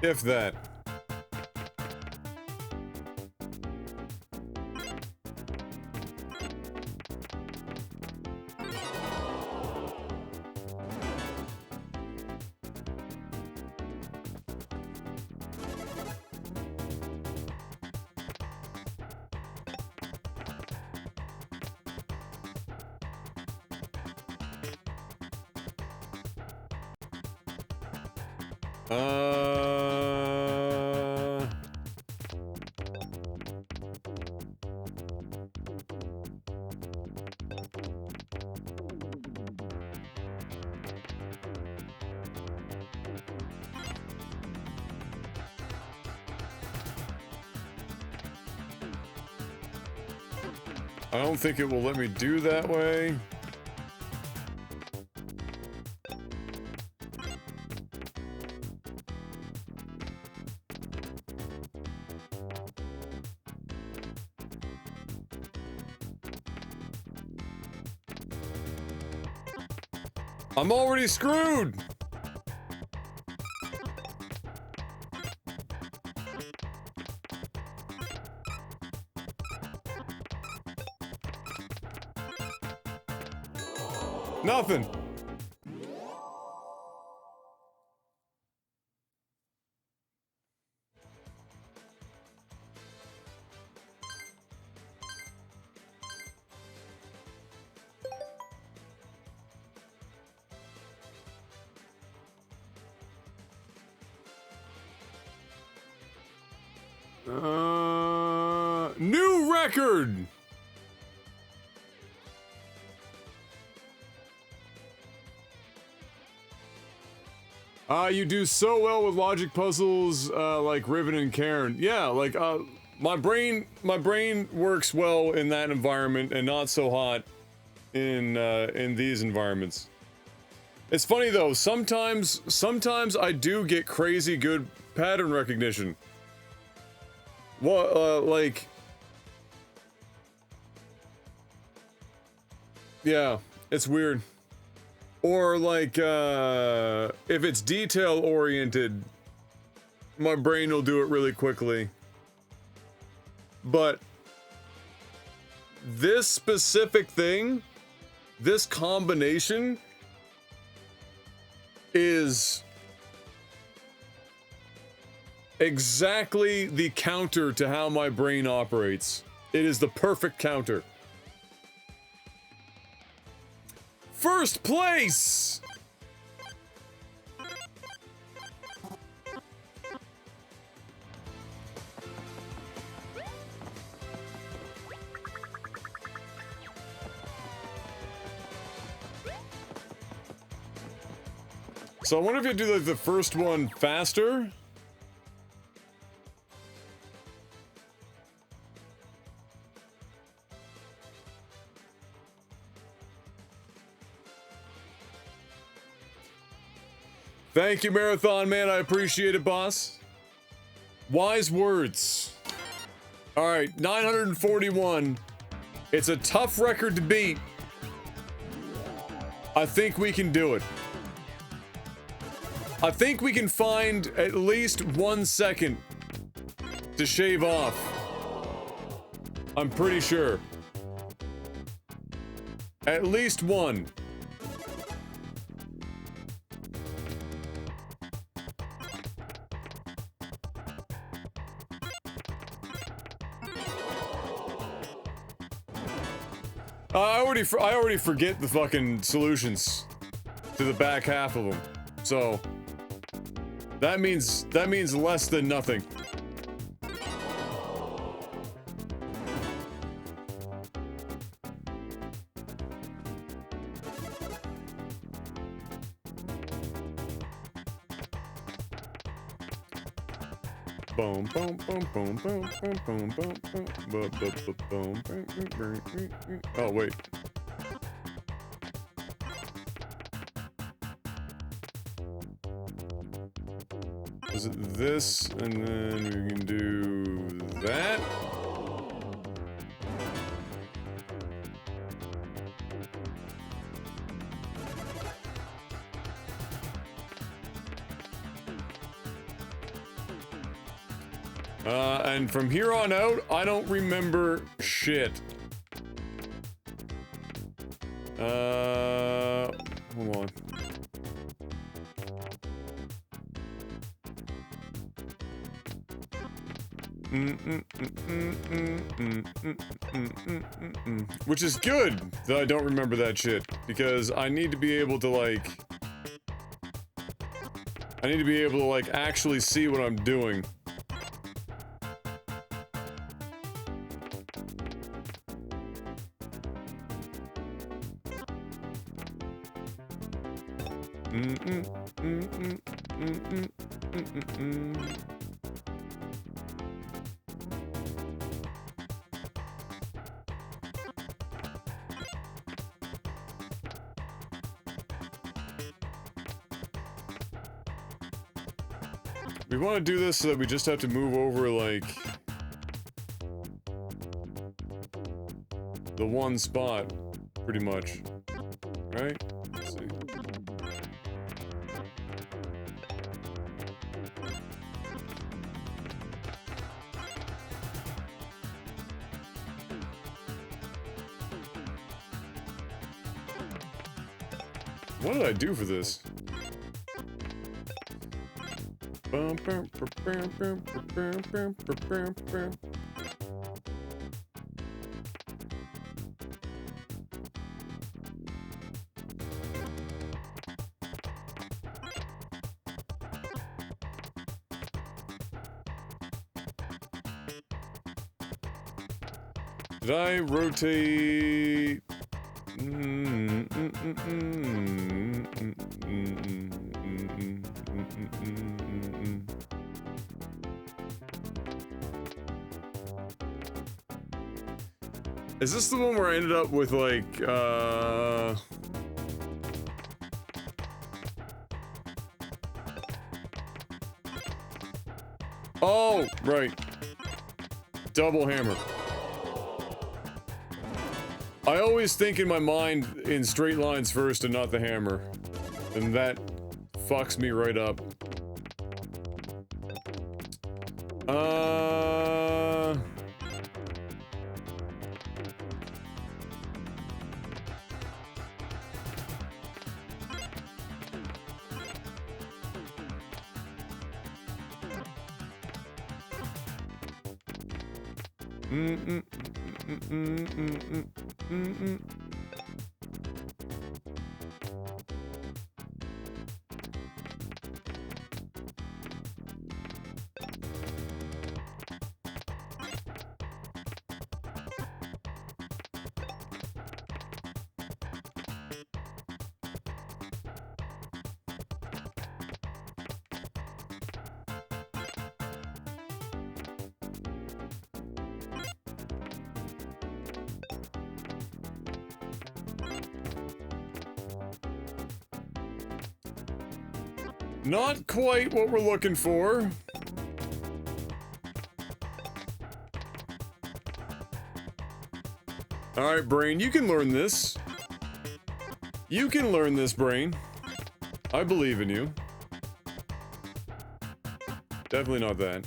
If that. I don't think it will let me do that way. I'm already screwed! Nothing. New record! You do so well with logic puzzles, like Riven and Cairn. Yeah, like, my brain works well in that environment and not so hot in these environments. It's funny though, sometimes I do get crazy good pattern recognition. Well, like... Yeah, it's weird. Or like, if it's detail-oriented, my brain will do it really quickly. But this specific thing, this combination, is exactly the counter to how my brain operates. It is the perfect counter. First place! So I wonder if you do like the first one faster. Thank you, Marathon Man. I appreciate it, boss. Wise words. All right, 941. It's a tough record to beat. I think we can do it. I think we can find at least 1 second to shave off. I'm pretty sure. At least one. I already forget the fucking solutions to the back half of them. So that means less than nothing. Boom, boom, boom, boom, boom, boom, boom, boom, boom, boom, boom, boom. Oh wait. Is it this, and then we can do that? And from here on out, I don't remember shit. Hold on. Which is good that I don't remember that shit, because I need to be able to, like... I need to be able to, like, actually see what I'm doing. We want to do this so that we just have to move over, like, the one spot, pretty much, right? Let's see. What did I do for this? Did I rotate? Is this the one where I ended up with, like, Oh, right. Double hammer. I always think in my mind in straight lines first and not the hammer. And that fucks me right up. Not quite what we're looking for. Alright, brain, you can learn this. You can learn this, brain. I believe in you. Definitely not that.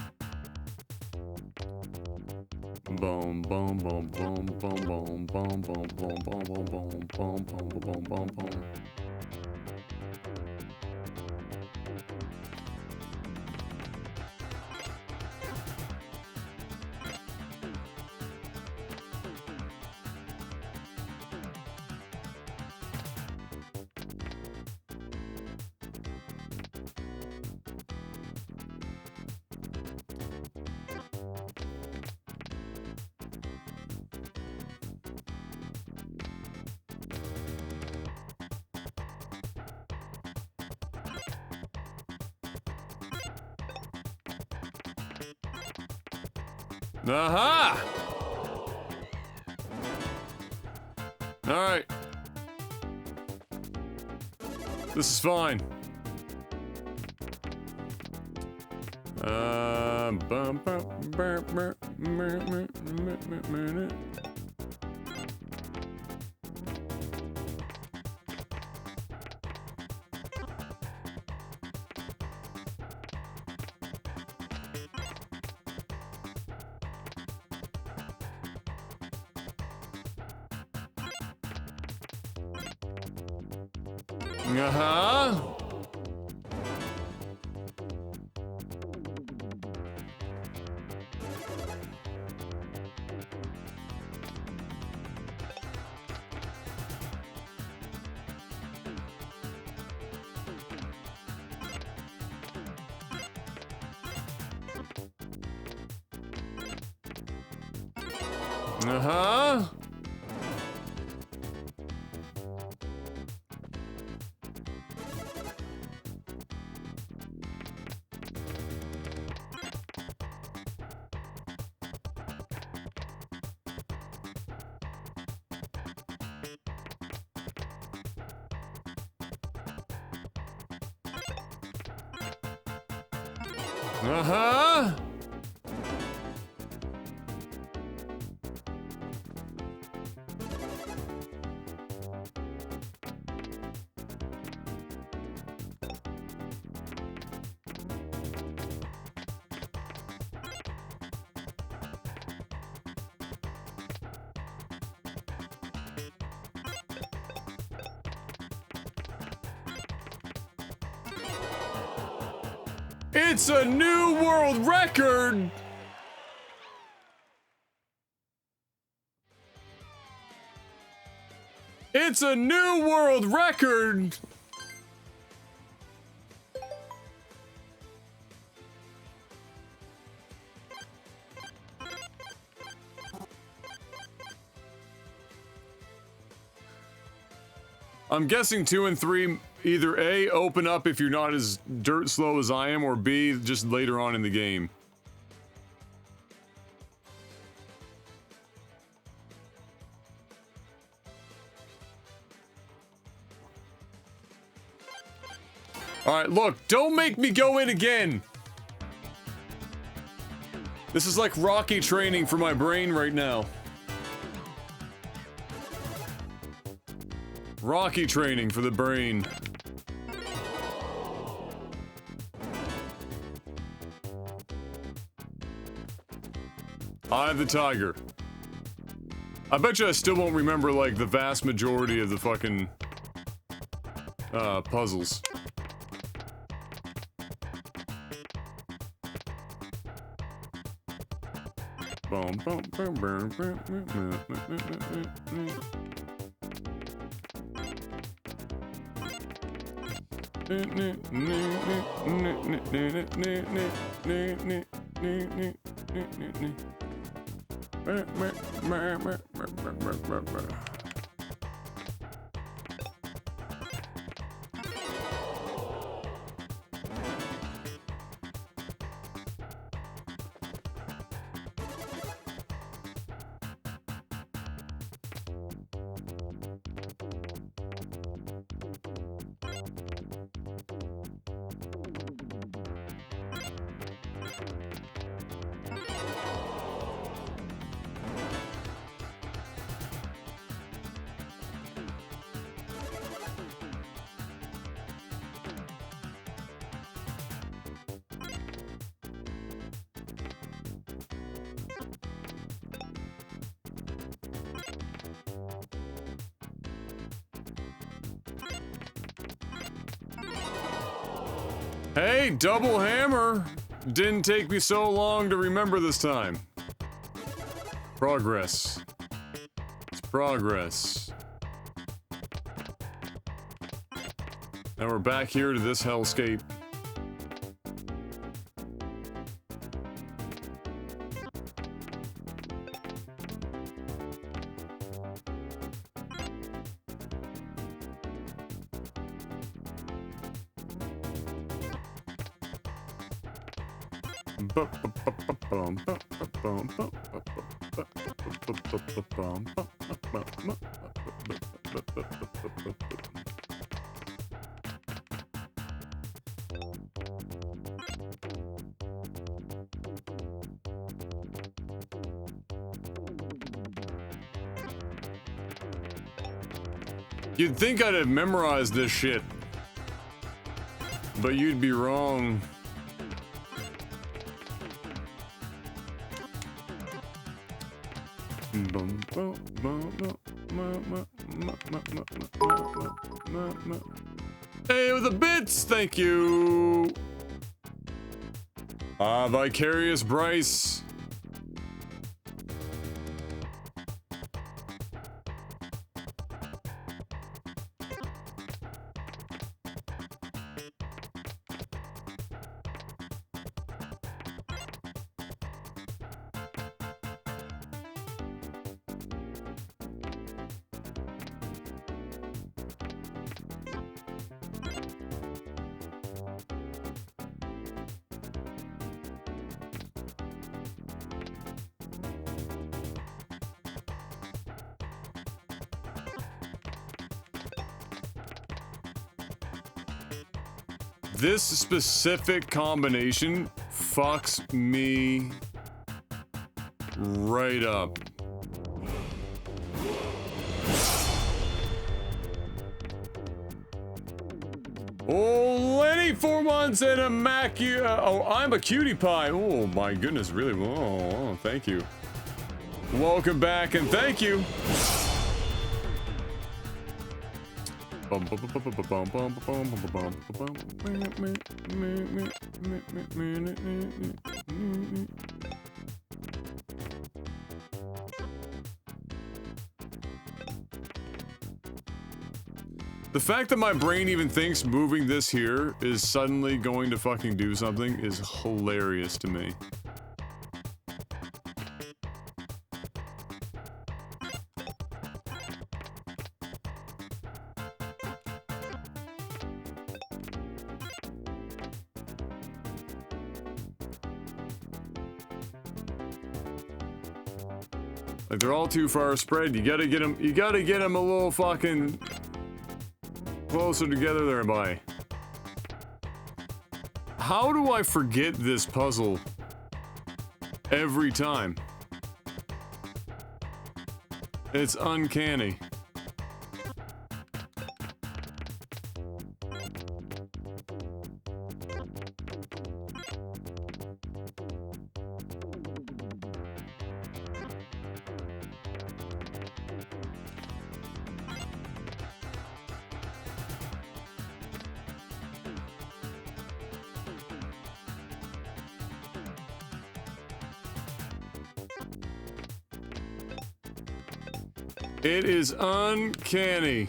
Boom, boom, boom, boom, boom, boom, boom, boom, boom, boom, boom, boom, boom, boom, boom, boom, boom. Aha! Alright. This is fine. Uh-huh. Uh-huh. Uh-huh. It's a new world record! It's a new world record! I'm guessing 2 and 3 either A, open up if you're not as dirt slow as I am, or B, just later on in the game. Alright, look, don't make me go in again! This is like Rocky training for my brain right now. Rocky training for the brain. Eye of the Tiger. I bet you I still won't remember, like, the vast majority of the fucking, puzzles. Boom, boom, boom, boom, boom, boom, boom, boom. Hey, double hammer! Didn't take me so long to remember this time. Progress. It's progress. And we're back here to this hellscape. You'd think I'd have memorized this shit, but you'd be wrong. Hey, with the bits, thank you. Vicarious Bryce. This specific combination fucks me right up. Oh, Lenny, 4 months and a Mac. Oh, I'm a cutie pie. Oh my goodness, really? Oh, thank you. Welcome back and thank you. The fact that my brain even thinks moving this here is suddenly going to fucking do something is hilarious to me. Like, they're all too far spread. You gotta get them a little fucking closer together there, bye. How do I forget this puzzle every time? It's uncanny. It is uncanny.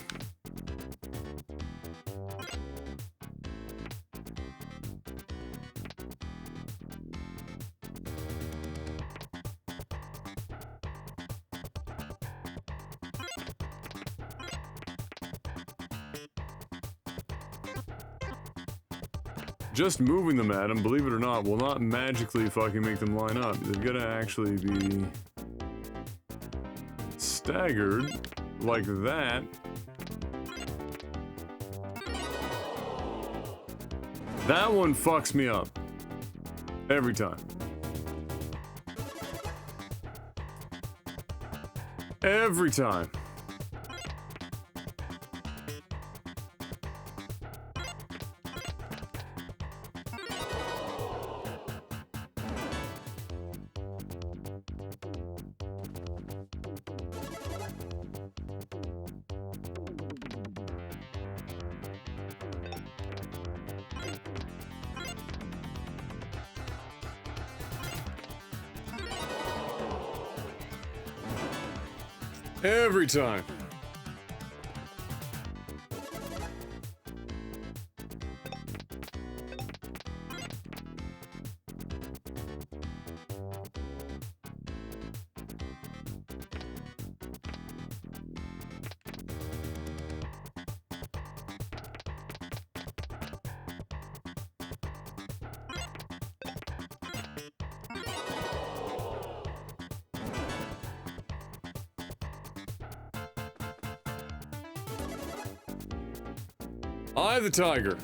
Just moving them at them, believe it or not, will not magically fucking make them line up. They've got to actually be staggered like that. That one fucks me up every time. Every time. Every time. I the tiger.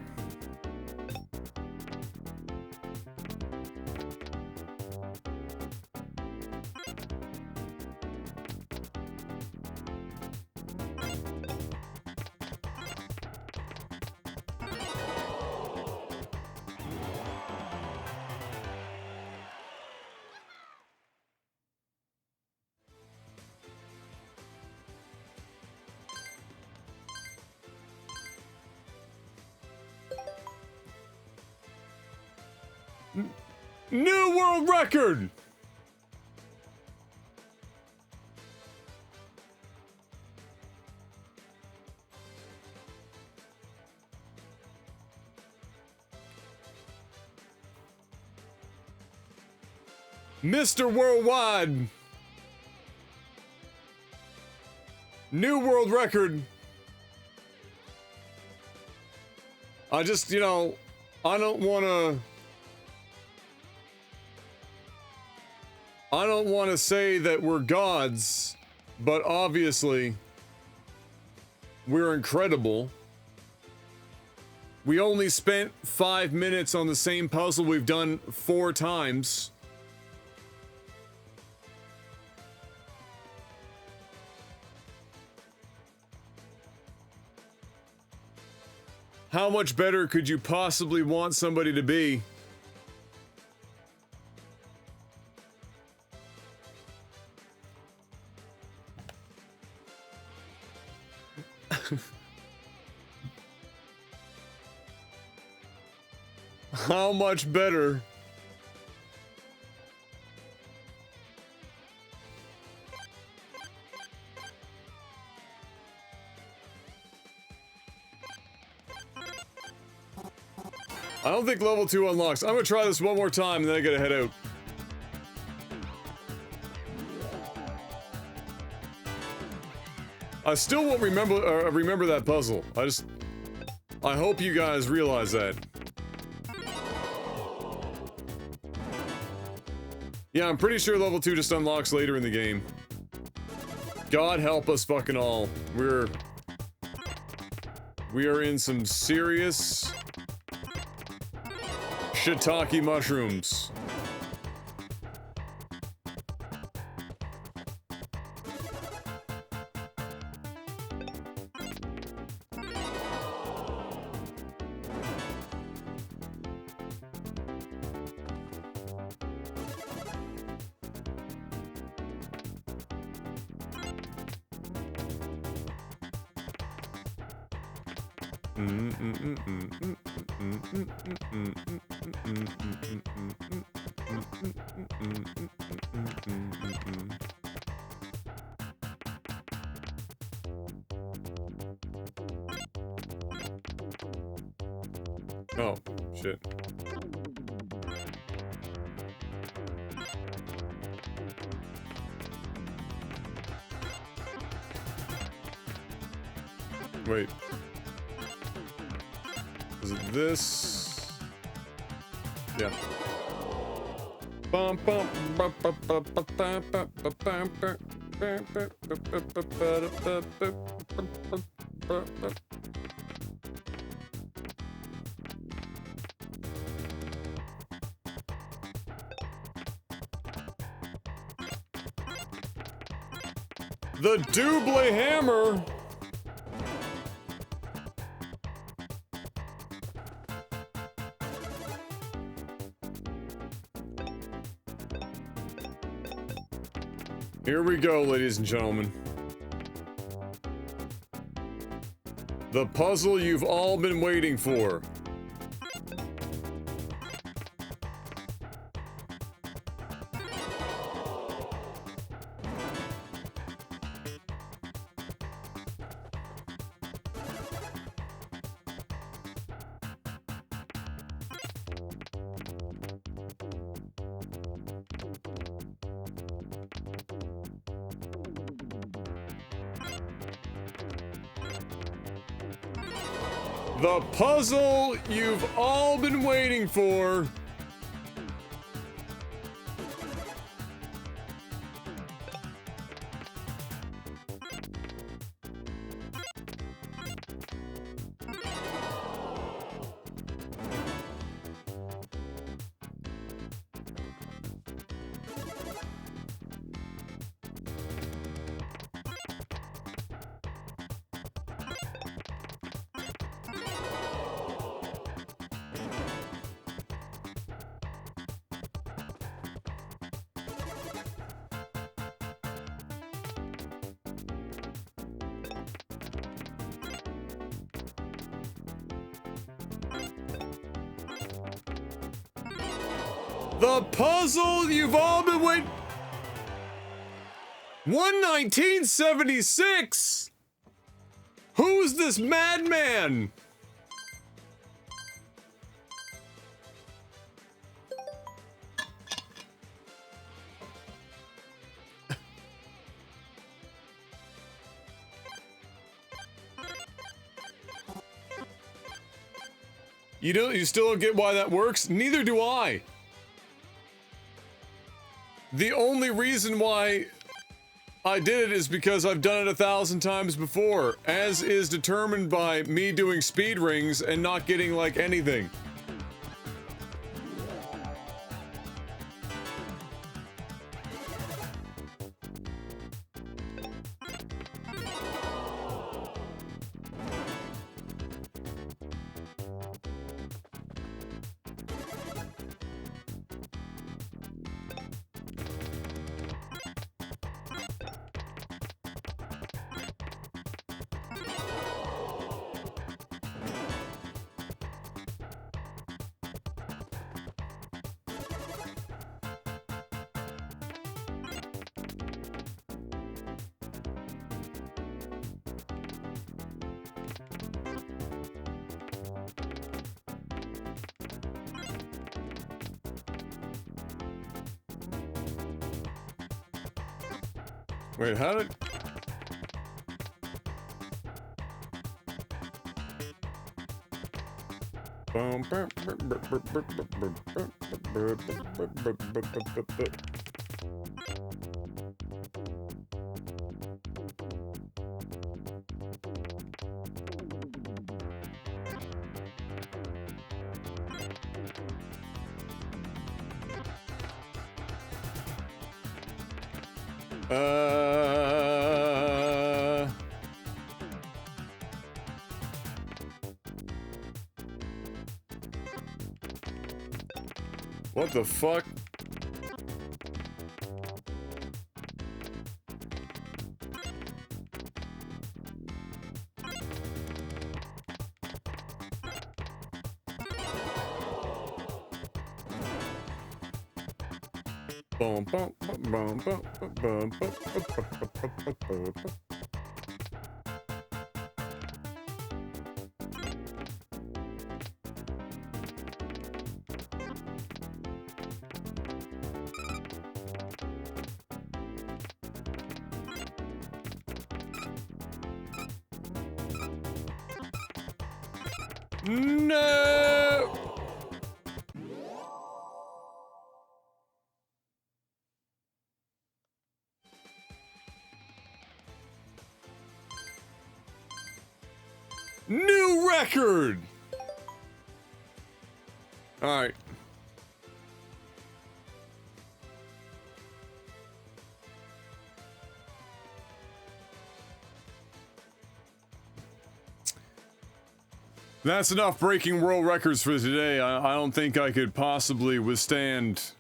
New world record! Mr. Worldwide! New world record! I just, you know, I don't want to say that we're gods, but obviously we're incredible. We only spent 5 minutes on the same puzzle we've done 4 times. How much better could you possibly want somebody to be? How much better? I don't think level 2 unlocks. I'm gonna try this one more time and then I gotta head out. I still won't remember that puzzle. I hope you guys realize that. Yeah, I'm pretty sure level 2 just unlocks later in the game. God help us fucking all. We are in some serious shiitake mushrooms. Oh, shit. Wait. Is it this? Yeah. Bum bum bum bum bum bum bum bum bum bum. The double hammer. Here we go, ladies and gentlemen. The puzzle you've all been waiting for. The puzzle you've all been waiting for. The puzzle you've all been waiting. 1976. Who's this madman? You still don't get why that works? Neither do I. The only reason why I did it is because I've done it 1,000 times before, as is determined by me doing speed rings and not getting, like, anything. Wait, how did... What the fuck? Boom, boom, boom, boom, boom, boom, boom, boom. No! New record! Alright. That's enough breaking world records for today. I don't think I could possibly withstand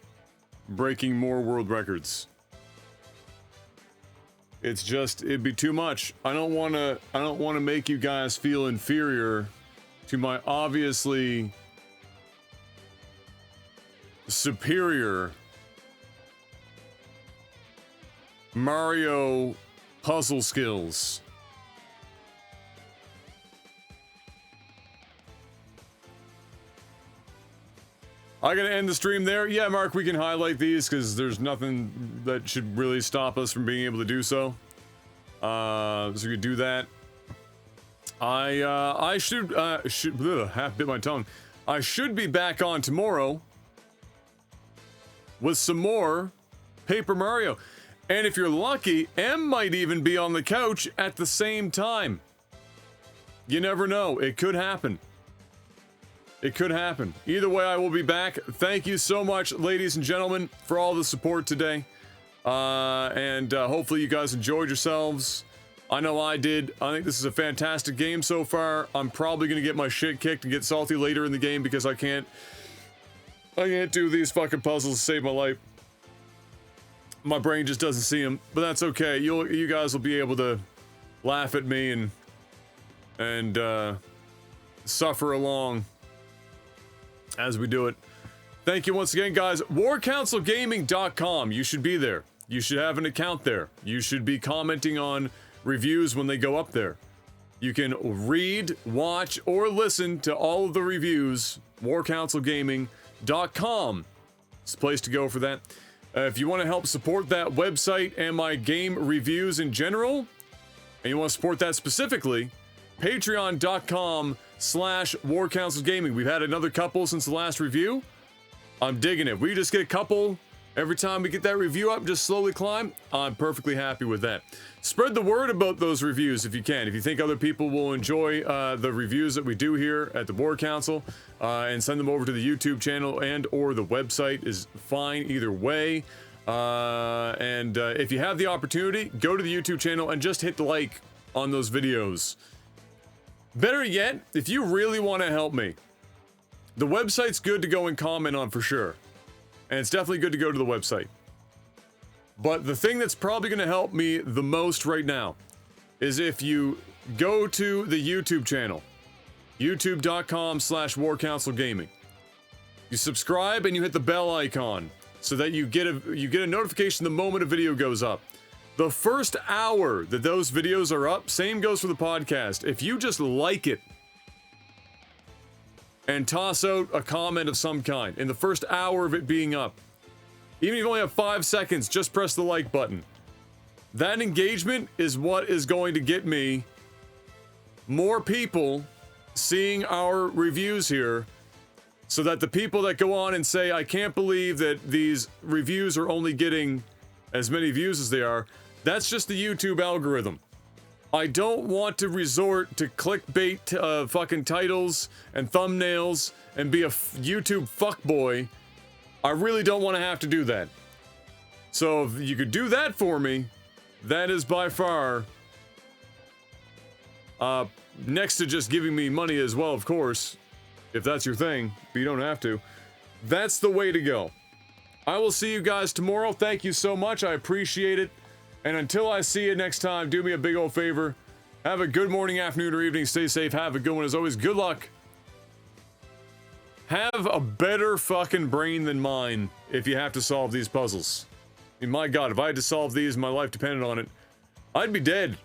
breaking more world records. It's just, it'd be too much. I don't want to make you guys feel inferior to my obviously superior Mario puzzle skills. I gotta end the stream there. Yeah, Mark, we can highlight these because there's nothing that should really stop us from being able to do so. So we could do that. I should half bit my tongue. I should be back on tomorrow with some more Paper Mario. And if you're lucky, M might even be on the couch at the same time. You never know. It could happen. It could happen. Either way, I will be back. Thank you so much, ladies and gentlemen, for all the support today. And hopefully you guys enjoyed yourselves. I know I did. I think this is a fantastic game so far. I'm probably going to get my shit kicked and get salty later in the game because I can't do these fucking puzzles to save my life. My brain just doesn't see them, but that's okay. You guys will be able to laugh at me and suffer along as we do it. Thank you once again, guys. WarCouncilGaming.com. You should be there. You should have an account there. You should be commenting on reviews when they go up there. You can read, watch, or listen to all of the reviews. WarCouncilGaming.com. It's the place to go for that. If you want to help support that website and my game reviews in general, and you want to support that specifically, patreon.com/WarCouncilGaming. We've had another couple since the last review. I'm digging it. We just get a couple every time we get that review up, just slowly climb. I'm perfectly happy with that. Spread the word about those reviews if you can. If you think other people will enjoy the reviews that we do here at the War Council, and send them over to the YouTube channel and or the website is fine either way. If you have the opportunity, go to the YouTube channel and just hit the like on those videos. Better yet, if you really want to help me, the website's good to go and comment on for sure. And it's definitely good to go to the website. But the thing that's probably going to help me the most right now is if you go to the YouTube channel, youtube.com/WarCouncilGaming. You subscribe and you hit the bell icon so that you get a notification the moment a video goes up. The first hour that those videos are up, same goes for the podcast. If you just like it and toss out a comment of some kind in the first hour of it being up, even if you only have 5 seconds, just press the like button. That engagement is what is going to get me more people seeing our reviews here, so that the people that go on and say, I can't believe that these reviews are only getting as many views as they are, that's just the YouTube algorithm. I don't want to resort to clickbait fucking titles and thumbnails and be a YouTube fuckboy. I really don't want to have to do that. So if you could do that for me, that is by far next to just giving me money as well, of course, if that's your thing, but you don't have to. That's the way to go. I will see you guys tomorrow. Thank you so much. I appreciate it. And until I see you next time, do me a big old favor. Have a good morning, afternoon, or evening. Stay safe. Have a good one. As always, good luck. Have a better fucking brain than mine if you have to solve these puzzles. I mean, my God, if I had to solve these and my life depended on it, I'd be dead.